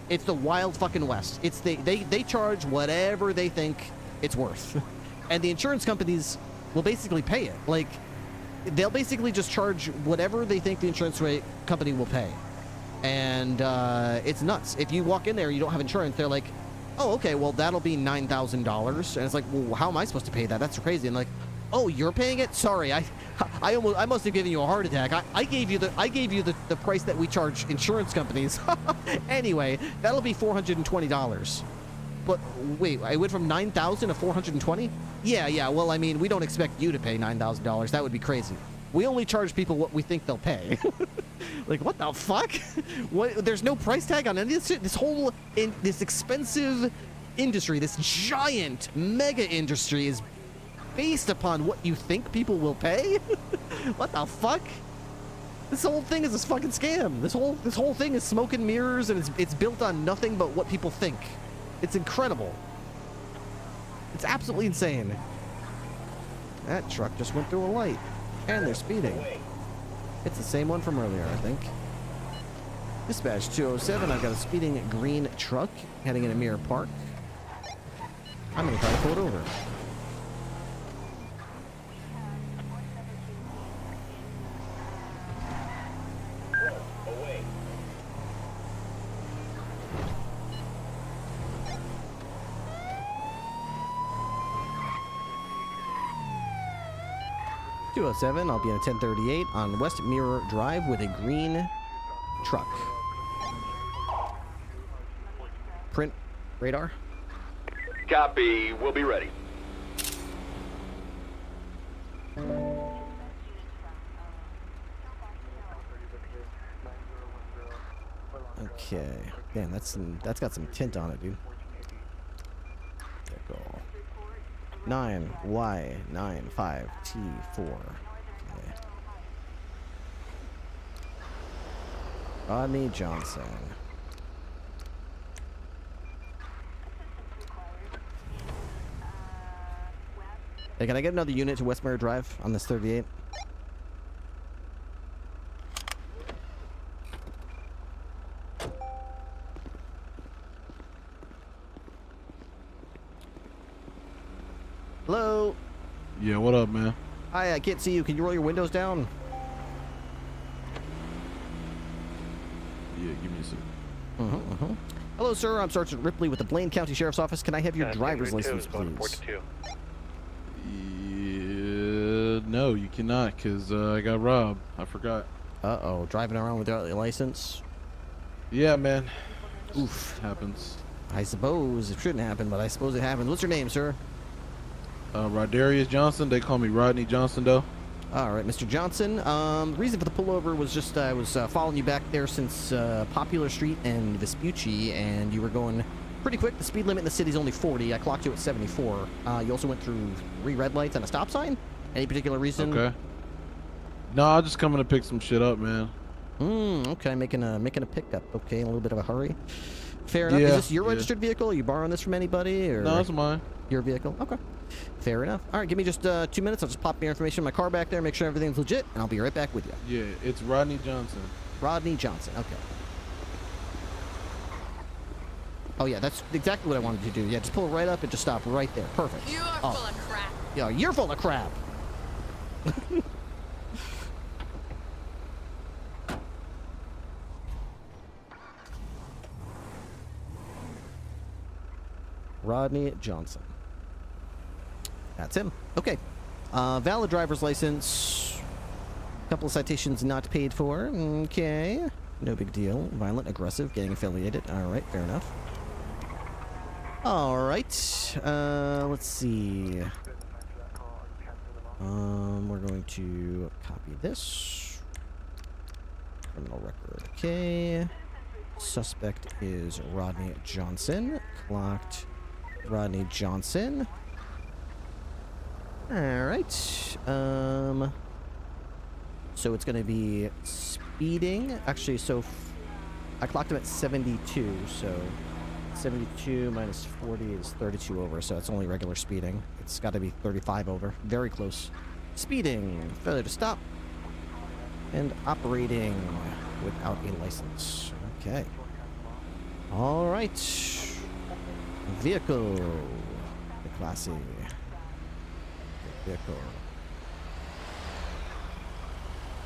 Speaker 1: It's the wild fucking West. It's they charge whatever they think it's worth. And the insurance companies will basically pay it. Like, they'll basically just charge whatever they think the insurance company will pay. And it's nuts. If you walk in there and you don't have insurance, they're like, oh, okay, well, that'll be $9,000. And it's like, well, how am I supposed to pay that? That's crazy. And like, oh, you're paying it? Sorry, I must have given you a heart attack. I gave you the price that we charge insurance companies. Anyway, that'll be $420. But wait, I went from $9,000 to $420? Yeah. Well, I mean, we don't expect you to pay $9,000. That would be crazy. We only charge people what we think they'll pay. Like, what the fuck? What? There's no price tag on any of this shit? This expensive industry, this giant mega industry is based upon what you think people will pay? What the fuck? This whole thing is a fucking scam. This whole thing is smoke and mirrors, and it's built on nothing but what people think. It's incredible. It's absolutely insane. That truck just went through a light. And they're speeding. It's the same one from earlier, I think. Dispatch 207, I've got a speeding green truck heading into Mirror Park. I'm gonna try to pull it over. 207, I'll be in a 1038 on West Mirror Drive with a green truck. Print radar.
Speaker 15: Copy. We'll be ready.
Speaker 1: Okay. Damn, that's got some tint on it, dude. Vehicle 9Y95T4. Okay. Rodney Johnson. Hey, can I get another unit to West Mirror Drive on this 38? Hello?
Speaker 21: Yeah, what up, man?
Speaker 1: Hi, I can't see you. Can you roll your windows down?
Speaker 21: Yeah, give me a sec.
Speaker 1: Hello, sir. I'm Sergeant Ripley with the Blaine County Sheriff's Office. Can I have your driver's license, please?
Speaker 21: Yeah, no, you cannot, because I got robbed. I forgot.
Speaker 1: Uh-oh. Driving around without your license?
Speaker 21: Yeah, man.
Speaker 1: Oof.
Speaker 21: Happens.
Speaker 1: I suppose it shouldn't happen, but I suppose it happens. What's your name, sir?
Speaker 21: Rodarius Johnson. They call me Rodney Johnson, though.
Speaker 1: All right, Mr. Johnson. The reason for the pullover was just I was following you back there since Popular Street and Vespucci, and you were going pretty quick. The speed limit in the city is only 40. I clocked you at 74. You also went through 3 red lights and a stop sign. Any particular reason?
Speaker 21: Okay. No, I'm just coming to pick some shit up, man.
Speaker 1: Okay, making a pickup. Okay, in a little bit of a hurry. Fair enough.
Speaker 21: Yeah,
Speaker 1: Is this your registered vehicle? Are you borrowing this from anybody? Or
Speaker 21: no, it's mine.
Speaker 1: Your vehicle? Okay. Fair enough. All right, give me just 2 minutes. I'll just pop your information in my car back there, make sure everything's legit, and I'll be right back with you.
Speaker 21: Yeah, it's Rodney Johnson.
Speaker 1: Rodney Johnson. Okay. Oh, yeah, that's exactly what I wanted to do. Yeah, just pull right up and just stop right there. Perfect.
Speaker 17: You are full of crap.
Speaker 1: Yeah, you're full of crap. Rodney Johnson. That's him. Okay. Valid driver's license. Couple of citations not paid for. Okay. No big deal. Violent, aggressive, gang affiliated. All right, fair enough. All right. Let's see. We're going to copy this. Criminal record. Okay. Suspect is Rodney Johnson. Clocked Rodney Johnson. All right. So it's going to be speeding. Actually, so I clocked him at 72. So 72 minus 40 is 32 over. So it's only regular speeding. It's got to be 35 over. Very close. Speeding. Failure to stop. And operating without a license. Okay. All right. Vehicle. The classy. Vehicle.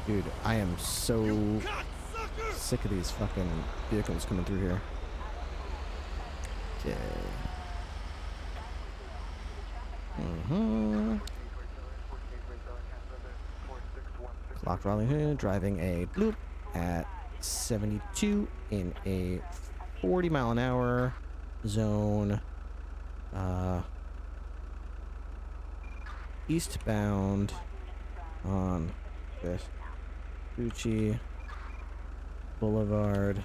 Speaker 1: Dude, I am so sick of these fucking vehicles coming through here. Okay. Clocked Raleigh Hood, driving a bloop at 72 in a 40 mile an hour zone. Eastbound on Vespucci Boulevard.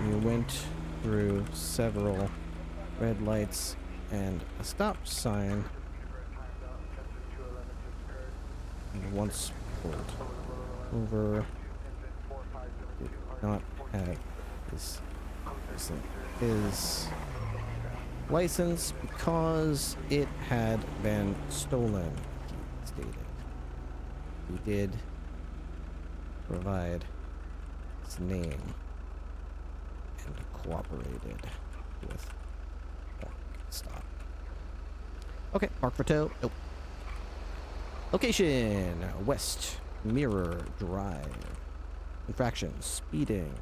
Speaker 1: You went through several red lights and a stop sign, and once pulled over. Did not have his license because it had been stolen, he stated. He did provide his name and cooperated with stop. Okay, park for tow. Nope. Location, West Mirror Drive. Infraction, speeding.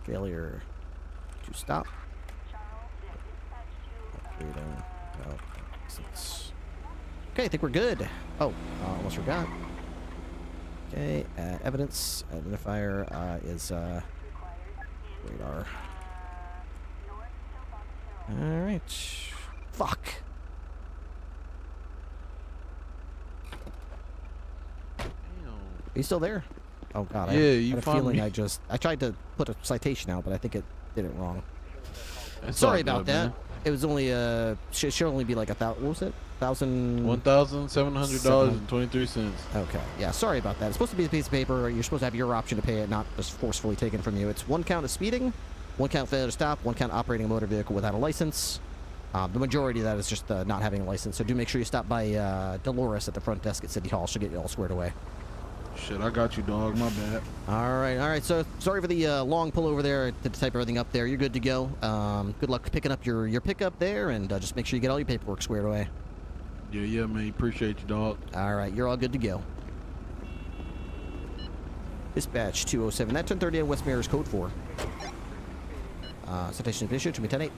Speaker 1: Failure to stop. Operating without license. Okay, I think we're good. Oh, almost forgot. Okay, evidence identifier is radar. All right. Fuck. Are you still there? Oh god,
Speaker 21: Yeah,
Speaker 1: I
Speaker 21: you
Speaker 1: had a
Speaker 21: found
Speaker 1: feeling
Speaker 21: me.
Speaker 1: I tried to put a citation out, but I think it did it wrong.
Speaker 21: That's
Speaker 1: Sorry
Speaker 21: all
Speaker 1: about
Speaker 21: good,
Speaker 1: that.
Speaker 21: man.
Speaker 1: It was only should only be like what was it?
Speaker 21: $1,700.23.
Speaker 1: Okay, yeah, sorry about that. It's supposed to be a piece of paper. You're supposed to have your option to pay it, not just forcefully taken from you. It's 1 count of speeding, 1 count failure to stop, 1 count operating a motor vehicle without a license. The majority of that is just not having a license. So do make sure you stop by Dolores at the front desk at City Hall. She'll get you all squared away.
Speaker 21: Shit, I got you, dog. My bad.
Speaker 1: All right. So sorry for the long pull over there to type everything up there. You're good to go. Good luck picking up your pickup there, and just make sure you get all your paperwork squared away.
Speaker 21: Yeah, man. Appreciate you, dog.
Speaker 1: All right, you're all good to go. Dispatch 207. That 1030 on West Mirrors code 4. Citation issued to me 10-8.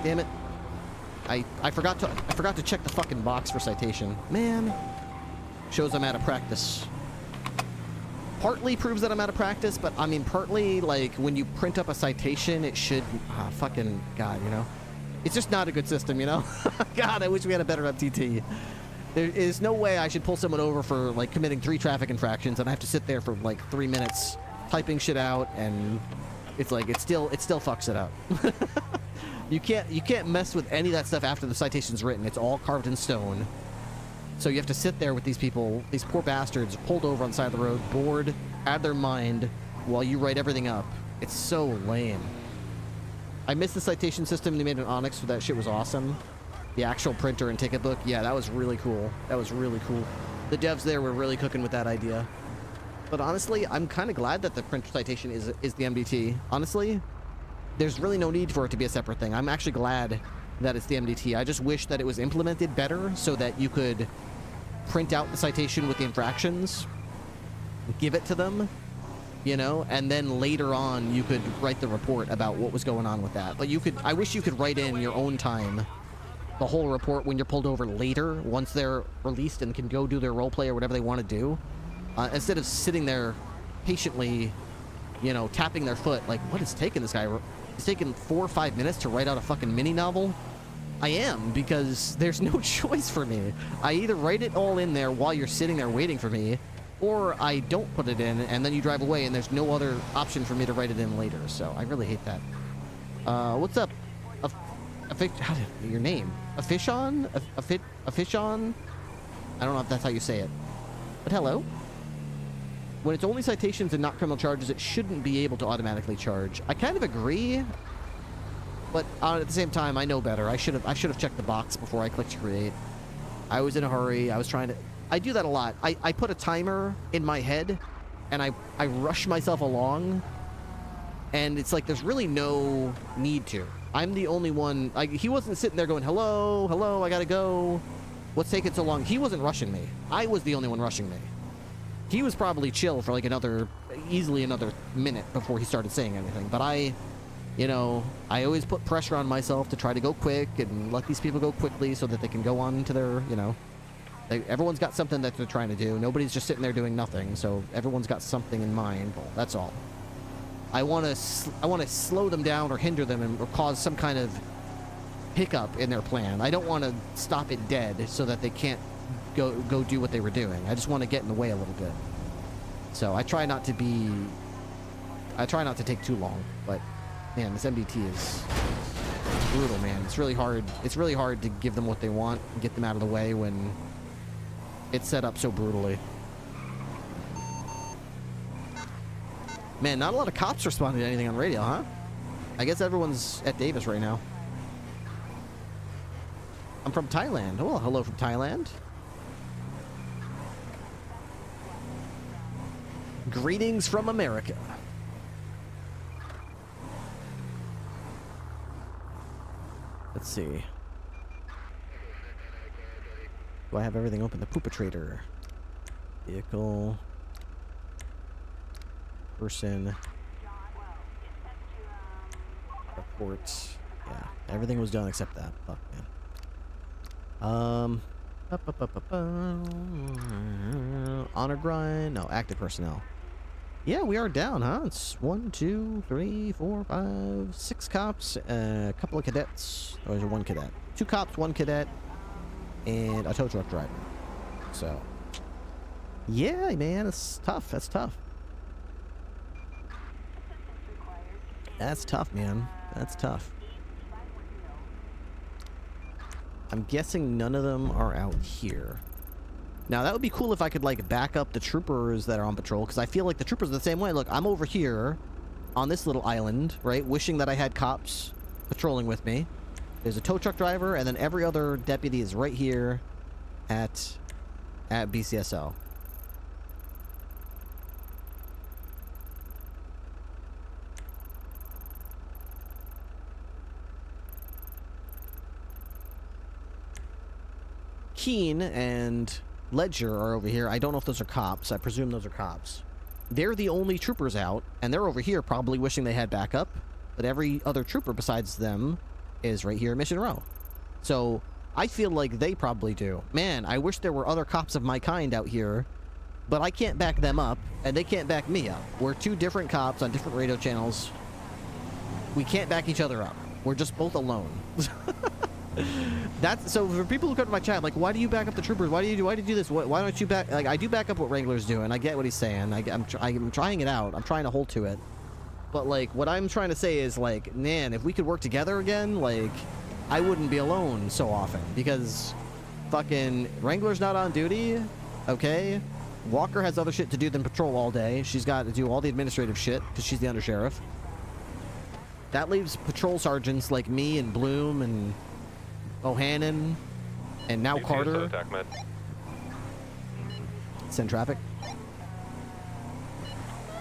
Speaker 1: Damn it. I forgot to check the fucking box for citation. Man. Shows I'm out of practice. Partly proves that I'm out of practice, but I mean partly like when you print up a citation, it should fucking God, you know. It's just not a good system, you know. God, I wish we had a better MTT. There is no way I should pull someone over for like committing 3 traffic infractions and I have to sit there for like 3 minutes typing shit out, and it's like it still fucks it up. You can't mess with any of that stuff after the citation's written. It's all carved in stone. So you have to sit there with these people, these poor bastards, pulled over on the side of the road, bored, out of their mind, while you write everything up. It's so lame. I missed the citation system. They made an Onyx, so that shit was awesome. The actual printer and ticket book, yeah, that was really cool. That was really cool. The devs there were really cooking with that idea. But honestly, I'm kind of glad that the printer citation is the MDT. Honestly, there's really no need for it to be a separate thing. I'm actually glad that it's the MDT. I just wish that it was implemented better so that you could print out the citation with the infractions, give it to them, you know, and then later on you could write the report about what was going on with that. But I wish you could write in your own time the whole report when you're pulled over later, once they're released and can go do their role play or whatever they want to do, instead of sitting there patiently, you know, tapping their foot. Like, what is taking this guy? It's taken 4 or 5 minutes to write out a fucking mini novel. I am, because there's no choice for me. I either write it all in there while you're sitting there waiting for me, or I don't put it in and then you drive away and there's no other option for me to write it in later. So I really hate that. What's up? Your name? A fish on? A fish on? I don't know if that's how you say it. But hello? When it's only citations and not criminal charges, it shouldn't be able to automatically charge. I kind of agree, but at the same time, I know better. I should have checked the box before I clicked create. I was in a hurry. I was trying to. I do that a lot. I put a timer in my head, and I rush myself along, and it's like there's really no need to. I'm the only one. He wasn't sitting there going, hello, I gotta go. What's taking so long? He wasn't rushing me. I was the only one rushing me. He was probably chill for like easily another minute before he started saying anything. But I always put pressure on myself to try to go quick and let these people go quickly so that they can go on to their, everyone's got something that they're trying to do. Nobody's just sitting there doing nothing. So everyone's got something in mind. Well, that's all. I want to slow them down or hinder them or cause some kind of hiccup in their plan. I don't want to stop it dead so that they can't go do what they were doing. I just want to get in the way a little bit. So I try not to take too long, but man, this MDT is brutal, man. It's really hard to give them what they want and get them out of the way when it's set up so brutally. Man, not a lot of cops responding to anything on radio, huh? I guess everyone's at Davis right now. I'm from Thailand. Oh, hello from Thailand. Greetings from America. Let's see. Do I have everything open? The Poopatrator. Vehicle. Person. Reports. Yeah, everything was done except that. Fuck, man. Honor grind. No, active personnel. Yeah, we are down, huh? It's 1, 2, 3, 4, 5, 6 cops, a couple of cadets. Or is it 1 cadet? 2 cops, 1 cadet, and a tow truck driver. So, yeah, man, it's tough. That's tough. That's tough, man. That's tough. I'm guessing none of them are out here. Now, that would be cool if I could, like, back up the troopers that are on patrol, because I feel like the troopers are the same way. Look, I'm over here on this little island, right, wishing that I had cops patrolling with me. There's a tow truck driver, and then every other deputy is right here at BCSO. Keen and Ledger are over here. I don't know if those are cops. I presume those are cops. They're the only troopers out, and they're over here probably wishing they had backup, but every other trooper besides them is right here at Mission Row. So I feel like they probably do. Man, I wish there were other cops of my kind out here, but I can't back them up, and they can't back me up. We're 2 different cops on different radio channels. We can't back each other up. We're just both alone. That's so for people who come to my chat, like, why do you back up the troopers? Why do you do this? Why don't you back? Like, I do back up what Wrangler's doing. I get what he's saying. I'm trying it out. I'm trying to hold to it. But like, what I'm trying to say is, like, man, if we could work together again, like, I wouldn't be alone so often, because fucking Wrangler's not on duty. Okay, Walker has other shit to do than patrol all day. She's got to do all the administrative shit because she's the undersheriff. That leaves patrol sergeants like me and Bloom and O'Hannon, and now Carter. Send traffic.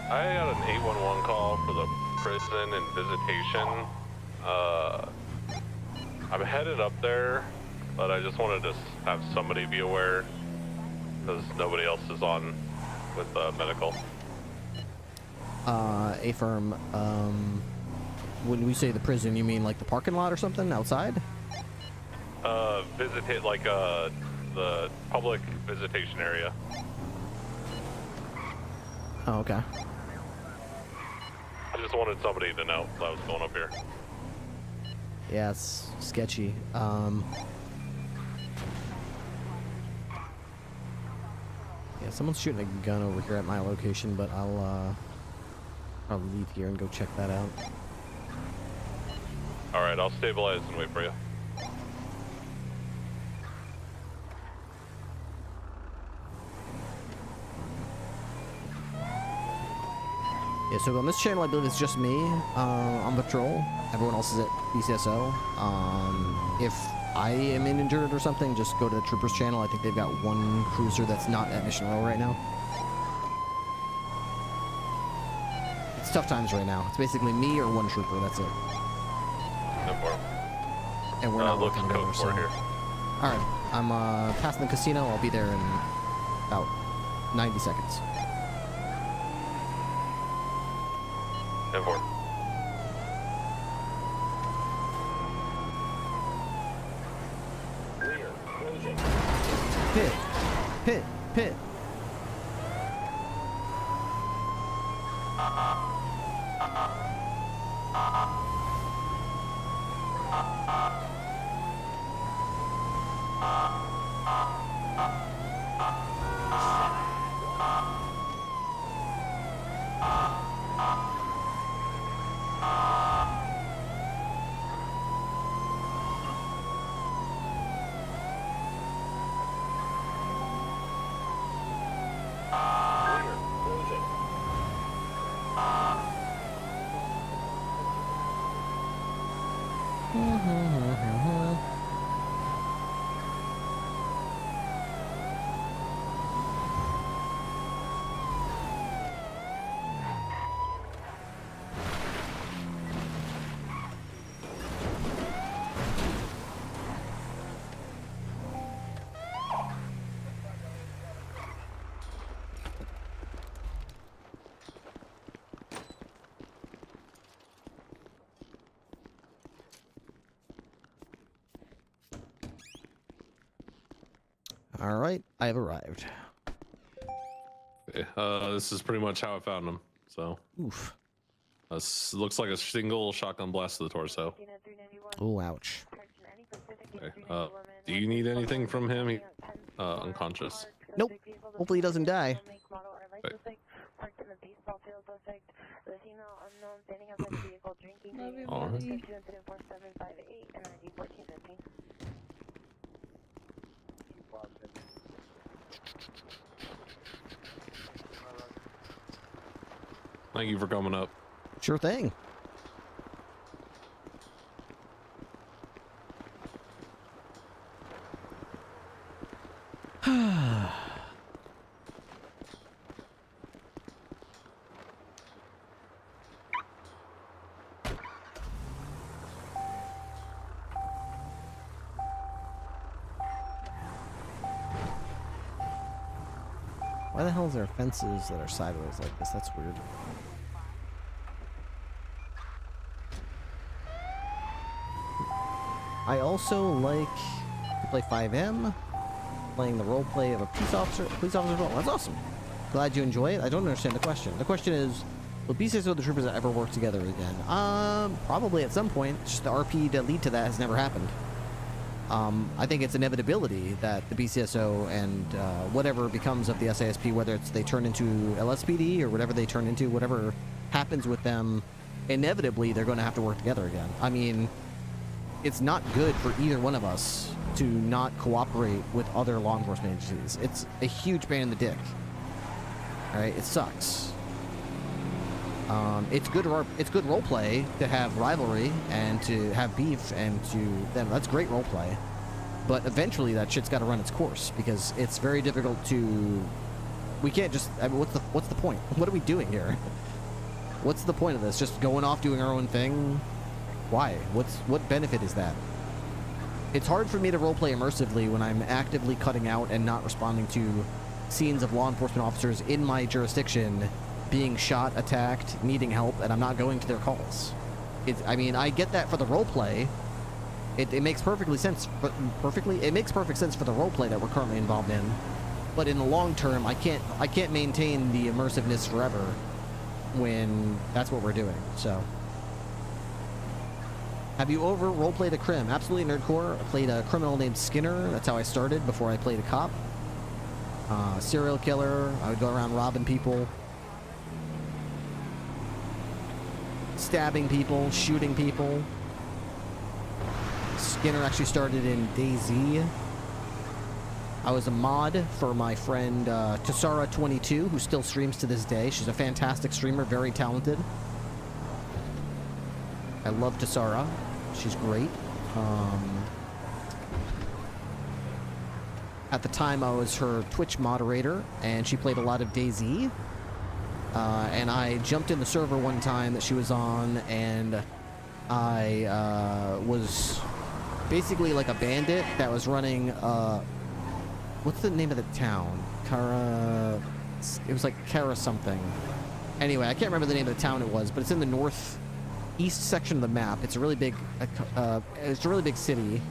Speaker 18: I got an 811 call for the prison and visitation. I'm headed up there, but I just wanted to have somebody be aware, because nobody else is on with medical.
Speaker 1: A-firm, when we say the prison, you mean like the parking lot or something outside?
Speaker 18: Visitate, like, the public visitation area.
Speaker 1: Oh, okay.
Speaker 18: I just wanted somebody to know that I was going up here.
Speaker 1: Yeah, it's sketchy. Yeah, someone's shooting a gun over here at my location, but I'll leave here and go check that out.
Speaker 18: Alright, I'll stabilize and wait for you.
Speaker 1: Yeah, so on this channel, I believe it's just me on patrol. Everyone else is at BCSO. If I am injured or something, just go to the Troopers channel. I think they've got 1 cruiser that's not at Mission Row right now. It's tough times right now. It's basically me or 1 trooper, that's it.
Speaker 18: No problem.
Speaker 1: And we're not
Speaker 18: looking
Speaker 1: working together, so...
Speaker 18: here.
Speaker 1: Alright, I'm passing the casino. I'll be there in about 90 seconds.
Speaker 18: 10-4.
Speaker 1: Pit! Pit! Pit! All right, I have arrived.
Speaker 18: Okay, this is pretty much how I found him. So.
Speaker 1: Oof.
Speaker 18: This looks like a single shotgun blast to the torso.
Speaker 1: Oh, ouch.
Speaker 18: Okay. Do you need anything from him? He, unconscious.
Speaker 1: Nope. Hopefully he doesn't die.
Speaker 18: Okay. All right. Thank you for coming up.
Speaker 1: Sure thing. Why the hell is there fences that are sideways like this? That's weird. I also like to play 5M, playing the role play of a police officer role. That's awesome. Glad you enjoy it. I don't understand the question. The question is, will BCSO and the troopers ever work together again? Probably at some point. It's just the RP to lead to that has never happened. I think it's inevitability that the BCSO and whatever becomes of the SASP, whether it's they turn into LSPD or whatever they turn into, whatever happens with them, inevitably they're going to have to work together again. I mean, it's not good for either one of us to not cooperate with other law enforcement agencies. It's a huge pain in the dick. All right, it sucks. It's good role play to have rivalry and to have beef and that's great role play. But eventually that shit's got to run its course because it's very difficult to. We can't just. I mean, what's the point? What are we doing here? What's the point of this? Just going off doing our own thing? Why? What benefit is that? It's hard for me to role play immersively when I'm actively cutting out and not responding to scenes of law enforcement officers in my jurisdiction being shot, attacked, needing help, and I'm not going to their calls. I mean, I get that for the role play. It makes perfect sense for the role play that we're currently involved in. But in the long term, I can't maintain the immersiveness forever when that's what we're doing. So, have you over role played a crim? Absolutely, nerdcore. I played a criminal named Skinner. That's how I started before I played a cop. Serial killer. I would go around robbing people. Stabbing people, shooting people. Skinner actually started in DayZ. I was a mod for my friend Tassara22, who still streams to this day. She's a fantastic streamer, very talented. I love Tassara. She's great. At the time, I was her Twitch moderator, and she played a lot of DayZ. And I jumped in the server one time that she was on, and I was basically like a bandit that was running, what's the name of the town? It was like Kara something. Anyway, I can't remember the name of the town it was, but it's in the northeast section of the map. It's a really big city,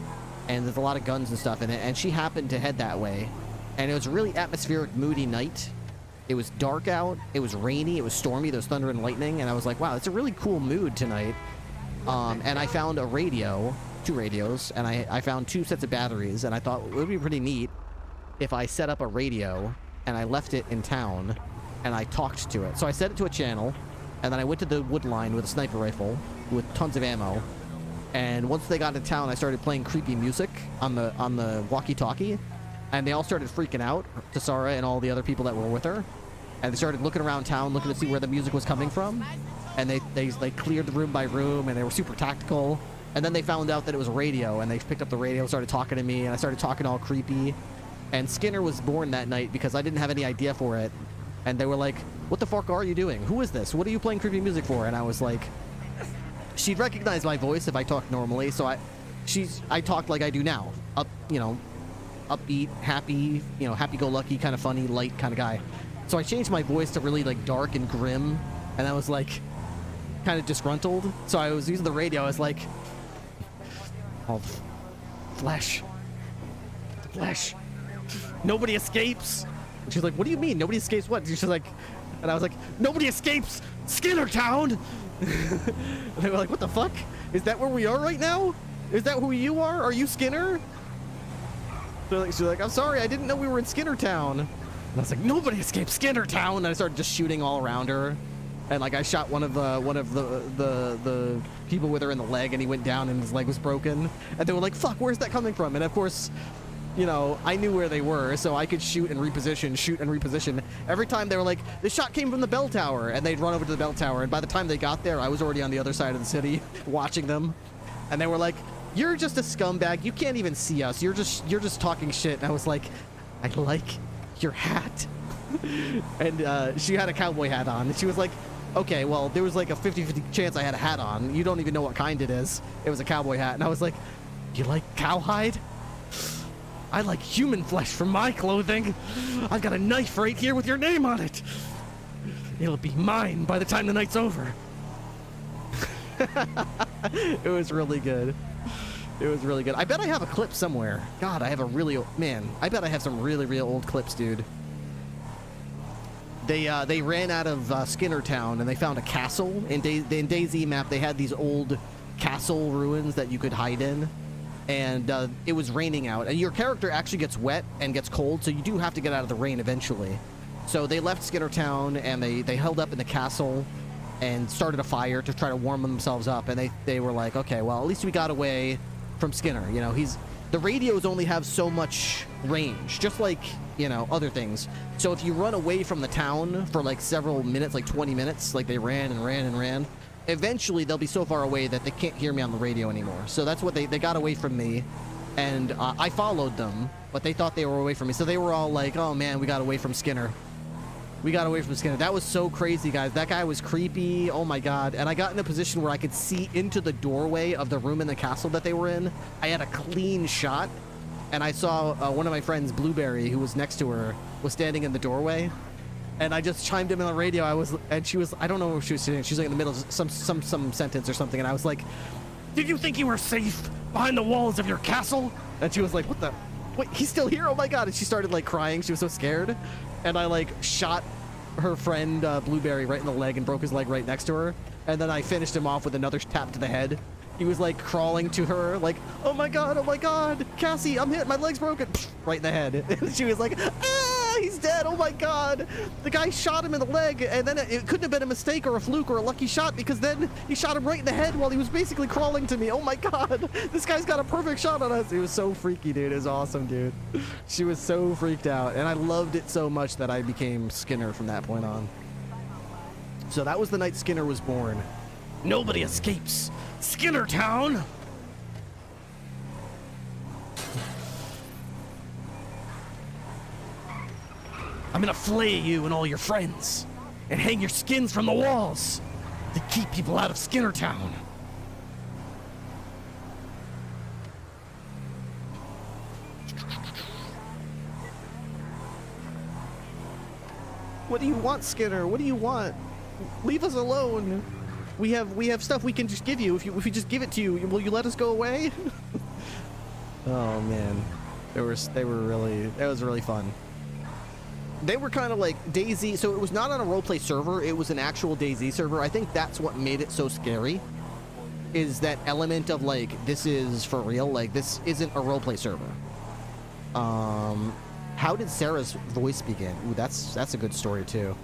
Speaker 1: and there's a lot of guns and stuff in it, and she happened to head that way. And it was a really atmospheric, moody night. It was dark out, it was rainy, it was stormy, there was thunder and lightning, and I was like, wow, it's a really cool mood tonight. And I found a radio, 2 radios, and I found 2 sets of batteries, and I thought it would be pretty neat if I set up a radio, and I left it in town, and I talked to it. So I set it to a channel, and then I went to the wood line with a sniper rifle with tons of ammo, and once they got to town, I started playing creepy music on the walkie-talkie, and they all started freaking out, Tassara and all the other people that were with her. And they started looking around town, looking to see where the music was coming from. And they like cleared the room by room, and they were super tactical. And then they found out that it was a radio, and they picked up the radio, started talking to me, and I started talking all creepy. And Skinner was born that night because I didn't have any idea for it. And they were like, what the fuck are you doing? Who is this? What are you playing creepy music for? And I was like, she'd recognize my voice if I talked normally, so I talked like I do now. Upbeat, happy, happy-go-lucky, kind of funny, light kind of guy. So I changed my voice to really like dark and grim, and I was like kind of disgruntled. So I was using the radio. I was like, "Oh, flesh, nobody escapes. And she's like, what do you mean? Nobody escapes what? She's like, and I was like, nobody escapes Skinner Town. And they were like, what the fuck? Is that where we are right now? Is that who you are? Are you Skinner? She's like, I'm sorry, I didn't know we were in Skinner Town. And I was like, nobody escapes Skinner Town. And I started just shooting all around her. And like I shot one of the people with her in the leg, and he went down and his leg was broken. And they were like, fuck, where's that coming from? And of course, you know, I knew where they were, so I could shoot and reposition. Every time they were like, the shot came from the bell tower, and they'd run over to the bell tower. And by the time they got there, I was already on the other side of the city watching them. And they were like, you're just a scumbag. You can't even see us. You're just talking shit. And I was like, I like your hat. And she had a cowboy hat on, and she was like, okay, well, there was like a 50-50 chance I had a hat on. You don't even know what kind it is. It was a cowboy hat. And I was like, you like cowhide? I like human flesh from my clothing. I've got a knife right here with your name on it. It'll be mine by the time the night's over. It was really good. It was really good. I bet I have a clip somewhere. God, I have a really... Man, I bet I have some really, real old clips, dude. They ran out of Skinner Town, and they found a castle. In DayZ map, they had these old castle ruins that you could hide in. And it was raining out. And your character actually gets wet and gets cold, so you do have to get out of the rain eventually. So they left Skinner Town, and they held up in the castle and started a fire to try to warm themselves up. And they were like, okay, well, at least we got away from Skinner. You know, the radios only have so much range, just like, you know, other things. So if you run away from the town for like several minutes, like 20 minutes, like they ran and ran and ran, eventually they'll be so far away that they can't hear me on the radio anymore. So that's what they got away from me, and I followed them, but they thought they were away from me. So they were all like, oh man, we got away from Skinner. We got away from Skinner. That was so crazy, guys. That guy was creepy. Oh my God. And I got in a position where I could see into the doorway of the room in the castle that they were in. I had a clean shot, and I saw one of my friends, Blueberry, who was next to her, was standing in the doorway. And I just chimed in on the radio. And she was, I don't know where she was sitting. She was like in the middle of some sentence or something. And I was like, did you think you were safe behind the walls of your castle? And she was like, what the, wait, he's still here? Oh my God. And she started like crying. She was so scared. And I like shot her friend Blueberry right in the leg and broke his leg right next to her. And then I finished him off with another tap to the head. He was like crawling to her like, oh my God, Cassie, I'm hit, my leg's broken. Right in the head. And she was like, ah, he's dead, oh my God. The guy shot him in the leg, and then it couldn't have been a mistake or a fluke or a lucky shot, because then he shot him right in the head while he was basically crawling to me. Oh my God, this guy's got a perfect shot on us. It was so freaky, dude. It was awesome, dude. She was so freaked out, and I loved it so much that I became Skinner from that point on. So that was the night Skinner was born. Nobody escapes Skinner Town. I'm gonna flay you and all your friends and hang your skins from the walls to keep people out of Skinner Town. What do you want, Skinner? What do you want? Leave us alone. We have stuff we can just give you. If we just give it to you, will you let us go away? Oh man, that was really fun. They were kind of like DayZ, so it was not on a roleplay server, it was an actual DayZ server. I think that's what made it so scary, is that element of like, this is for real, like this isn't a roleplay server. How did Sarah's voice begin? Ooh, that's a good story too.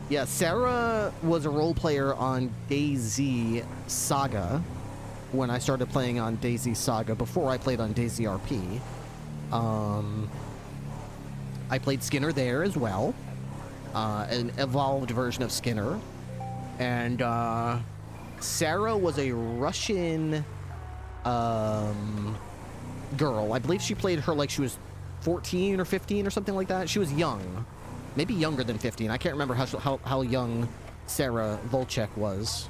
Speaker 1: Yeah, Sarah was a role player on DayZ Saga when I started playing on DayZ Saga, before I played on DayZ RP. I played Skinner there as well, an evolved version of Skinner. And Sarah was a Russian girl. I believe she played her like she was 14 or 15 or something like that. She was young. Maybe younger than 15. I can't remember how young Sarah Volchek was.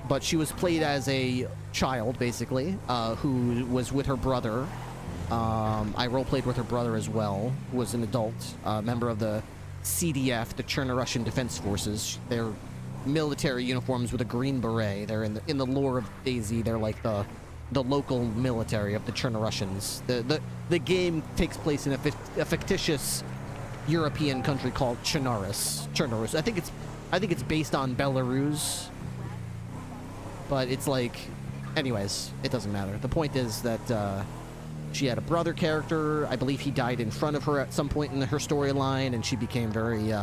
Speaker 1: But she was played as a child, basically, who was with her brother. I role-played with her brother as well, who was an adult, member of the CDF, the Cherno-Russian Defense Forces. They're military uniforms with a green beret. They're in the lore of DayZ. They're like the the local military of the Chernorussians. The game takes place in a fictitious European country called Chernorus. I think it's based on Belarus, but it's like, anyways, it doesn't matter. The point is that she had a brother character. I believe he died in front of her at some point in her storyline, and she became very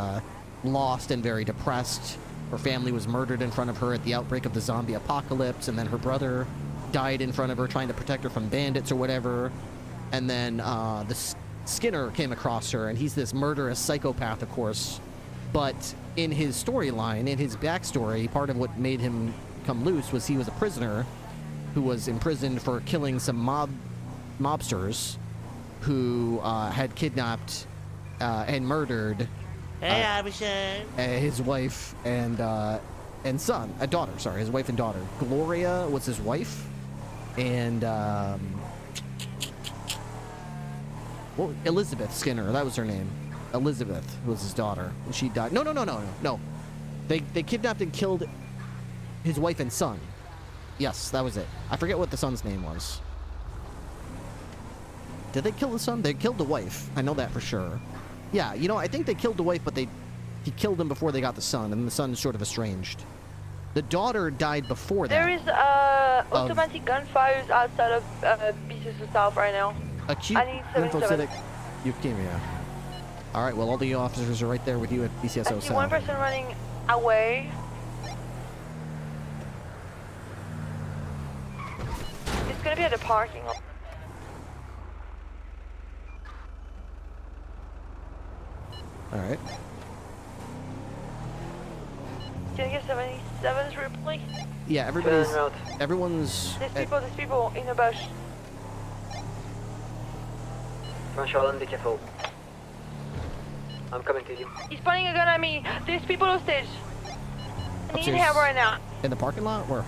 Speaker 1: lost and very depressed. Her family was murdered in front of her at the outbreak of the zombie apocalypse, and then her brother died in front of her trying to protect her from bandits or whatever. And then the Skinner came across her, and he's this murderous psychopath, of course. But in his storyline, in his backstory, part of what made him come loose was he was a prisoner who was imprisoned for killing some mobsters who had kidnapped and murdered his wife and son, a daughter. Sorry, his wife and daughter. Gloria was his wife, and well, Elizabeth Skinner. That was her name. Elizabeth was his daughter, and she died. No. They kidnapped and killed his wife and son. Yes, that was it. I forget what the son's name was. Did they kill the son? They killed the wife. I know that for sure. Yeah, you know, I think they killed the wife, but he killed him before they got the son, and the son is sort of estranged. The daughter died before that.
Speaker 5: There is automatic gunfires outside of BCSO South right now.
Speaker 1: Acute lymphocytic leukemia. All right, well, all the officers are right there with you at BCSO
Speaker 5: I see
Speaker 1: South.
Speaker 5: one person running away. It's gonna be at the parking lot.
Speaker 1: All right.
Speaker 5: Can I get 77's Ripley?
Speaker 1: Yeah, everyone's.
Speaker 5: There's people in the bush.
Speaker 7: Charlotte, be careful. I'm coming to you.
Speaker 5: He's pointing a gun at me. There's people hostage. I need help right now.
Speaker 1: In the parking lot, or?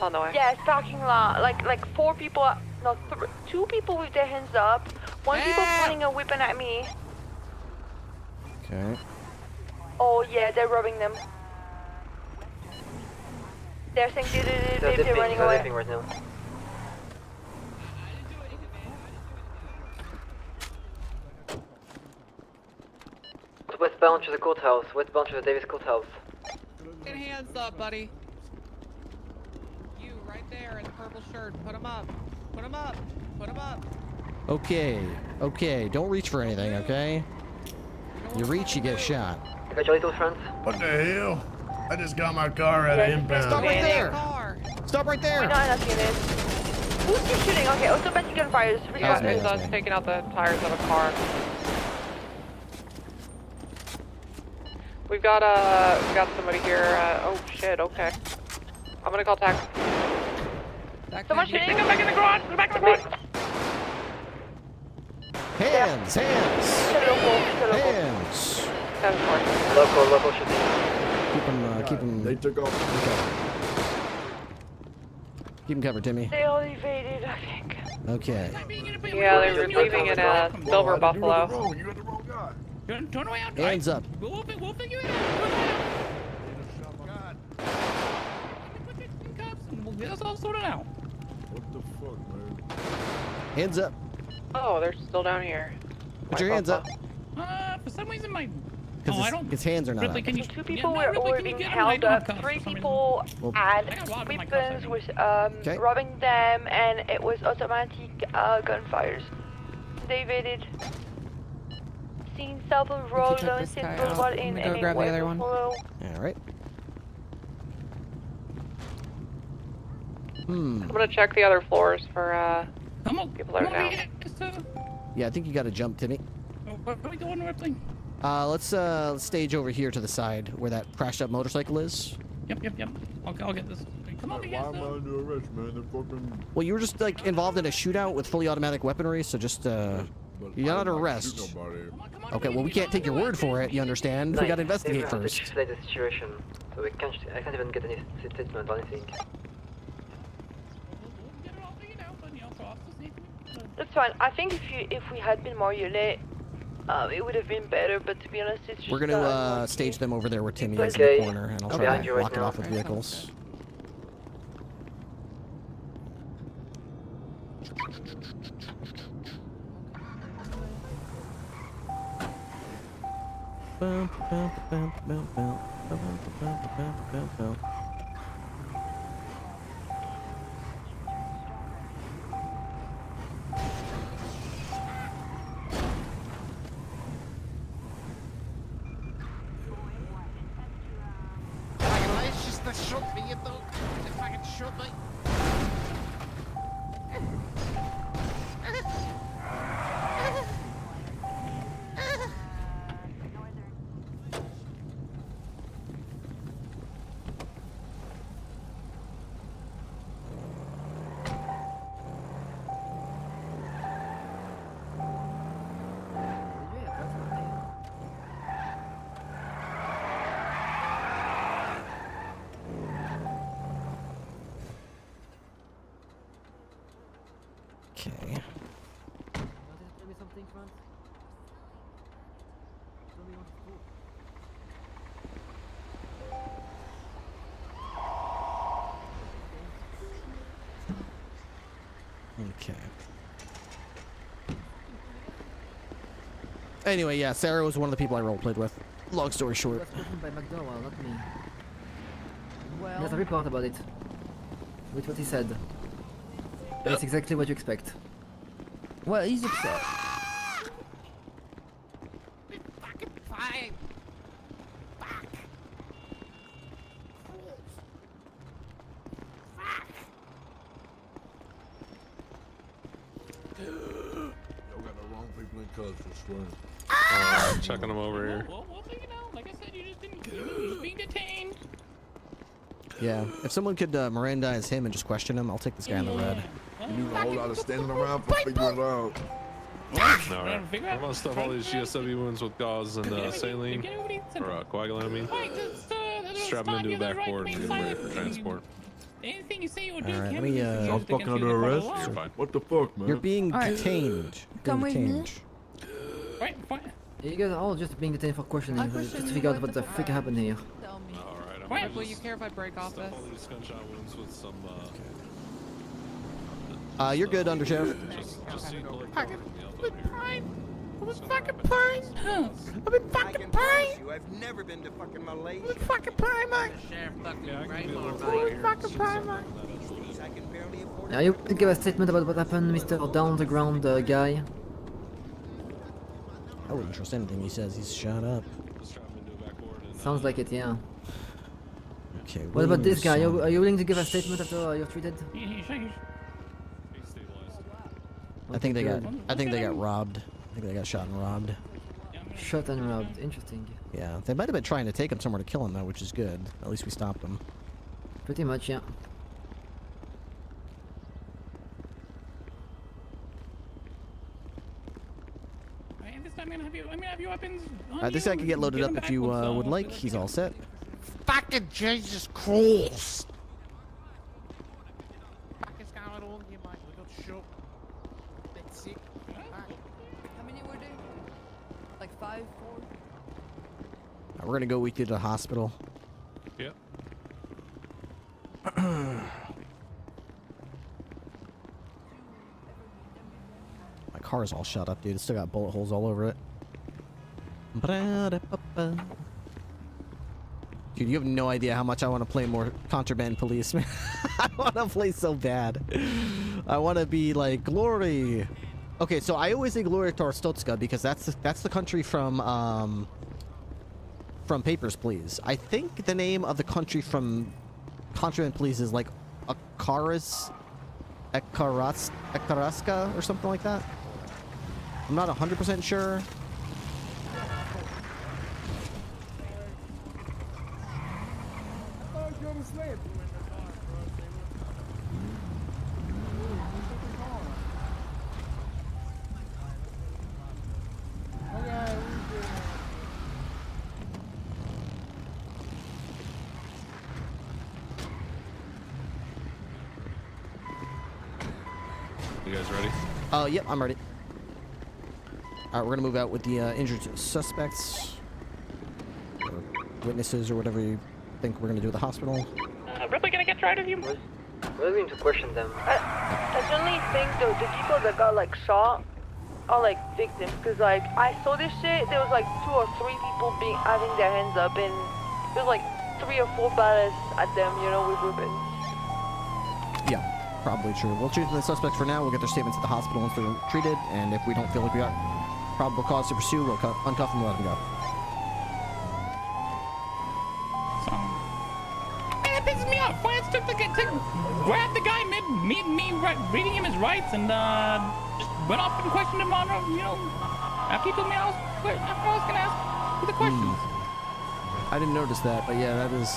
Speaker 5: On the way. Yes, parking lot. Like 4 people. No, 2 people with their hands up. 1 people pointing a weapon at me.
Speaker 1: Okay.
Speaker 5: Oh yeah, they're robbing them. They're saying they're running away.
Speaker 7: Right now. Westbound to the courthouse. Westbound to the Davis courthouse.
Speaker 9: Get hands up, buddy. You right there in the purple shirt. Put them up. Put them up. Put them up.
Speaker 1: Okay. Don't reach for anything, okay? You reach, you get shot.
Speaker 7: Congratulations, friends.
Speaker 13: What the hell? I just got my car at an impound.
Speaker 1: Stop right there! Stop right there!
Speaker 5: We're not asking this. Who's just shooting? Okay, automatic gunfires.
Speaker 9: Yeah, it's us taking out the tires of a car. We've got somebody here. Oh shit. Okay. I'm gonna call taxi.
Speaker 5: Someone shooting?
Speaker 9: Come back in the garage. Come back in the garage.
Speaker 1: Hands!
Speaker 5: Hands!
Speaker 7: Local shooting.
Speaker 1: Keep them.
Speaker 13: They took off.
Speaker 1: Keep them covered, Timmy.
Speaker 5: They all evaded, I think.
Speaker 1: Okay.
Speaker 9: Yeah, they were leaving in Silver Buffalo.
Speaker 13: You got the wrong guy.
Speaker 16: Turn around.
Speaker 1: Hands up.
Speaker 16: We'll figure it out. We'll get us all sorted out.
Speaker 13: What the fuck, man?
Speaker 1: Hands up.
Speaker 9: Oh, they're still down here.
Speaker 1: Put your hands up.
Speaker 16: For some reason, my...
Speaker 1: Because his hands are not
Speaker 16: Ripley,
Speaker 1: up.
Speaker 16: can you...
Speaker 5: 2 people were being held up. 3 people had weapons, was robbing them, and it was automatic gunfires. They evaded. Seen south of road, Simple Boulevard in
Speaker 9: go grab the other one.
Speaker 1: All right.
Speaker 9: I'm gonna check the other floors for people that are down.
Speaker 1: Yeah, I think you got to jump, Timmy.
Speaker 16: What are we doing, Ripley?
Speaker 1: Let's stage over here to the side where that crashed up motorcycle is.
Speaker 16: Yep. I'll get this. Come on,
Speaker 13: Why am I under arrest, man? They're fucking...
Speaker 1: Well, you were just like involved in a shootout with fully automatic weaponry, so just you're not under arrest. Okay, well we can't take your word for it. You understand? We got to investigate first.
Speaker 7: Explain the situation, so I can't even get any statement or anything.
Speaker 5: That's fine. I think if we had been more unit, it would have been better. But to be honest, it's just,
Speaker 1: We're gonna stage them over there where Timmy is in the corner, and I'll try to block it off with vehicles.
Speaker 16: Let's just the shot me, you dog. The fucking shot me.
Speaker 1: Okay.
Speaker 14: Tell me something, Franz. Tell me what to do.
Speaker 1: Okay. Anyway, yeah, Sarah was one of the people I roleplayed with. Long story short.
Speaker 14: That's written by McDowell, not me.
Speaker 10: Well,
Speaker 14: There's a report about it. With what he said. That's exactly what you expect. Well, he's upset.
Speaker 16: Fucking fine. Fuck.
Speaker 21: Y'all got the wrong people in custody, swear.
Speaker 18: Checking them over here.
Speaker 16: Well, you know, like I said, you just didn't. You were just being detained.
Speaker 1: Yeah, if someone could Mirandize him and just question him, I'll take this guy in the red.
Speaker 21: You do a whole lot of standing around for figuring it out.
Speaker 18: Alright. I'm gonna stuff all these GSW wounds with gauze and saline. Or coagulant, I mean. Strap them into a backboard and get them ready for transport.
Speaker 16: Anything you say you would do,
Speaker 1: Alright, let me
Speaker 21: I'm fucking under arrest?
Speaker 18: You're fine.
Speaker 21: What the fuck, man?
Speaker 1: You're being
Speaker 10: Alright.
Speaker 1: detained.
Speaker 10: Come
Speaker 1: You're
Speaker 10: with
Speaker 1: being
Speaker 10: me.
Speaker 1: detained.
Speaker 16: Right, fine.
Speaker 14: You guys are all just being detained for questioning, just to figure out what the frick happened here.
Speaker 18: Alright, I'm
Speaker 9: Wait,
Speaker 18: gonna
Speaker 9: will you
Speaker 18: just
Speaker 9: care if I break off
Speaker 18: stuff
Speaker 9: this?
Speaker 18: all these gunshot wounds with some,
Speaker 1: You're good, Undersheriff.
Speaker 18: just so you know,
Speaker 16: Fucking fine. I was fucking fine. I've been fucking fine.
Speaker 4: I've never been to fucking Malaysia.
Speaker 16: I was fucking fine, mate. Fucking fine, mate.
Speaker 14: Now you could give a statement about what happened, Mr. Down the ground guy.
Speaker 1: I wouldn't trust anything he says. He's shot up.
Speaker 14: Sounds like it, yeah.
Speaker 1: Okay.
Speaker 14: What about this guy?
Speaker 1: Williamson.
Speaker 14: Are you willing to give a statement after you're treated?
Speaker 1: I think they got robbed. I think they got shot and robbed.
Speaker 14: Shot and robbed. Interesting.
Speaker 1: Yeah, they might have been trying to take him somewhere to kill him though, which is good. At least we stopped them.
Speaker 14: Pretty much, yeah.
Speaker 16: And this time I'm gonna have your weapons on
Speaker 1: This
Speaker 16: you.
Speaker 1: guy can get loaded
Speaker 16: Get
Speaker 1: up
Speaker 16: them
Speaker 1: if you
Speaker 16: back, so
Speaker 1: would like.
Speaker 16: let's
Speaker 1: He's
Speaker 16: get
Speaker 1: all set.
Speaker 16: Fucking Jesus Christ! Fucking going on here, mate? We got shot. Bit sick.
Speaker 5: How many were there? Like 5, 4?
Speaker 1: We're gonna go with you to the hospital.
Speaker 18: Yep.
Speaker 1: My car's all shut up, dude. It's still got bullet holes all over it. Dude, you have no idea how much I want to play more Contraband Police, man. I want to play so bad. I want to be like Glory. Okay, so I always say Glory Torstotska because that's the country from Papers, Please. I think the name of the country from Contraband Police is like Ekaraska or something like that. I'm not 100% sure.
Speaker 18: You guys ready?
Speaker 1: Yep, I'm ready. Alright, we're gonna move out with the injured suspects, or witnesses, or whatever you think we're gonna do at the hospital.
Speaker 7: Ripley gonna get tried of you?
Speaker 14: We're going to question them.
Speaker 5: I certainly think the people that got like shot, are like victims, because like I saw this shit. There was like 2 or 3 people having their hands up, and there's like 3 or 4 bullets at them, you know, with weapons.
Speaker 1: Yeah, probably true. We'll choose the suspects for now. We'll get their statements at the hospital once they're treated, and if we don't feel like we got probable cause to pursue, we'll uncuff them and let them go.
Speaker 16: Man, that pisses me off. France took to grab the guy reading him his rights and just went off and questioned him on, after he told me after I was gonna ask the questions.
Speaker 1: I didn't notice that, but yeah, that is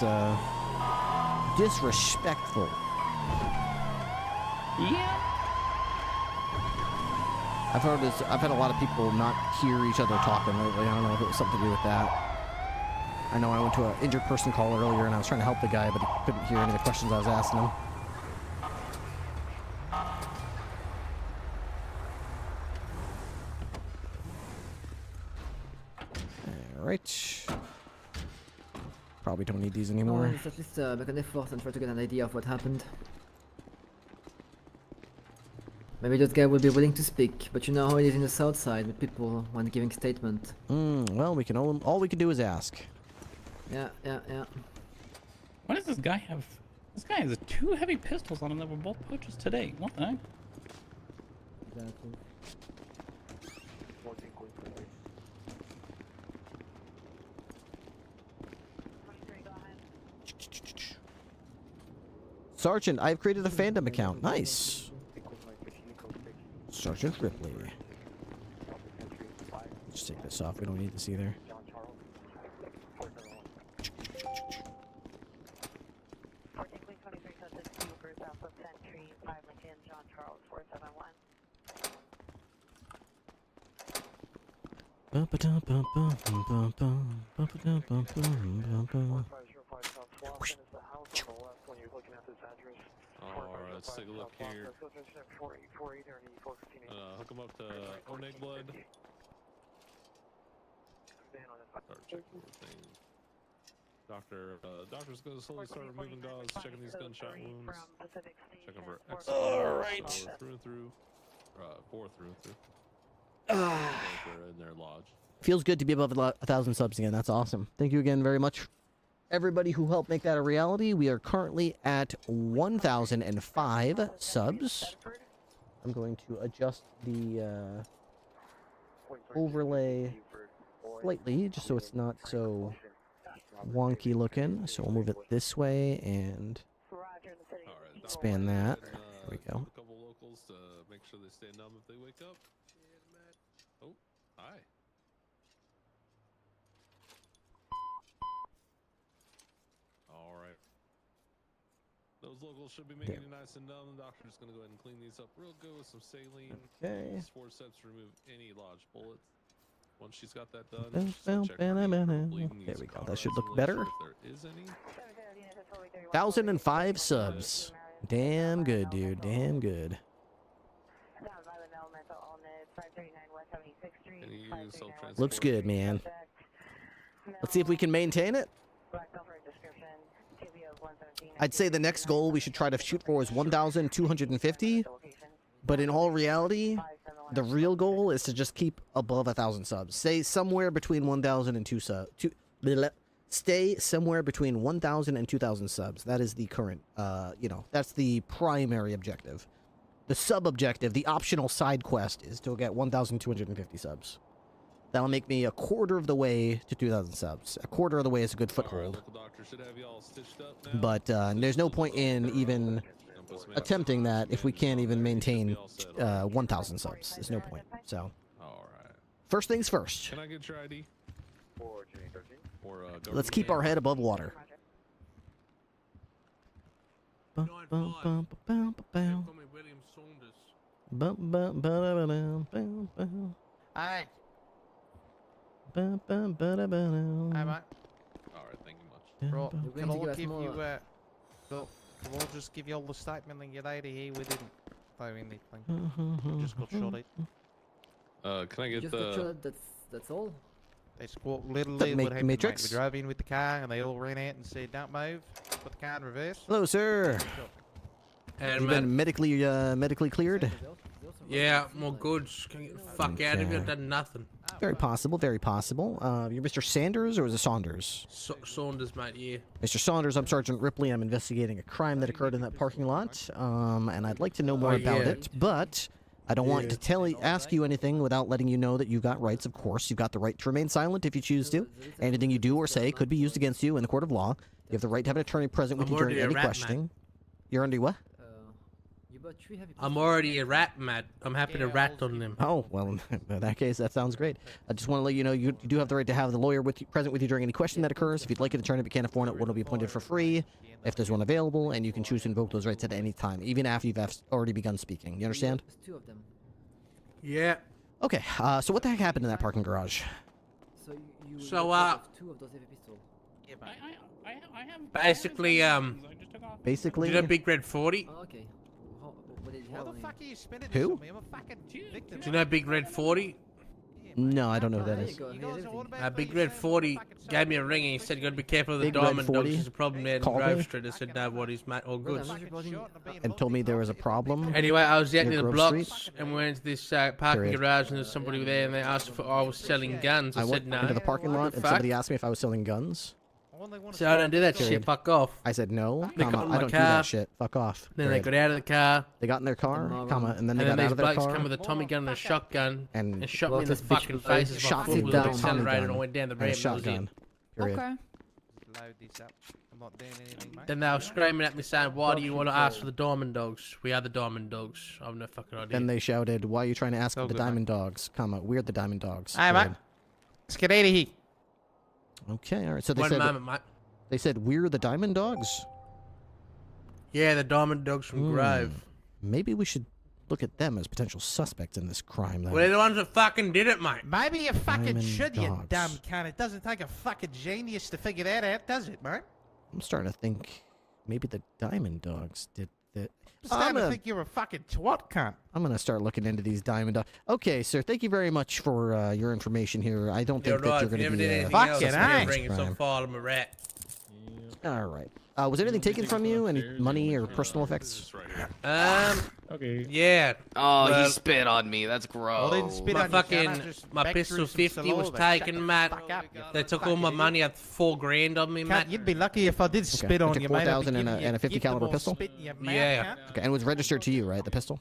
Speaker 1: disrespectful.
Speaker 16: Yeah.
Speaker 1: I've had a lot of people not hear each other talking lately. I don't know if it was something to do with that. I know I went to an injured person call earlier, and I was trying to help the guy, but he couldn't hear any of the questions I was asking him. Alright. Probably don't need these anymore.
Speaker 14: Let's at least make an effort and try to get an idea of what happened. Maybe that guy will be willing to speak, but you know how it is in the south side with people when giving statement.
Speaker 1: Well, we can all we can do is ask.
Speaker 14: Yeah.
Speaker 16: What does this guy have? This guy has 2 heavy pistols on him that were both purchased today. What the heck?
Speaker 14: Exactly.
Speaker 1: Sergeant, I've created a fandom account. Nice. Sergeant Ripley. Just take this off. We don't need this either.
Speaker 18: Alright, let's take a look here. Hook him up to Oneg blood. Start checking everything. Doctor's gonna slowly start removing gauze, checking these gunshot wounds. Checking for X.
Speaker 1: Alright.
Speaker 18: 4 through and through. 4 through and through. They're in their lodge.
Speaker 1: Feels good to be above 1,000 subs again. That's awesome. Thank you again very much, everybody who helped make that a reality. We are currently at 1,005 subs. I'm going to adjust the overlay slightly, just so it's not so wonky looking. So we'll move it this way and expand that. There we go.
Speaker 18: A couple locals to make sure they stay numb if they wake up. Oh, hi. Alright. Those locals should be making you nice and numb. The doctor's going to go ahead and clean these up real good with some saline.
Speaker 1: Okay.
Speaker 18: Use 4 steps to remove any lodged bullets. Once she's got that done, she's gonna check for any bleeding.
Speaker 1: There we go. That should look better.
Speaker 18: If there is any.
Speaker 1: 1,005 subs. Damn good, dude. Damn good. Looks good, man. Let's see if we can maintain it. I'd say the next goal we should try to shoot for is 1,250. But in all reality, the real goal is to just keep above 1,000 subs. Stay somewhere between 1,000 and 2,000 and 2,000 subs. That is the current, that's the primary objective. The sub-objective, the optional side quest, is to get 1,250 subs. That'll make me a quarter of the way to 2,000 subs. A quarter of the way is a good foothold. But there's no point in even attempting that if we can't even maintain 1,000 subs. There's no point. So, first things first.
Speaker 18: Can I get your ID?
Speaker 1: Let's keep our head above water.
Speaker 20: Hi.
Speaker 16: Hi, mate.
Speaker 18: Alright, thank you much.
Speaker 20: Bro,
Speaker 14: We're
Speaker 20: can
Speaker 14: going to
Speaker 20: I
Speaker 14: give
Speaker 20: give
Speaker 14: us
Speaker 20: you,
Speaker 14: more.
Speaker 20: we'll just give you all the statement and get out of here. We didn't do anything. We just got shot at.
Speaker 18: Can I get
Speaker 14: Just
Speaker 18: the...
Speaker 14: shot, that's all?
Speaker 20: That's what literally what happened,
Speaker 1: Matrix?
Speaker 20: mate. We drove in with the car and they all ran out and said, don't move. Put the car in reverse.
Speaker 1: Hello, sir.
Speaker 20: Shot.
Speaker 1: You've been medically cleared.
Speaker 2: Yeah, more goods. Can you get the fuck out of here? I've done nothing.
Speaker 1: Very possible, very possible. You're Mr. Sanders, or was it Saunders?
Speaker 2: Saunders, mate, yeah.
Speaker 1: Mr. Saunders, I'm Sergeant Ripley. I'm investigating a crime that occurred in that parking lot, and I'd like to know more about it, but I don't want to ask you anything without letting you know that you got rights, of course. You've got the right to remain silent if you choose to. Anything you do or say could be used against you in the court of law. You have the right to have an attorney present with you during any questioning. You're under what?
Speaker 2: I'm already a rat, Matt. I'm happy to rat on them.
Speaker 1: Oh, well, in that case, that sounds great. I just want to let you know you do have the right to have the lawyer present with you during any question that occurs. If you'd like an attorney but can't afford it, one will be appointed for free if there's one available, and you can choose to invoke those rights at any time, even after you've already begun speaking. You understand?
Speaker 14: There's 2 of them.
Speaker 2: Yeah.
Speaker 1: Okay, so what the heck happened in that parking garage?
Speaker 14: So you
Speaker 2: 2
Speaker 14: of those heavy pistols.
Speaker 16: Yeah, but I have.
Speaker 1: Basically.
Speaker 2: Do you know Big Red 40?
Speaker 14: Oh, okay.
Speaker 20: What the fuck are you spinning
Speaker 1: Who?
Speaker 20: this on me? I'm a fucking victim.
Speaker 2: Do you know Big Red 40?
Speaker 1: No, I don't know who that is.
Speaker 2: Big Red 40 gave me a ring and he said, "You gotta be careful of the
Speaker 1: Big Red
Speaker 2: diamond dogs.
Speaker 1: 40
Speaker 2: There's a problem there in
Speaker 1: called
Speaker 2: Grove
Speaker 1: me?
Speaker 2: Street." I said, "No, what is Matt? All good."
Speaker 1: And told me there was a problem.
Speaker 2: Anyway, I was out
Speaker 1: near
Speaker 2: near the
Speaker 1: Grove
Speaker 2: blocks
Speaker 1: Street?
Speaker 2: and we went into this parking
Speaker 1: Period.
Speaker 2: garage and there's somebody there and they asked if I was selling guns. I,
Speaker 1: I
Speaker 2: said
Speaker 1: went
Speaker 2: no.
Speaker 1: into the parking lot and
Speaker 2: Fuck.
Speaker 1: somebody asked me if I was selling guns.
Speaker 2: So I don't do that
Speaker 1: Period.
Speaker 2: shit. Fuck off.
Speaker 1: I said no,
Speaker 2: They got
Speaker 1: comma,
Speaker 2: in
Speaker 1: I
Speaker 2: my
Speaker 1: don't do
Speaker 2: car.
Speaker 1: that shit. Fuck off.
Speaker 2: Then they
Speaker 1: Period.
Speaker 2: got out of the car.
Speaker 1: They got in their car, comma, and then they got out
Speaker 2: these
Speaker 1: of their
Speaker 2: blokes
Speaker 1: car.
Speaker 2: come with a Tommy gun and a shotgun
Speaker 1: and
Speaker 2: shot me in the fucking face as my
Speaker 1: shot
Speaker 2: foot
Speaker 1: me
Speaker 2: was
Speaker 1: with a
Speaker 2: accelerated and I
Speaker 1: Tommy
Speaker 2: went down the
Speaker 1: gun and a
Speaker 2: ramp. That was it.
Speaker 1: shotgun. Period.
Speaker 10: Okay.
Speaker 20: Load this up. I'm not doing anything, mate.
Speaker 2: Then they were screaming at me saying, "Why do you want to ask for the diamond dogs? We are the diamond dogs." I have no fucking idea.
Speaker 1: Then they shouted, "Why are you trying to ask for the
Speaker 20: good,
Speaker 1: Diamond Dogs?" Comma, we're the Diamond Dogs.
Speaker 20: Hey, mate.
Speaker 1: Period.
Speaker 20: Let's get out of here.
Speaker 1: Okay, all right. So they
Speaker 2: One
Speaker 1: said
Speaker 2: moment, mate.
Speaker 1: they said we're the Diamond Dogs.
Speaker 2: Yeah, the diamond dogs from Grove.
Speaker 1: Maybe we should look at them as potential suspects in this crime. Then.
Speaker 2: Well, they're the ones that fucking did it, mate.
Speaker 20: Maybe you fucking
Speaker 1: Diamond
Speaker 20: should, you
Speaker 1: dogs.
Speaker 20: dumb cunt. It doesn't take a fucking genius to figure that out, does it, mate?
Speaker 1: I'm starting to think maybe the Diamond Dogs did that.
Speaker 20: I'm starting to think you're a fucking twat cunt.
Speaker 1: I'm gonna start looking into these Diamond Dogs. Okay, sir. Thank you very much for your information here. I don't
Speaker 2: You're
Speaker 1: think that
Speaker 2: right.
Speaker 1: you're
Speaker 2: If you
Speaker 1: gonna
Speaker 2: ever
Speaker 1: be
Speaker 2: did anything
Speaker 20: Fuck
Speaker 2: else,
Speaker 20: it,
Speaker 2: it's
Speaker 20: eh?
Speaker 2: ring. It's on
Speaker 1: crime.
Speaker 2: file. I'm a rat.
Speaker 1: All right. Was anything taken from you? Any money or personal effects?
Speaker 2: Okay. Yeah.
Speaker 19: Oh,
Speaker 2: Well,
Speaker 19: he spit on me. That's gross.
Speaker 2: my fucking my pistol 50 was taken, Matt. They took all my money. I had $4,000 on me, Matt.
Speaker 20: You'd be lucky if I did spit
Speaker 1: I
Speaker 20: on
Speaker 1: took
Speaker 20: you, mate. I'd be
Speaker 1: 4,000
Speaker 20: giving
Speaker 1: and a 50 caliber pistol.
Speaker 2: Yeah.
Speaker 1: Okay, and it was registered to you, right? The pistol.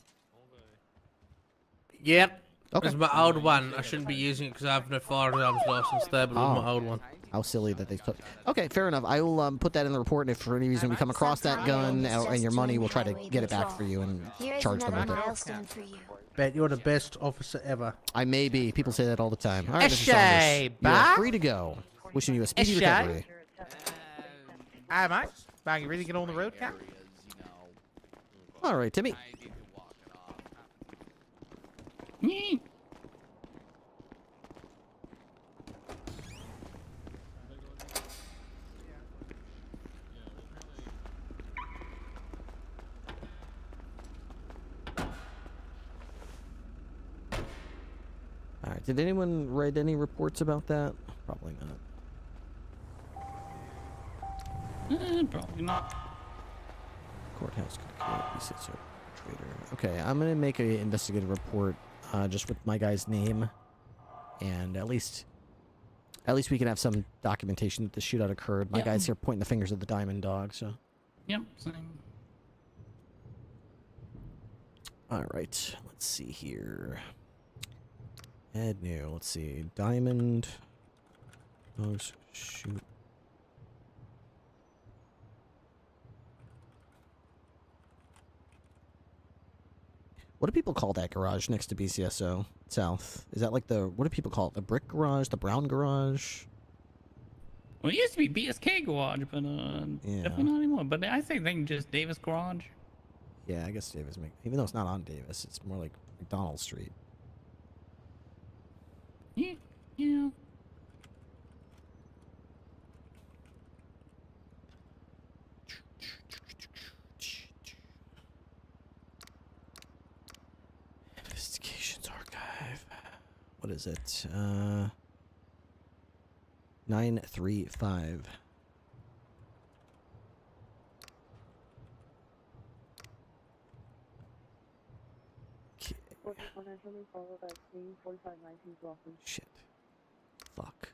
Speaker 2: Yep.
Speaker 1: Okay.
Speaker 2: It's my old one. I shouldn't be using it because I have no firearms license there, but it was my old one.
Speaker 1: How silly that they took. Okay, fair enough. I will put that in the report, and if for any reason we come across that gun and your money, we'll try to get it back for you and charge them with it.
Speaker 2: Bet you're the best officer ever.
Speaker 1: I may be. People say that all the time. All right, Mr.
Speaker 20: Eshay,
Speaker 1: Saunders, you
Speaker 20: bah?
Speaker 1: are free to go. Wishing you a speedy
Speaker 20: Eshay.
Speaker 1: recovery.
Speaker 20: Hey, mate. Bang, you ready to get on the road, cunt?
Speaker 1: All right, Timmy. All right. Did anyone read any reports about that? Probably not.
Speaker 16: Probably not.
Speaker 1: Courthouse trader. Okay, I'm gonna make an investigative report, just with my guy's name, and at least we can have some documentation that the shootout occurred. My
Speaker 16: Yeah.
Speaker 1: guy's here pointing the fingers at the Diamond Dog. So.
Speaker 16: Yep. Same.
Speaker 1: All right. Let's see here. Ed new. Let's see. Diamond Dogs shoot. What do people call that garage next to BCSO South? Is that like what do people call it? The brick garage? The brown garage?
Speaker 16: Well, it used to be BSK Garage, but
Speaker 1: Yeah.
Speaker 16: definitely not anymore. But I think just Davis Garage.
Speaker 1: Yeah, I guess Davis. Even though it's not on Davis, it's more like McDonald Street.
Speaker 16: Yeah. Yeah.
Speaker 1: Investigations Archive. What is it? 935. Shit. Fuck.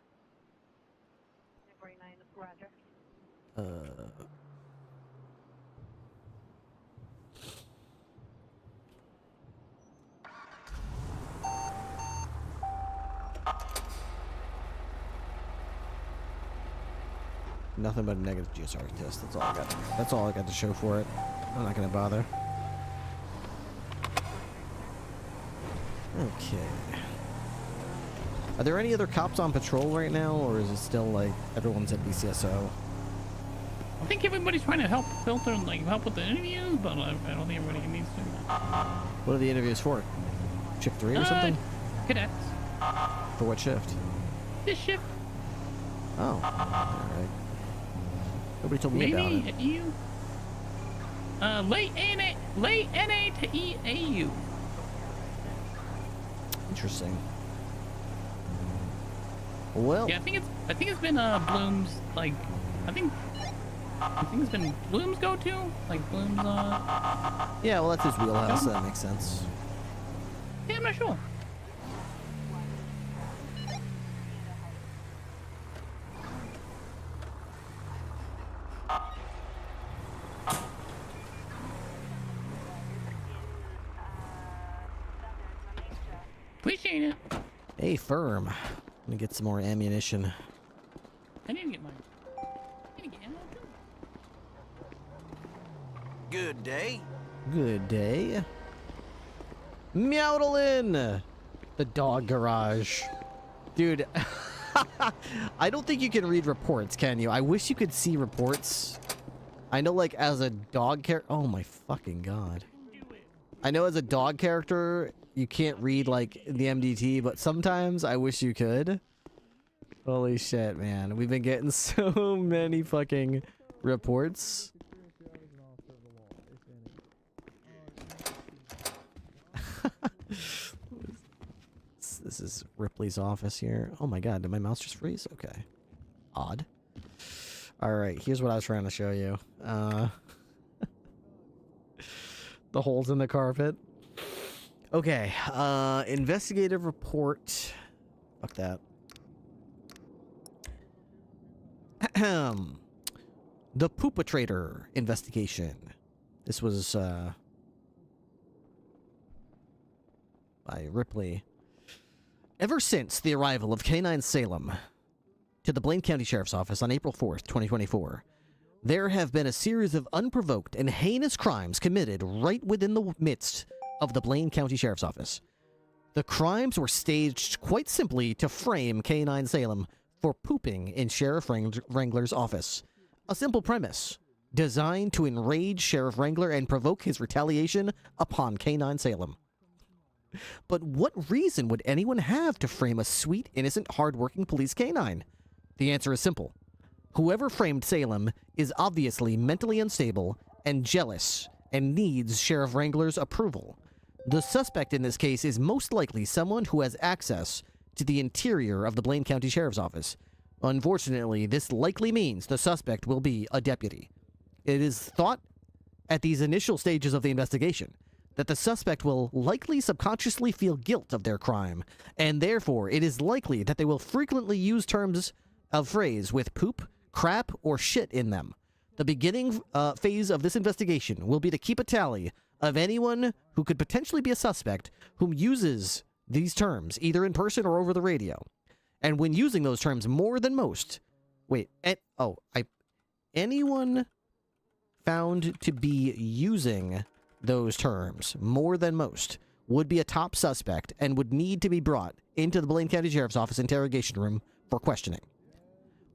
Speaker 1: Nothing but a negative GSR test. That's all I got. That's all I got to show for it. I'm not gonna bother. Okay. Are there any other cops on patrol right now, or is it still like everyone's at BCSO?
Speaker 16: I think everybody's trying to help filter and like help with the interviews, but I don't think everybody needs to.
Speaker 1: What are the interviews for? Shift 3 or something?
Speaker 16: Cadets.
Speaker 1: For what shift?
Speaker 16: This shift.
Speaker 1: Oh, alright. Nobody told me about it.
Speaker 16: You. Late NA to EAU.
Speaker 1: Interesting. Well.
Speaker 16: Yeah, I think it's been Bloom's like I think it's been Bloom's go-to, like Bloom's
Speaker 1: Yeah, well that's his wheelhouse, so that makes sense.
Speaker 16: Yeah, I'm not sure. Appreciate it.
Speaker 1: Hey, firm. Let me get some more ammunition.
Speaker 16: I need to get mine. I need to get ammo too.
Speaker 4: Good day.
Speaker 1: Good day. Meowdlin! The dog garage. Dude, I don't think you can read reports, can you? I wish you could see reports. I know, like, as a dog character... Oh, my fucking god. I know as a dog character, you can't read, like, the MDT, but sometimes I wish you could. Holy shit, man. We've been getting so many fucking reports. This is Ripley's office here. Oh my god, did my mouse just freeze? Okay. Odd. Alright, here's what I was trying to show you. The holes in the carpet. Okay, investigative report. Fuck that. The Poopatrator investigation. This was, by Ripley. Ever since the arrival of K-9 Salem to the Blaine County Sheriff's Office on April 4th, 2024, there have been a series of unprovoked and heinous crimes committed right within the midst of the Blaine County Sheriff's Office. The crimes were staged quite simply to frame K-9 Salem for pooping in Sheriff Wrangler's office. A simple premise, designed to enrage Sheriff Wrangler and provoke his retaliation upon K-9 Salem. But what reason would anyone have to frame a sweet, innocent, hard-working police canine? The answer is simple. Whoever framed Salem is obviously mentally unstable and jealous and needs Sheriff Wrangler's approval. The suspect in this case is most likely someone who has access to the interior of the Blaine County Sheriff's Office. Unfortunately, this likely means the suspect will be a deputy. It is thought at these initial stages of the investigation that the suspect will likely subconsciously feel guilt of their crime, and therefore it is likely that they will frequently use terms of phrase with poop, crap, or shit in them. The beginning phase of this investigation will be to keep a tally of anyone who could potentially be a suspect whom uses these terms, either in person or over the radio. And when using those terms more than most... anyone found to be using those terms more than most would be a top suspect and would need to be brought into the Blaine County Sheriff's Office interrogation room for questioning.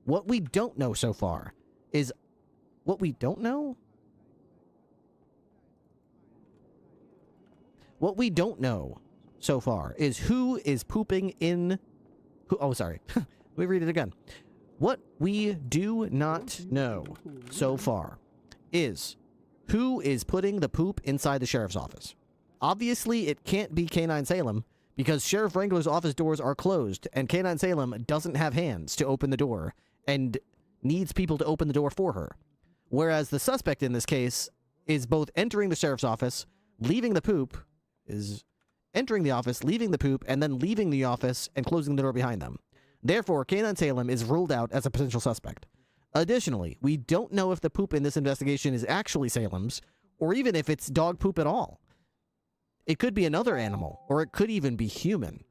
Speaker 1: What we don't know so far is... What we don't know? What we don't know so far is who is pooping in... Let me read it again. What we do not know so far is who is putting the poop inside the sheriff's office. Obviously, it can't be K-9 Salem because Sheriff Wrangler's office doors are closed and K-9 Salem doesn't have hands to open the door and needs people to open the door for her. Whereas the suspect in this case is both entering the sheriff's office, leaving the poop, entering the office, leaving the poop, and then leaving the office and closing the door behind them. Therefore, K9 Salem is ruled out as a potential suspect. Additionally, we don't know if the poop in this investigation is actually Salem's, or even if it's dog poop at all. It could be another animal, or it could even be human.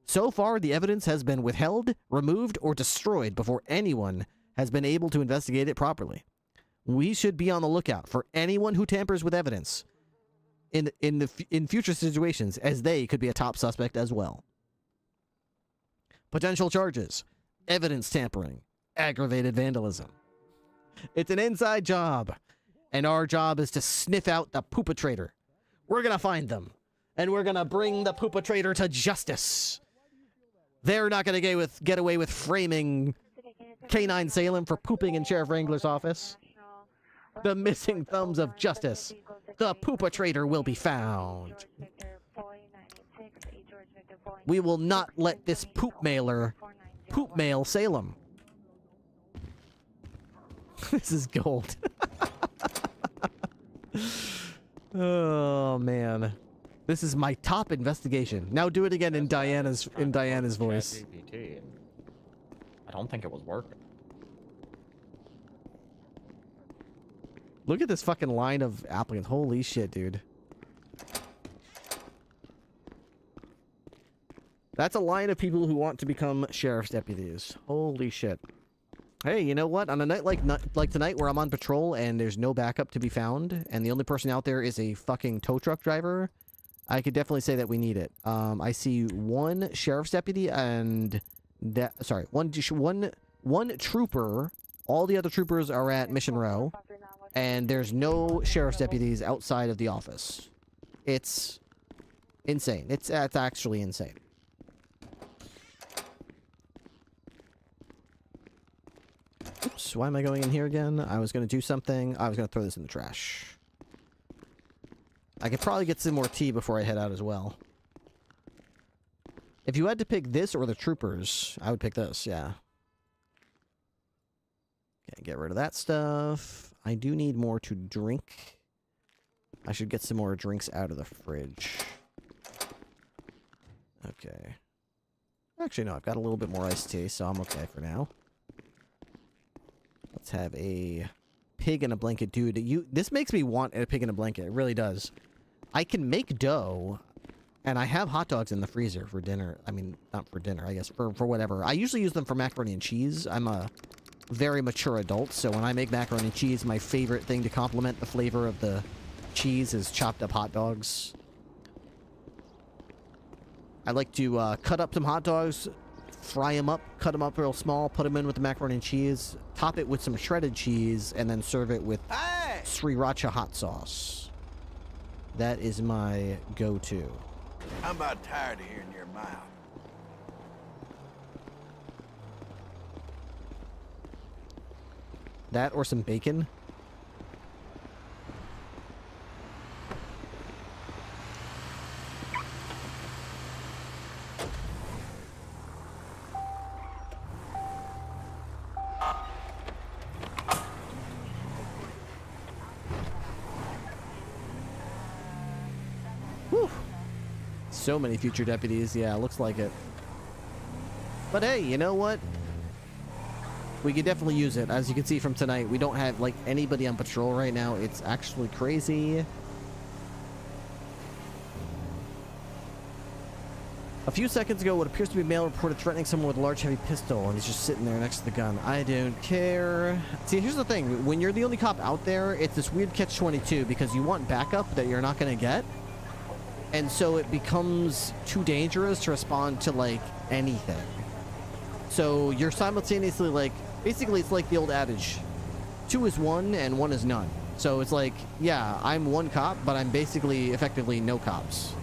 Speaker 1: So far, the evidence has been withheld, removed, or destroyed before anyone has been able to investigate it properly. We should be on the lookout for anyone who tampers with evidence in future situations, as they could be a top suspect as well. Potential charges: evidence tampering, aggravated vandalism. It's an inside job, and our job is to sniff out the poopatrator. We're gonna find them, and we're gonna bring the poopatrator to justice. They're not gonna get away with framing K9 Salem for pooping in Sheriff Wrangler's office. The missing thumbs of justice. The poopatrator will be found. We will not let this poop mailer poop mail Salem. This is gold. Oh man, this is my top investigation. Now do it again in Diana's voice.
Speaker 8: I don't think it was working.
Speaker 1: Look at this fucking line of applicants. Holy shit, dude. That's a line of people who want to become sheriff's deputies. Holy shit. Hey, you know what? On a night like tonight where I'm on patrol and there's no backup to be found, and the only person out there is a fucking tow truck driver, I could definitely say that we need it. I see one sheriff's deputy and one trooper. All the other troopers are at Mission Row, and there's no sheriff's deputies outside of the office. It's insane. It's actually insane. Oops, why am I going in here again? I was going to do something. I was going to throw this in the trash. I could probably get some more tea before I head out as well. If you had to pick this or the troopers, I would pick this, yeah. Okay, get rid of that stuff. I do need more to drink. I should get some more drinks out of the fridge. Okay. Actually, no, I've got a little bit more iced tea, so I'm okay for now. Let's have a pig in a blanket. Dude, this makes me want a pig in a blanket. It really does. I can make dough, and I have hot dogs in the freezer for dinner. I mean, not for dinner, I guess, for whatever. I usually use them for macaroni and cheese. I'm a very mature adult, so when I make macaroni and cheese, my favorite thing to complement the flavor of the cheese is chopped up hot dogs. I like to cut up some hot dogs, fry them up, cut them up real small, put them in with the macaroni and cheese, top it with some shredded cheese, and then serve it with sriracha hot sauce. That is my go-to.
Speaker 4: I'm about tired of hearing your mouth.
Speaker 1: That or some bacon. Whew. So many future deputies. Yeah, looks like it. But hey, you know what? We could definitely use it. As you can see from tonight, we don't have, like, anybody on patrol right now. It's actually crazy. A few seconds ago, what appears to be a male reported threatening someone with a large, heavy pistol, and he's just sitting there next to the gun. I don't care. See, here's the thing. When you're the only cop out there, it's this weird catch-22, because you want backup that you're not going to get. And so it becomes too dangerous to respond to, like, anything. So you're simultaneously, like, basically it's like the old adage, 2 is 1 and 1 is none. So it's like, yeah, I'm one cop, but I'm basically effectively no cops.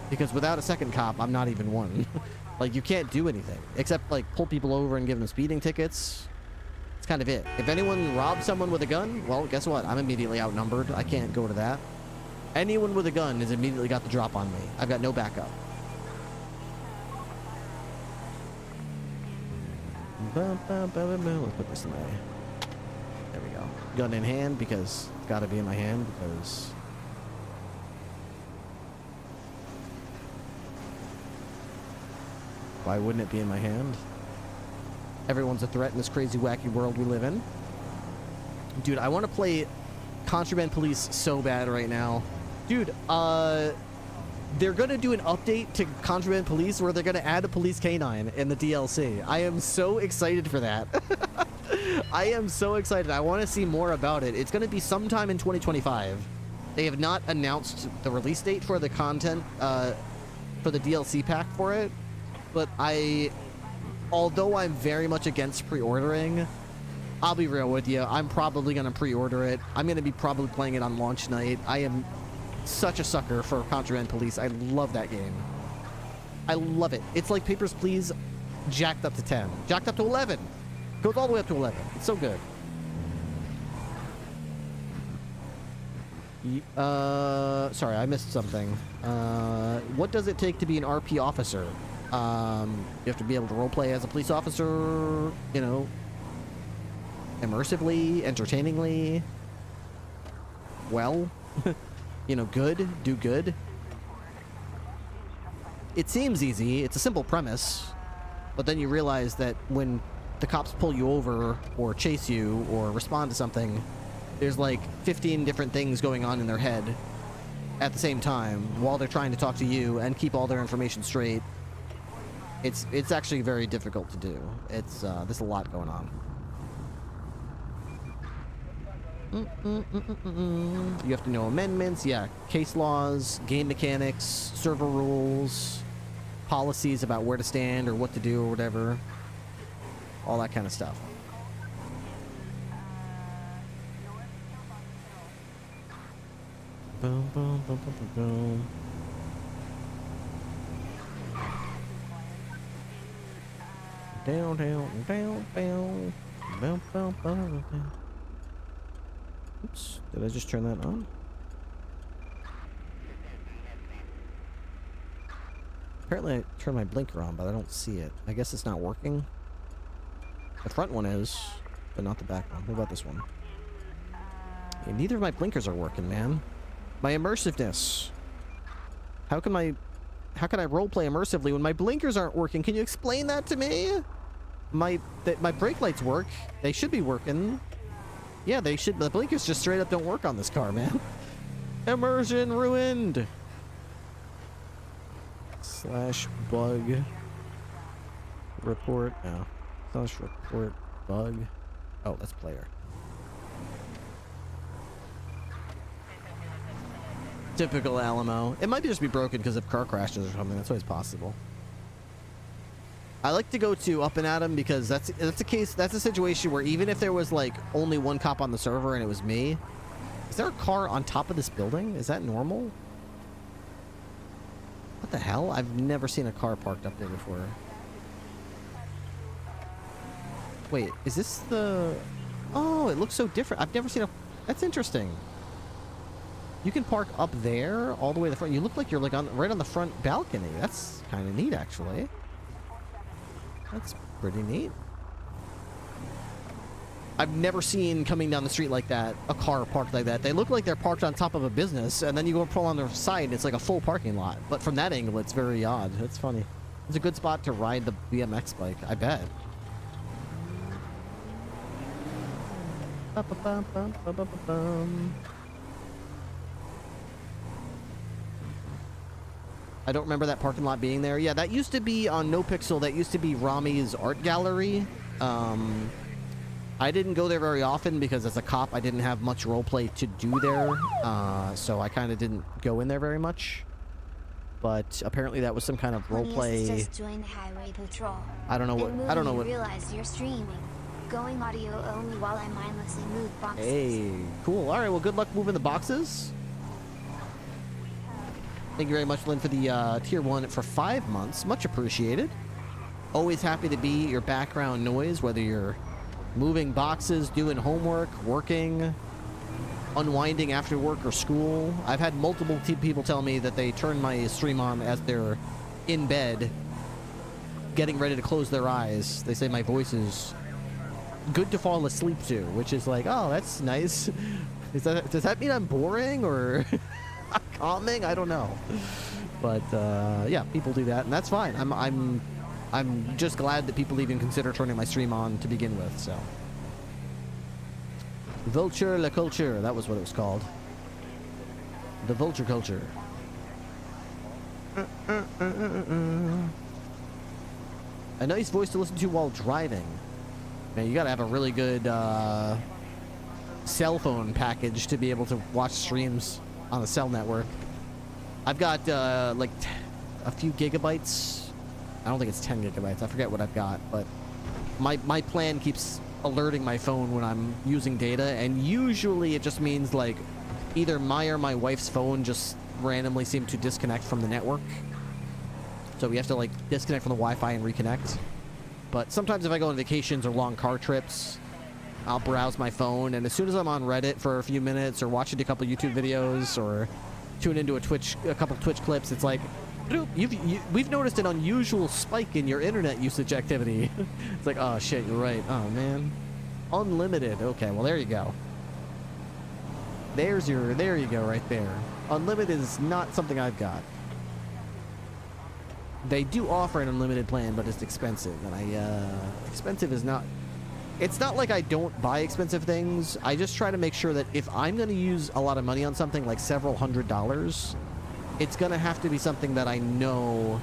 Speaker 1: Because without a second cop, I'm not even one. Like, you can't do anything except, like, pull people over and give them speeding tickets. It's kind of it. If anyone robs someone with a gun, well, guess what? I'm immediately outnumbered. I can't go to that. Anyone with a gun has immediately got the drop on me. I've got no backup. Let's put this in my... There we go. Gun in hand, because it's got to be in my hand, because... Why wouldn't it be in my hand? Everyone's a threat in this crazy, wacky world we live in. Dude, I want to play Contraband Police so bad right now. Dude, they're going to do an update to Contraband Police where they're going to add a police canine in the DLC. I am so excited for that. I am so excited. I want to see more about it. It's going to be sometime in 2025. They have not announced the release date for the content, for the DLC pack for it. But although I'm very much against pre-ordering, I'll be real with you. I'm probably going to pre-order it. I'm going to be probably playing it on launch night. I am such a sucker for Contraband Police. I love that game. I love it. It's like Papers, Please jacked up to 10. Jacked up to 11. Goes all the way up to 11. It's so good. Sorry, I missed something. What does it take to be an RP officer? You have to be able to roleplay as a police officer, you know, immersively, entertainingly, well, you know, good, do good. It seems easy. It's a simple premise, but then you realize that when the cops pull you over or chase you or respond to something, there's like 15 different things going on in their head at the same time while they're trying to talk to you and keep all their information straight. It's actually very difficult to do. There's a lot going on. You have to know amendments, yeah, case laws, game mechanics, server rules, policies about where to stand or what to do or whatever. All that kind of stuff. Boom, boom, boom, boom, boom, boom. Down, down, down, down. Boom, boom, boom, boom. Oops, did I just turn that on? Apparently I turned my blinker on, but I don't see it. I guess it's not working. The front one is, but not the back one. What about this one? Yeah, neither of my blinkers are working, man. My immersiveness. How can I roleplay immersively when my blinkers aren't working? Can you explain that to me? My brake lights work. They should be working. Yeah, they should. The blinkers just straight up don't work on this car, man. Immersion ruined. / bug report. No. / report bug. Oh, that's player. Typical Alamo. It might just be broken because of car crashes or something. That's always possible. I like to go to Up and Atom because that's a case. That's a situation where even if there was like only one cop on the server and it was me, is there a car on top of this building? Is that normal? What the hell? I've never seen a car parked up there before. Wait, is this the... Oh, it looks so different. I've never seen a... That's interesting. You can park up there all the way to the front. You look like you're like right on the front balcony. That's kind of neat, actually. That's pretty neat. I've never seen coming down the street like that, a car parked like that. They look like they're parked on top of a business, and then you go and pull on their side, and it's like a full parking lot. But from that angle, it's very odd. It's funny. It's a good spot to ride the BMX bike, I bet. I don't remember that parking lot being there. Yeah, that used to be on NoPixel. That used to be Rami's art gallery. I didn't go there very often because as a cop, I didn't have much roleplay to do there. So I kind of didn't go in there very much. But apparently that was some kind of roleplay.
Speaker 11: Just joined the highway patrol.
Speaker 1: I don't know what. I don't know what.
Speaker 11: Realize you're streaming. Going audio only while I mindlessly move boxes.
Speaker 1: Hey, cool. All right. Well, good luck moving the boxes. Thank you very much, Lynn, for the tier 1 for 5 months. Much appreciated. Always happy to be your background noise, whether you're moving boxes, doing homework, working, unwinding after work or school. I've had multiple people tell me that they turn my stream on as they're in bed, getting ready to close their eyes. They say my voice is good to fall asleep to, which is like, oh, that's nice. Does that mean I'm boring or calming? I don't know. But yeah, people do that, and that's fine. I'm I'm just glad that people even consider turning my stream on to begin with, so. Vulture la Culture, that was what it was called. The Vulture Culture. A nice voice to listen to while driving. Man, you gotta have a really good cell phone package to be able to watch streams on the cell network. I've got like a few gigabytes. I don't think it's 10 gigabytes. I forget what I've got, but my plan keeps alerting my phone when I'm using data, and usually it just means like either my or my wife's phone just randomly seem to disconnect from the network. So we have to like disconnect from the Wi-Fi and reconnect. But sometimes if I go on vacations or long car trips, I'll browse my phone, and as soon as I'm on Reddit for a few minutes or watching a couple YouTube videos or tune into a couple Twitch clips, it's like, we've noticed an unusual spike in your internet usage activity. It's like, oh shit, you're right. Oh man. Unlimited. Okay, well there you go. There you go right there. Unlimited is not something I've got. They do offer an unlimited plan, but it's expensive, and expensive is not... It's not like I don't buy expensive things. I just try to make sure that if I'm going to use a lot of money on something, like several $100s, it's going to have to be something that I know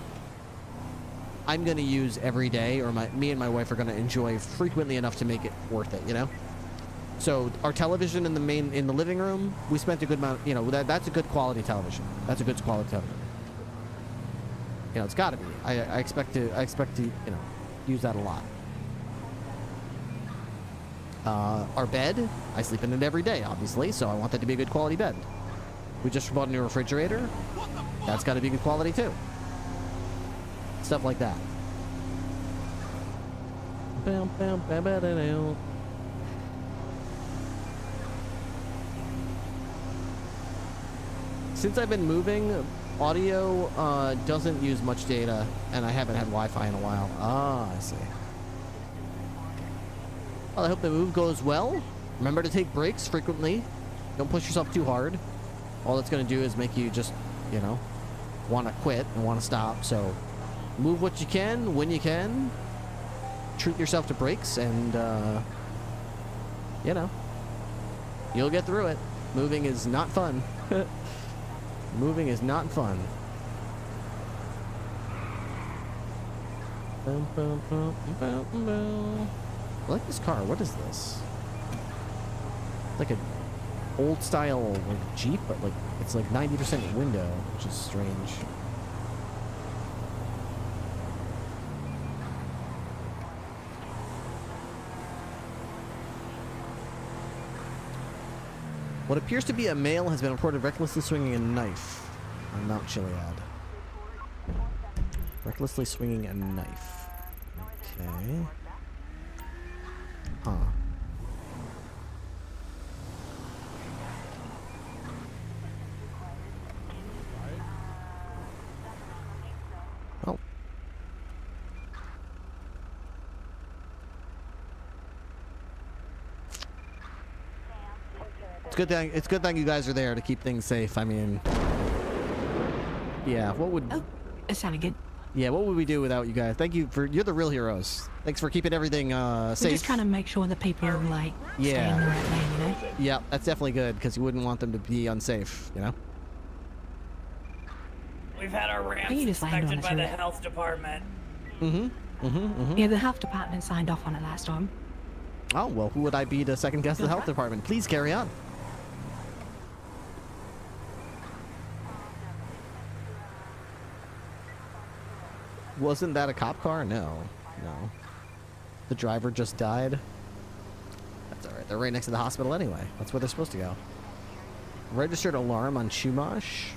Speaker 1: I'm going to use every day, or me and my wife are going to enjoy frequently enough to make it worth it, you know? So our television in the living room, we spent a good amount, you know, that's a good quality television. That's a good quality television. You know, it's got to be. I expect to, you know, use that a lot. Our bed, I sleep in it every day, obviously, so I want that to be a good quality bed. We just bought a new refrigerator. That's got to be good quality too. Stuff like that. Since I've been moving, audio doesn't use much data, and I haven't had Wi-Fi in a while. Ah, I see. Well, I hope the move goes well. Remember to take breaks frequently. Don't push yourself too hard. All that's going to do is make you just, you know, want to quit and want to stop. So move what you can when you can. Treat yourself to breaks, and, you know, you'll get through it. Moving is not fun. Moving is not fun. I like this car. What is this? Like an old style like Jeep, but like it's like 90% window, which is strange. What appears to be a male has been reported recklessly swinging a knife on Mount Chiliad. Recklessly swinging a knife. Okay. Huh. Oh. It's good thing you guys are there to keep things safe. I mean, yeah, what would...
Speaker 12: Oh, that sounded good.
Speaker 1: Yeah, what would we do without you guys? Thank you for... You're the real heroes. Thanks for keeping everything safe.
Speaker 12: We're just trying to make sure that people are, like, staying in the right lane, you know?
Speaker 1: Yeah, that's definitely good, because you wouldn't want them to be unsafe, you know?
Speaker 22: We've had our ramps inspected by the health department.
Speaker 12: Yeah, the health department signed off on it last time.
Speaker 1: Oh, well, who would I be to second guess the health department? Please carry on. Wasn't that a cop car? No. No. The driver just died. That's alright. They're right next to the hospital anyway. That's where they're supposed to go. Registered alarm on Chumash.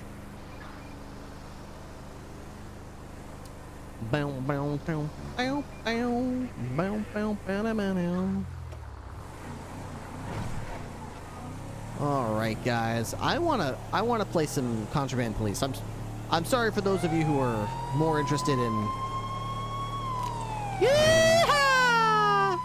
Speaker 1: Alright, guys. I wanna play some Contraband Police. I'm sorry for those of you who are more interested in... Yeehaw!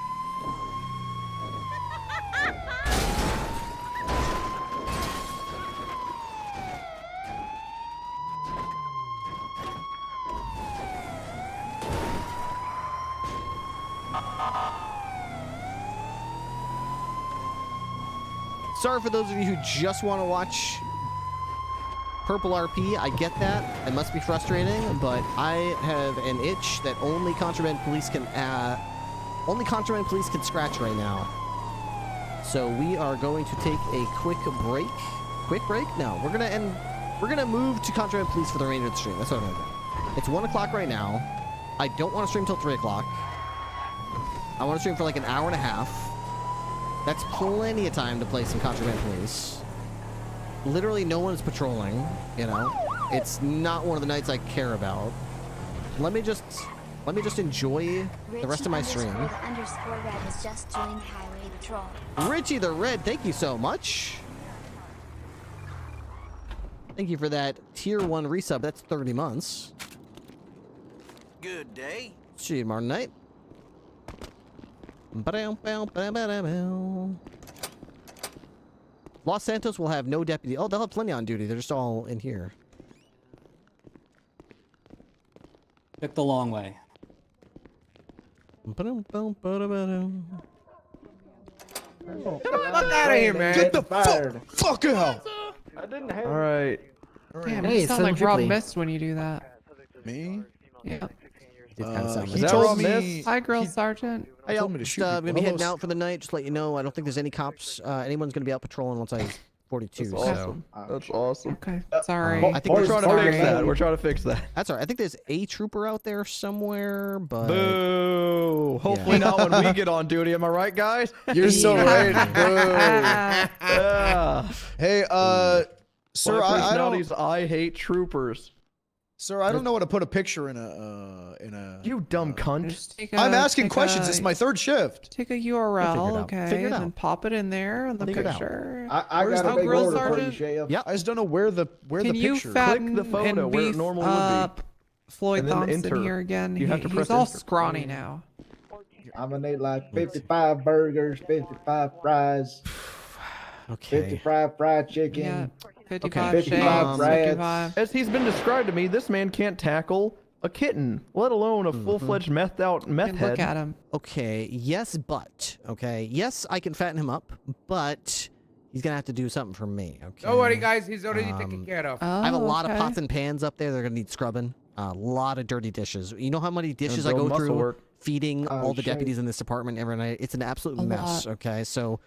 Speaker 1: Sorry for those of you who just want to watch PurpleRP. I get that. It must be frustrating, but I have an itch that only contraband police can scratch right now. So we are going to take a quick break. Quick break? No, we're gonna move to contraband police for the remainder of the stream. That's what I'm gonna do. It's 1 o'clock right now. I don't want to stream till 3 o'clock. I want to stream for like an hour and a half. That's plenty of time to play some contraband police. Literally no one is patrolling, you know. It's not one of the nights I care about. Let me just enjoy the rest of my stream.
Speaker 11: __red has just joined Highway Patrol.
Speaker 1: Richie the Red, thank you so much. Thank you for that tier 1 resub. That's 30 months.
Speaker 4: Good day.
Speaker 1: Gee, Martin Knight. Los Santos will have no deputy. Oh, they'll have plenty on duty. They're just all in here.
Speaker 3: Took the long way.
Speaker 20: Get the fuck out of here, man.
Speaker 6: Get the fuck out. All right.
Speaker 9: Damn,
Speaker 14: Hey,
Speaker 9: you sound like
Speaker 14: Sergeant
Speaker 9: Rob
Speaker 14: Ripley.
Speaker 9: Mist when you do that.
Speaker 6: Me?
Speaker 9: Yeah.
Speaker 6: He told me.
Speaker 9: Hi, Grill Sergeant.
Speaker 1: Hey,
Speaker 6: told me to shoot
Speaker 1: I'm
Speaker 6: people.
Speaker 1: gonna be heading out for the night. Just let you know, I don't think there's any cops. Anyone's gonna be out patrolling once I 42.
Speaker 6: That's awesome. That's awesome.
Speaker 9: Okay, sorry.
Speaker 1: I think
Speaker 6: We're
Speaker 1: there's
Speaker 6: trying to fix that. We're trying to fix that.
Speaker 1: That's all right. I think there's a trooper out there somewhere, but
Speaker 6: Boo! Hopefully not when we get on duty. Am I right, guys?
Speaker 13: You're so right. Boo.
Speaker 6: Yeah.
Speaker 13: Hey, sir,
Speaker 6: My
Speaker 13: I
Speaker 6: personality's
Speaker 13: don't.
Speaker 6: I hate troopers.
Speaker 13: Sir, I don't know how to put a picture in a.
Speaker 6: You dumb cunt.
Speaker 9: Just take
Speaker 13: I'm asking
Speaker 9: take
Speaker 13: questions. It's my third shift.
Speaker 9: Take a
Speaker 1: Figure it
Speaker 9: URL,
Speaker 1: out.
Speaker 9: okay,
Speaker 1: Figure it
Speaker 9: and
Speaker 1: out.
Speaker 9: pop it in there in the
Speaker 1: Figure it out.
Speaker 9: picture.
Speaker 23: I
Speaker 13: Where's
Speaker 23: got
Speaker 13: the
Speaker 23: a big
Speaker 9: grill
Speaker 23: order for you,
Speaker 9: sergeant?
Speaker 23: Sheriff.
Speaker 1: Yep.
Speaker 13: I just don't know where the
Speaker 9: Can you
Speaker 13: picture.
Speaker 9: fatten
Speaker 6: Click the photo
Speaker 9: and
Speaker 6: where it
Speaker 9: beef
Speaker 6: normally would be.
Speaker 9: up Floyd
Speaker 6: And then
Speaker 9: Thompson
Speaker 6: enter.
Speaker 9: here again?
Speaker 6: You have to
Speaker 9: He's
Speaker 6: press
Speaker 9: all
Speaker 6: enter.
Speaker 9: scrawny now.
Speaker 23: I'm gonna need like 55 burgers, 55 fries,
Speaker 1: okay.
Speaker 23: 55 fried chicken.
Speaker 9: Yeah, 55
Speaker 1: Okay.
Speaker 9: shakes,
Speaker 23: 55 rats.
Speaker 9: 55.
Speaker 6: As he's been described to me, this man can't tackle a kitten, let alone a full-fledged methed out meth
Speaker 9: And
Speaker 6: head.
Speaker 9: look at him.
Speaker 1: Okay, yes, but okay, yes, I can fatten him up, but he's gonna have to do something for me. Okay.
Speaker 20: Don't worry, guys. He's already taken care of.
Speaker 1: I have a lot of
Speaker 9: okay.
Speaker 1: pots and pans up there. They're gonna need scrubbing. A lot of dirty dishes. You know how many dishes I
Speaker 6: build
Speaker 1: go
Speaker 6: muscle
Speaker 1: through
Speaker 6: work.
Speaker 1: feeding all the
Speaker 23: shame.
Speaker 1: deputies in this department every night? It's an absolute
Speaker 9: A
Speaker 1: mess.
Speaker 9: lot.
Speaker 1: Okay, so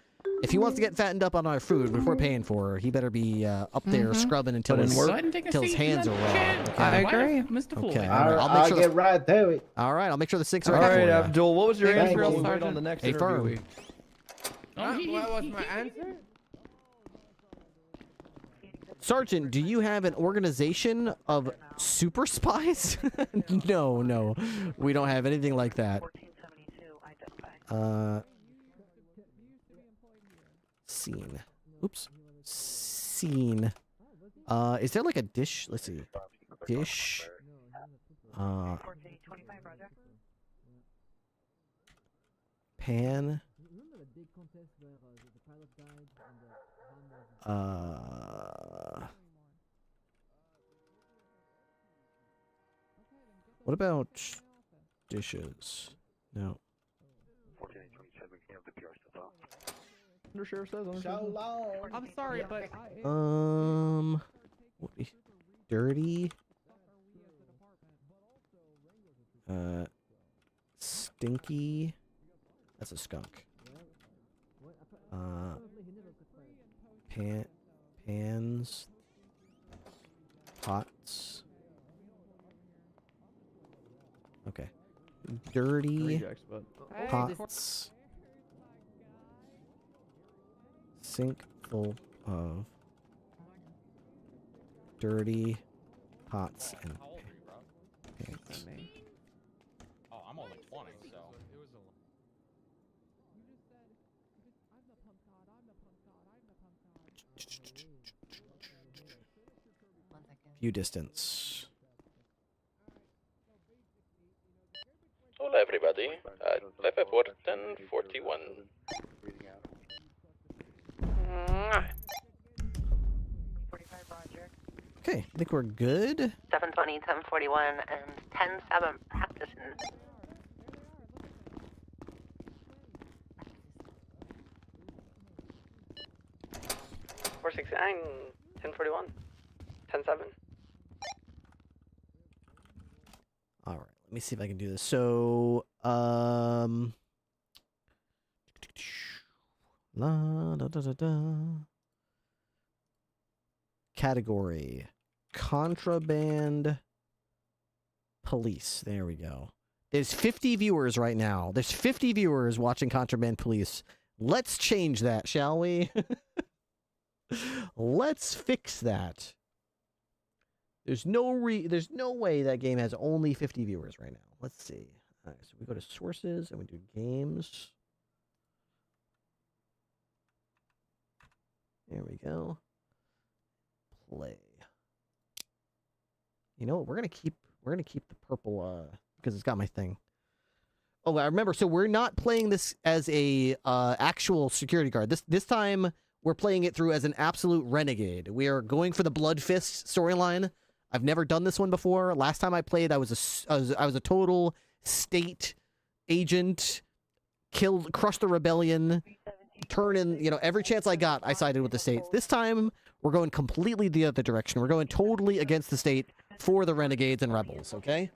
Speaker 1: if he wants to get fattened up on our food, which we're paying for, he better be up there scrubbing until
Speaker 6: Put in
Speaker 1: his,
Speaker 6: work.
Speaker 16: Go ahead and take a
Speaker 1: until his
Speaker 16: seat in
Speaker 1: hands
Speaker 16: that
Speaker 1: are raw.
Speaker 16: chair.
Speaker 1: Okay.
Speaker 9: I
Speaker 16: Wife,
Speaker 9: agree.
Speaker 16: Mr. Floyd.
Speaker 1: Okay. I'll make
Speaker 23: I'll
Speaker 1: sure
Speaker 23: get right to it.
Speaker 1: All right, I'll make sure the sinks are
Speaker 6: All
Speaker 1: ready
Speaker 6: right,
Speaker 1: for you.
Speaker 6: Abdul, what was your
Speaker 23: Thank
Speaker 6: answer
Speaker 23: you.
Speaker 6: while we wait on
Speaker 9: Sergeant.
Speaker 6: the next
Speaker 1: Hey, firm.
Speaker 6: interview?
Speaker 20: What was my answer?
Speaker 1: Sergeant, do you have an organization of super spies? No, we don't have anything like that. Scene. Oops. Scene. Is there like a dish? Let's see. Dish. Pan. What about dishes? No.
Speaker 6: Undersheriff says.
Speaker 23: So long.
Speaker 9: I'm sorry, but
Speaker 1: What is dirty? Stinky. That's a skunk. Pans. Pots. Okay. Dirty
Speaker 6: Rejects, but-
Speaker 1: pots. Sink full of dirty pots and pans.
Speaker 8: Oh, I'm only 20, so.
Speaker 1: View distance.
Speaker 24: Hola everybody, life report 1041.
Speaker 1: Okay, I think we're good.
Speaker 25: 720, 1041, and 107 practicing.
Speaker 5: 469, 1041, 107.
Speaker 1: All right, let me see if I can do this. So, la da da da da. Category: contraband police. There we go. There's 50 viewers right now. There's 50 viewers watching Contraband Police. Let's change that, shall we? Let's fix that. There's no way that game has only 50 viewers right now. Let's see. All right, so we go to sources and we do games. There we go. Play. You know what? We're gonna keep the purple because it's got my thing. Oh, I remember. So we're not playing this as a actual security guard. This time we're playing it through as an absolute renegade. We are going for the Blood Fist storyline. I've never done this one before. Last time I played, I was a total state agent, crushed the rebellion, turn in, every chance I got, I sided with the state. This time, we're going completely the other direction. We're going totally against the state for the renegades and rebels, okay?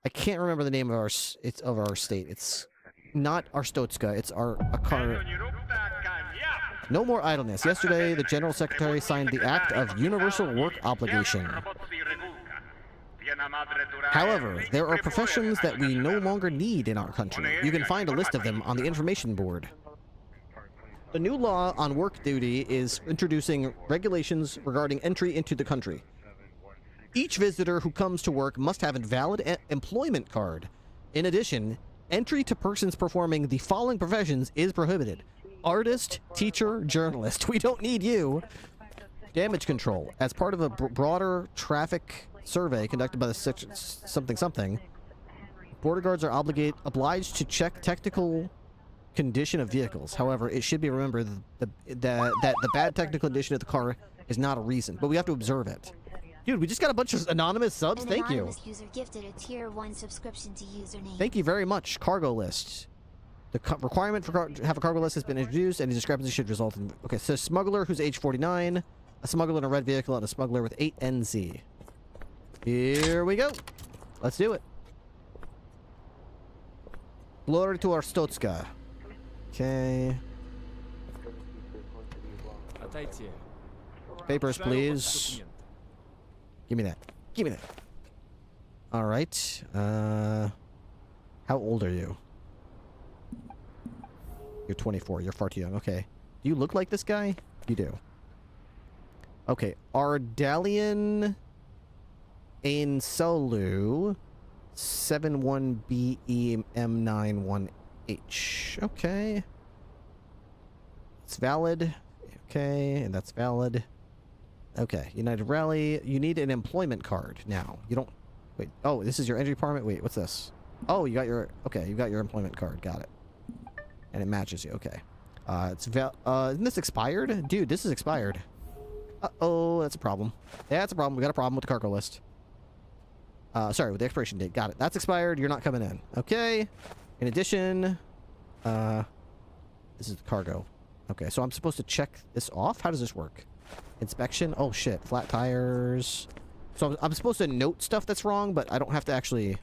Speaker 1: I can't remember the name of our state. It's not Arstotska, it's Akar. No more idleness. Yesterday, the General Secretary signed the Act of Universal Work Obligation. However, there are professions that we no longer need in our country. You can find a list of them on the information board. The new law on work duty is introducing regulations regarding entry into the country. Each visitor who comes to work must have a valid employment card. In addition, entry to persons performing the following professions is prohibited. Artist, teacher, journalist. We don't need you. Damage control. As part of a broader traffic survey conducted by the something, border guards are obliged to check technical condition of vehicles. However, it should be remembered that the bad technical condition of the car is not a reason, but we have to observe it. Dude, we just got a bunch of anonymous subs. Thank you.
Speaker 11: User gifted a tier 1 subscription to username.
Speaker 1: Thank you very much. Cargo list. The requirement for have a cargo list has been introduced, and the discrepancy should result in... Okay, so smuggler who's age 49, a smuggler in a red vehicle, and a smuggler with 8 NZ. Here we go. Let's do it. Glory to Arstotska. Okay. Papers, please. Give me that. Give me that. All right. How old are you? You're 24. You're far too young. Okay. Do you look like this guy? You do. Okay. Ardalian Ainsolu 71BEM91H. Okay. It's valid. Okay, and that's valid. Okay, United Rally. You need an employment card now. You don't... Wait. Oh, this is your entry permit? Wait, what's this? Oh, you got your... Okay, you got your employment card. Got it. And it matches you. Okay. Isn't this expired? Dude, this is expired. Uh-oh, that's a problem. Yeah, that's a problem. We got a problem with the cargo list. Sorry, with the expiration date. Got it. That's expired. You're not coming in. Okay. In addition, this is the cargo. Okay, so I'm supposed to check this off? How does this work? Inspection? Oh, shit. Flat tires. So I'm supposed to note stuff that's wrong, but I don't have to actually...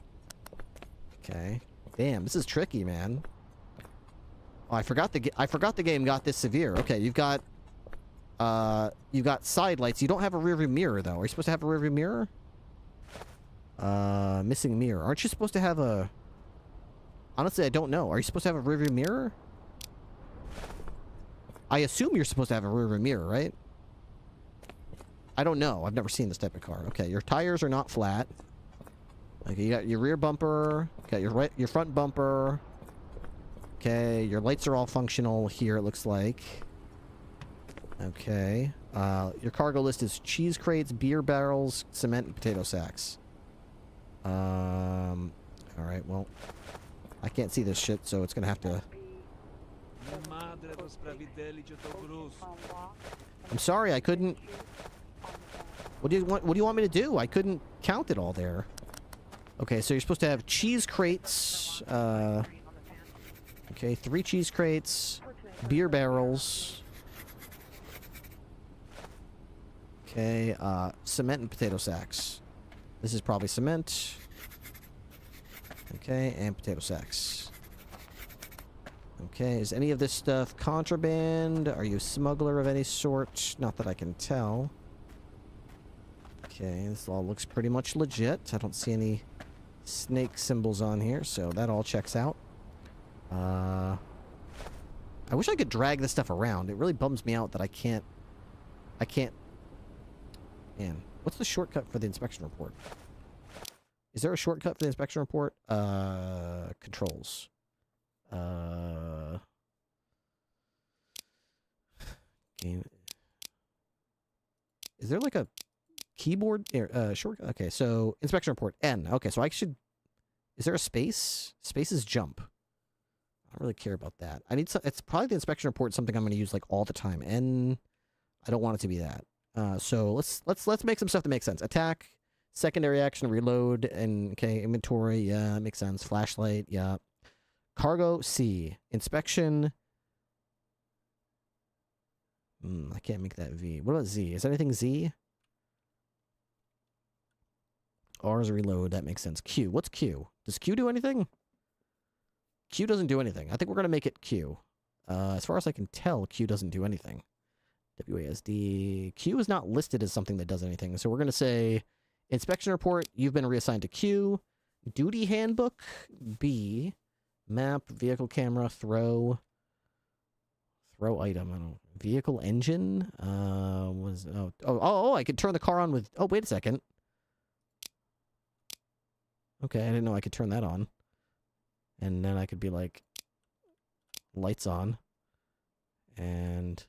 Speaker 1: Okay. Damn, this is tricky, man. Oh, I forgot the game got this severe. Okay, you've got side lights. You don't have a rearview mirror, though. Are you supposed to have a rearview mirror? Missing mirror. Aren't you supposed to have a... Honestly, I don't know. Are you supposed to have a rearview mirror? I assume you're supposed to have a rearview mirror, right? I don't know. I've never seen this type of car. Okay, your tires are not flat. Okay, you got your rear bumper. Got your front bumper. Okay, your lights are all functional here, it looks like. Okay. Your cargo list is cheese crates, beer barrels, cement, and potato sacks. Alright, well... I can't see this shit, so it's gonna have to... I'm sorry, I couldn't... What do you want me to do? I couldn't count it all there. Okay, so you're supposed to have cheese crates. Okay, 3 cheese crates. Beer barrels. Okay, cement and potato sacks. This is probably cement. Okay, and potato sacks. Okay, is any of this stuff contraband? Are you a smuggler of any sort? Not that I can tell. Okay, this all looks pretty much legit. I don't see any snake symbols on here, so that all checks out. I wish I could drag this stuff around. It really bums me out that I can't... Man, what's the shortcut for the inspection report? Is there a shortcut for the inspection report? Controls. Game. Is there like a keyboard shortcut? Okay, so inspection report N. Okay, so I should. Is there a space? Space is jump. I don't really care about that. I need some. It's probably the inspection report. Something I'm going to use like all the time. N. I don't want it to be that. So let's make some stuff that makes sense. Attack, secondary action, reload, and okay, inventory. Yeah, that makes sense. Flashlight. Yeah. Cargo C. Inspection. I can't make that V. What about Z? Is anything Z? R is reload. That makes sense. Q. What's Q? Does Q do anything? Q doesn't do anything. I think we're going to make it Q. As far as I can tell, Q doesn't do anything. WASD. Q is not listed as something that does anything. So we're going to say inspection report. You've been reassigned to Q. Duty handbook. B. Map. Vehicle camera. Throw item. I don't know. Vehicle engine. I could turn the car on with... Oh, wait a second. Okay, I didn't know I could turn that on. And then I could be like... Lights on. And...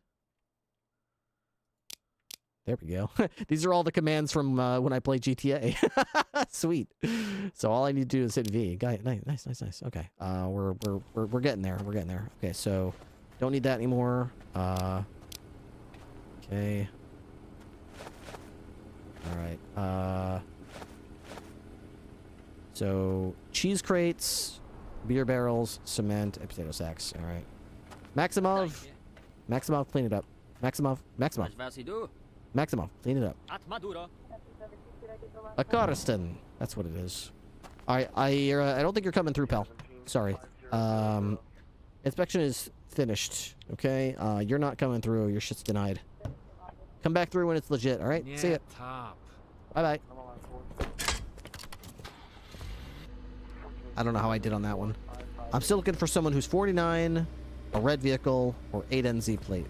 Speaker 1: There we go. These are all the commands from when I play GTA. Sweet. So all I need to do is hit V. Nice. Okay. We're getting there. We're getting there. Okay, so don't need that anymore. Okay. All right. So cheese crates, beer barrels, cement, and potato sacks. All right. Maximov, clean it up. Maximov. Maximov, clean it up. A Karston. That's what it is. Alright, I don't think you're coming through, pal. Sorry. Inspection is finished. Okay? You're not coming through. Your shit's denied. Come back through when it's legit, alright? See ya. Bye-bye. I don't know how I did on that one. I'm still looking for someone who's 49, a red vehicle, or 8NZ plate.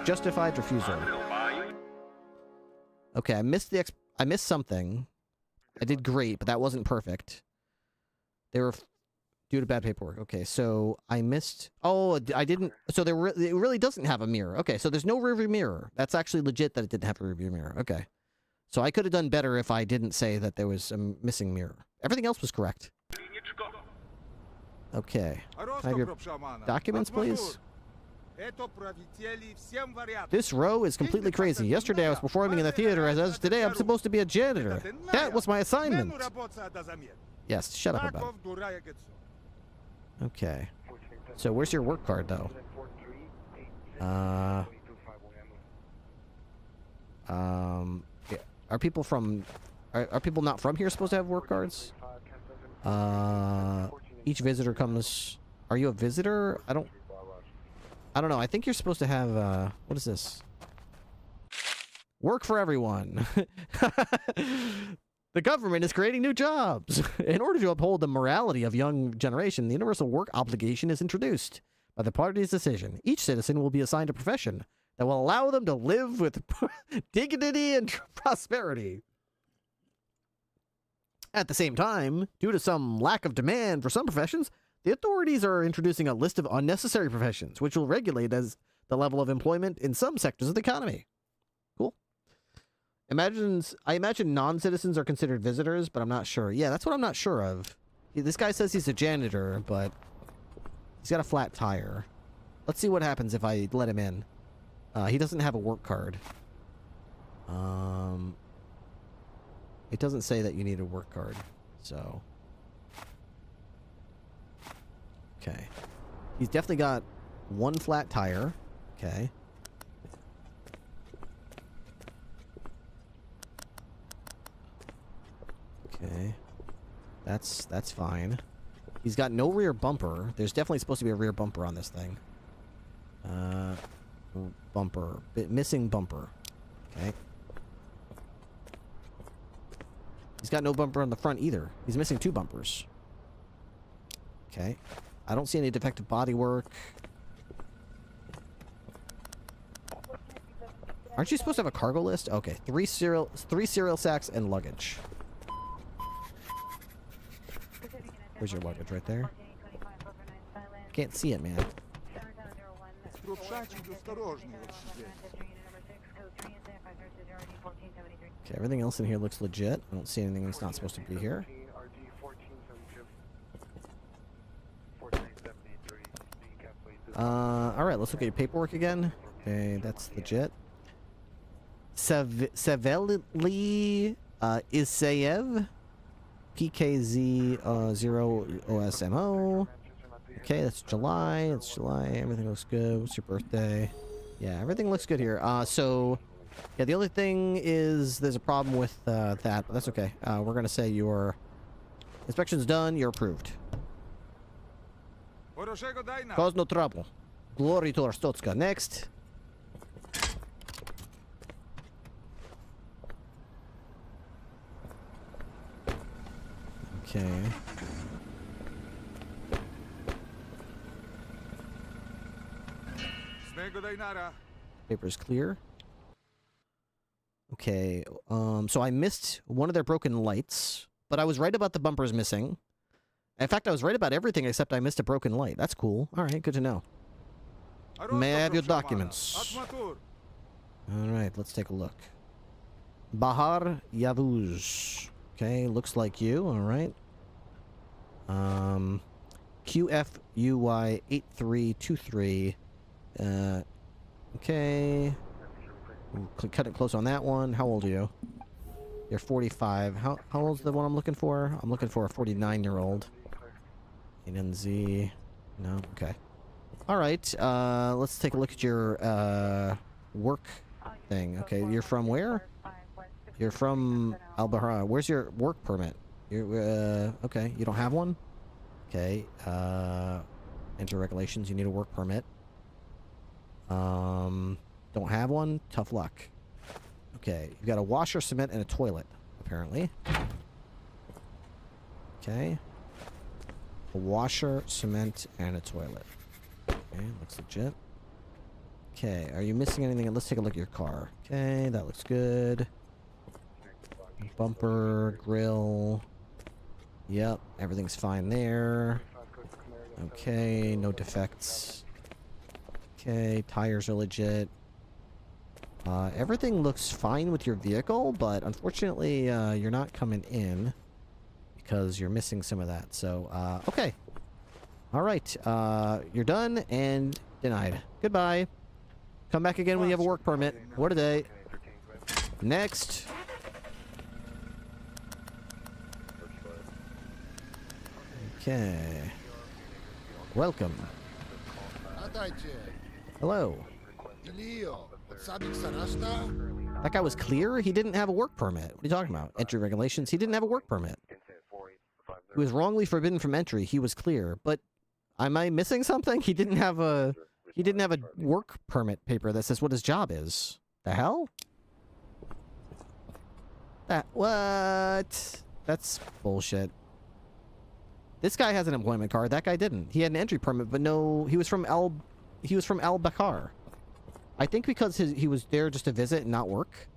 Speaker 1: Justified refusal. Okay, I missed something. I did great, but that wasn't perfect. They were due to bad paperwork. Okay, so I missed... Oh, I didn't... So it really doesn't have a mirror. Okay, so there's no rearview mirror. That's actually legit that it didn't have a rearview mirror. Okay. So I could have done better if I didn't say that there was a missing mirror. Everything else was correct. Okay. Can I have your documents, please? This row is completely crazy. Yesterday I was performing in the theater, as of today I'm supposed to be a janitor. That was my assignment. Yes, shut up about it. Okay. So where's your work card, though? Yeah. Are people from... Are people not from here supposed to have work cards? Each visitor comes... Are you a visitor? I don't know. I think you're supposed to have, what is this? Work for everyone. The government is creating new jobs. In order to uphold the morality of young generation, the universal work obligation is introduced. By the party's decision, each citizen will be assigned a profession that will allow them to live with dignity and prosperity. At the same time, due to some lack of demand for some professions, the authorities are introducing a list of unnecessary professions, which will regulate as the level of employment in some sectors of the economy. Cool. I imagine non-citizens are considered visitors, but I'm not sure. Yeah, that's what I'm not sure of. This guy says he's a janitor, but he's got a flat tire. Let's see what happens if I let him in. He doesn't have a work card. It doesn't say that you need a work card, so... Okay. He's definitely got one flat tire. Okay. Okay. That's fine. He's got no rear bumper. There's definitely supposed to be a rear bumper on this thing. Bumper. Missing bumper. Okay. He's got no bumper on the front either. He's missing 2 bumpers. Okay. I don't see any defective bodywork. Aren't you supposed to have a cargo list? Okay. 3 cereal sacks and luggage. Where's your luggage? Right there? Can't see it, man. Okay, everything else in here looks legit. I don't see anything that's not supposed to be here. Alright, let's look at your paperwork again. Okay, that's legit. Saveli Isayev, PKZ 0 OSMO. Okay, that's July. It's July. Everything looks good. What's your birthday? Yeah, everything looks good here. So, yeah, the only thing is there's a problem with that, but that's okay. We're going to say your inspection's done. You're approved. Cause no trouble. Glory to Arstotska. Next. Okay. Paper's clear. Okay, so I missed one of their broken lights, but I was right about the bumpers missing. In fact, I was right about everything except I missed a broken light. That's cool. Alright, good to know. May I have your documents? Alright, let's take a look. Bahar Yavuz. Okay, looks like you, alright. QFUY 8323. Okay. We'll cut it close on that one. How old are you? You're 45. How old's the one I'm looking for? I'm looking for a 49-year-old. NZ. No? Okay. Alright, let's take a look at your, work thing. Okay, you're from where? You're from Al-Bahra. Where's your work permit? You're, okay, you don't have one? Okay, enter regulations, you need a work permit. Don't have one? Tough luck. Okay, you've got a washer, cement, and a toilet, apparently. Okay. A washer, cement, and a toilet. Okay, looks legit. Okay, are you missing anything? Let's take a look at your car. Okay, that looks good. Bumper, grill. Yep, everything's fine there. Okay, no defects. Okay, tires are legit. Everything looks fine with your vehicle, but unfortunately, you're not coming in because you're missing some of that. So, okay. Alright, you're done and denied. Goodbye. Come back again when you have a work permit. What a day. Next. Okay. Welcome. Hello. That guy was clear? He didn't have a work permit. What are you talking about? Entry regulations. He didn't have a work permit. He was wrongly forbidden from entry. He was clear. But am I missing something? He didn't have a work permit paper that says what his job is. The hell? What? That's bullshit. This guy has an employment card. That guy didn't. He had an entry permit, but no, he was from Al-Bakar. I think because he was there just to visit and not work.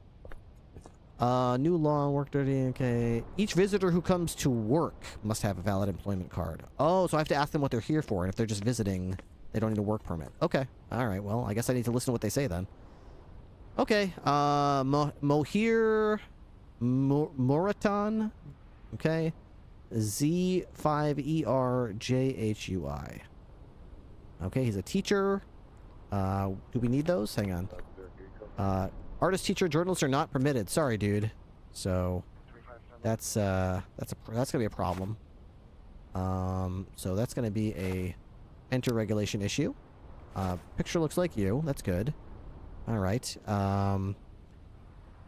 Speaker 1: New law, work dirty, okay. Each visitor who comes to work must have a valid employment card. Oh, so I have to ask them what they're here for, and if they're just visiting, they don't need a work permit. Okay. Alright, well, I guess I need to listen to what they say then. Okay, Mohir Muratan. Okay. Z5ERJHUI. Okay, he's a teacher. Do we need those? Hang on. Artist, teacher, journalists are not permitted. Sorry, dude. So, That's gonna be a problem. So that's gonna be a enter regulation issue. Picture looks like you. That's good. All right.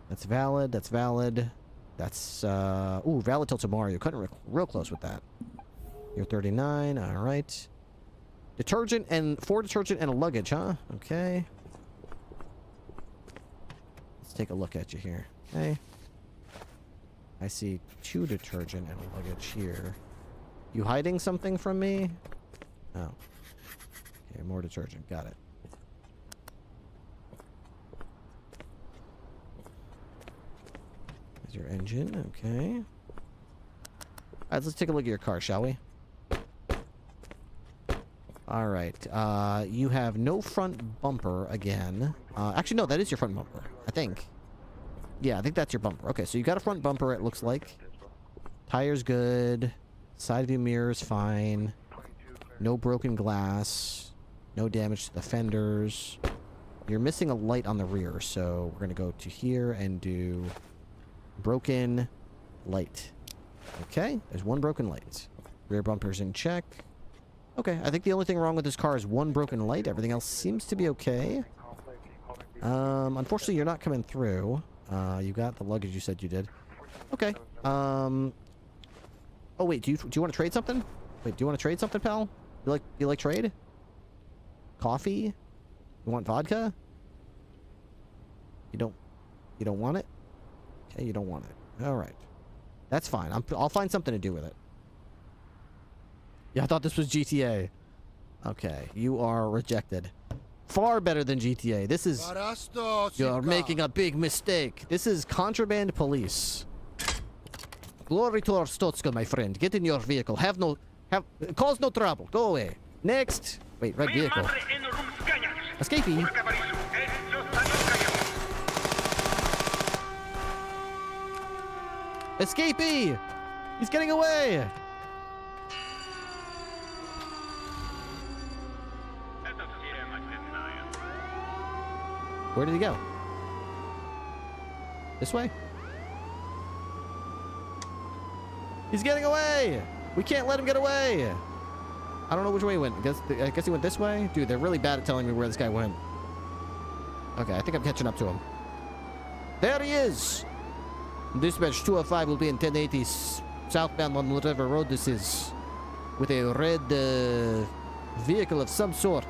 Speaker 1: That's valid. That's valid. That's ooh, valid till tomorrow. You're cutting real close with that. You're 39. All right. Detergent and 4 detergent and a luggage, huh? Okay. Let's take a look at you here. Okay. I see 2 detergent and a luggage here. You hiding something from me? Oh. Okay, more detergent. Got it. There's your engine. Okay. Alright, let's take a look at your car, shall we? Alright. You have no front bumper again. Actually, no, that is your front bumper. I think. Yeah, I think that's your bumper. Okay, so you got a front bumper, it looks like. Tire's good. Side view mirror's fine. No broken glass. No damage to the fenders. You're missing a light on the rear, so we're going to go to here and do broken light. Okay, there's 1 broken light. Rear bumper's in check. Okay, I think the only thing wrong with this car is 1 broken light. Everything else seems to be okay. Unfortunately, you're not coming through. You got the luggage you said you did. Okay. Oh, wait, do you want to trade something? Wait, do you want to trade something, pal? You like trade? Coffee? You want vodka? You don't want it? Okay, you don't want it. All right. That's fine. I'll find something to do with it. Yeah, I thought this was GTA. Okay, you are rejected. Far better than GTA. This is... You're making a big mistake. This is contraband police. Glory to our Stotska, my friend. Get in your vehicle. Cause no trouble. Go away. Next. Wait, red vehicle. Escapee. Escapee! He's getting away! Where did he go? This way? He's getting away! We can't let him get away! I don't know which way he went. I guess he went this way? Dude, they're really bad at telling me where this guy went. Okay, I think I'm catching up to him. There he is! Dispatch 205 will be in 1080 southbound on whatever road this is. With a red vehicle of some sort.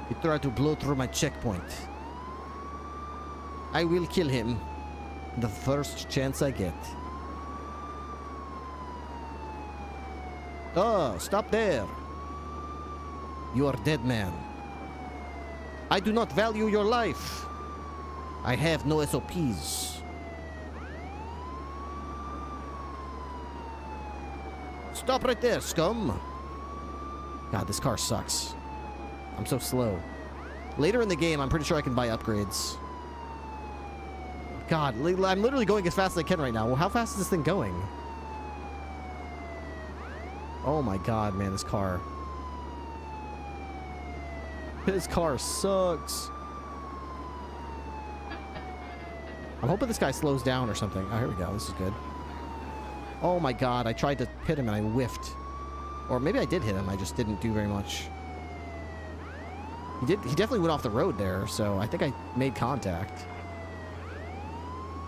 Speaker 1: He tried to blow through my checkpoint. I will kill him the first chance I get. Oh, stop there. You are dead, man. I do not value your life. I have no SOPs. Stop right there, scum. God, this car sucks. I'm so slow. Later in the game, I'm pretty sure I can buy upgrades. God, I'm literally going as fast as I can right now. Well, how fast is this thing going? Oh my god, man, this car. This car sucks. I'm hoping this guy slows down or something. Oh, here we go. This is good. Oh my god, I tried to hit him and I whiffed. Or maybe I did hit him, I just didn't do very much. He definitely went off the road there, so I think I made contact.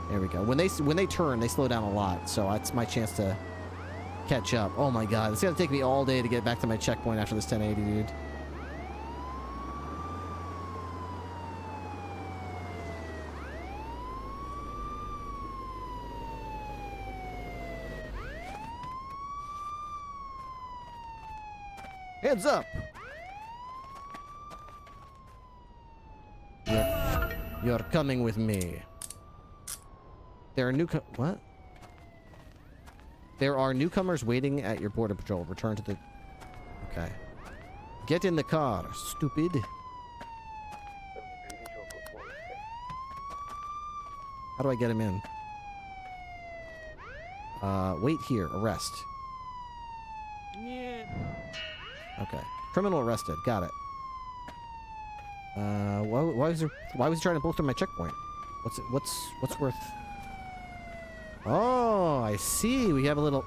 Speaker 1: There we go. When they turn, they slow down a lot, so that's my chance to catch up. Oh my god, it's gonna take me all day to get back to my checkpoint after this 1080, dude. Hands up! You're coming with me. There are what? There are newcomers waiting at your border patrol. Return to the... Okay. Get in the car, stupid. How do I get him in? Wait here. Arrest. Okay. Criminal arrested. Got it. Why was he trying to blow through my checkpoint? What's worth? Oh, I see. We have a little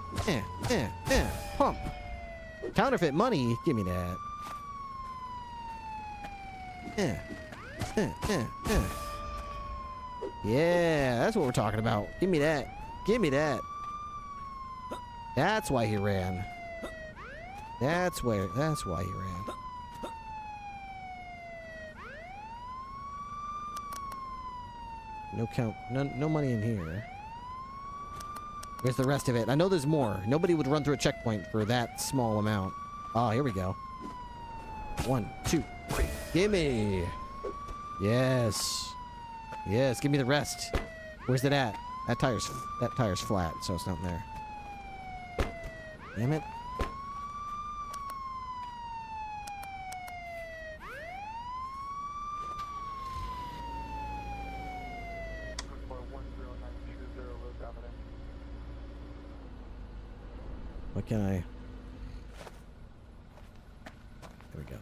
Speaker 1: pump. Counterfeit money. Give me that. Yeah, that's what we're talking about. Give me that. Give me that. That's why he ran. That's why he ran. No money in here. Where's the rest of it? I know there's more. Nobody would run through a checkpoint for that small amount. Oh, here we go. 1, 2, 3. Gimme! Yes. Yes, give me the rest. Where's it at? That tire's flat, so it's not there. Damn it. What can I... There we go.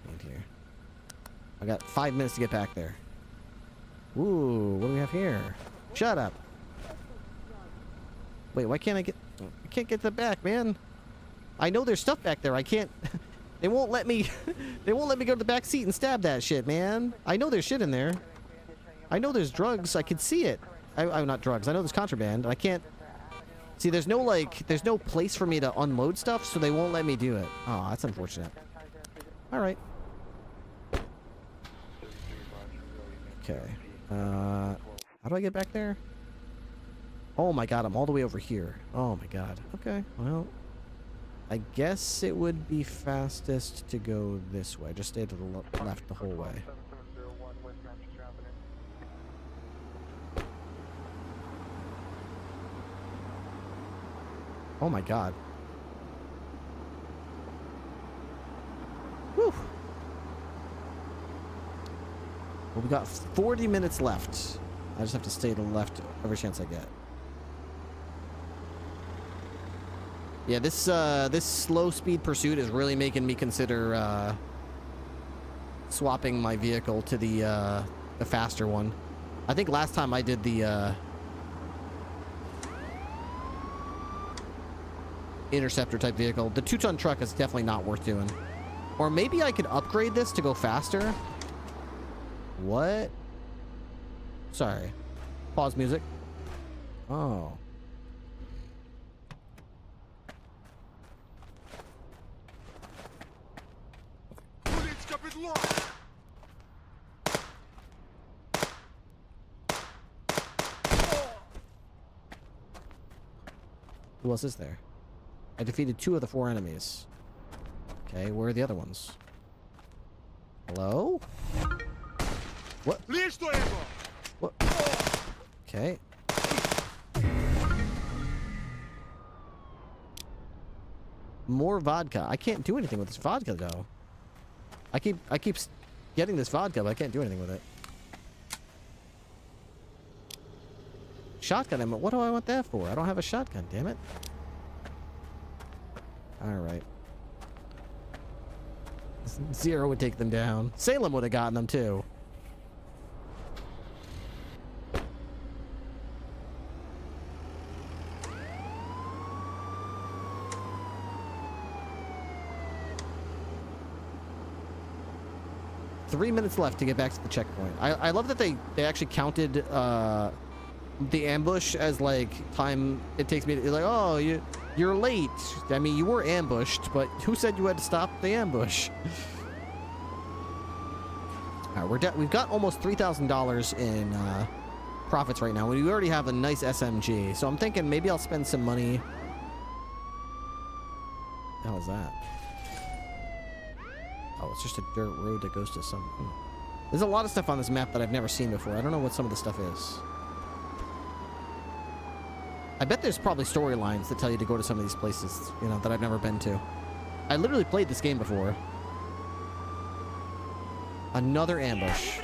Speaker 1: And here. I got 5 minutes to get back there. Ooh, what do we have here? Shut up. Wait, why can't I get... I can't get the back, man. I know there's stuff back there. I can't... They won't let me... They won't let me go to the back seat and stab that shit, man. I know there's shit in there. I know there's drugs. I can see it. I'm not drugs. I know there's contraband. I can't... See, there's no, like... There's no place for me to unload stuff, so they won't let me do it. Oh, that's unfortunate. Alright. Okay. How do I get back there? Oh my god, I'm all the way over here. Oh my god. Okay, well... I guess it would be fastest to go this way. Just stay to the left the whole way. Oh my god. Whew. Well, we got 40 minutes left. I just have to stay to the left every chance I get. Yeah, this slow speed pursuit is really making me consider swapping my vehicle to the faster one. I think last time I did the interceptor type vehicle. The 2-ton truck is definitely not worth doing. Or maybe I could upgrade this to go faster. What? Sorry. Pause music. Oh. Who else is there? I defeated 2 of the 4 enemies. Okay, where are the other ones? Hello? What? What? Okay. More vodka. I can't do anything with this vodka though. I keep getting this vodka, but I can't do anything with it. Shotgun ammo. What do I want that for? I don't have a shotgun, damn it. Alright. Zero would take them down. Salem would have gotten them too. Three minutes left to get back to the checkpoint. I love that they actually counted the ambush as like time it takes me to, like, oh, you're late. I mean, you were ambushed, but who said you had to stop the ambush? All right, we've got almost $3,000 in profits right now. We already have a nice SMG, so I'm thinking maybe I'll spend some money. What the hell is that? Oh, it's just a dirt road that goes to some... There's a lot of stuff on this map that I've never seen before. I don't know what some of the stuff is. I bet there's probably storylines that tell you to go to some of these places, you know, that I've never been to. I literally played this game before. Another ambush.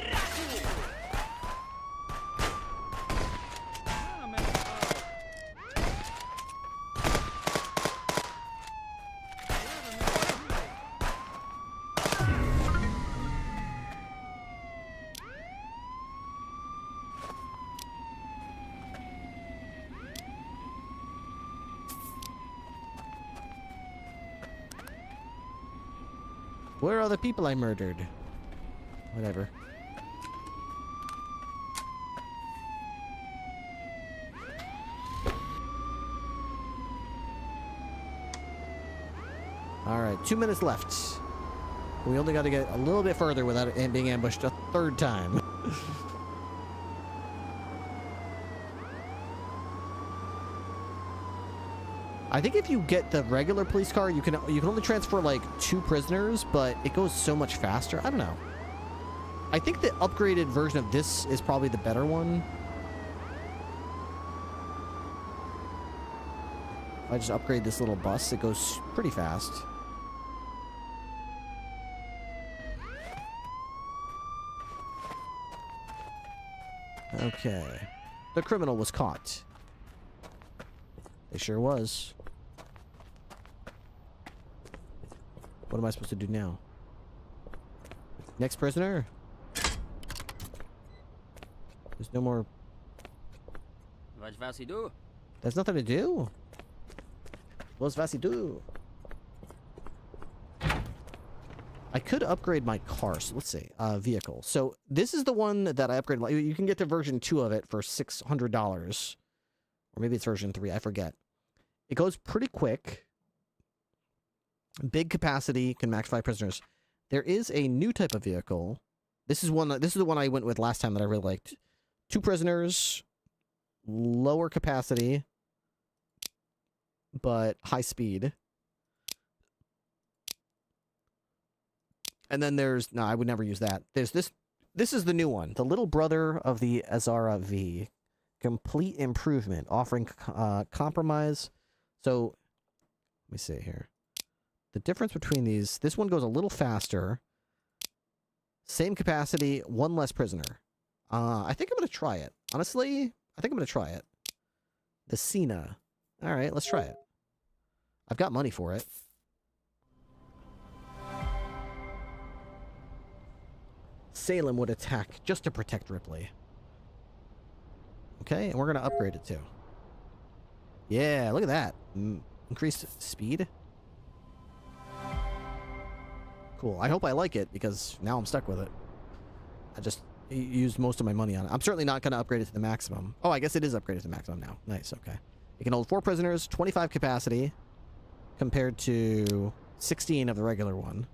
Speaker 1: Where are the people I murdered? Whatever. Alright, 2 minutes left. We only got to get a little bit further without it being ambushed a third time. I think if you get the regular police car, you can only transfer like 2 prisoners, but it goes so much faster. I don't know. I think the upgraded version of this is probably the better one. If I just upgrade this little bus, it goes pretty fast. Okay. The criminal was caught. It sure was. What am I supposed to do now? Next prisoner? There's no more... There's nothing to do. What's Vasi do? I could upgrade my car. So let's see. Vehicle. So this is the one that I upgraded. You can get to version 2 of it for $600. Or maybe it's version 3. I forget. It goes pretty quick. Big capacity. Can max 5 prisoners. There is a new type of vehicle. This is the one I went with last time that I really liked. 2 prisoners. Lower capacity. But high speed. And then there's... No, I would never use that. There's this... This is the new one. The little brother of the Azara V. Complete improvement. Offering compromise. So, let me see here. The difference between these... This one goes a little faster. Same capacity. 1 less prisoner. I think I'm going to try it. Honestly, I think I'm going to try it. The Cena. Alright, let's try it. I've got money for it. Salem would attack just to protect Ripley. Okay, and we're going to upgrade it too. Yeah, look at that. Increased speed. Cool. I hope I like it because now I'm stuck with it. I just used most of my money on it. I'm certainly not going to upgrade it to the maximum. Oh, I guess it is upgraded to the maximum now. Nice, okay. It can hold 4 prisoners, 25 capacity, compared to 16 of the regular one.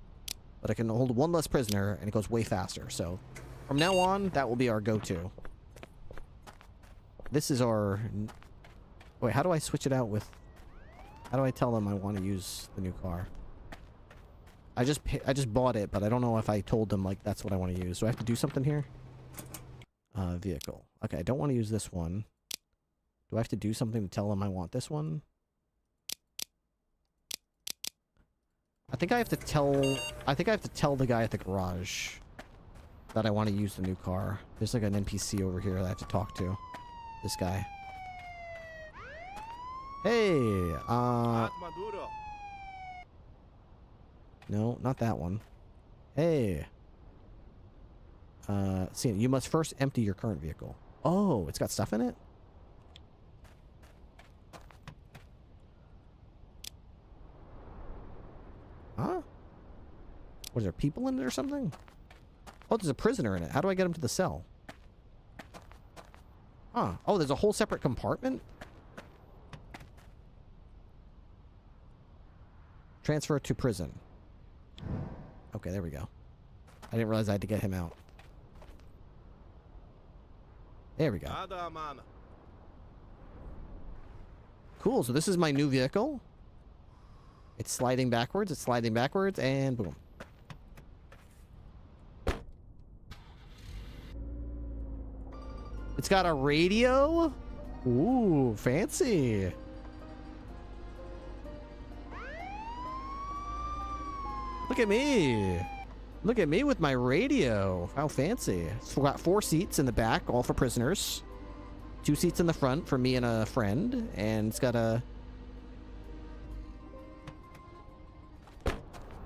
Speaker 1: But it can hold 1 less prisoner, and it goes way faster. So, from now on, that will be our go-to. This is our... Wait, how do I switch it out with... How do I tell them I want to use the new car? I just bought it, but I don't know if I told them, like, that's what I want to use. Do I have to do something here? Vehicle. Okay, I don't want to use this one. Do I have to do something to tell them I want this one? I think I have to tell the guy at the garage that I want to use the new car. There's like an NPC over here that I have to talk to. This guy. Hey, no, not that one. Hey. See, you must first empty your current vehicle. Oh, it's got stuff in it? Huh? What, is there people in it or something? Oh, there's a prisoner in it. How do I get him to the cell? Huh. Oh, there's a whole separate compartment? Transfer to prison. Okay, there we go. I didn't realize I had to get him out. There we go. Cool, so this is my new vehicle. It's sliding backwards, and boom. It's got a radio? Ooh, fancy. Look at me. Look at me with my radio. How fancy. It's got 4 seats in the back, all for prisoners. 2 seats in the front for me and a friend. And it's got a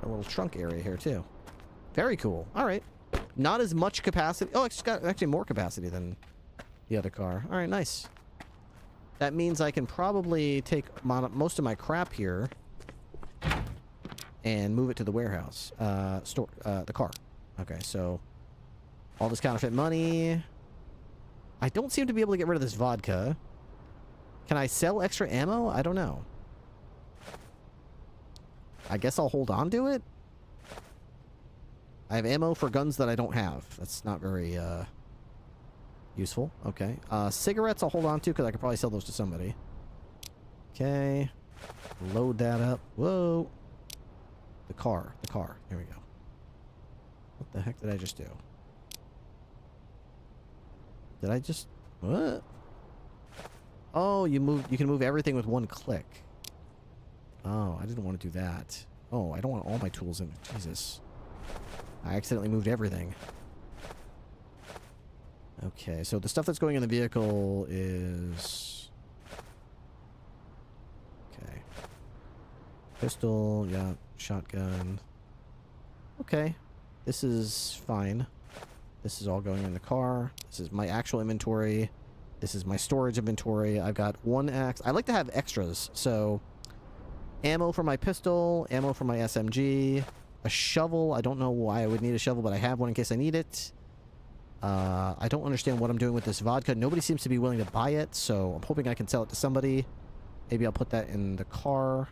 Speaker 1: little trunk area here, too. Very cool. All right. Not as much capacity. Oh, it's got actually more capacity than the other car. All right, nice. That means I can probably take most of my crap here and move it to the warehouse. The car. Okay, so all this counterfeit money. I don't seem to be able to get rid of this vodka. Can I sell extra ammo? I don't know. I guess I'll hold on to it. I have ammo for guns that I don't have. That's not very useful. Okay. Cigarettes I'll hold on to because I could probably sell those to somebody. Okay. Load that up. Whoa. The car. Here we go. What the heck did I just do? Did I just... What? Oh, you can move everything with one click. Oh, I didn't want to do that. Oh, I don't want all my tools in. Jesus. I accidentally moved everything. Okay, so the stuff that's going in the vehicle is... Okay. Pistol, yeah, shotgun. Okay. This is fine. This is all going in the car. This is my actual inventory. This is my storage inventory. I've got one axe. I like to have extras, so... Ammo for my pistol, ammo for my SMG, a shovel. I don't know why I would need a shovel, but I have one in case I need it. I don't understand what I'm doing with this vodka. Nobody seems to be willing to buy it, so I'm hoping I can sell it to somebody. Maybe I'll put that in the car.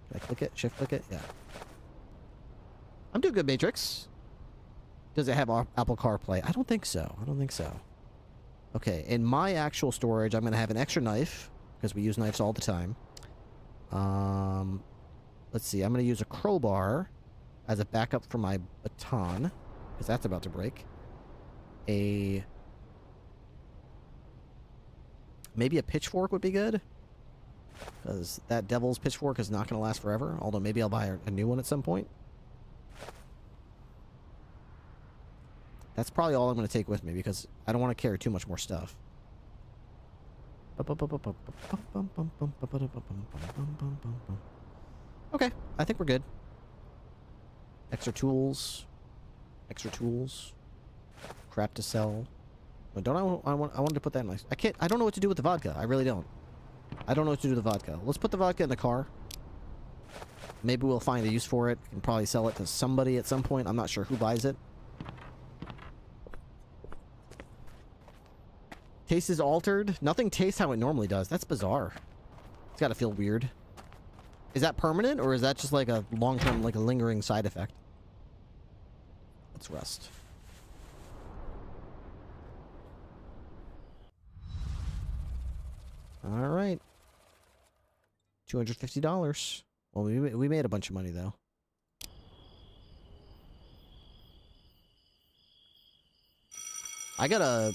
Speaker 1: Can I click it? Shift click it? Yeah. I'm doing good, Matrix. Does it have Apple CarPlay? I don't think so. Okay, in my actual storage, I'm going to have an extra knife, because we use knives all the time. Let's see. I'm going to use a crowbar as a backup for my baton, because that's about to break. Maybe a pitchfork would be good, because that devil's pitchfork is not going to last forever, although maybe I'll buy a new one at some point. That's probably all I'm going to take with me, because I don't want to carry too much more stuff. Okay, I think we're good. Extra tools. Crap to sell. But don't I wanted to put that in my... I don't know what to do with the vodka. I really don't. I don't know what to do with the vodka. Let's put the vodka in the car. Maybe we'll find a use for it. We can probably sell it to somebody at some point. I'm not sure who buys it. Taste is altered. Nothing tastes how it normally does. That's bizarre. It's got to feel weird. Is that permanent, or is that just like a long-term, like a lingering side effect? Let's rest. All right. $250. Well, we made a bunch of money, though. I gotta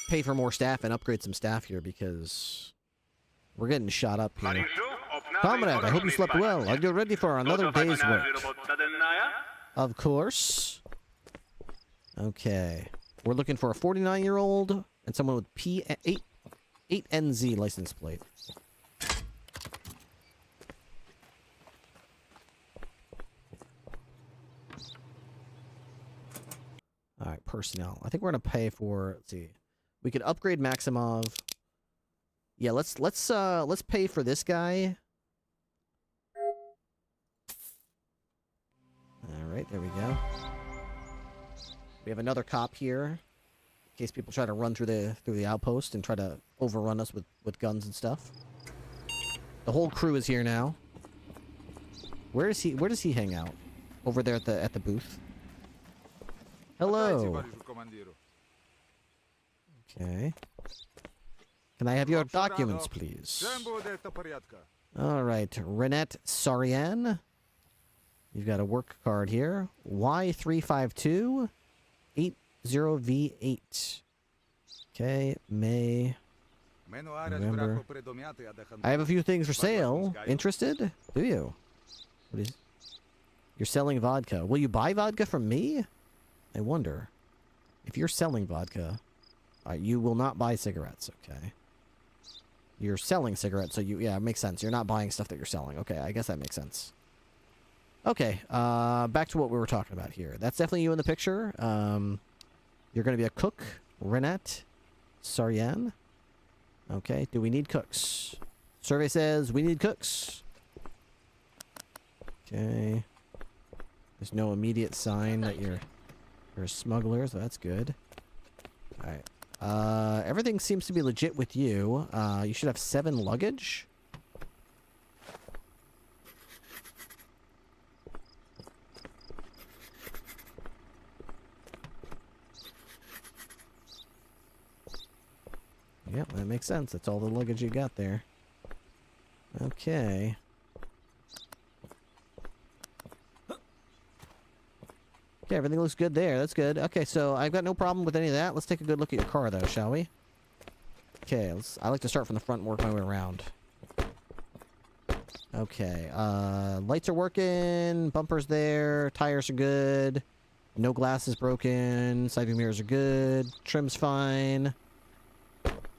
Speaker 1: pay for more staff and upgrade some staff here because we're getting shot up here. Comrade, I hope you slept well. Are you ready for another day's work? Of course. Okay. We're looking for a 49-year-old and someone with P8NZ license plate. All right, personnel. I think we're gonna pay for. Let's see. We could upgrade Maximov. Yeah, let's pay for this guy. All right, there we go. We have another cop here, in case people try to run through the outpost and try to overrun us with guns and stuff. The whole crew is here now. Where does he hang out? Over there at the booth. Hello. Okay. Can I have your documents, please? All right, Renette Sarian. You've got a work card here. Y35280V8. Okay, May. November. I have a few things for sale. Interested? Do you? What is? You're selling vodka. Will you buy vodka from me? I wonder. If you're selling vodka, you will not buy cigarettes, okay? You're selling cigarettes, so yeah, it makes sense. You're not buying stuff that you're selling. Okay, I guess that makes sense. Okay, back to what we were talking about here. That's definitely you in the picture. You're going to be a cook, Renette Sarian. Okay, do we need cooks? Survey says we need cooks. Okay. There's no immediate sign that you're a smuggler, so that's good. Alright. Everything seems to be legit with you. You should have 7 luggage. Yep, that makes sense. That's all the luggage you got there. Okay. Okay, everything looks good there. That's good. Okay, so I've got no problem with any of that. Let's take a good look at your car, though, shall we? Okay, I like to start from the front and work my way around. Okay, lights are working, bumpers there, tires are good, no glass is broken, side view mirrors are good, trim's fine.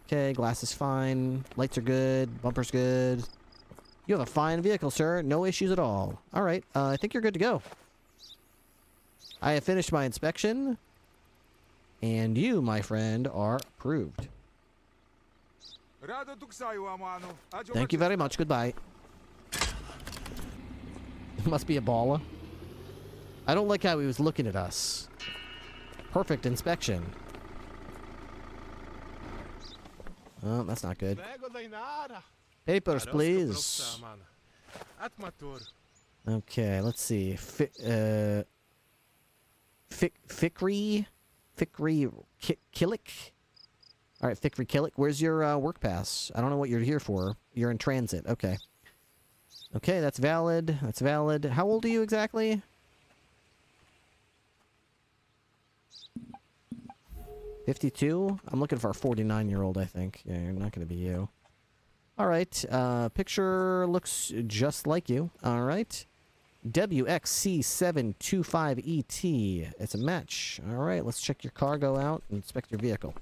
Speaker 1: Okay, glass is fine, lights are good, bumper's good. You have a fine vehicle, sir. No issues at all. Alright, I think you're good to go. I have finished my inspection, and you, my friend, are approved. Thank you very much. Goodbye. Must be a baller. I don't like how he was looking at us. Perfect inspection. Oh, that's not good. Papers, please. Okay, let's see. Fikri Killick? Alright, Fikri Killick. Where's your work pass? I don't know what you're here for. You're in transit. Okay. Okay, that's valid. That's valid. How old are you exactly? $52? I'm looking for a 49-year-old, I think. Yeah, you're not going to be you. Alright, picture looks just like you. Alright. WXC725ET. It's a match. Alright, let's check your car, go out, and inspect your vehicle.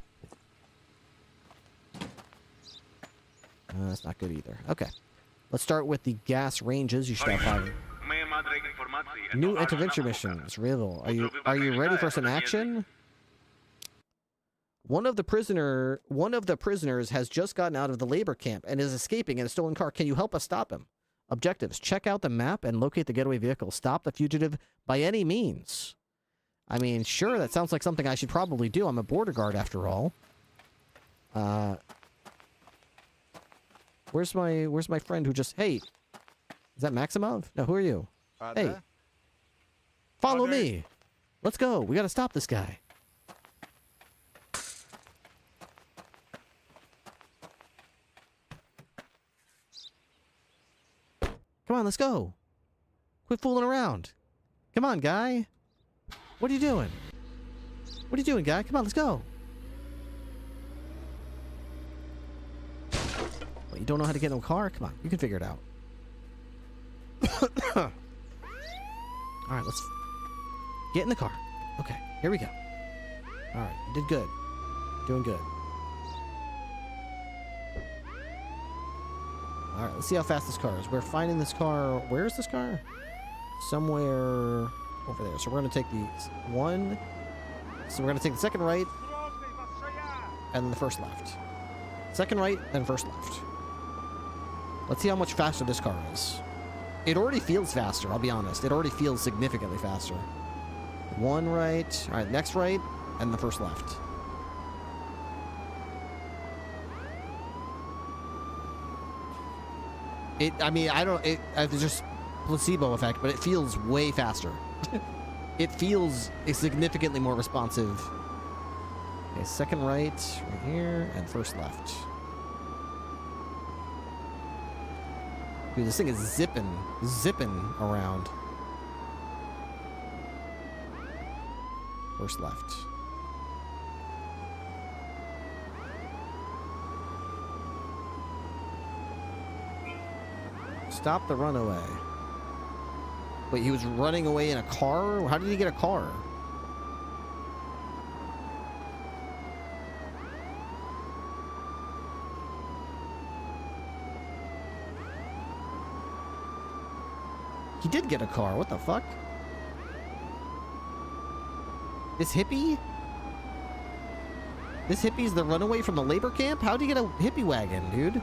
Speaker 1: That's not good either. Okay. Let's start with the gas ranges. You should have 5. New intervention missions. Riddle. Are you ready for some action? One of the prisoners has just gotten out of the labor camp and is escaping in a stolen car. Can you help us stop him? Objectives. Check out the map and locate the getaway vehicle. Stop the fugitive by any means. I mean, sure, that sounds like something I should probably do. I'm a border guard after all. Where's my friend who just... Hey! Is that Maximov? No, who are you? Hey! Follow me! Let's go! We gotta stop this guy. Come on, let's go. Quit fooling around. Come on, guy. What are you doing? What are you doing, guy? Come on, let's go. What, you don't know how to get in a car? Come on, you can figure it out. Alright, let's get in the car. Okay, here we go. Alright, you did good. Doing good. Alright, let's see how fast this car is. We're finding this car... Where is this car? Somewhere over there. So we're going to take the one... So we're going to take the second right, and the first left. Second right, then first left. Let's see how much faster this car is. It already feels faster, I'll be honest. It already feels significantly faster. One right... Alright, next right, and the first left. I mean, it's just placebo effect, but it feels way faster. It feels significantly more responsive. Okay, second right here, and first left. Dude, this thing is zipping around. First left. Stop the runaway. Wait, he was running away in a car? How did he get a car? He did get a car. What the fuck? This hippie? This hippie's the runaway from the labor camp? How'd he get a hippie wagon, dude?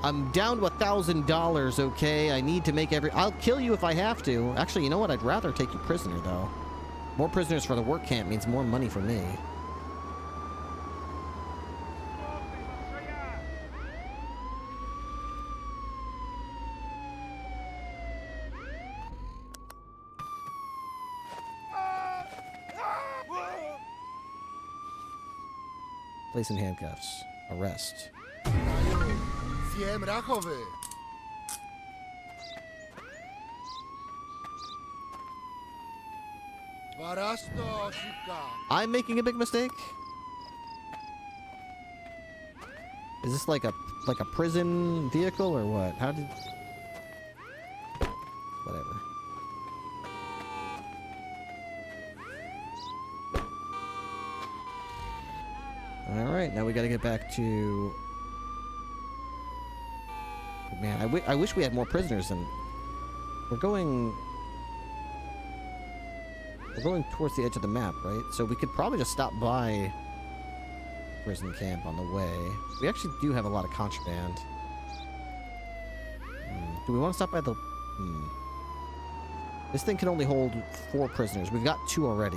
Speaker 1: I'm down to $1,000, okay? I need to make I'll kill you if I have to. Actually, you know what? I'd rather take you prisoner, though. More prisoners for the work camp means more money for me. Place in handcuffs. Arrest. I'm making a big mistake? Is this like a prison vehicle or what? How did... Whatever. Alright, now we gotta get back to... Man, I wish we had more prisoners and... We're going towards the edge of the map, right? So we could probably just stop by prison camp on the way. We actually do have a lot of contraband. Do we want to stop by the... This thing can only hold 4 prisoners. We've got 2 already.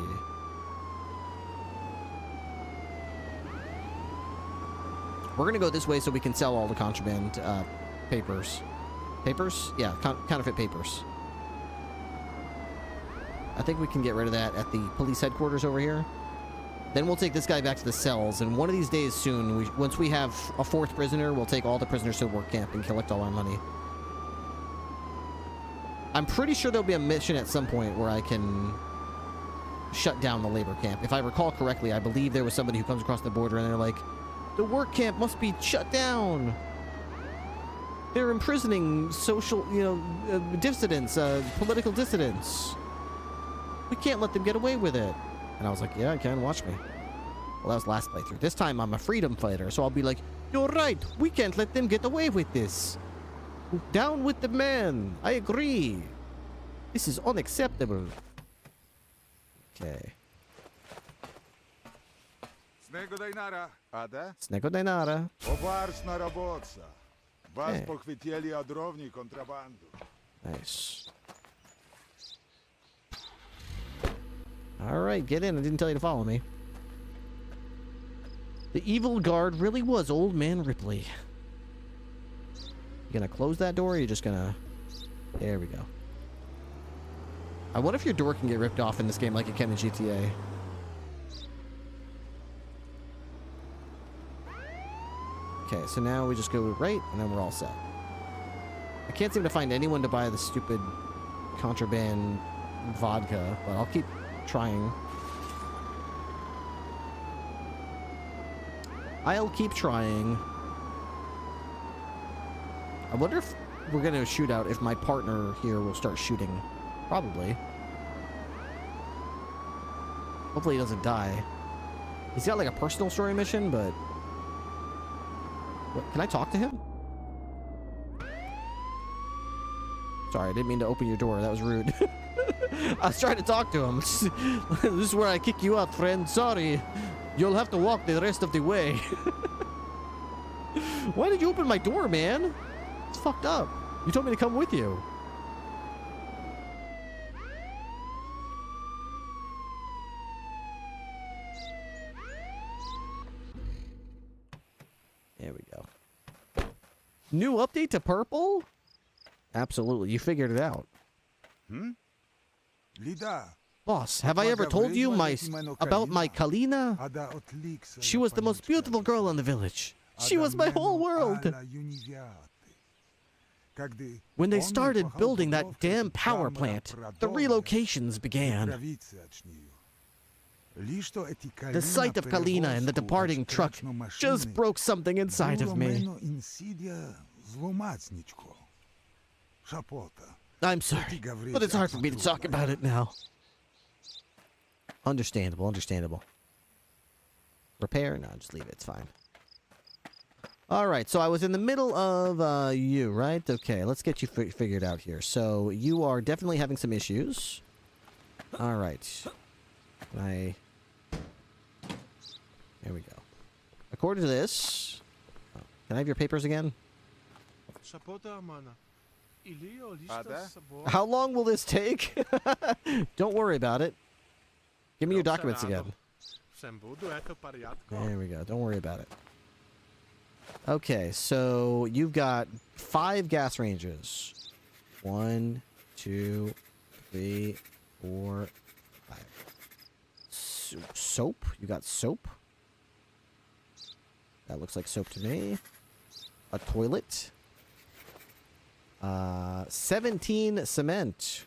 Speaker 1: We're going to go this way so we can sell all the contraband papers. Papers? Yeah, counterfeit papers. I think we can get rid of that at the police headquarters over here. Then we'll take this guy back to the cells, and one of these days soon, once we have a 4th prisoner, we'll take all the prisoners to work camp and collect all our money. I'm pretty sure there'll be a mission at some point where I can shut down the labor camp. If I recall correctly, I believe there was somebody who comes across the border and they're like, the work camp must be shut down. They're imprisoning social, dissidents, political dissidents. We can't let them get away with it. And I was like, yeah, I can. Watch me. Well, that was last playthrough. This time I'm a freedom fighter, so I'll be like, you're right. We can't let them get away with this. Down with the man. I agree. This is unacceptable. Okay.
Speaker 7: Снегодайнара. А, да?
Speaker 1: Снегодайнара.
Speaker 7: Обарсна работа. Вас похватили одровни контрабанду.
Speaker 1: Nice. Alright, get in. I didn't tell you to follow me. The evil guard really was Old Man Ripley. You gonna close that door or are you just gonna... There we go. I wonder if your door can get ripped off in this game like it can in GTA. Okay, so now we just go right and then we're all set. I can't seem to find anyone to buy the stupid contraband vodka, but I'll keep trying. I'll keep trying. I wonder if we're gonna shoot out if my partner here will start shooting. Probably. Hopefully he doesn't die. He's got like a personal story mission, but... What, can I talk to him? Sorry, I didn't mean to open your door. That was rude. I was trying to talk to him. This is where I kick you out, friend. Sorry. You'll have to walk the rest of the way. Why did you open my door, man? It's fucked up. You told me to come with you. There we go. New update to Purple? Absolutely. You figured it out. Boss, have I ever told you about my Kalina? She was the most beautiful girl in the village. She was my whole world. When they started building that damn power plant, the relocations began. The sight of Kalina and the departing truck just broke something inside of me. I'm sorry, but it's hard for me to talk about it now. Understandable, understandable. Repair? No, just leave it. It's fine. Alright, so I was in the middle of you, right? Okay, let's get you figured out here. So, you are definitely having some issues. Alright. There we go. According to this... Oh, can I have your papers again? How long will this take? Don't worry about it. Give me your documents again. There we go. Don't worry about it. Okay, so you've got 5 gas ranges. 1, 2, 3, 4, 5. Soap? You got soap? That looks like soap to me. A toilet. 17 cement.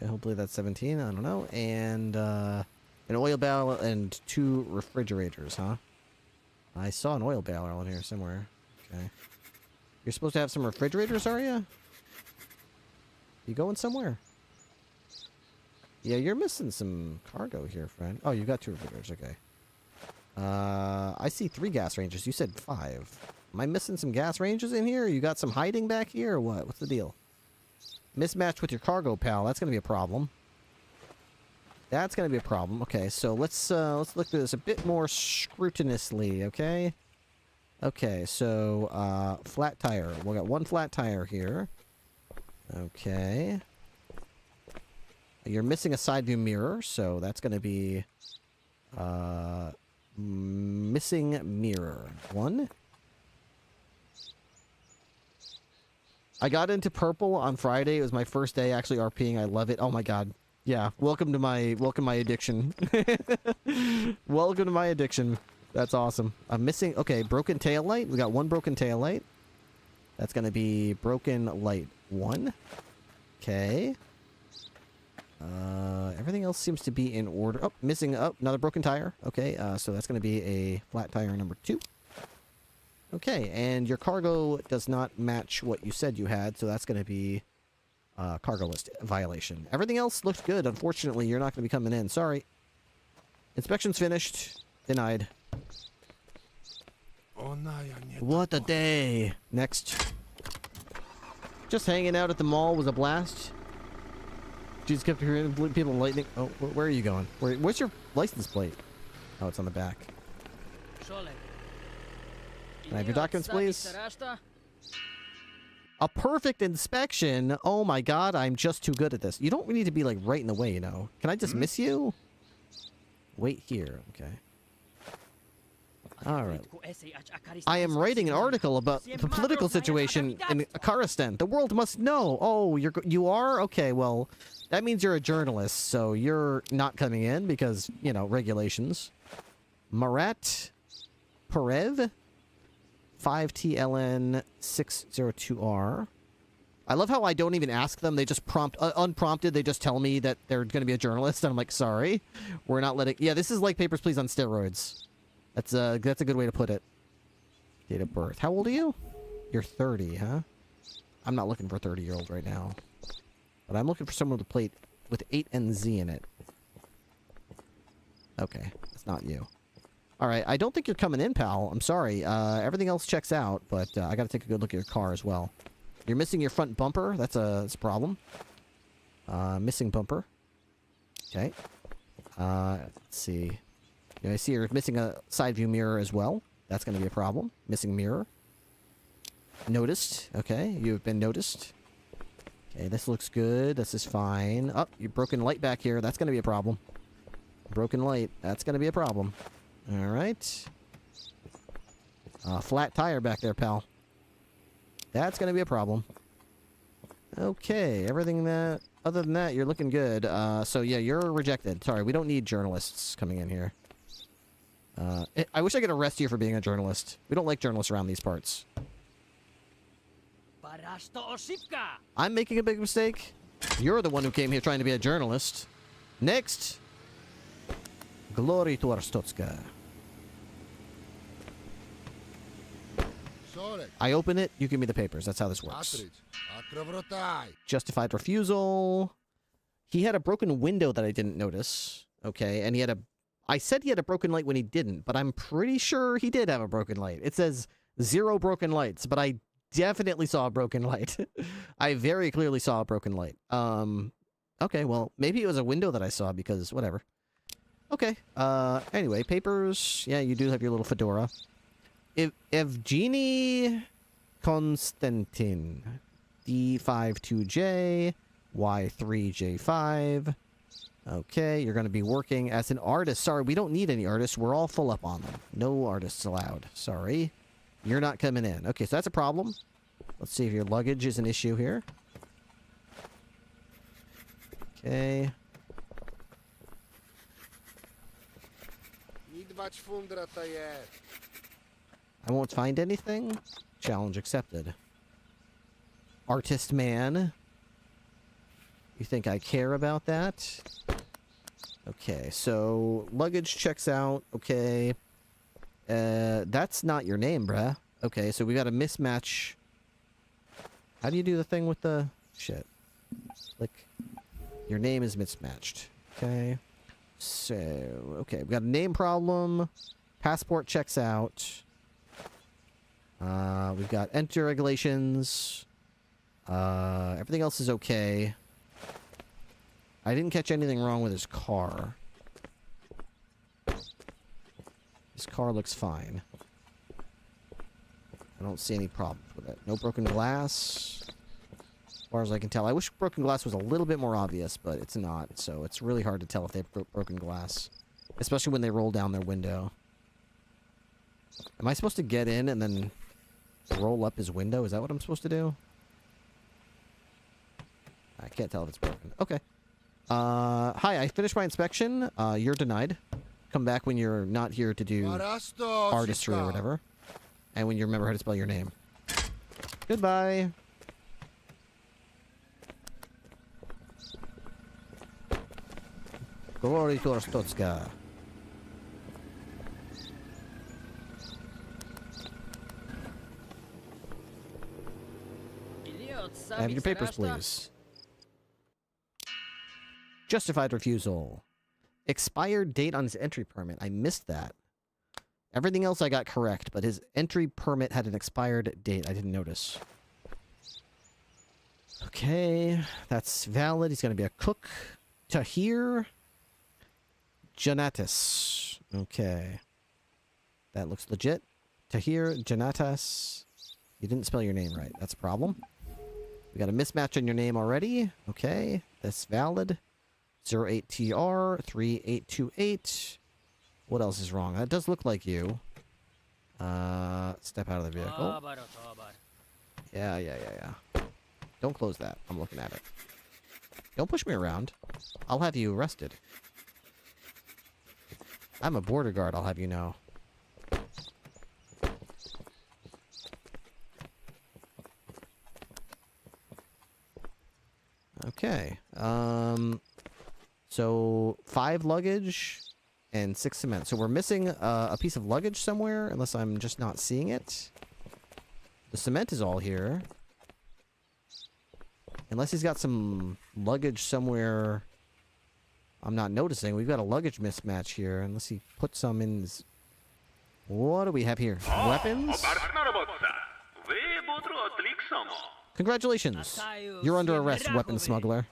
Speaker 1: Yeah, hopefully that's 17. I don't know. And an oil barrel and 2 refrigerators, huh? I saw an oil barrel in here somewhere. Okay. You're supposed to have some refrigerators, are you? You going somewhere? Yeah, you're missing some cargo here, friend. Oh, you got 2 refrigerators. Okay. I see 3 gas ranges. You said 5. Am I missing some gas ranges in here? You got some hiding back here or what? What's the deal? Mismatched with your cargo, pal. That's going to be a problem. That's going to be a problem. Okay, so let's look through this a bit more scrutinously, okay? Okay, so flat tire. We got 1 flat tire here. Okay. You're missing a side view mirror, so that's going to be missing mirror. 1. I got into purple on Friday. It was my first day actually RPing. I love it. Oh my god. Yeah. Welcome to my addiction. Welcome to my addiction. That's awesome. I'm missing. Okay, broken tail light. We got 1 broken tail light. That's gonna be broken light 1. Okay. Everything else seems to be in order. Oh, missing. Oh, another broken tire. Okay. So that's gonna be a flat tire number 2. Okay, and your cargo does not match what you said you had, so that's going to be cargo list violation. Everything else looked good. Unfortunately, you're not going to be coming in. Sorry. Inspection's finished. Denied. What a day. Next. Just hanging out at the mall was a blast. Jesus kept hearing people lightning. Oh, where are you going? Where's your license plate? Oh, it's on the back. Can I have your documents, please? A perfect inspection? Oh my god, I'm just too good at this. You don't need to be, like, right in the way, you know. Can I just miss you? Wait here. Okay. Alright. I am writing an article about the political situation in Kazakhstan. The world must know. Oh, you are? Okay, well, that means you're a journalist, so you're not coming in because, you know, regulations. Marat Perev? 5TLN 602R. I love how I don't even ask them. They just unprompted, they just tell me that they're going to be a journalist. And I'm like, sorry. We're not letting... Yeah, this is like Papers, Please on steroids. That's a good way to put it. Date of birth. How old are you? You're 30, huh? I'm not looking for a 30-year-old right now. But I'm looking for someone with a plate with 8 and Z in it. Okay, that's not you. Alright, I don't think you're coming in, pal. I'm sorry. Everything else checks out, but I gotta take a good look at your car as well. You're missing your front bumper. That's a problem. Missing bumper. Okay. Let's see. Yeah, I see you're missing a side view mirror as well. That's gonna be a problem. Missing mirror. Noticed. Okay, you've been noticed. Okay, this looks good. This is fine. Oh, you broken light back here. That's gonna be a problem. Broken light. That's gonna be a problem. Alright. Flat tire back there, pal. That's gonna be a problem. Okay, everything that... Other than that, you're looking good. So yeah, you're rejected. Sorry, we don't need journalists coming in here. I wish I could arrest you for being a journalist. We don't like journalists around these parts. I'm making a big mistake. You're the one who came here trying to be a journalist. Next. Glory to Arstotska. I open it, you give me the papers. That's how this works. Justified refusal. He had a broken window that I didn't notice. Okay, and he had a... I said he had a broken light when he didn't, but I'm pretty sure he did have a broken light. It says 0 broken lights, but I definitely saw a broken light. I very clearly saw a broken light. Okay, well, maybe it was a window that I saw because, whatever. Okay. Anyway, papers. Yeah, you do have your little fedora. Evgeny Konstantin. D52J. Y3J5. Okay, you're going to be working as an artist. Sorry, we don't need any artists. We're all full up on them. No artists allowed. Sorry. You're not coming in. Okay, so that's a problem. Let's see if your luggage is an issue here. Okay. I won't find anything. Challenge accepted. Artist man. You think I care about that? Okay, so luggage checks out. Okay. That's not your name, bruh. Okay, so we got a mismatch. How do you do the thing with the shit? Like, your name is mismatched. Okay. So, okay, we got a name problem. Passport checks out. We've got entry regulations. Everything else is okay. I didn't catch anything wrong with his car. His car looks fine. I don't see any problems with it. No broken glass. As far as I can tell. I wish broken glass was a little bit more obvious, but it's not. So it's really hard to tell if they've broken glass. Especially when they roll down their window. Am I supposed to get in and then roll up his window? Is that what I'm supposed to do? I can't tell if it's broken. Okay. Hi, I finished my inspection. You're denied. Come back when you're not here to do artistry or whatever. And when you remember how to spell your name. Goodbye. Glory to Stotska. Have your papers, please. Justified refusal. Expired date on his entry permit. I missed that. Everything else I got correct, but his entry permit had an expired date. I didn't notice. Okay, that's valid. He's going to be a cook. Tahir Janatis. Okay. That looks legit. Tahir Janatas. You didn't spell your name right. That's a problem. We got a mismatch on your name already. Okay, that's valid. 08TR 3828. What else is wrong? That does look like you. Step out of the vehicle. Yeah. Don't close that. I'm looking at it. Don't push me around. I'll have you arrested. I'm a border guard, I'll have you know. Okay. So 5 luggage and 6 cement. So we're missing a piece of luggage somewhere, unless I'm just not seeing it. The cement is all here. Unless he's got some luggage somewhere I'm not noticing. We've got a luggage mismatch here, unless he put some in his... What do we have here? Weapons? Congratulations. You're under arrest, weapon smuggler.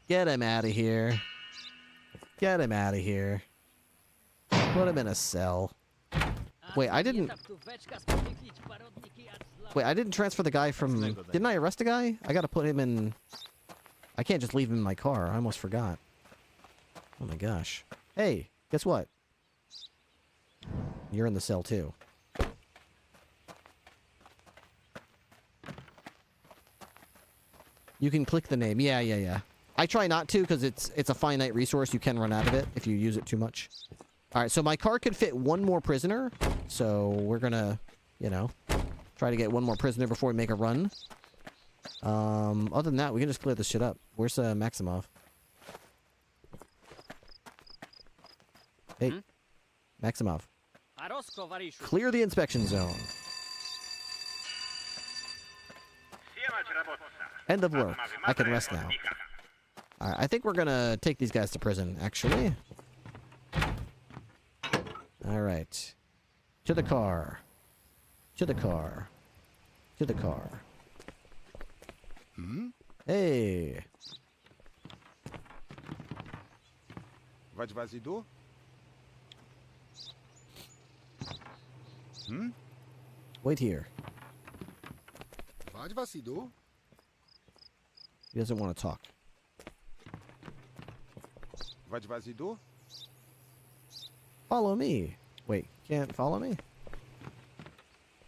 Speaker 1: Get him out of here. Get him out of here. Put him in a cell. Wait, I didn't transfer the guy from... Didn't I arrest a guy? I gotta put him in... I can't just leave him in my car. I almost forgot. Oh my gosh. Hey, guess what? You're in the cell too. You can click the name. Yeah. I try not to because it's a finite resource. You can run out of it if you use it too much. Alright, so my car could fit 1 more prisoner. So we're gonna, you know, try to get 1 more prisoner before we make a run. Other than that, we can just clear this shit up. Where's Maximov? Hey, Maximov. Clear the inspection zone. End of work. I can rest now. Alright, I think we're gonna take these guys to prison, actually. Alright. To the car. To the car. To the car. Hey.
Speaker 7: What was he do?
Speaker 1: Wait here.
Speaker 7: What was he do?
Speaker 1: He doesn't want to talk.
Speaker 7: What was he do?
Speaker 1: Follow me. Wait, can't follow me?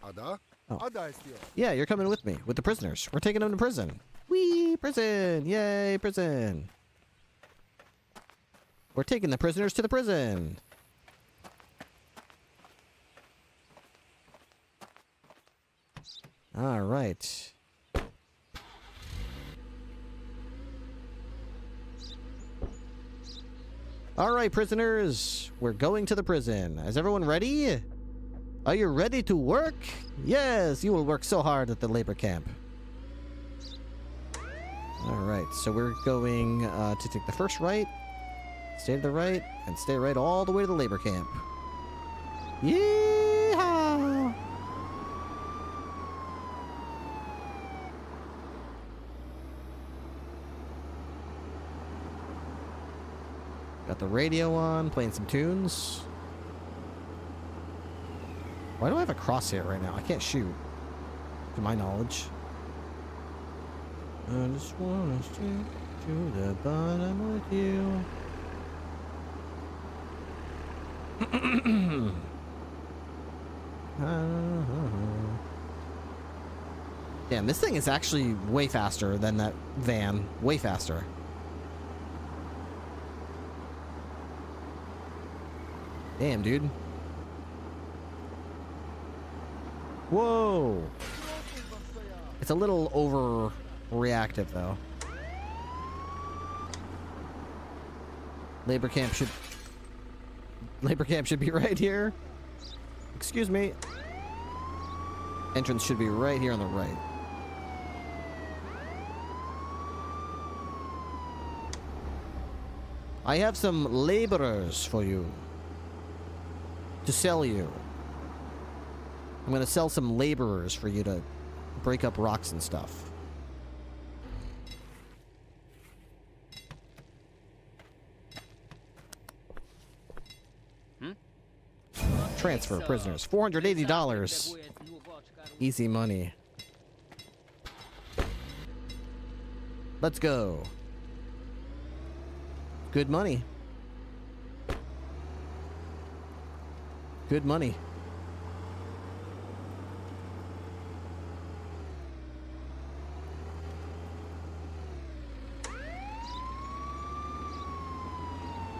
Speaker 7: Ada?
Speaker 1: Oh.
Speaker 7: Ada is here.
Speaker 1: Yeah, you're coming with me, with the prisoners. We're taking them to prison. Whee! Prison! Yay, prison! We're taking the prisoners to the prison! Alright. Alright, prisoners. We're going to the prison. Is everyone ready? Are you ready to work? Yes, you will work so hard at the labor camp. Alright, so we're going to take the first right, stay to the right, and stay right all the way to the labor camp. Yeehaw! Got the radio on, playing some tunes. Why do I have a crosshair right now? I can't shoot, to my knowledge. I just wanna stick to the bottom with you. Damn, this thing is actually way faster than that van. Way faster. Damn, dude. Whoa! It's a little overreactive, though. Labor camp should be right here. Excuse me. Entrance should be right here on the right. I have some laborers for you to sell you. I'm gonna sell some laborers for you to break up rocks and stuff. Transfer prisoners. $480. Easy money. Let's go. Good money. Good money.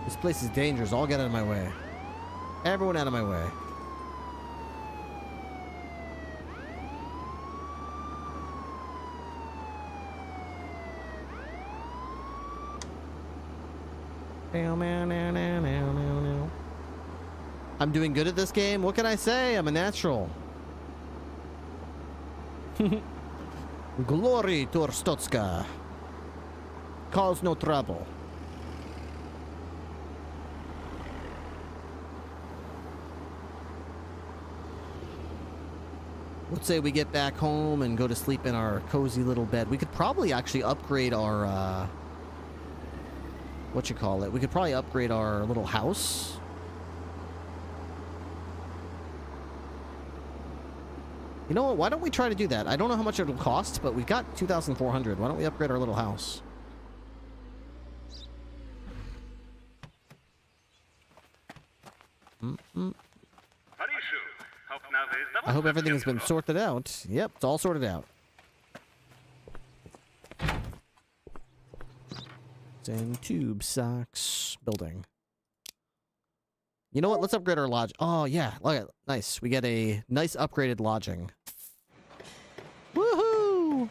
Speaker 1: This place is dangerous. I'll get out of my way. Everyone out of my way. I'm doing good at this game. What can I say? I'm a natural. Glory to Orstotska. Cause no trouble. Let's say we get back home and go to sleep in our cozy little bed. We could probably actually upgrade our, what you call it? We could probably upgrade our little house. You know what? Why don't we try to do that? I don't know how much it'll cost, but we've got 2,400. Why don't we upgrade our little house? I hope everything has been sorted out. Yep, it's all sorted out. And tube socks building. You know what? Let's upgrade our lodge. Oh, yeah. Look at nice. We get a nice upgraded lodging. Woohoo!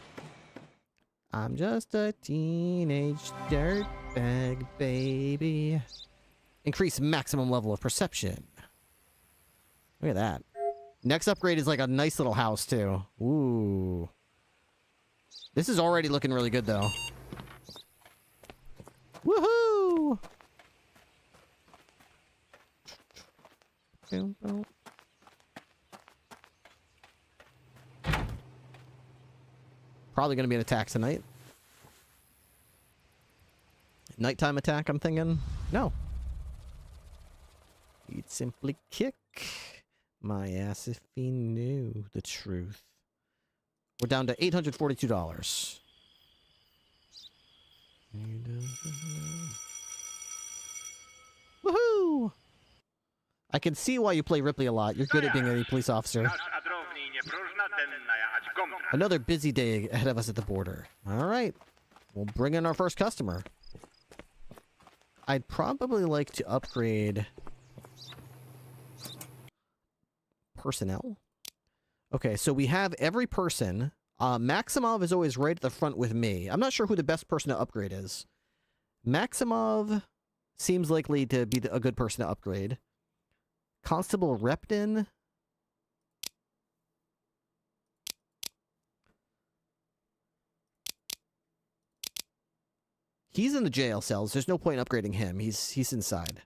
Speaker 1: I'm just a teenage dirtbag baby. Increase maximum level of perception. Look at that. Next upgrade is like a nice little house, too. Ooh. This is already looking really good, though. Woohoo! Probably gonna be an attack tonight. Nighttime attack, I'm thinking. No. He'd simply kick my ass if he knew the truth. We're down to $842. Woohoo! I can see why you play Ripley a lot. You're good at being a police officer. Another busy day ahead of us at the border. All right. We'll bring in our first customer. I'd probably like to upgrade personnel. Okay, so we have every person. Maximov is always right at the front with me. I'm not sure who the best person to upgrade is. Maximov seems likely to be a good person to upgrade. Constable Repton. He's in the jail cells. There's no point in upgrading him. He's inside.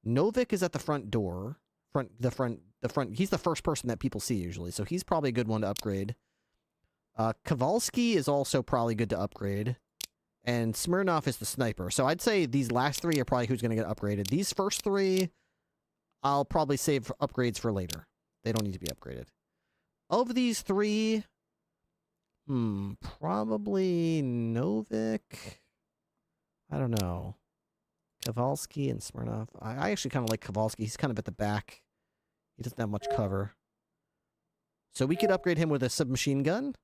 Speaker 1: Novik is at the front door. The front. He's the first person that people see usually, so he's probably a good one to upgrade. Kowalski is also probably good to upgrade. And Smirnov is the sniper. So I'd say these last three are probably who's going to get upgraded. These first three, I'll probably save for upgrades for later. They don't need to be upgraded. Of these three, probably Novik. I don't know. Kowalski and Smirnov. I actually kind of like Kowalski. He's kind of at the back. He doesn't have much cover. So we could upgrade him with a submachine gun.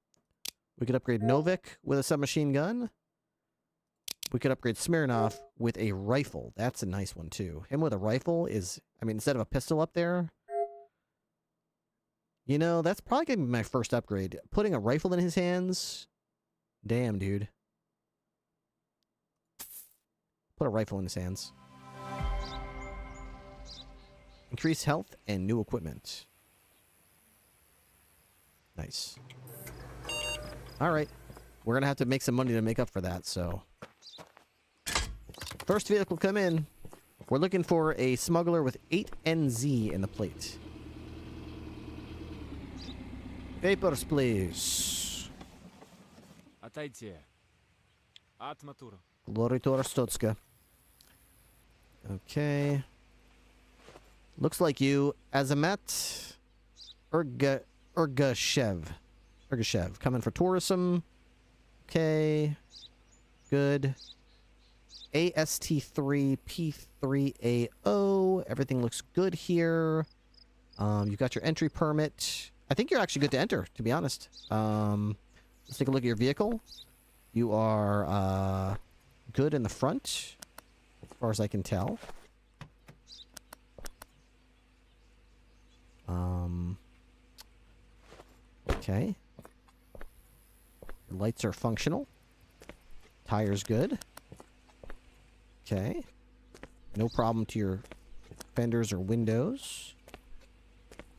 Speaker 1: We could upgrade Novik with a submachine gun. We could upgrade Smirnov with a rifle. That's a nice one, too. Him with a rifle is... I mean, instead of a pistol up there... You know, that's probably going to be my first upgrade. Putting a rifle in his hands... Damn, dude. Put a rifle in his hands. Increase health and new equipment. Nice. Alright. We're going to have to make some money to make up for that, so... First vehicle come in. We're looking for a smuggler with 8NZ in the plate. Papers, please. Glory to Arstotska. Okay. Looks like you. Azamat Urgashev. Coming for tourism. Okay. Good. AST3P3AO. Everything looks good here. You've got your entry permit. I think you're actually good to enter, to be honest. Let's take a look at your vehicle. You are good in the front, as far as I can tell. Okay. Your lights are functional. Tires good. Okay. No problem to your fenders or windows.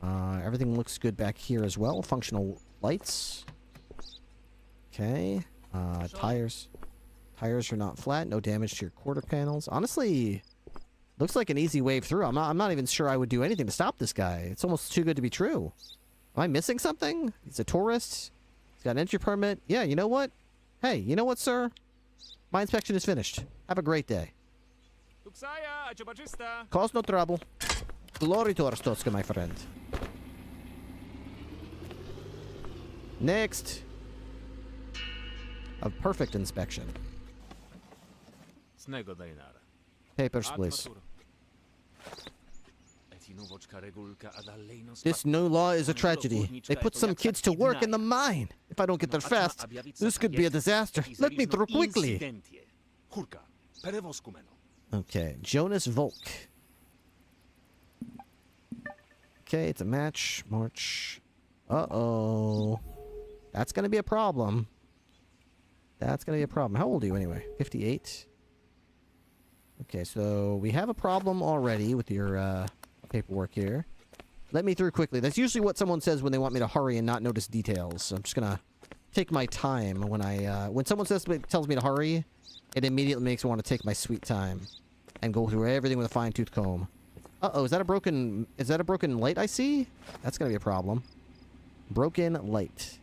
Speaker 1: Everything looks good back here as well. Functional lights. Okay. Tires. Tires are not flat. No damage to your quarter panels. Honestly, looks like an easy wave through. I'm not even sure I would do anything to stop this guy. It's almost too good to be true. Am I missing something? He's a tourist. He's got an entry permit. Yeah, you know what? Hey, you know what, sir? My inspection is finished. Have a great day. Cause no trouble. Glory to Arstotska, my friend. Next. A perfect inspection. Papers, please. This new law is a tragedy. They put some kids to work in the mine. If I don't get there fast, this could be a disaster. Let me through quickly. Okay, Jonas Volk. Okay, it's a match. March. Uh-oh. That's gonna be a problem. That's gonna be a problem. How old are you anyway? 58? Okay, so we have a problem already with your paperwork here. Let me through quickly. That's usually what someone says when they want me to hurry and not notice details. So I'm just gonna take my time when when someone tells me to hurry, it immediately makes me want to take my sweet time and go through everything with a fine-tooth comb. Uh-oh, is that a broken light I see? That's gonna be a problem. Broken light.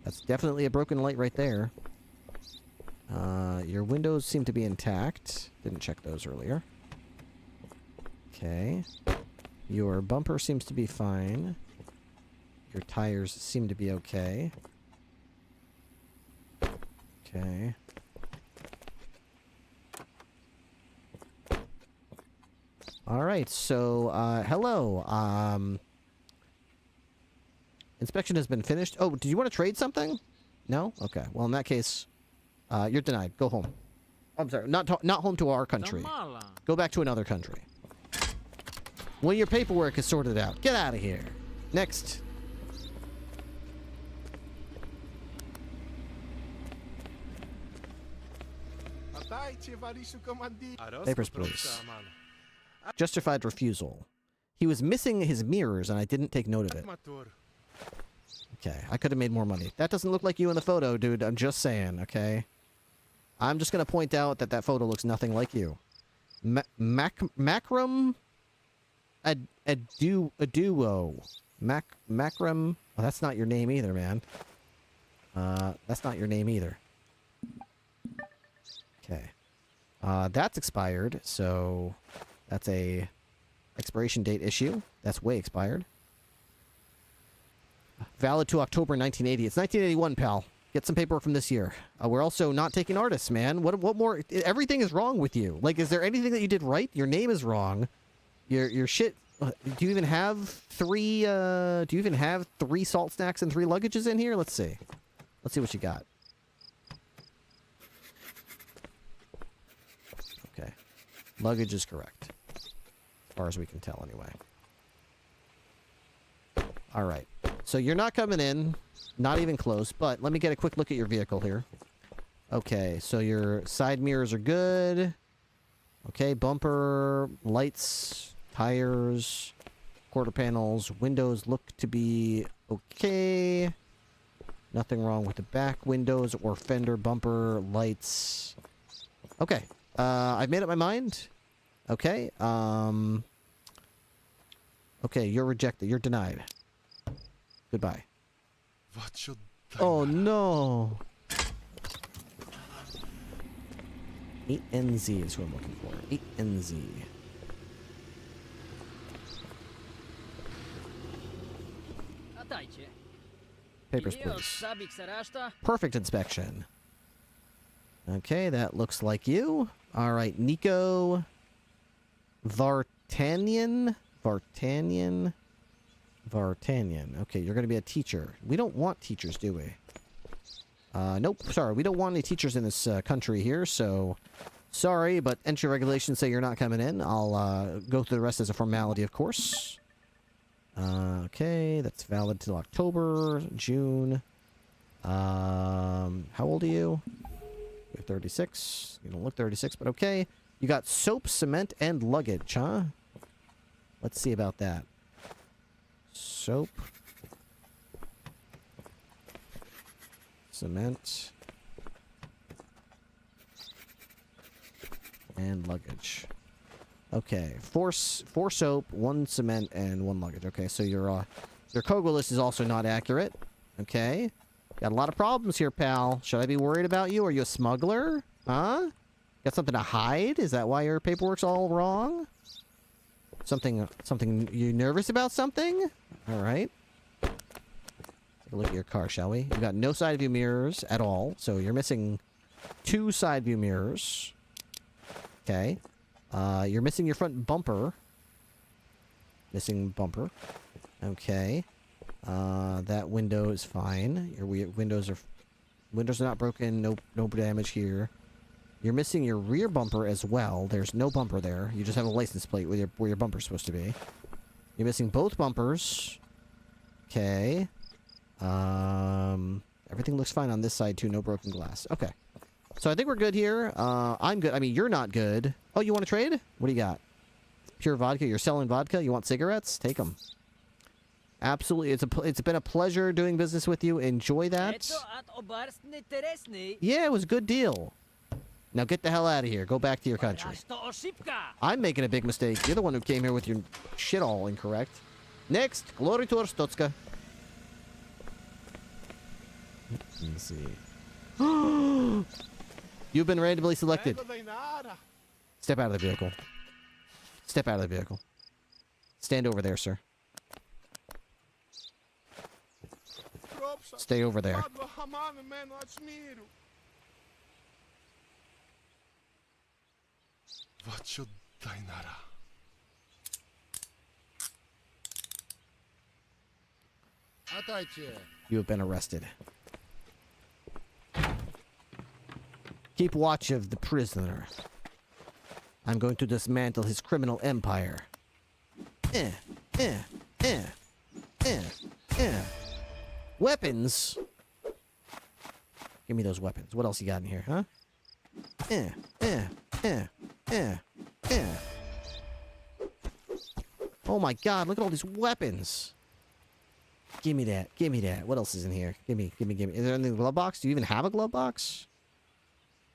Speaker 1: That's definitely a broken light right there. Your windows seem to be intact. Didn't check those earlier. Okay. Your bumper seems to be fine. Your tires seem to be okay. Okay. Alright, so, hello. Inspection has been finished. Oh, did you want to trade something? No? Okay. Well, in that case, you're denied. Go home. I'm sorry. Not home to our country. Go back to another country. When your paperwork is sorted out. Get out of here. Next. Papers, please. Justified refusal. He was missing his mirrors, and I didn't take note of it. Okay, I could have made more money. That doesn't look like you in the photo, dude. I'm just saying, okay? I'm just going to point out that that photo looks nothing like you. Macrum... A duo. Macrum... Oh, that's not your name either, man. That's not your name either. Okay. That's expired, so... That's a expiration date issue. That's way expired. Valid to October 1980. It's 1981, pal. Get some paperwork from this year. We're also not taking artists, man. What more? Everything is wrong with you. Like, is there anything that you did right? Your name is wrong. Your shit... Do you even have three salt snacks and 3 luggages in here? Let's see. Let's see what you got. Okay. Luggage is correct. As far as we can tell, anyway. Alright. So you're not coming in. Not even close. But let me get a quick look at your vehicle here. Okay. So your side mirrors are good. Okay. Bumper, lights, tires, quarter panels, windows look to be okay. Nothing wrong with the back windows or fender, bumper, lights. Okay. I've made up my mind. Okay. Okay, you're rejected. You're denied. Goodbye. Oh, no. 8NZ is who I'm looking for. 8NZ. Papers, please. Perfect inspection. Okay, that looks like you. Alright, Nico Vartanian. Okay, you're going to be a teacher. We don't want teachers, do we? Nope, sorry. We don't want any teachers in this country here, so... Sorry, but entry regulations say you're not coming in. I'll go through the rest as a formality, of course. Okay, that's valid till October, June. How old are you? You're 36. You don't look 36, but okay. You got soap, cement, and luggage, huh? Let's see about that. Soap. Cement. And luggage. Okay, 4 soap, 1 cement, and 1 luggage. Okay, so your cargo list is also not accurate. Okay. Got a lot of problems here, pal. Should I be worried about you? Are you a smuggler? Huh? Got something to hide? Is that why your paperwork's all wrong? Something you nervous about something? Alright. Take a look at your car, shall we? You got no side view mirrors at all, so you're missing 2 side view mirrors. Okay. You're missing your front bumper. Missing bumper. Okay. That window is fine. Your windows are not broken. No damage here. You're missing your rear bumper as well. There's no bumper there. You just have a license plate where your bumper's supposed to be. You're missing both bumpers. Okay. Everything looks fine on this side too. No broken glass. Okay. So I think we're good here. I'm good. I mean, you're not good. Oh, you want to trade? What do you got? Pure vodka. You're selling vodka? You want cigarettes? Take them. Absolutely. It's been a pleasure doing business with you. Enjoy that. Yeah, it was a good deal. Now get the hell out of here. Go back to your country. I'm making a big mistake. You're the one who came here with your shit all incorrect. Next, Glory to Arstotska. Let's see. You've been randomly selected. Step out of the vehicle. Step out of the vehicle. Stand over there, sir. Stay over there. You have been arrested. Keep watch of the prisoner. I'm going to dismantle his criminal empire. Weapons? Give me those weapons. What else you got in here, huh? Oh my god, look at all these weapons. Give me that. Give me that. What else is in here? Give me. Is there anything in the glove box? Do you even have a glove box?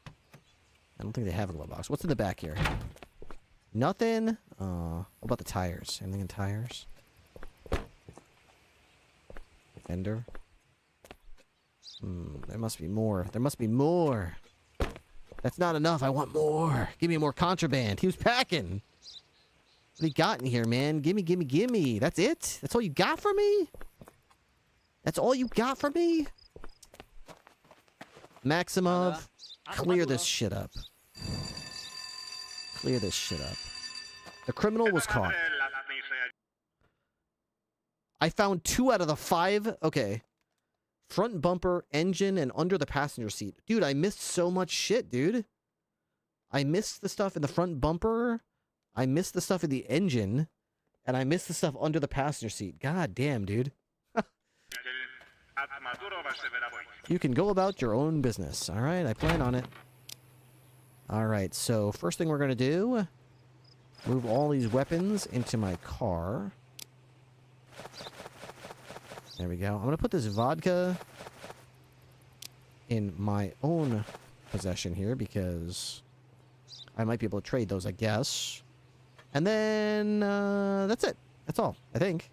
Speaker 1: I don't think they have a glove box. What's in the back here? Nothing? What about the tires? Anything in tires? Fender? There must be more. There must be more. That's not enough. I want more. Give me more contraband. He was packing. What do you got in here, man? Gimme. That's it? That's all you got for me? That's all you got for me? Maximov, clear this shit up. Clear this shit up. The criminal was caught. I found 2 out of the 5. Okay. Front bumper, engine, and under the passenger seat. Dude, I missed so much shit, dude. I missed the stuff in the front bumper. I missed the stuff in the engine. And I missed the stuff under the passenger seat. God damn, dude. You can go about your own business. Alright, I plan on it. Alright, so first thing we're going to do... move all these weapons into my car. There we go. I'm going to put this vodka in my own possession here because I might be able to trade those, I guess. And then that's it. That's all, I think.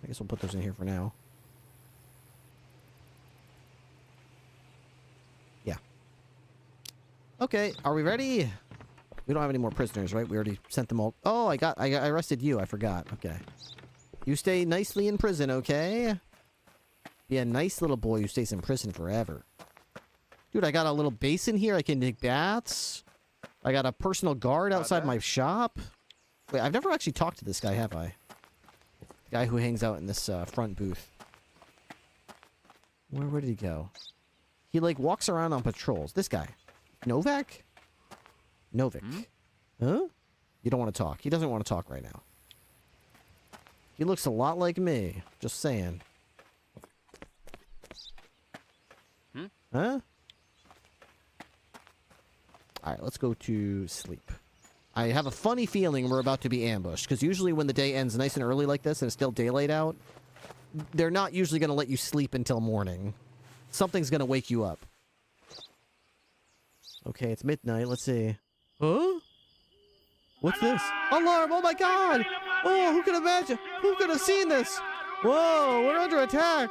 Speaker 1: I guess we'll put those in here for now. Yeah. Okay, are we ready? We don't have any more prisoners, right? We already sent them all. Oh, I arrested you. I forgot. Okay. You stay nicely in prison, okay? Be a nice little boy who stays in prison forever. Dude, I got a little basin here. I can take baths. I got a personal guard outside my shop. Wait, I've never actually talked to this guy, have I? The guy who hangs out in this front booth. Where did he go? He, like, walks around on patrols. This guy. Novak? Novik. Huh? You don't want to talk. He doesn't want to talk right now. He looks a lot like me. Just saying. Huh? Alright, let's go to sleep. I have a funny feeling we're about to be ambushed, because usually when the day ends nice and early like this and it's still daylight out, they're not usually going to let you sleep until morning. Something's going to wake you up. Okay, it's midnight. Let's see. Huh? What's this? Alarm! Oh my god! Oh, who could imagine? Who could have seen this? Whoa, we're under attack!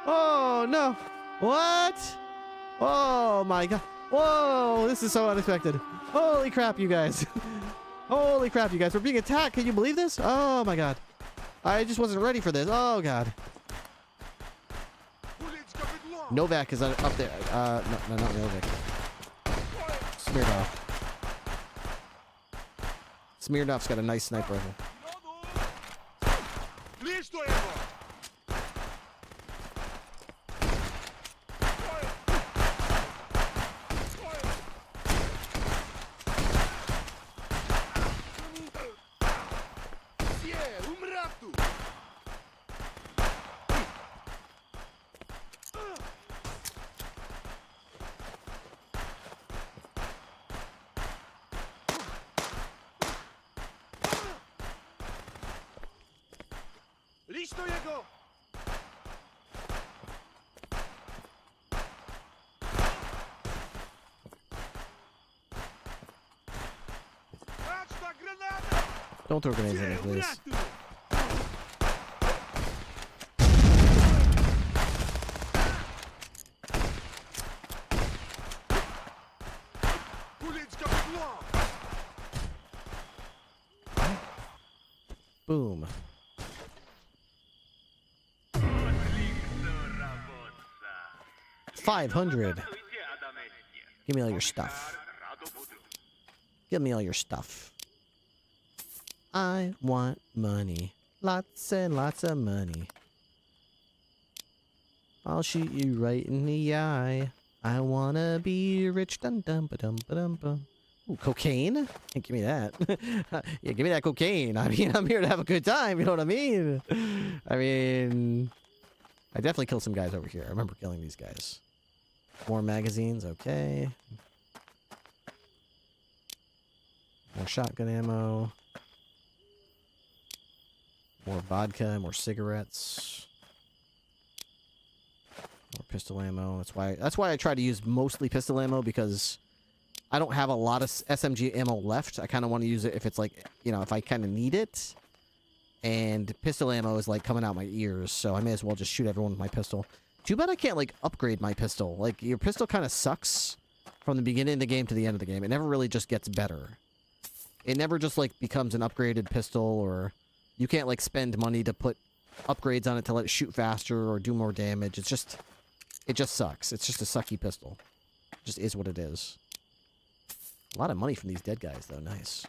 Speaker 1: Oh, no. What? Oh my god. Whoa, this is so unexpected. Holy crap, you guys. Holy crap, you guys. We're being attacked. Can you believe this? Oh my god. I just wasn't ready for this. Oh god. Novak is up there. No, not Novak. Smirnov. Smirnov's got a nice sniper rifle. Don't throw grenades at me, please. Boom. $500. Give me all your stuff. Give me all your stuff. I want money. Lots and lots of money. I'll shoot you right in the eye. I wanna be rich. Dun dun ba dum ba dum bum. Ooh, cocaine? Hey, give me that. Yeah, give me that cocaine. I mean, I'm here to have a good time. You know what I mean? I mean, I definitely killed some guys over here. I remember killing these guys. More magazines. Okay. More shotgun ammo. More vodka. More cigarettes. More pistol ammo. That's why I try to use mostly pistol ammo, because I don't have a lot of SMG ammo left. I kind of want to use it if it's like, you know, if I kind of need it. And pistol ammo is like coming out my ears, so I may as well just shoot everyone with my pistol. Too bad I can't like upgrade my pistol. Like, your pistol kind of sucks from the beginning of the game to the end of the game. It never really just gets better. It never just like becomes an upgraded pistol, or you can't like spend money to put upgrades on it to let it shoot faster or do more damage. It just sucks. It's just a sucky pistol. It just is what it is. A lot of money from these dead guys, though. Nice.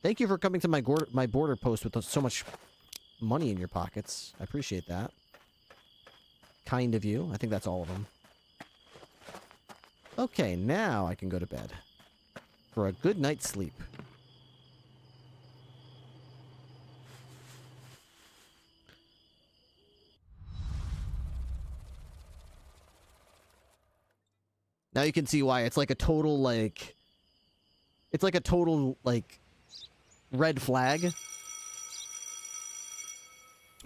Speaker 1: Thank you for coming to my border post with so much money in your pockets. I appreciate that. Kind of you. I think that's all of them. Okay, now I can go to bed. For a good night's sleep. Now you can see why it's like a total, like... It's like a total, like, red flag.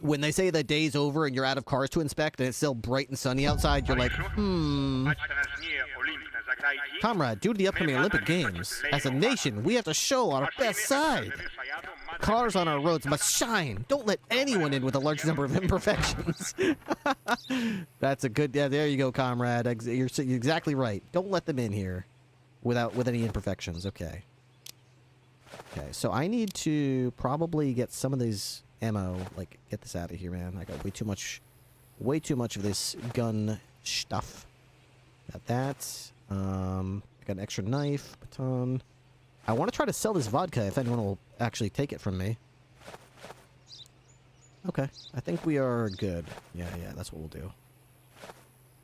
Speaker 1: When they say the day's over and you're out of cars to inspect and it's still bright and sunny outside, you're like, Comrade, due to the upcoming Olympic Games, as a nation, we have to show our best side. Cars on our roads must shine. Don't let anyone in with a large number of imperfections. That's a good... Yeah, there you go, comrade. You're exactly right. Don't let them in here with any imperfections. Okay. Okay, so I need to probably get some of these ammo. Like, get this out of here, man. I got way too much of this gun stuff. Got that. I got an extra knife, baton. I want to try to sell this vodka if anyone will actually take it from me. Okay, I think we are good. Yeah, that's what we'll do.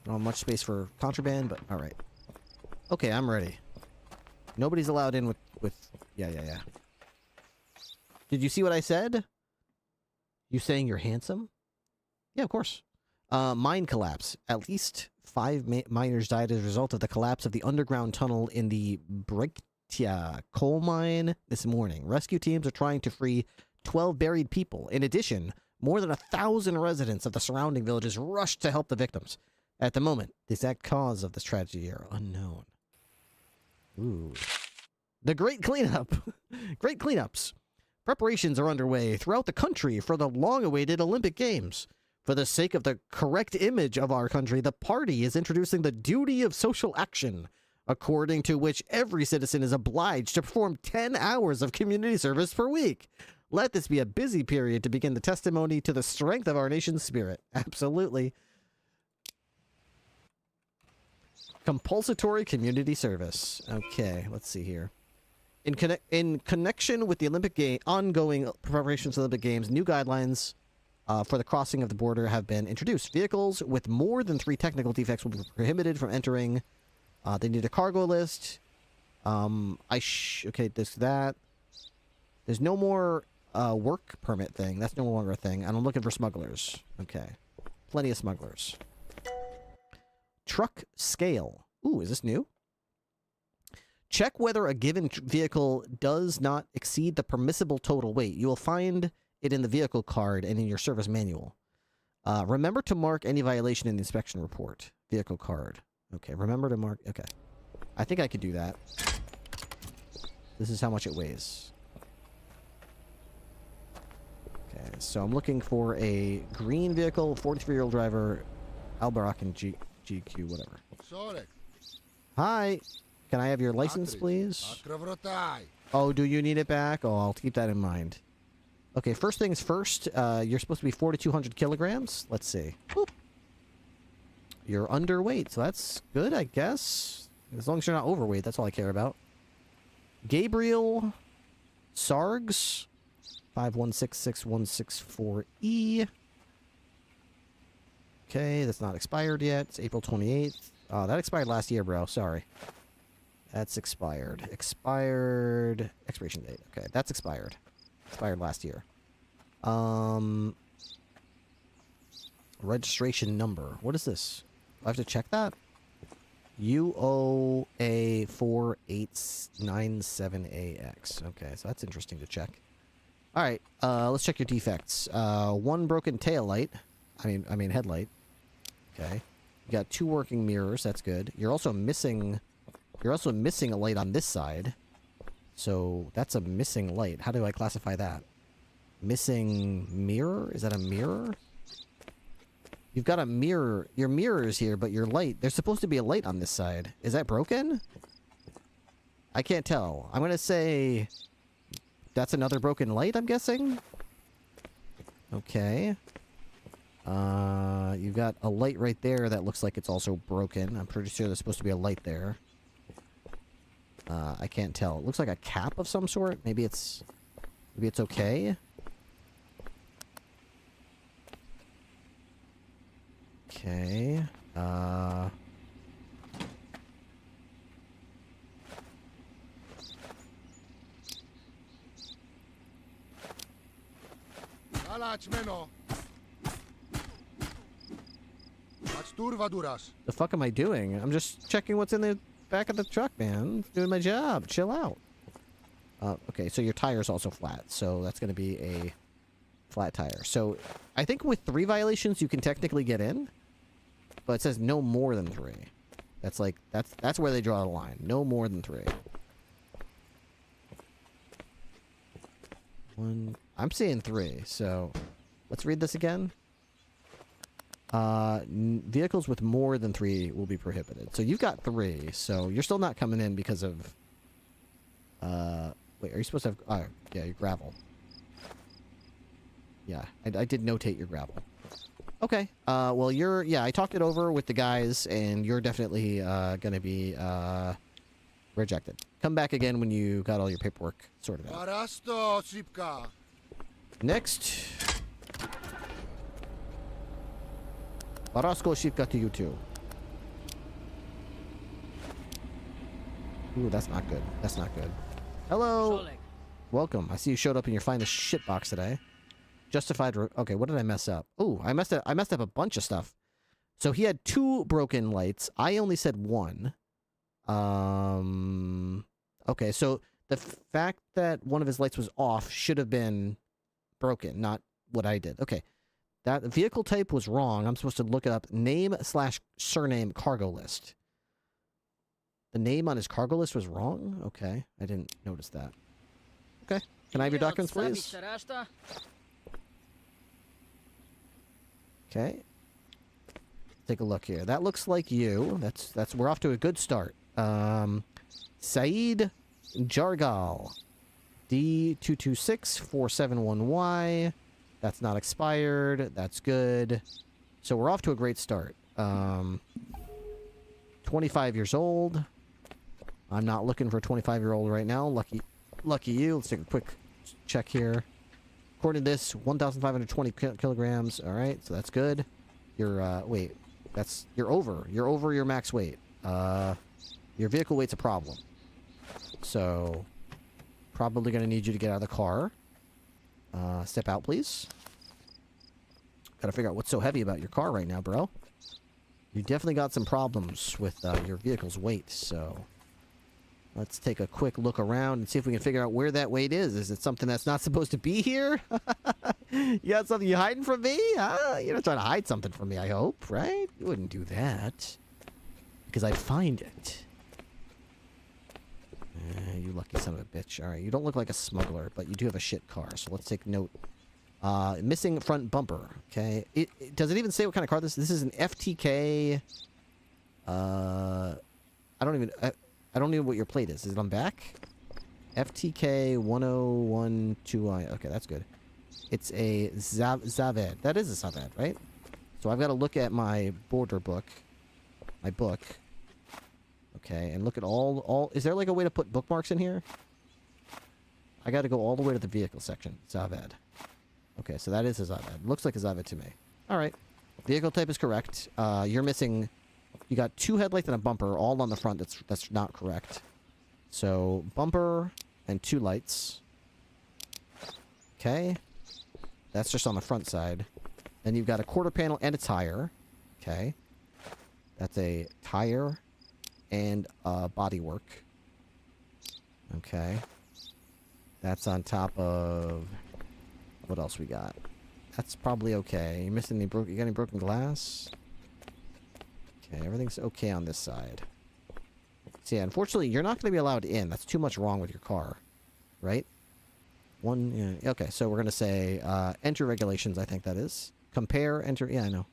Speaker 1: Not much space for contraband, but alright. Okay, I'm ready. Nobody's allowed in with... Yeah. Did you see what I said? You saying you're handsome? Yeah, of course. Mine collapse. At least 5 miners died as a result of the collapse of the underground tunnel in the coal mine this morning. Rescue teams are trying to free 12 buried people. In addition, more than 1,000 residents of the surrounding villages rushed to help the victims. At the moment, the exact cause of this tragedy are unknown. Ooh. The Great Cleanup. Great cleanups. Preparations are underway throughout the country for the long-awaited Olympic Games. For the sake of the correct image of our country, the party is introducing the duty of social action, according to which every citizen is obliged to perform 10 hours of community service per week. Let this be a busy period to begin the testimony to the strength of our nation's spirit. Absolutely. Compulsory community service. Okay, let's see here. In connection with the ongoing preparations for the Olympic Games, new guidelines for the crossing of the border have been introduced. Vehicles with more than 3 technical defects will be prohibited from entering. They need a cargo list. Okay, that. There's no more work permit thing. That's no longer a thing. And I'm looking for smugglers. Okay. Plenty of smugglers. Truck scale. Ooh, is this new? Check whether a given vehicle does not exceed the permissible total weight. You will find it in the vehicle card and in your service manual. Remember to mark any violation in the inspection report. Vehicle card. Okay, remember to mark... Okay. I think I could do that. This is how much it weighs. Okay, so I'm looking for a green vehicle, 43-year-old driver, Albarak and GQ, whatever. Hi! Can I have your license, please? Oh, do you need it back? Oh, I'll keep that in mind. Okay, first things first. You're supposed to be 4,200 kilograms. Let's see. Boop. You're underweight, so that's good, I guess. As long as you're not overweight, that's all I care about. Gabriel Sargs, 5166164E. Okay, that's not expired yet. It's April 28th. Oh, that expired last year, bro. Sorry. That's expired. Expiration date. Okay, that's expired. Expired last year. Registration number. What is this? I have to check that? UOA4897AX. Okay, so that's interesting to check. Alright, let's check your defects. One broken tail light. I mean headlight. Okay. You got 2 working mirrors, that's good. You're also missing a light on this side. So that's a missing light. How do I classify that? Missing mirror? Is that a mirror? You've got a mirror. Your mirror is here, but your light... There's supposed to be a light on this side. Is that broken? I can't tell. I'm gonna say... That's another broken light, I'm guessing? Okay. You've got a light right there that looks like it's also broken. I'm pretty sure there's supposed to be a light there. I can't tell. It looks like a cap of some sort. Maybe it's okay. Okay. The fuck am I doing? I'm just checking what's in the back of the truck, man. Doing my job. Chill out. Okay, so your tire's also flat, so that's going to be a flat tire. So I think with 3 violations you can technically get in, but it says no more than 3. That's like that's where they draw the line. No more than 3. I'm seeing 3, so let's read this again. Vehicles with more than 3 will be prohibited. So you've got 3, so you're still not coming in because of... wait, are you supposed to have... Oh, yeah, your gravel. Yeah, I did notate your gravel. Okay, well, you're... Yeah, I talked it over with the guys, and you're definitely gonna be rejected. Come back again when you got all your paperwork sorted out. Next... Barasko Shipka to you too. Ooh, that's not good. That's not good. Hello! Welcome. I see you showed up in your finest shitbox today. Justified... Okay, what did I mess up? Ooh, I messed up a bunch of stuff. So he had 2 broken lights. I only said 1. Okay, so the fact that one of his lights was off should have been broken, not what I did. Okay. That vehicle type was wrong. I'm supposed to look it up. Name/surname cargo list. The name on his cargo list was wrong? Okay. I didn't notice that. Okay. Can I have your documents, please? Okay. Take a look here. That looks like you. We're off to a good start. Saeed Jargal. D226471Y. That's not expired. That's good. So we're off to a great start. 25 years old. I'm not looking for a 25-year-old right now. Lucky you. Let's take a quick check here. According to this, 1,520 kilograms. All right, so that's good. You're wait, you're over your max weight. Your vehicle weight's a problem. So probably gonna need you to get out of the car. Step out, please. Gotta figure out what's so heavy about your car right now, bro. You definitely got some problems with your vehicle's weight, so... Let's take a quick look around and see if we can figure out where that weight is. Is it something that's not supposed to be here? You got something you hiding from me? You're not trying to hide something from me, I hope, right? You wouldn't do that. Because I'd find it. You lucky son of a bitch. Alright, you don't look like a smuggler, but you do have a shit car, so let's take note. Missing front bumper, okay? Does it even say what kind of car this is? This is an FTK... I don't even know what your plate is. Is it on back? FTK 1012I. Okay, that's good. It's a Zaved. That is a Zaved, right? So I've got to look at my border book. My book. Okay, and look at all... Is there like a way to put bookmarks in here? I got to go all the way to the vehicle section. Zaved. Okay, so that is a Zaved. Looks like a Zaved to me. Alright. Vehicle type is correct. You're missing... You got 2 headlights and a bumper all on the front. That's not correct. So, bumper and 2 lights. Okay. That's just on the front side. Then you've got a quarter panel and a tire. Okay. That's a tire and bodywork. Okay. That's on top of... What else we got? That's probably okay. You missing any you got any broken glass? Okay, everything's okay on this side. So yeah, unfortunately, you're not going to be allowed in. That's too much wrong with your car. Right? Yeah, okay, so we're going to say enter regulations, I think that is. Compare, enter, yeah, I know.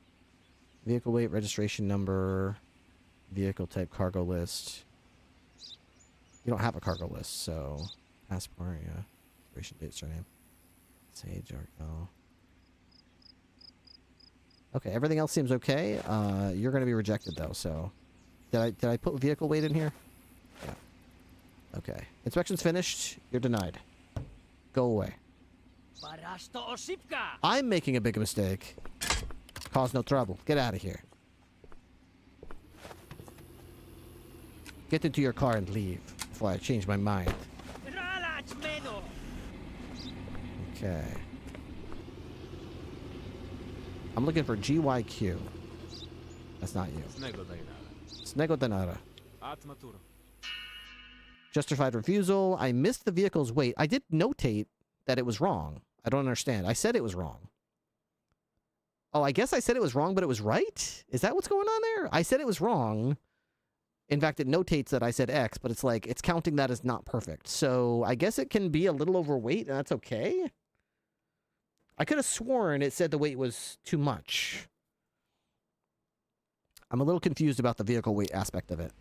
Speaker 1: Vehicle weight, registration number, vehicle type, cargo list. You don't have a cargo list, so passport, yeah. Expiration date, surname. Sage, Arco. Okay, everything else seems okay. You're going to be rejected though, so... Did I put vehicle weight in here? Yeah. Okay. Inspection's finished. You're denied. Go away. I'm making a big mistake. Cause no trouble. Get out of here. Get into your car and leave before I change my mind. Okay. I'm looking for GYQ. That's not you. Snego Denara. Justified refusal. I missed the vehicle's weight. I did notate that it was wrong. I don't understand. I said it was wrong. Oh, I guess I said it was wrong, but it was right? Is that what's going on there? I said it was wrong. In fact, it notates that I said X, but it's like, it's counting that as not perfect. So I guess it can be a little overweight, and that's okay. I could have sworn it said the weight was too much. I'm a little confused about the vehicle weight aspect of it.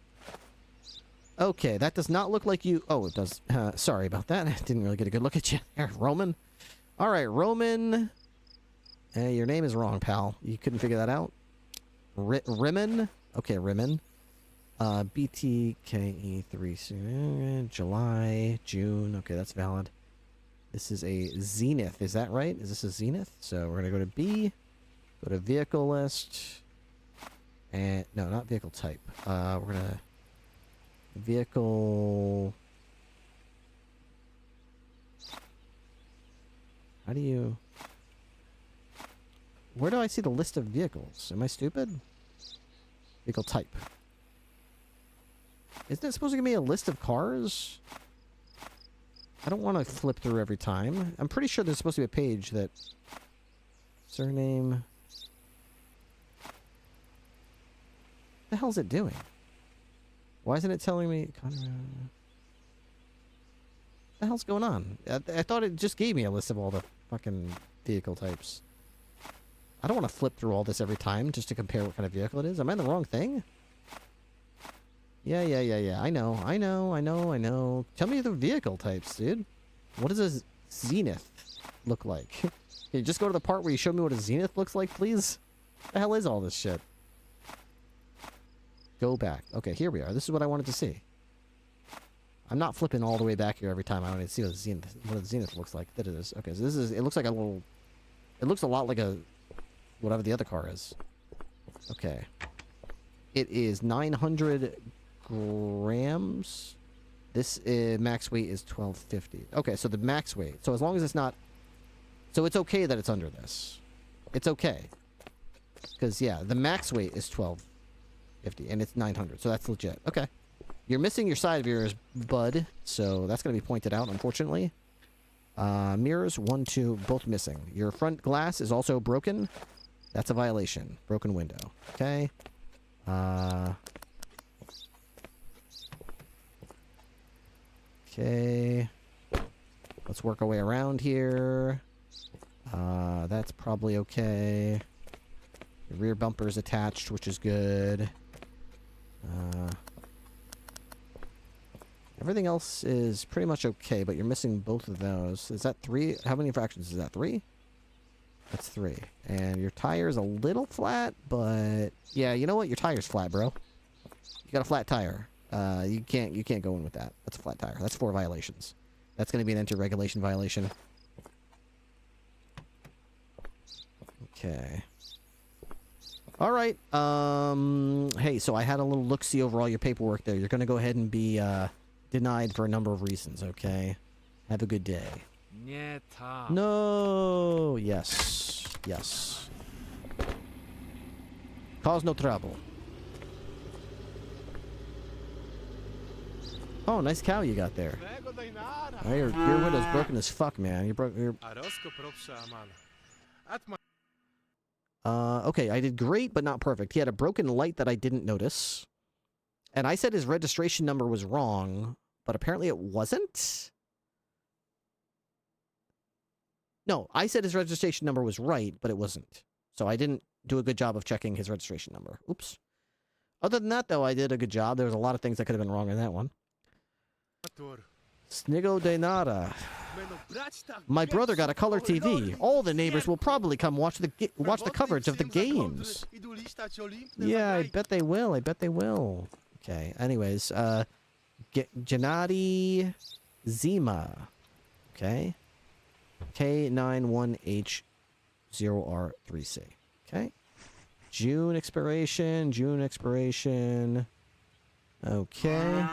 Speaker 1: Okay, that does not look like you... Oh, it does. Sorry about that. I didn't really get a good look at you there, Roman. All right, Roman. Your name is wrong, pal. You couldn't figure that out? Rimmon? Okay, Rimmon. BTKE3. July, June. Okay, that's valid. This is a Zenith. Is that right? Is this a Zenith? So we're going to go to B. Go to vehicle list. And... No, not vehicle type. We're going to... Vehicle... How do you... Where do I see the list of vehicles? Am I stupid? Vehicle type. Isn't it supposed to give me a list of cars? I don't want to flip through every time. I'm pretty sure there's supposed to be a page that... Surname... What the hell is it doing? Why isn't it telling me... What the hell's going on? I thought it just gave me a list of all the fucking vehicle types. I don't want to flip through all this every time just to compare what kind of vehicle it is. Am I in the wrong thing? Yeah. I know. Tell me the vehicle types, dude. What does a Zenith look like? Can you just go to the part where you show me what a Zenith looks like, please? What the hell is all this shit? Go back. Okay, here we are. This is what I wanted to see. I'm not flipping all the way back here every time. I want to see what a Zenith looks like. That it is. Okay, so this is... It looks like a little... It looks a lot like a... Whatever the other car is. Okay. It is 900 grams. This max weight is 1250. Okay, so the max weight. So as long as it's not... So it's okay that it's under this. It's okay. Because, yeah, the max weight is 1250, and it's 900, so that's legit. Okay. You're missing your side mirrors, bud, so that's going to be pointed out, unfortunately. Mirrors, 1, 2, both missing. Your front glass is also broken. That's a violation. Broken window. Okay. Okay. Let's work our way around here. That's probably okay. The rear bumper is attached, which is good. Everything else is pretty much okay, but you're missing both of those. Is that 3? How many infractions is that? 3? That's 3. And your tire's a little flat, but yeah, you know what? Your tire's flat, bro. You got a flat tire. You can't go in with that. That's a flat tire. That's 4 violations. That's going to be an anti-regulation violation. Okay. All right. Hey, so I had a little look-see over all your paperwork there. You're going to go ahead and be denied for a number of reasons, okay? Have a good day. No. Yes. Yes. Cause no trouble. Oh, nice cow you got there. Oh, your window's broken as fuck, man. You broke your... Okay, I did great, but not perfect. He had a broken light that I didn't notice. And I said his registration number was wrong, but apparently it wasn't. No, I said his registration number was right, but it wasn't. So I didn't do a good job of checking his registration number. Oops. Other than that, though, I did a good job. There was a lot of things that could have been wrong in that one. Snigo de nada. My brother got a color TV. All the neighbors will probably come watch the coverage of the games. Yeah, I bet they will. I bet they will. Okay. Anyways, Gennady Zima. Okay. K91H0R3C. Okay. June expiration. Okay.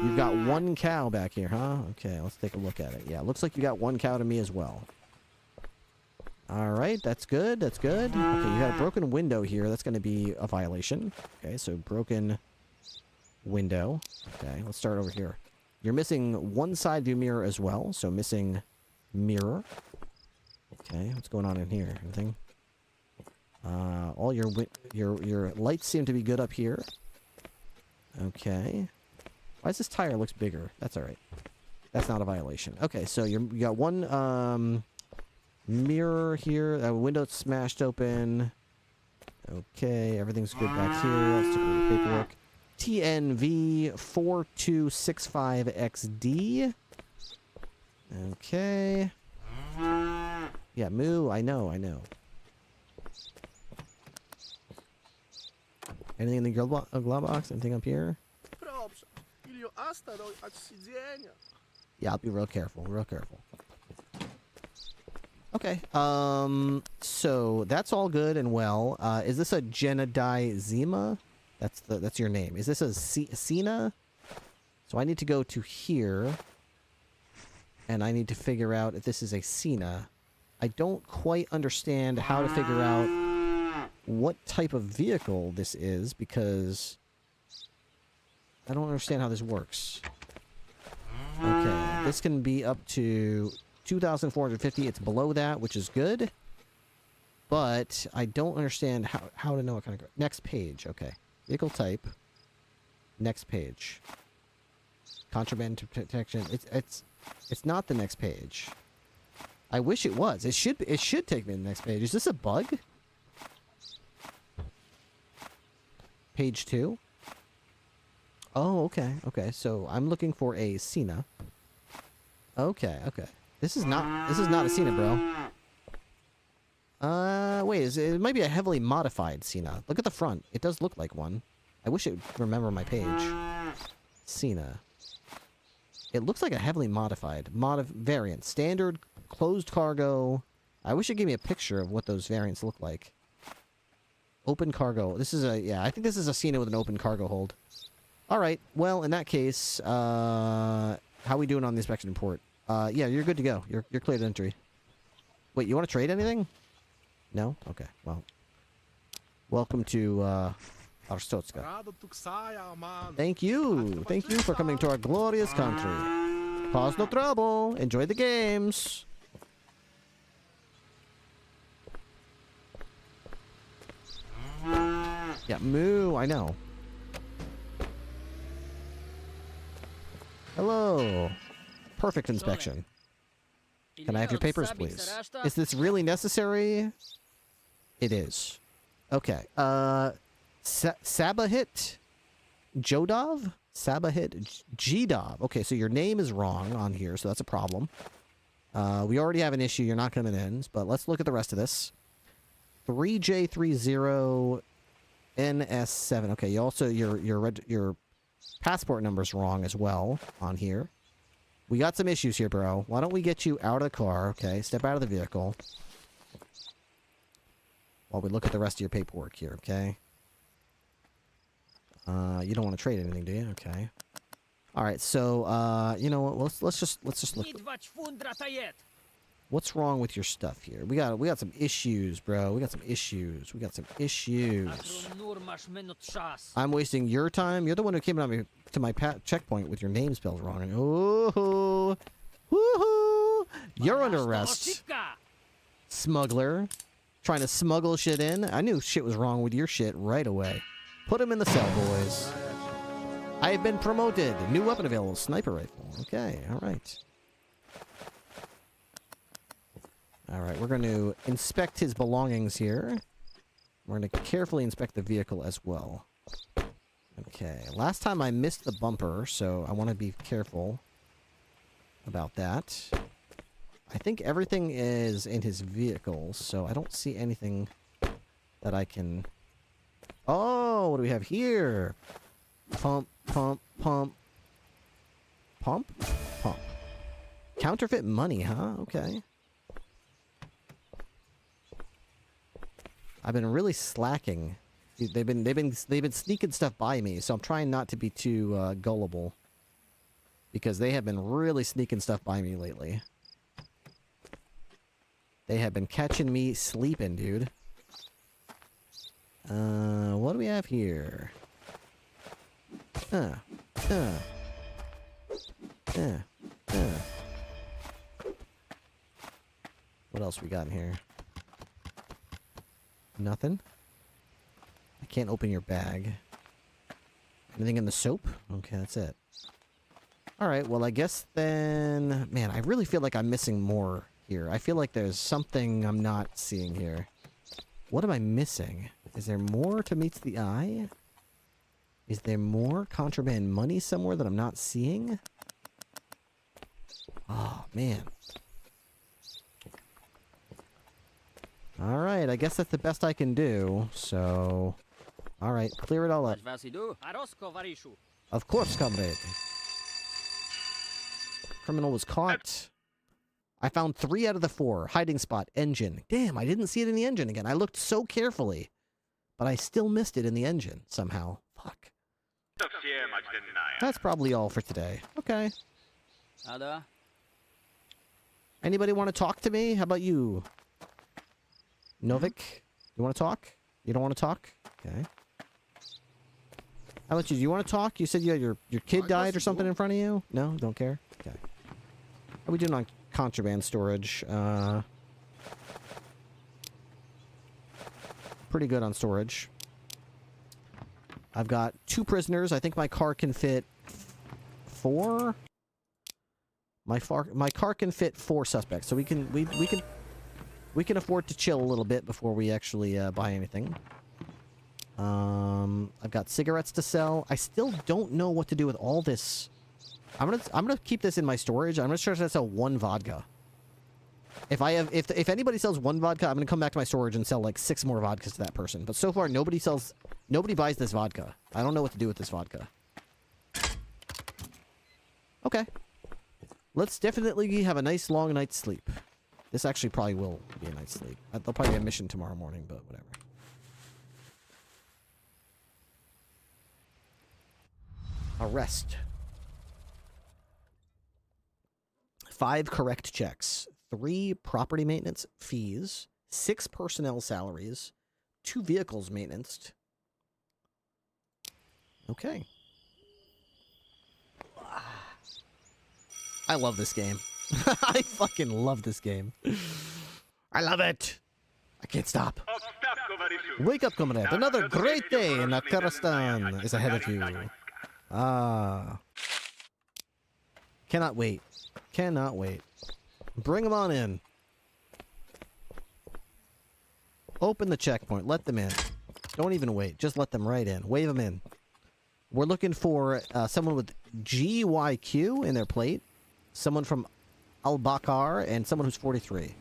Speaker 1: You've got 1 cow back here, huh? Okay, let's take a look at it. Yeah, looks like you got 1 cow to me as well. All right, that's good. That's good. Okay, you got a broken window here. That's going to be a violation. Okay, so broken window. Okay, let's start over here. You're missing 1 side view mirror as well, so missing mirror. Okay, what's going on in here? Anything? All your lights seem to be good up here. Okay. Why does this tire looks bigger? That's all right. That's not a violation. Okay, so you got 1 mirror here. A window smashed open. Okay, everything's good back here. Let's take a look at the paperwork. TNV 4265XD. Okay. Yeah, moo. I know. Anything in the glove box? Anything up here? Yeah, I'll be real careful. Okay. So that's all good and well. Is this a Gennady Zima? That's your name. Is this a Cena? So I need to go to here, and I need to figure out if this is a Cena. I don't quite understand how to figure out what type of vehicle this is because I don't understand how this works. Okay, this can be up to 2,450. It's below that, which is good. But I don't understand how to know what kind of... Next page, okay. Vehicle type. Next page. Contraband protection. It's not the next page. I wish it was. It should take me to the next page. Is this a bug? Page 2. Oh, okay. Okay, so I'm looking for a Cena. Okay. This is not a Cena, bro. Wait, it might be a heavily modified Cena. Look at the front. It does look like one. I wish it would remember my page. Cena. It looks like a heavily modified variant. Standard, closed cargo. I wish it gave me a picture of what those variants look like. Open cargo. This is I think this is a Cena with an open cargo hold. Alright, well, in that case, how we doing on the inspection report? Yeah, you're good to go. You're cleared entry. Wait, you want to trade anything? No? Okay, well. Welcome to, Arstotzka. Thank you! Thank you for coming to our glorious country. Cause no trouble. Enjoy the games. Yeah, moo, I know. Hello. Perfect inspection. Can I have your papers, please? Is this really necessary? It is. Okay. Sabahit Jodov? Sabahit G-Dob. Okay, so your name is wrong on here, so that's a problem. We already have an issue. You're not coming in, but let's look at the rest of this. 3J30NS7. Okay, you also your passport number's wrong as well on here. We got some issues here, bro. Why don't we get you out of the car? Okay, step out of the vehicle. While we look at the rest of your paperwork here, okay? You don't want to trade anything, do you? Okay. All right, so you know what? Let's just look. What's wrong with your stuff here? We got some issues, bro. We got some issues. I'm wasting your time. You're the one who came to my checkpoint with your name spelled wrong. And ooh, woohoo! You're under arrest, smuggler. Trying to smuggle shit in. I knew shit was wrong with your shit right away. Put him in the cell, boys. I have been promoted. New weapon available. Sniper rifle. Okay, alright. Alright, we're going to inspect his belongings here. We're going to carefully inspect the vehicle as well. Okay, last time I missed the bumper, so I want to be careful about that. I think everything is in his vehicle, so I don't see anything that I can... Oh, what do we have here? Pump. Counterfeit money, huh? Okay. I've been really slacking. They've been sneaking stuff by me, so I'm trying not to be too gullible, because they have been really sneaking stuff by me lately. They have been catching me sleeping, dude. What do we have here? What else we got in here? Nothing? I can't open your bag. Anything in the soap? Okay, that's it. Alright, well, I guess then... Man, I really feel like I'm missing more here. I feel like there's something I'm not seeing here. What am I missing? Is there more to meet the eye? Is there more contraband money somewhere that I'm not seeing? Oh, man. Alright, I guess that's the best I can do, so... Alright, clear it all up. Of course, comrade. Criminal was caught. I found 3 out of the 4. Hiding spot, engine. Damn, I didn't see it in the engine again. I looked so carefully, but I still missed it in the engine somehow. Fuck. That's probably all for today. Okay. Anybody want to talk to me? How about you? Novik? You want to talk? You don't want to talk? Okay. How about you? Do you want to talk? You said you had your kid died or something in front of you? No? Don't care? Okay. How are we doing on contraband storage? Pretty good on storage. I've got 2 prisoners. I think my car can fit 4. My car can fit 4 suspects, so we can afford to chill a little bit before we actually buy anything. I've got cigarettes to sell. I still don't know what to do with all this. I'm gonna keep this in my storage. I'm gonna try to sell 1 vodka. If anybody sells 1 vodka, I'm gonna come back to my storage and sell like 6 more vodkas to that person. But so far, nobody buys this vodka. I don't know what to do with this vodka. Okay. Let's definitely have a nice long night's sleep. This actually probably will be a night's sleep. There'll probably be a mission tomorrow morning, but whatever. Arrest. 5 correct checks. 3 property maintenance fees. 6 personnel salaries. 2 vehicles maintenance. Okay. I love this game. I fucking love this game. I love it. I can't stop. Wake up, comrade. Another great day in Afghanistan is ahead of you. Ah. Cannot wait. Cannot wait. Bring them on in. Open the checkpoint. Let them in. Don't even wait. Just let them right in. Wave them in. We're looking for someone with GYQ in their plate, someone from Al-Bakar, and someone who's 43.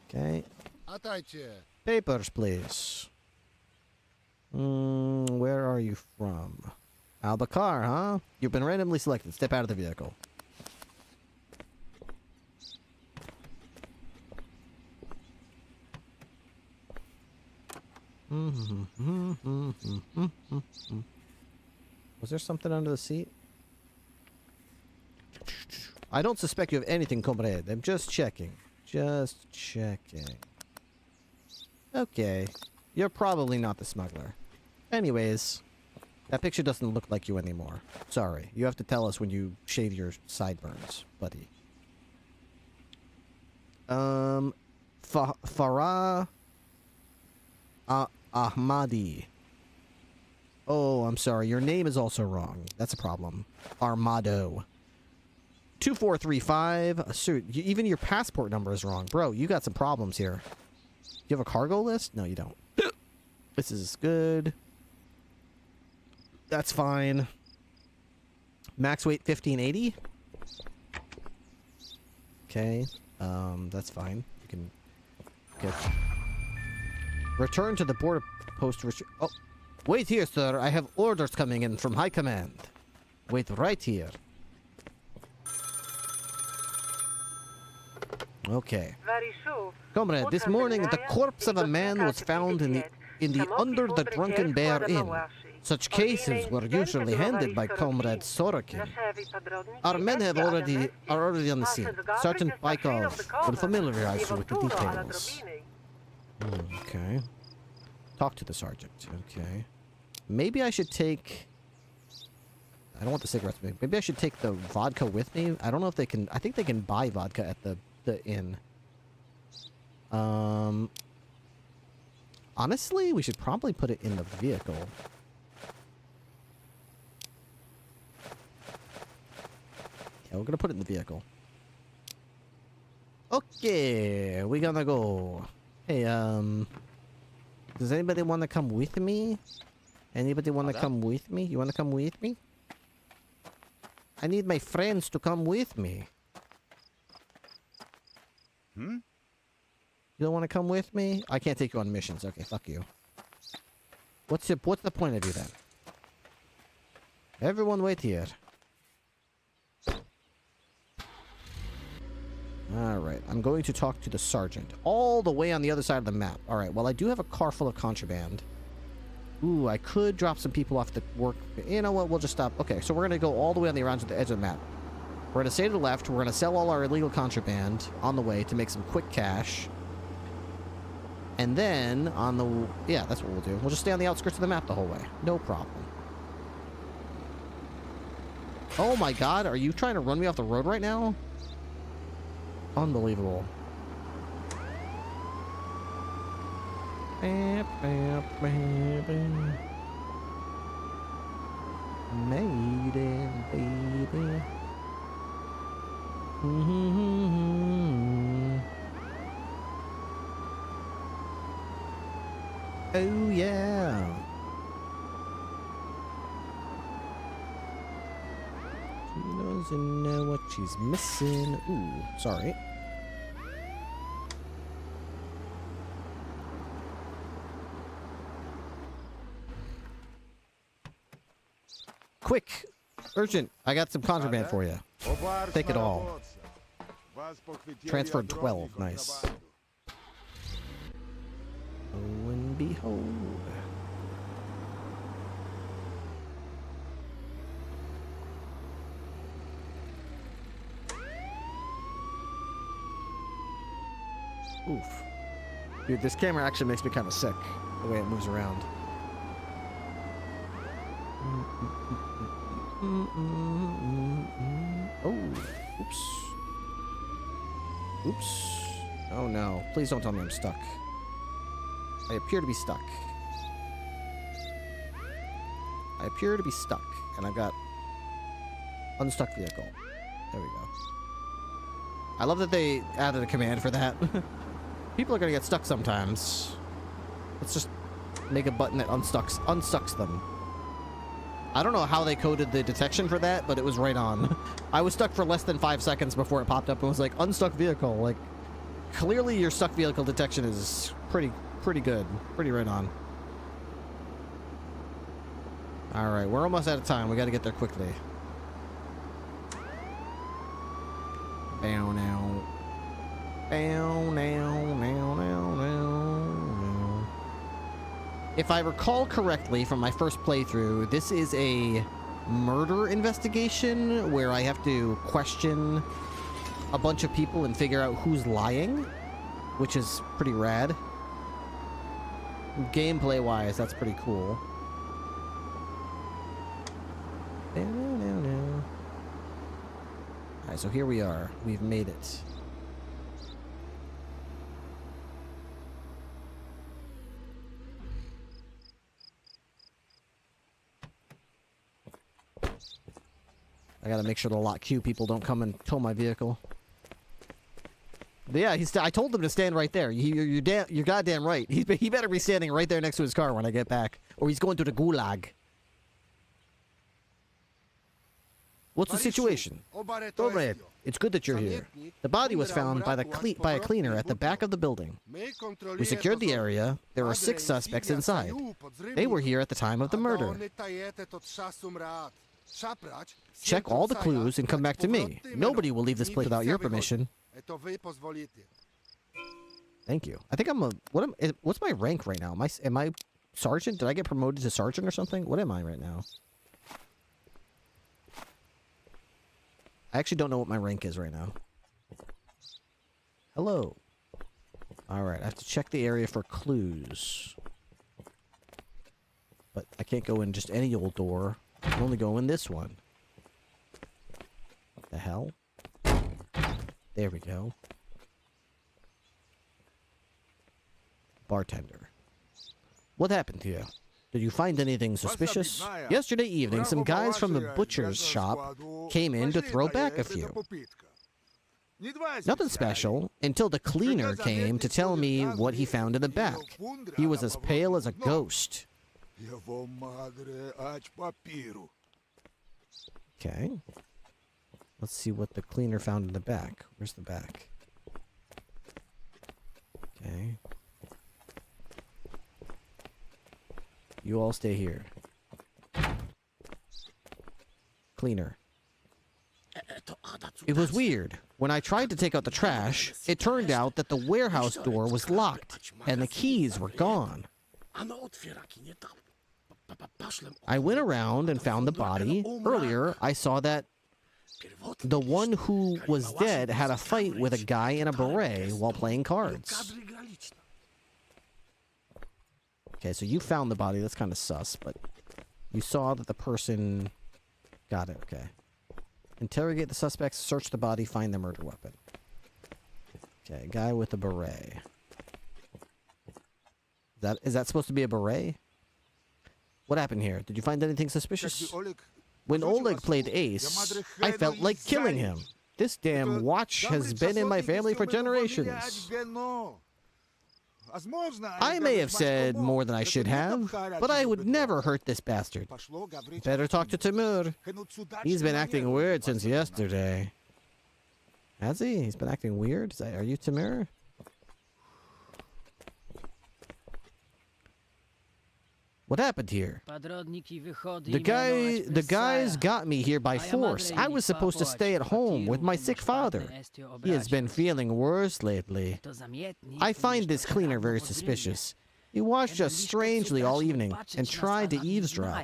Speaker 1: Okay. Papers, please. Where are you from? Al-Bakar, huh? You've been randomly selected. Step out of the vehicle. Was there something under the seat? I don't suspect you of anything, comrade. I'm just checking. Just checking. Okay. You're probably not the smuggler. Anyways, that picture doesn't look like you anymore. Sorry. You have to tell us when you shave your sideburns, buddy. Farah Ahmadi. Oh, I'm sorry. Your name is also wrong. That's a problem. Armado. 2435. Shoot, even your passport number is wrong. Bro, you got some problems here. You have a cargo list? No, you don't. This is good. That's fine. Max weight 1580. Okay. That's fine. You can get... Return to the border post. Oh, wait here, sir. I have orders coming in from High Command. Wait right here. Okay. Comrade, this morning the corpse of a man was found in the under the Drunken Bear Inn. Such cases were usually handled by Comrade Sorokin. Our men are already on the scene. Sergeant Baikov will familiarize you with the details. Okay. Talk to the sergeant. Okay. Maybe I should take... I don't want the cigarettes. Maybe I should take the vodka with me. I don't know if they can... I think they can buy vodka at the inn. Honestly, we should probably put it in the vehicle. Yeah, we're gonna put it in the vehicle. Okay, we gonna go. Hey, does anybody want to come with me? Anybody want to come with me? You want to come with me? I need my friends to come with me. You don't want to come with me? I can't take you on missions. Okay, fuck you. What's the point of you then? Everyone wait here. Alright, I'm going to talk to the sergeant. All the way on the other side of the map. Alright, well I do have a car full of contraband. Ooh, I could drop some people off the work. You know what, we'll just stop. Okay, so we're going to go all the way on the around to the edge of the map. We're going to stay to the left. We're going to sell all our illegal contraband on the way to make some quick cash. And then on the... Yeah, that's what we'll do. We'll just stay on the outskirts of the map the whole way. No problem. Oh my god, are you trying to run me off the road right now? Unbelievable. Maiden, baby. Oh yeah. She doesn't know what she's missing. Ooh, sorry. Quick! Urgent! I got some contraband for you. Take it all. Transferred 12. Nice. Oh, and behold. Oof. Dude, this camera actually makes me kind of sick, the way it moves around. Oh, oops. Oops. Oh no, please don't tell me I'm stuck. I appear to be stuck. I appear to be stuck, and I've got unstuck vehicle. There we go. I love that they added a command for that. People are gonna get stuck sometimes. Let's just make a button that unstucks them. I don't know how they coded the detection for that, but it was right on. I was stuck for less than 5 seconds before it popped up and was like, unstuck vehicle. Like, clearly your stuck vehicle detection is pretty good. Pretty right on. Alright, we're almost out of time. We gotta get there quickly. Bow now. Bow now, now, now, now. If I recall correctly from my first playthrough, this is a murder investigation where I have to question a bunch of people and figure out who's lying, which is pretty rad. Gameplay-wise, that's pretty cool. Alright, so here we are. We've made it. I gotta make sure the lot queue people don't come and tow my vehicle. But yeah, I told him to stand right there. You're goddamn right. He better be standing right there next to his car when I get back, or he's going to the gulag. What's the situation? Dobre, it's good that you're here. The body was found by a cleaner at the back of the building. We secured the area. There were 6 suspects inside. They were here at the time of the murder. Check all the clues and come back to me. Nobody will leave this place without your permission. Thank you. I think what's my rank right now? Am I sergeant? Did I get promoted to sergeant or something? What am I right now? I actually don't know what my rank is right now. Hello. Alright, I have to check the area for clues. But I can't go in just any old door. I can only go in this one. What the hell? There we go. Bartender. What happened to you? Did you find anything suspicious? Yesterday evening, some guys from the butcher's shop came in to throw back a few. Nothing special, until the cleaner came to tell me what he found in the back. He was as pale as a ghost. Okay. Let's see what the cleaner found in the back. Where's the back? Okay. You all stay here. Cleaner. It was weird. When I tried to take out the trash, it turned out that the warehouse door was locked and the keys were gone. I went around and found the body. Earlier, I saw that the one who was dead had a fight with a guy in a beret while playing cards. Okay, so you found the body. That's kind of sus, but you saw that the person... Got it, okay. Interrogate the suspects, search the body, find the murder weapon. Okay, guy with a beret. Is that supposed to be a beret? What happened here? Did you find anything suspicious? When Oleg played Ace, I felt like killing him. This damn watch has been in my family for generations. I may have said more than I should have, but I would never hurt this bastard. Better talk to Timur. He's been acting weird since yesterday. Has he? He's been acting weird? Are you Timur? What happened here? The guys got me here by force. I was supposed to stay at home with my sick father. He has been feeling worse lately. I find this cleaner very suspicious. He watched us strangely all evening and tried to eavesdrop.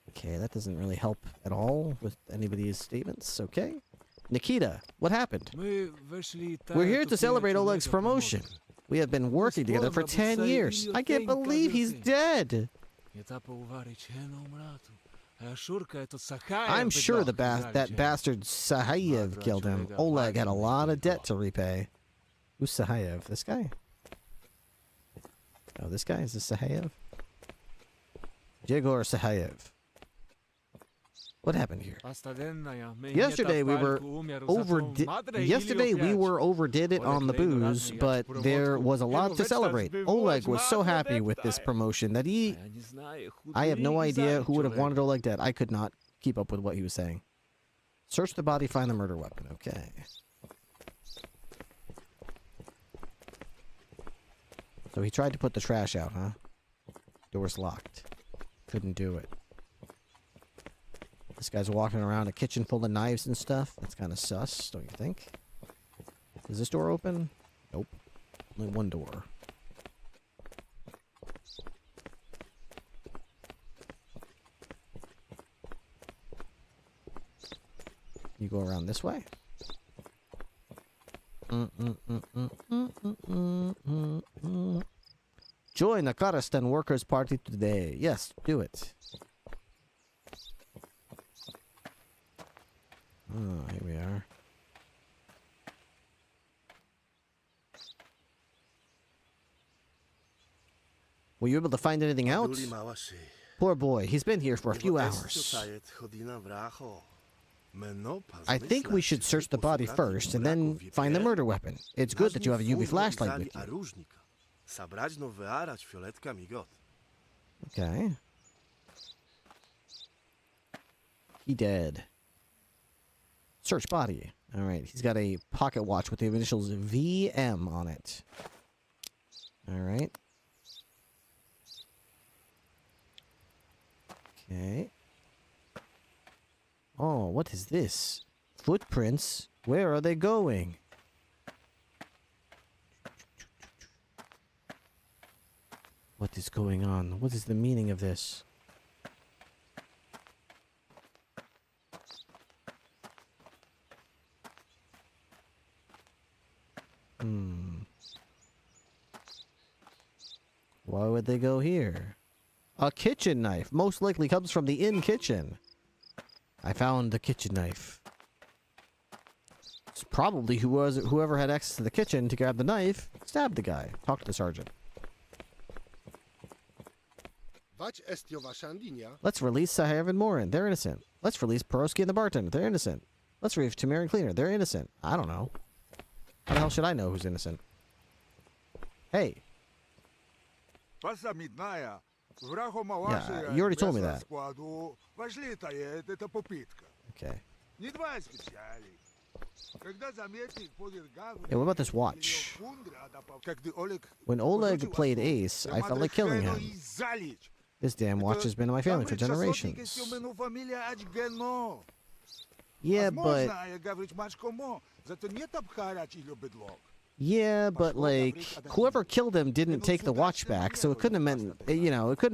Speaker 1: Okay, that doesn't really help at all with anybody's statements. Okay. Nikita, what happened? We're here to celebrate Oleg's promotion. We have been working together for 10 years. I can't believe he's dead. I'm sure that bastard Sahayev killed him. Oleg had a lot of debt to repay. Who's Sahayev? This guy? Oh, this guy? Is this Sahayev? Yegor Sahayev. What happened here? Yesterday we overdid it on the booze, but there was a lot to celebrate. Oleg was so happy with this promotion that I have no idea who would have wanted Oleg dead. I could not keep up with what he was saying. Search the body, find the murder weapon. Okay. So he tried to put the trash out, huh? Door's locked. Couldn't do it. This guy's walking around a kitchen full of knives and stuff. That's kind of sus, don't you think? Is this door open? Nope. Only one door. You go around this way. Join the Kazakhstan Workers' Party today. Yes, do it. Oh, here we are. Were you able to find anything out? Poor boy, he's been here for a few hours. I think we should search the body first and then find the murder weapon. It's good that you have a UV flashlight with you. Okay. He dead. Search body. Alright, he's got a pocket watch with the initials VM on it. Alright. Okay. Oh, what is this? Footprints? Where are they going? What is going on? What is the meaning of this? Why would they go here? A kitchen knife. Most likely comes from the inn kitchen. I found the kitchen knife. It's probably whoever had access to the kitchen to grab the knife, stabbed the guy. Talk to the sergeant. Let's release Sahayev and Morin. They're innocent. Let's release Peroski and the bartender. They're innocent. Let's release Tamir and Cleaner. They're innocent. I don't know. How the hell should I know who's innocent? Hey. Yeah, you already told me that. Okay. Hey, what about this watch? When Oleg played Ace, I felt like killing him. This damn watch has been in my family for generations. Yeah, but... Yeah, but like, whoever killed him didn't take the watch back, so it couldn't have meant, you know, it could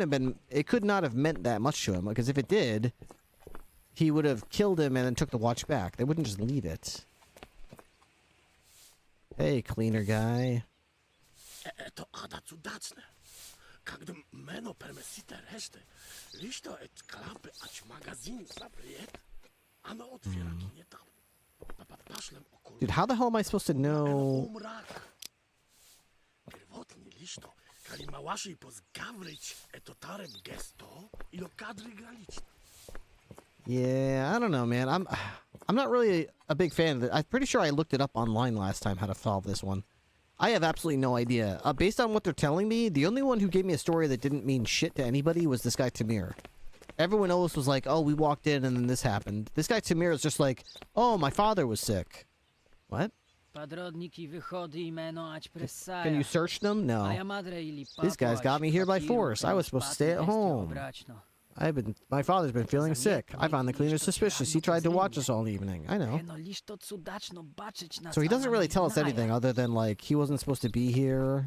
Speaker 1: not have meant that much to him, because if it did, he would have killed him and then took the watch back. They wouldn't just leave it. Hey, cleaner guy. Dude, how the hell am I supposed to know? Yeah, I don't know, man. I'm not really a big fan of it. I'm pretty sure I looked it up online last time how to solve this one. I have absolutely no idea. Based on what they're telling me, the only one who gave me a story that didn't mean shit to anybody was this guy Tamir. Everyone else was like, oh, we walked in and then this happened. This guy Tamir is just like, oh, my father was sick. What? Can you search them? No. This guy's got me here by force. I was supposed to stay at home. My father's been feeling sick. I found the cleaner suspicious. He tried to watch us all evening. I know. So he doesn't really tell us anything other than, like, he wasn't supposed to be here.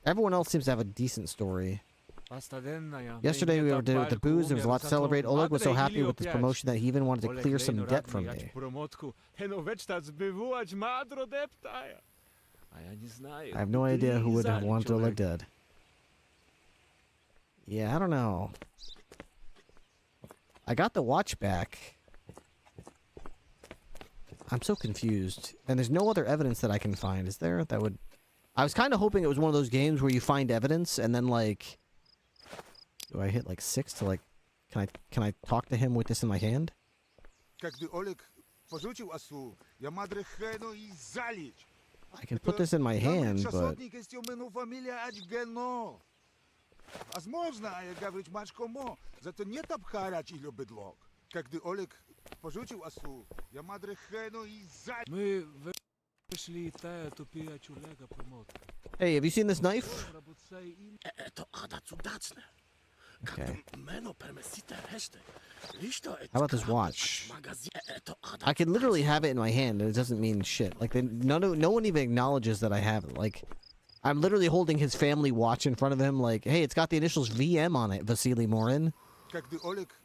Speaker 1: Everyone else seems to have a decent story. Yesterday we did it with the booze. There was a lot to celebrate. Oleg was so happy with this promotion that he even wanted to clear some debt from me. I have no idea who would have wanted Oleg dead. Yeah, I don't know. I got the watch back. I'm so confused. And there's no other evidence that I can find, is there? That would... I was kind of hoping it was one of those games where you find evidence and then, like... Do I hit, like, 6 to, like... Can I talk to him with this in my hand? I can put this in my hand, but... Hey, have you seen this knife? Okay. How about this watch? I can literally have it in my hand, and it doesn't mean shit. Like, no one even acknowledges that I have it. Like, I'm literally holding his family watch in front of him. Like, hey, it's got the initials VM on it, Vasily Morin.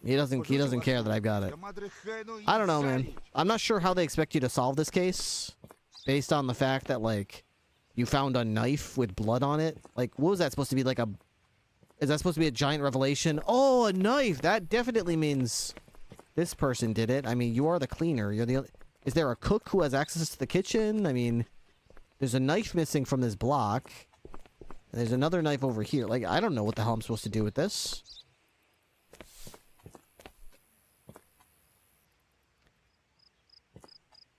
Speaker 1: He doesn't care that I've got it. I don't know, man. I'm not sure how they expect you to solve this case, based on the fact that, like, you found a knife with blood on it. Like, what was that supposed to be? Like a... Is that supposed to be a giant revelation? Oh, a knife! That definitely means this person did it. I mean, you are the cleaner. You're the... Is there a cook who has access to the kitchen? I mean, there's a knife missing from this block. And there's another knife over here. Like, I don't know what the hell I'm supposed to do with this.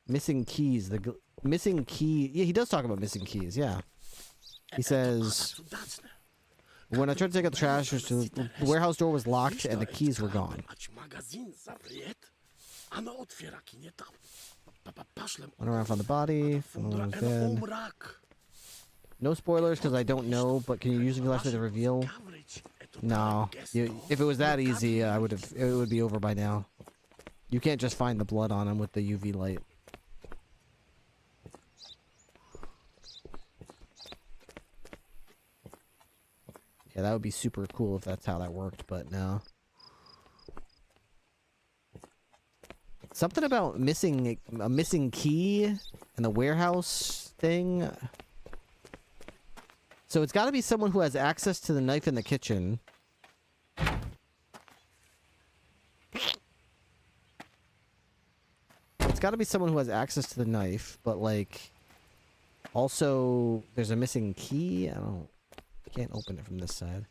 Speaker 1: Missing keys. Missing key... Yeah, he does talk about missing keys, yeah. He says... When I tried to take out the trash, the warehouse door was locked and the keys were gone. Went around from the body. Was dead. No spoilers because I don't know, but can you use the flashlight to reveal? No. If it was that easy, it would be over by now. You can't just find the blood on him with the UV light. Yeah, that would be super cool if that's how that worked, but no. Something about a missing key and the warehouse thing. So it's got to be someone who has access to the knife in the kitchen. It's got to be someone who has access to the knife, but like, also there's a missing key. I can't open it from this side.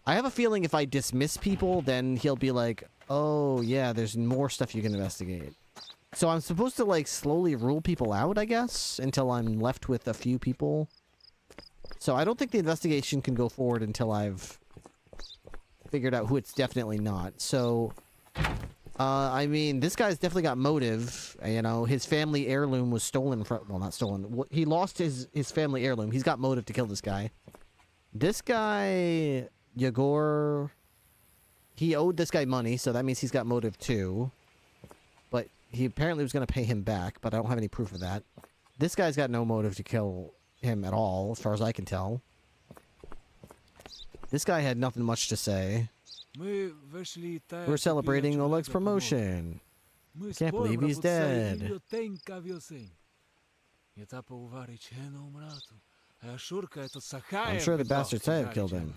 Speaker 1: I have a feeling if I dismiss people, then he'll be like, oh yeah, there's more stuff you can investigate. So I'm supposed to like slowly rule people out, I guess, until I'm left with a few people. So I don't think the investigation can go forward until I've figured out who it's definitely not. So, I mean, this guy's definitely got motive. You know, his family heirloom was stolen from... Well, not stolen. He lost his family heirloom. He's got motive to kill this guy. This guy, Yegor, he owed this guy money, so that means he's got motive too. But he apparently was going to pay him back, but I don't have any proof of that. This guy's got no motive to kill him at all, as far as I can tell. This guy had nothing much to say. We're celebrating Oleg's promotion. I can't believe he's dead. I'm sure the bastard Sayev killed him.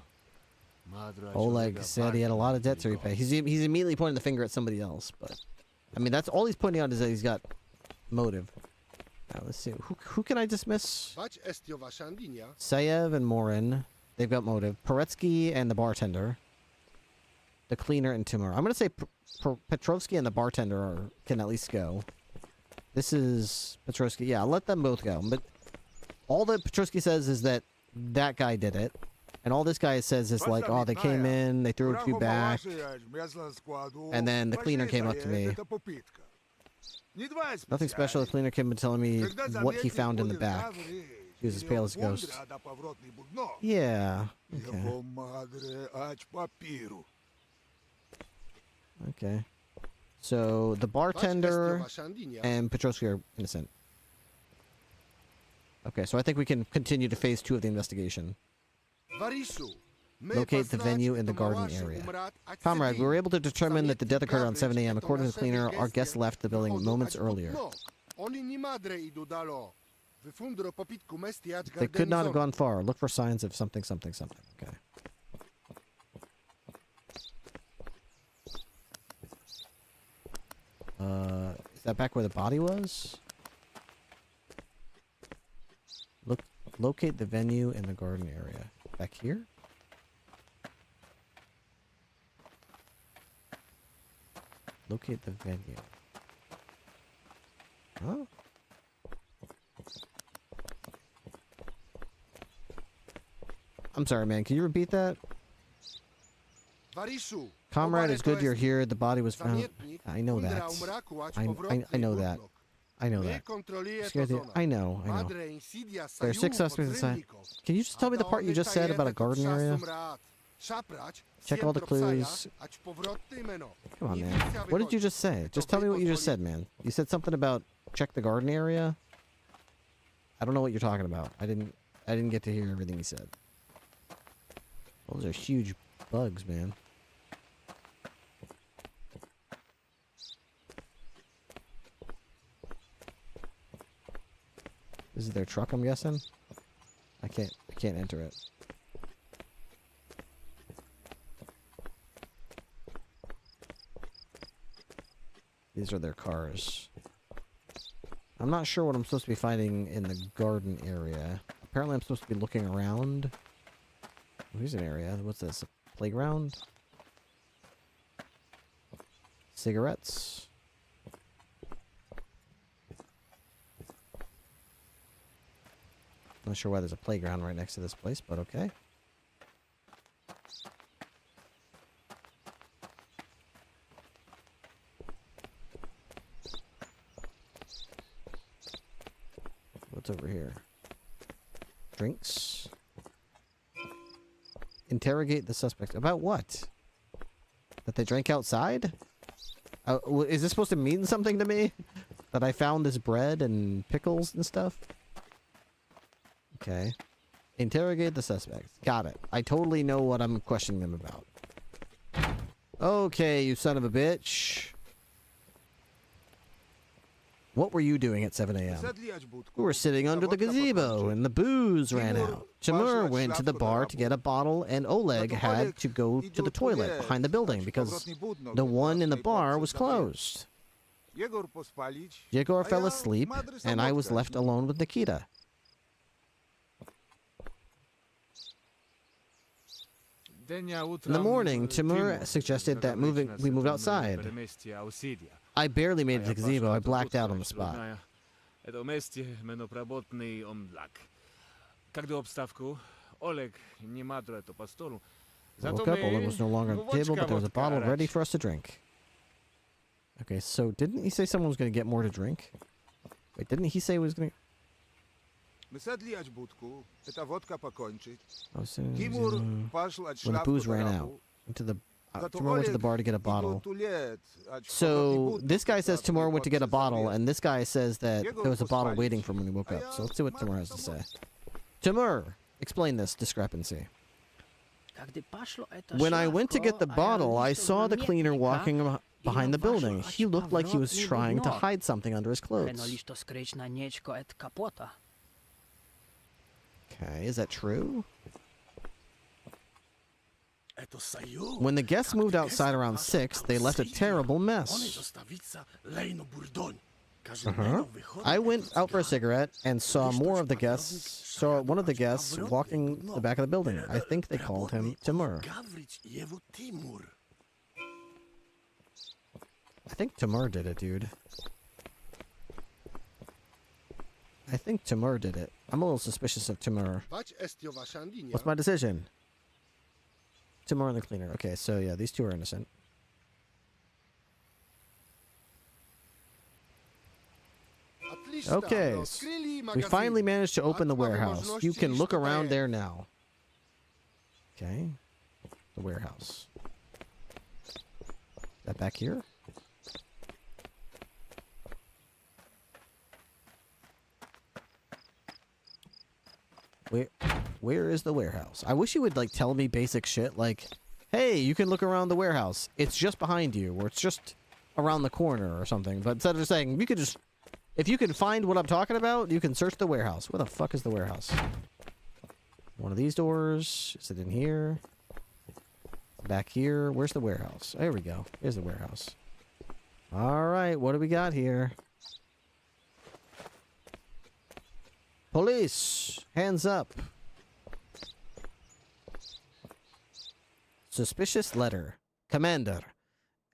Speaker 1: Oleg said he had a lot of debt to repay. He's immediately pointing the finger at somebody else, but... I mean, that's all he's pointing out is that he's got motive. Now, let's see. Who can I dismiss? Sayev and Morin. They've got motive. Paretsky and the bartender. The cleaner and Timur. I'm going to say Petrovsky and the bartender can at least go. This is Petrovsky. Yeah, I'll let them both go. But all that Petrovsky says is that that guy did it. And all this guy says is like, oh, they came in, they threw a few back, and then the cleaner came up to me. Nothing special. The cleaner came and telling me what he found in the back. He was as pale as a ghost. Yeah. Okay. So the bartender and Petrovsky are innocent. Okay, so I think we can continue to phase 2 of the investigation. Locate the venue in the garden area. Comrade, we were able to determine that the death occurred around 7 a.m. According to the cleaner, our guests left the building moments earlier. They could not have gone far. Look for signs of something, something, something. Okay. Is that back where the body was? Locate the venue in the garden area. Back here? Locate the venue. Huh? I'm sorry, man. Can you repeat that? Comrade, it's good you're here. The body was found. I know that. I know that. I know that. I know. There are 6 suspects inside. Can you just tell me the part you just said about a garden area? Check all the clues. Come on, man. What did you just say? Just tell me what you just said, man. You said something about check the garden area? I don't know what you're talking about. I didn't get to hear everything you said. Those are huge bugs, man. This is their truck, I'm guessing. I can't enter it. These are their cars. I'm not sure what I'm supposed to be finding in the garden area. Apparently I'm supposed to be looking around. Here's an area. What's this? A playground? Cigarettes? Not sure why there's a playground right next to this place, but okay. What's over here? Drinks? Interrogate the suspect. About what? That they drank outside? Is this supposed to mean something to me? That I found this bread and pickles and stuff? Okay. Interrogate the suspect. Got it. I totally know what I'm questioning them about. Okay, you son of a bitch. What were you doing at 7 a.m.? We were sitting under the gazebo and the booze ran out. Timur went to the bar to get a bottle and Oleg had to go to the toilet behind the building because the one in the bar was closed. Yegor fell asleep and I was left alone with Nikita. In the morning, Timur suggested that we move outside. I barely made it to the gazebo. I blacked out on the spot. I woke up, Oleg was no longer on the table, but there was a bottle ready for us to drink. Okay, so didn't he say someone was going to get more to drink? Wait, didn't he say he was going to... When the booze ran out, Timur went to the bar to get a bottle. So this guy says Timur went to get a bottle, and this guy says that there was a bottle waiting for him when he woke up. So let's see what Timur has to say. Timur, explain this discrepancy. When I went to get the bottle, I saw the cleaner walking behind the building. He looked like he was trying to hide something under his clothes. Okay, is that true? When the guests moved outside around 6, they left a terrible mess. I went out for a cigarette and saw one of the guests walking the back of the building. I think they called him Timur. I think Timur did it, dude. I think Timur did it. I'm a little suspicious of Timur. What's my decision? Timur and the cleaner. Okay, so yeah, these two are innocent. Okay, we finally managed to open the warehouse. You can look around there now. Okay, the warehouse. Is that back here? Where is the warehouse? I wish you would, like, tell me basic shit, like, hey, you can look around the warehouse. It's just behind you, or it's just around the corner or something. But instead of saying, you could just, if you can find what I'm talking about, you can search the warehouse. Where the fuck is the warehouse? One of these doors. Is it in here? Back here. Where's the warehouse? There we go. Here's the warehouse. All right, what do we got here? Police! Hands up. Suspicious letter. Commander,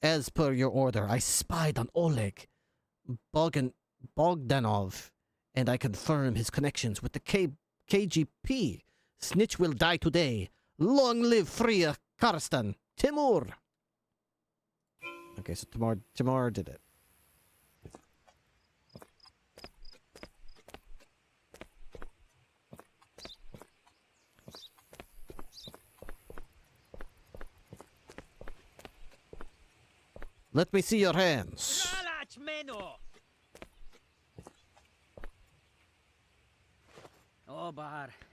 Speaker 1: As per your order, I spied on Oleg Bogdanov, and I confirm his connections with the KGP. Snitch will die today. Long live Freya Karstan. Timur. Okay, so Timur did it. Let me see your hands.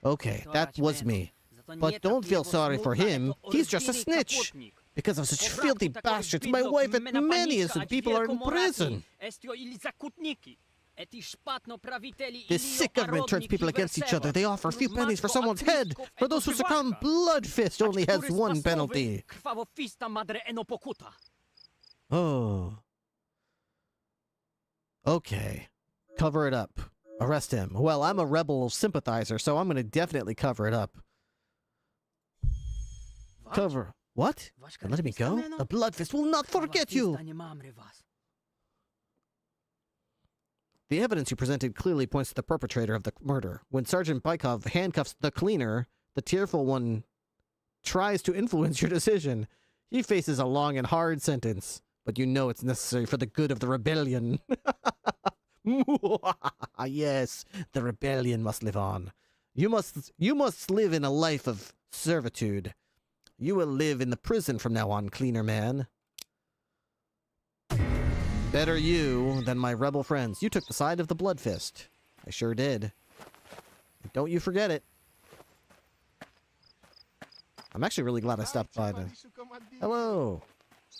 Speaker 1: Okay, that was me. But don't feel sorry for him. He's just a snitch. Because of such filthy bastards, my wife and many innocent people are in prison. This sick government turns people against each other. They offer a few pennies for someone's head. For those who succumb, Bloodfist only has one penalty. Oh. Okay. Cover it up. Arrest him. Well, I'm a rebel sympathizer, so I'm going to definitely cover it up. Cover. What? You're letting me go? The Bloodfist will not forget you! The evidence you presented clearly points to the perpetrator of the murder. When Sergeant Bykov handcuffs the cleaner, the tearful one tries to influence your decision. He faces a long and hard sentence, but you know it's necessary for the good of the rebellion. Yes, the rebellion must live on. You must live in a life of servitude. You will live in the prison from now on, cleaner man. Better you than my rebel friends. You took the side of the Bloodfist. I sure did. Don't you forget it. I'm actually really glad I stopped by then. Look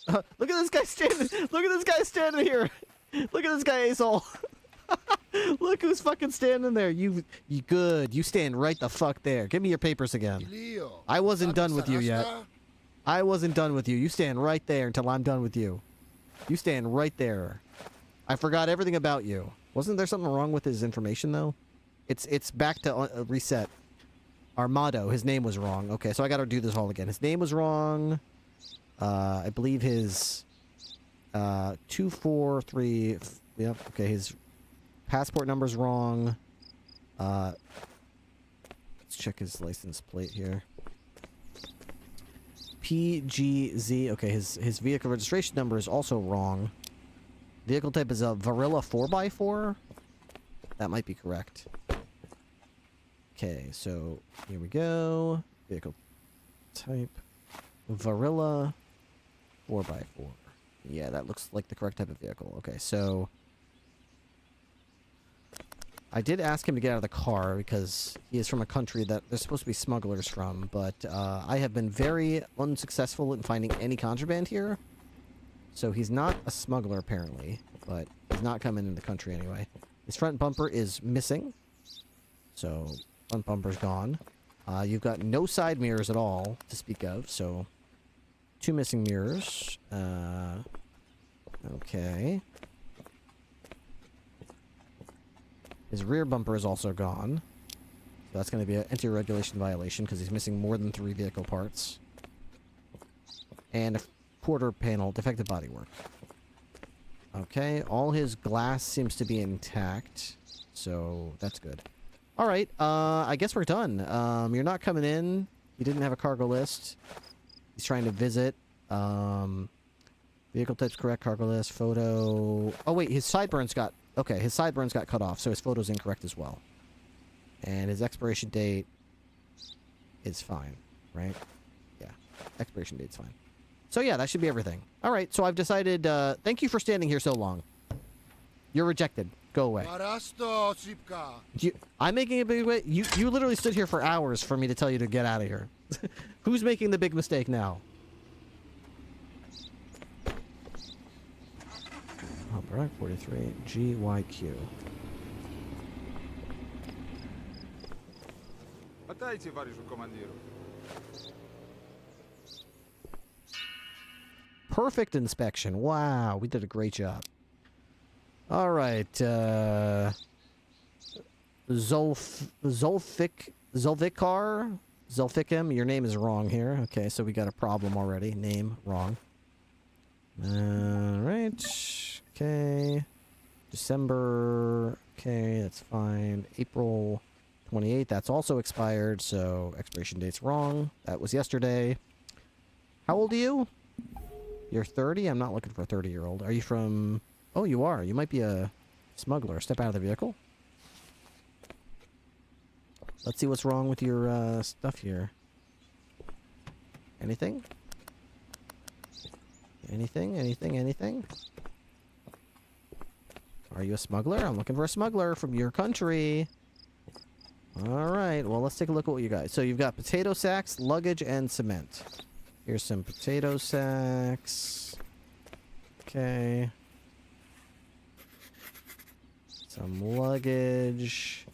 Speaker 1: at this guy standing. Look at this guy standing here. Look at this guy, asshole. Look who's fucking standing there. You good. You stand right the fuck there. Give me your papers again. I wasn't done with you yet. I wasn't done with you. You stand right there until I'm done with you. You stand right there. I forgot everything about you. Wasn't there something wrong with his information, though? It's back to reset. Armado, his name was wrong. Okay, so I gotta do this all again. His name was wrong. I believe his 243. Yep. Okay, his passport number's wrong. Let's check his license plate here. PGZ. Okay, his vehicle registration number is also wrong. Vehicle type is a Varilla 4x4. That might be correct. Okay, so here we go. Vehicle type Varilla 4x4. Yeah, that looks like the correct type of vehicle. Okay, so I did ask him to get out of the car because he is from a country that there's supposed to be smugglers from, but I have been very unsuccessful in finding any contraband here. So he's not a smuggler apparently, but he's not coming in the country anyway. His front bumper is missing. So front bumper's gone. You've got no side mirrors at all to speak of, so 2 missing mirrors. Okay. His rear bumper is also gone. So that's going to be an anti-regulation violation because he's missing more than 3 vehicle parts. And a quarter panel defective bodywork. Okay, all his glass seems to be intact. So that's good. Alright, I guess we're done. You're not coming in. You didn't have a cargo list. He's trying to visit. Vehicle type's correct, cargo list, photo... Oh wait, his sideburns got... Okay, his sideburns got cut off, so his photo's incorrect as well. And his expiration date is fine, right? Yeah, expiration date's fine. So yeah, that should be everything. Alright, so I've decided... thank you for standing here so long. You're rejected. Go away. I'm making a big... You literally stood here for hours for me to tell you to get out of here. Who's making the big mistake now? Oh, Barack 43 GYQ. Perfect inspection. Wow, we did a great job. All right, Zolfikim, your name is wrong here. Okay, so we got a problem already. Name wrong. Alright. Okay. December. Okay, that's fine. April 28th, that's also expired, so expiration date's wrong. That was yesterday. How old are you? You're 30? I'm not looking for a 30-year-old. Are you from... Oh, you are. You might be a smuggler. Step out of the vehicle. Let's see what's wrong with your stuff here. Anything? Anything? Are you a smuggler? I'm looking for a smuggler from your country. Alright, well, let's take a look at what you got. So you've got potato sacks, luggage, and cement. Here's some potato sacks. Okay. Some luggage.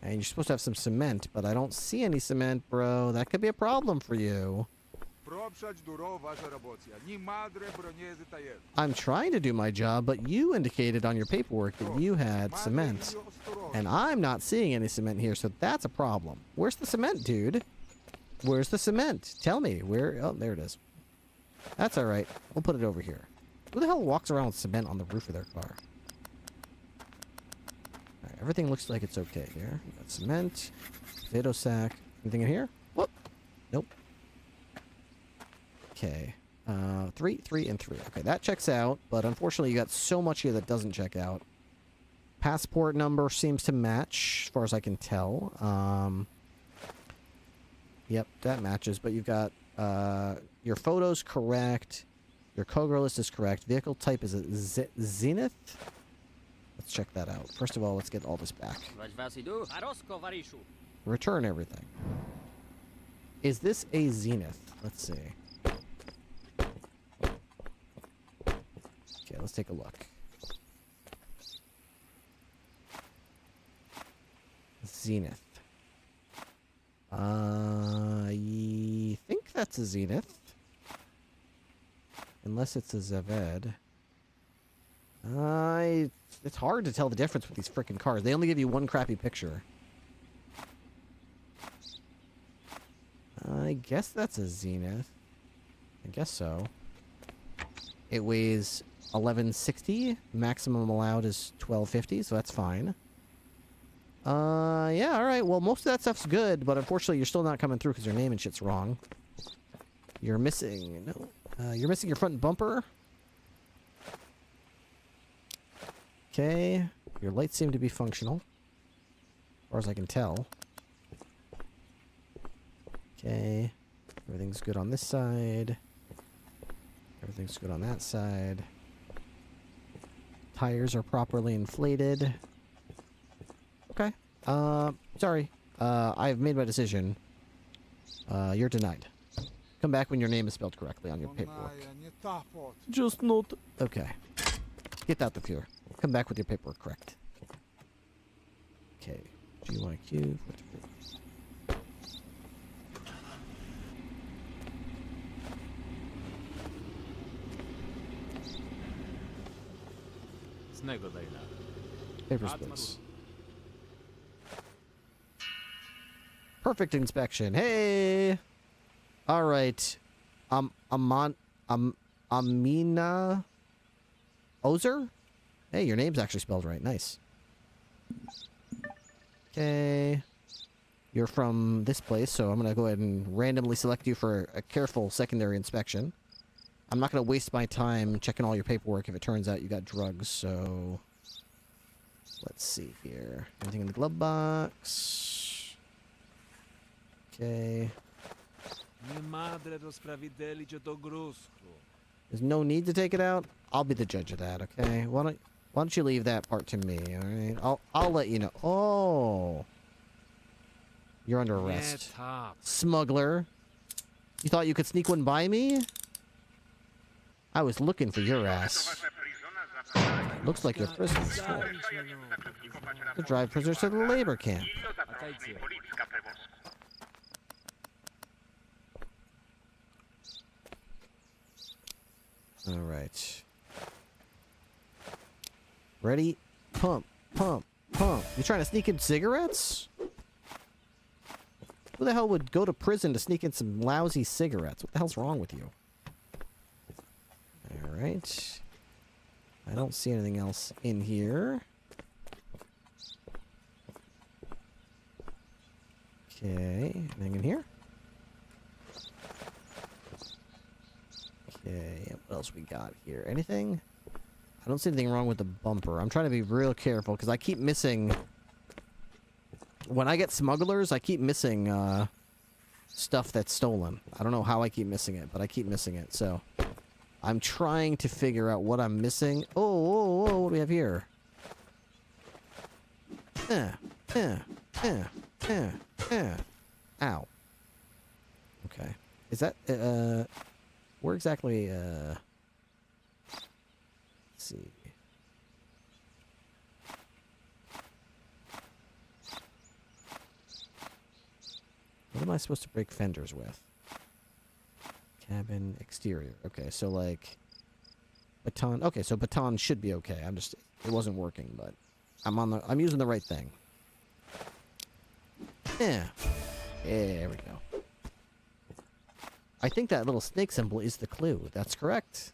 Speaker 1: And you're supposed to have some cement, but I don't see any cement, bro. That could be a problem for you. I'm trying to do my job, but you indicated on your paperwork that you had cement. And I'm not seeing any cement here, so that's a problem. Where's the cement, dude? Where's the cement? Tell me. Where? Oh, there it is. That's alright. We'll put it over here. Who the hell walks around with cement on the roof of their car? Alright, everything looks like it's okay here. We got cement, potato sack. Anything in here? Whoop. Nope. Okay. 3, 3, and 3. Okay, that checks out, but unfortunately you got so much here that doesn't check out. Passport number seems to match, as far as I can tell. Yep, that matches, but you've got your photos correct. Your Kogar list is correct. Vehicle type is a Zenith? Let's check that out. First of all, let's get all this back. Return everything. Is this a Zenith? Let's see. Okay, let's take a look. Zenith. I think that's a Zenith. Unless it's a Zaved. It's hard to tell the difference with these frickin' cars. They only give you one crappy picture. I guess that's a Zenith. I guess so. It weighs 1160. Maximum allowed is 1250, so that's fine. Yeah, alright. Well, most of that stuff's good, but unfortunately you're still not coming through because your name and shit's wrong. You're missing... No. You're missing your front bumper. Okay. Your lights seem to be functional. As far as I can tell. Okay. Everything's good on this side. Everything's good on that side. Tires are properly inflated. Okay. Sorry. I've made my decision. You're denied. Come back when your name is spelled correctly on your paperwork. Just not... Okay. Get out of here. Come back with your paperwork correct. Okay. GYQ. Paper splits. Perfect inspection. Hey! Alright. Amina Ozer? Hey, your name's actually spelled right. Nice. Okay. You're from this place, so I'm going to go ahead and randomly select you for a careful secondary inspection. I'm not going to waste my time checking all your paperwork if it turns out you got drugs, so... Let's see here. Anything in the glove box? Okay. There's no need to take it out. I'll be the judge of that, okay? Why don't you leave that part to me, alright? I'll let you know. Oh. You're under arrest. Smuggler. You thought you could sneak one by me? I was looking for your ass. Looks like your prison's full. To drive prisoners to the labor camp. Alright. Ready? Pump, pump, pump. You trying to sneak in cigarettes? Who the hell would go to prison to sneak in some lousy cigarettes? What the hell's wrong with you? Alright. I don't see anything else in here. Okay, anything in here? Okay, what else we got here? Anything? I don't see anything wrong with the bumper. I'm trying to be real careful because I keep missing... When I get smugglers, I keep missing stuff that's stolen. I don't know how I keep missing it, but I keep missing it, so... I'm trying to figure out what I'm missing. Oh, what do we have here? Ow. Okay. Is that, where exactly, let's see. What am I supposed to break fenders with? Cabin exterior. Okay, so like baton. Okay, so baton should be okay. It wasn't working, but I'm using the right thing. Yeah. There we go. I think that little snake symbol is the clue. That's correct.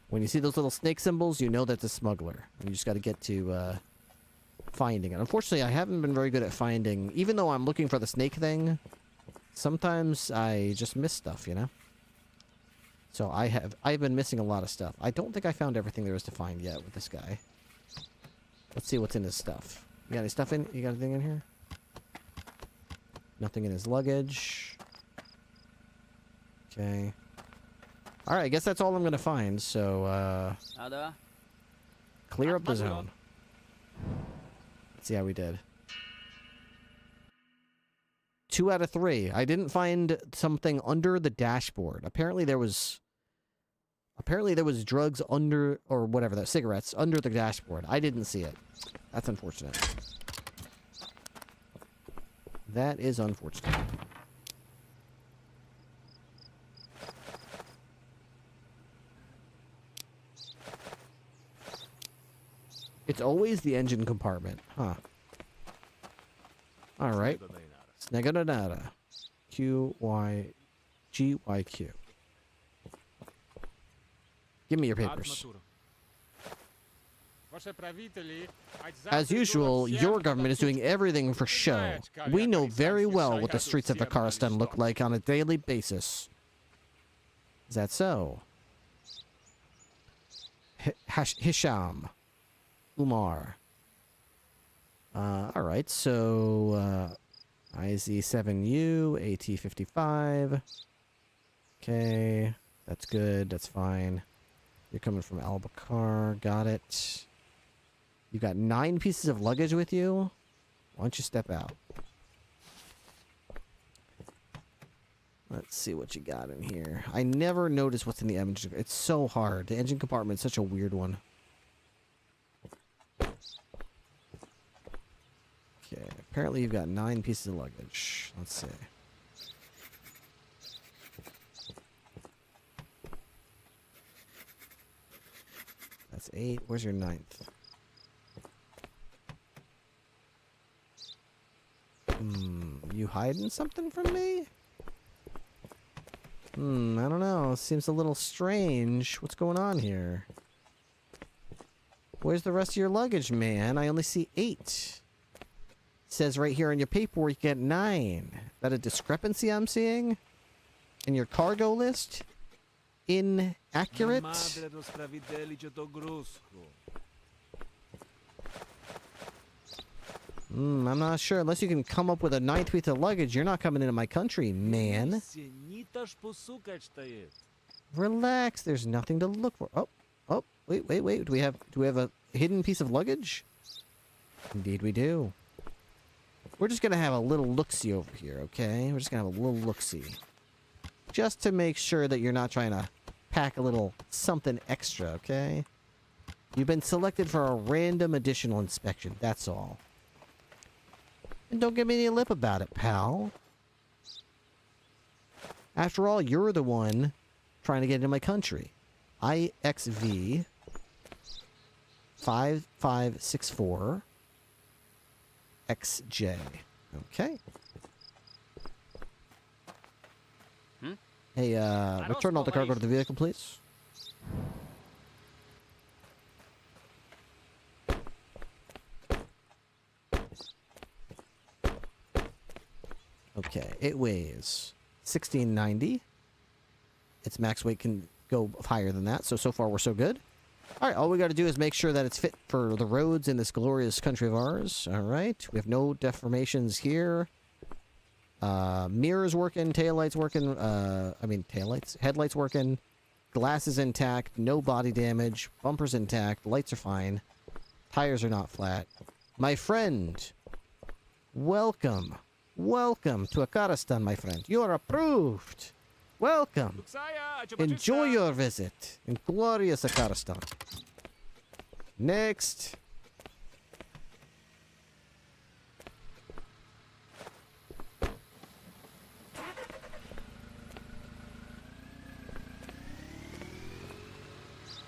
Speaker 1: When you see those little snake symbols, you know that's a smuggler. You just got to get to finding it. Unfortunately, I haven't been very good at finding. Even though I'm looking for the snake thing, sometimes I just miss stuff, you know? So I've been missing a lot of stuff. I don't think I found everything there is to find yet with this guy. Let's see what's in his stuff. You got any stuff in? You got anything in here? Nothing in his luggage. Okay. Alright, I guess that's all I'm gonna find, so clear up the zone. Let's see how we did. 2 out of 3. I didn't find something under the dashboard. Apparently there was drugs under, or whatever, that cigarettes under the dashboard. I didn't see it. That's unfortunate. That is unfortunate. It's always the engine compartment, huh? Alright. Snagadonada. QYGYQ. Give me your papers. As usual, your government is doing everything for show. We know very well what the streets of Vakaristan look like on a daily basis. Is that so? Hisham. Umar. Alright, so, IZ7U, AT55. Okay, that's good, that's fine. You're coming from Albacar, got it. You got 9 pieces of luggage with you? Why don't you step out? Let's see what you got in here. I never notice what's in the engine. It's so hard. The engine compartment is such a weird one. Okay, apparently you've got 9 pieces of luggage. Let's see. That's 8. Where's your 9th? You hiding something from me? I don't know. Seems a little strange. What's going on here? Where's the rest of your luggage, man? I only see 8. Says right here on your paperwork you get 9. Is that a discrepancy I'm seeing? In your cargo list? Inaccurate? I'm not sure. Unless you can come up with a 9th piece of luggage, you're not coming into my country, man. Relax. There's nothing to look for. Oh, wait. Do we have a hidden piece of luggage? Indeed we do. We're just gonna have a little look-see over here, okay? We're just gonna have a little look-see. Just to make sure that you're not trying to pack a little something extra, okay? You've been selected for a random additional inspection, that's all. And don't give me any lip about it, pal. After all, you're the one trying to get into my country. IXV 5564 XJ. Okay. Hey, return all the cargo to the vehicle, please. Okay, it weighs 1690. Its max weight can go higher than that, so far we're so good. All right, all we got to do is make sure that it's fit for the roads in this glorious country of ours. All right, we have no deformations here. Mirrors working, taillights working, headlights working, glass is intact, no body damage, bumpers intact, lights are fine, tires are not flat. My friend, welcome to Akaristan, my friend. You're approved. Welcome. Enjoy your visit in glorious Akaristan. Next.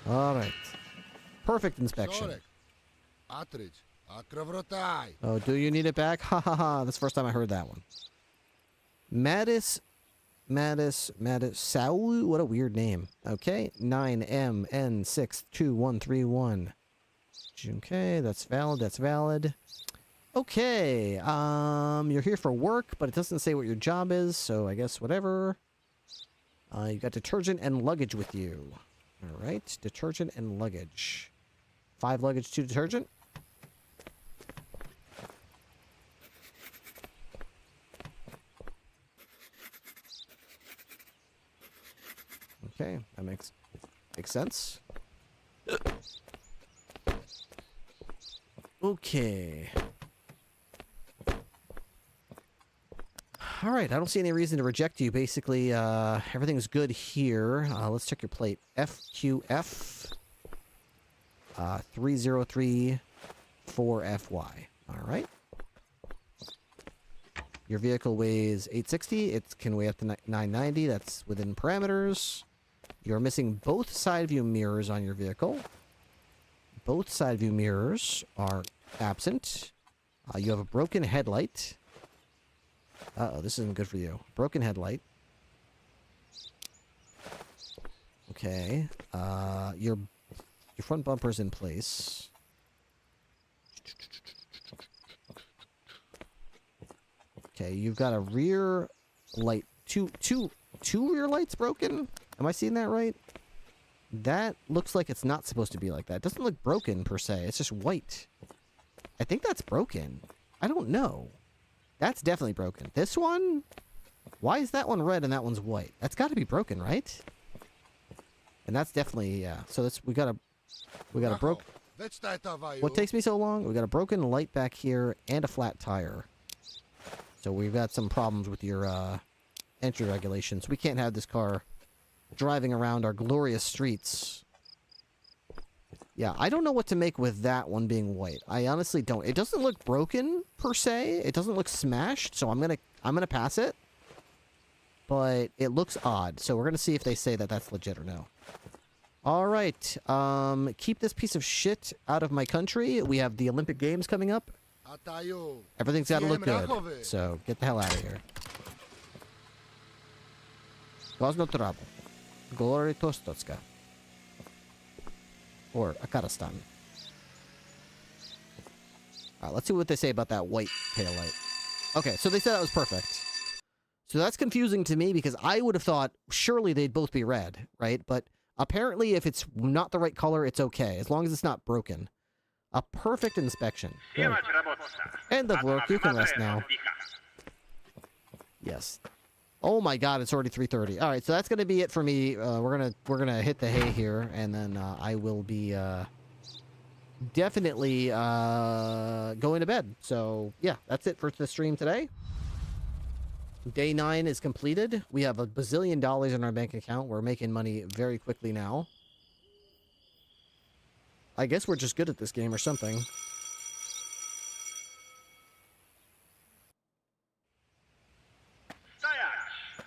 Speaker 1: All right. Perfect inspection. Oh, do you need it back? Ha ha ha. That's the first time I heard that one. Mattis, Sao? What a weird name. Okay. 9MN62131. Okay, that's valid. Okay. You're here for work, but it doesn't say what your job is, so I guess whatever. You got detergent and luggage with you. All right, detergent and luggage. 5 luggage, 2 detergent. Okay, that makes sense. Okay. All right, I don't see any reason to reject you. Basically, everything's good here. Let's check your plate. FQF 3034FY. All right. Your vehicle weighs 860. It can weigh up to 990. That's within parameters. You're missing both side view mirrors on your vehicle. Both side view mirrors are absent. You have a broken headlight. Uh-oh, this isn't good for you. Broken headlight. Okay. Your front bumper's in place. Okay, you've got a rear light. Two rear lights broken? Am I seeing that right? That looks like it's not supposed to be like that. It doesn't look broken, per se. It's just white. I think that's broken. I don't know. That's definitely broken. This one? Why is that one red and that one's white? That's got to be broken, right? And that's definitely, yeah. So that's, we got a broke. What takes me so long? We got a broken light back here and a flat tire. So we've got some problems with your entry regulations. We can't have this car driving around our glorious streets. Yeah, I don't know what to make with that one being white. I honestly don't. It doesn't look broken per se. It doesn't look smashed, so I'm gonna pass it. But it looks odd, so we're gonna see if they say that that's legit or no. All right, keep this piece of shit out of my country. We have the Olympic Games coming up. Everything's got to look good, so get the hell out of here. Cause no trouble. Glory to Stotska. Or Akaristan. Alright, let's see what they say about that white taillight. Okay, so they said that was perfect. So that's confusing to me because I would have thought surely they'd both be red, right? But apparently if it's not the right color, it's okay, as long as it's not broken. A perfect inspection. Good. End of work, you can rest now. Yes. Oh my god, it's already 3:30. All right, so that's going to be it for me. We're going to hit the hay here, and then I will be definitely going to bed. So, yeah, that's it for the stream today. Day 9 is completed. We have $1 bazillion in our bank account. We're making money very quickly now. I guess we're just good at this game or something.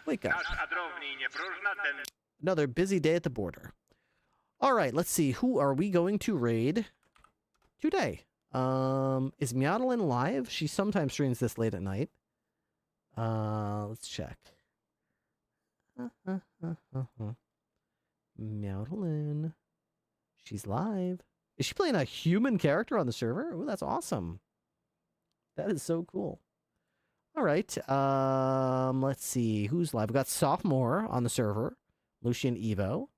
Speaker 1: Wake up. Another busy day at the border. All right, let's see. Who are we going to raid today? Is Meowdlin live? She sometimes streams this late at night. Let's check. Meowdlin. She's live. Is she playing a human character on the server? Oh, that's awesome. That is so cool. All right. Let's see who's live. We got Sophomore on the server. Lucian Evo.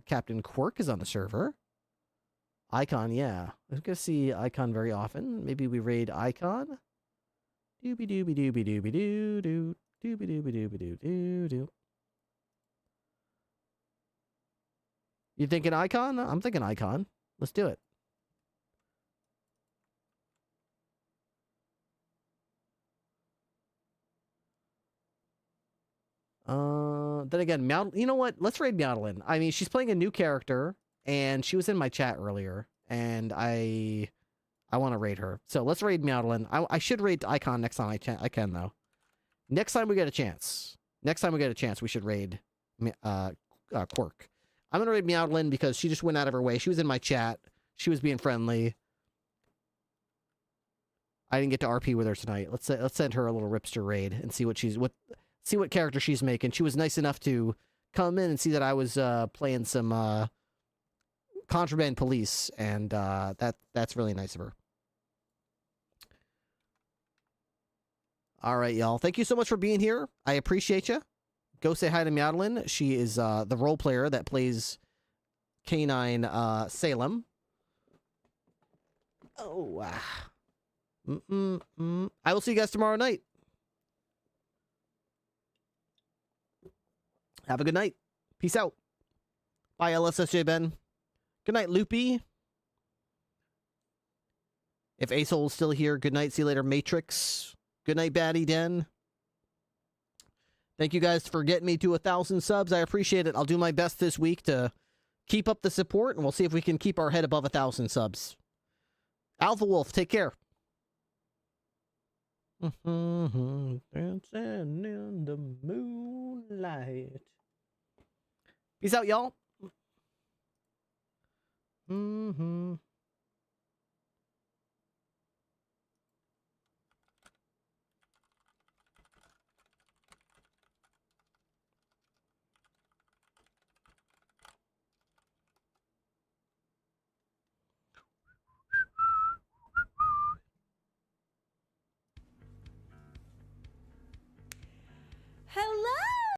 Speaker 1: Captain Quirk is on the server. Icon, yeah. I'm gonna see Icon very often. Maybe we raid Icon. Doobie doobie doobie doobie doo doo. Doobie doobie doobie doo doo doo. You thinking Icon? I'm thinking Icon. Let's do it. Then again, you know what? Let's raid Madeline. I mean, she's playing a new character, and she was in my chat earlier, and I want to raid her. So let's raid Madeline. I should raid Icon next time I can, though. Next time we get a chance. We should raid Quirk. I'm going to raid Madeline because she just went out of her way. She was in my chat. She was being friendly. I didn't get to RP with her tonight. Let's send her a little Ripster raid and see what character she's making. She was nice enough to come in and see that I was playing some Contraband Police, and that's really nice of her. All right, y'all. Thank you so much for being here. I appreciate you. Go say hi to Madeline. She is the role player that plays Canine Salem. Oh, I will see you guys tomorrow night. Have a good night. Peace out. Bye, LSSJ Ben. Good night, Loopy. If Acehole's still here, good night. See you later, Matrix. Good night, Batty Den. Thank you guys for getting me to 1,000 subs. I appreciate it. I'll do my best this week to keep up the support, and we'll see if we can keep our head above 1,000 subs. Alpha Wolf, take care. Dancing in the moonlight. Peace out, y'all.
Speaker 10: Hello!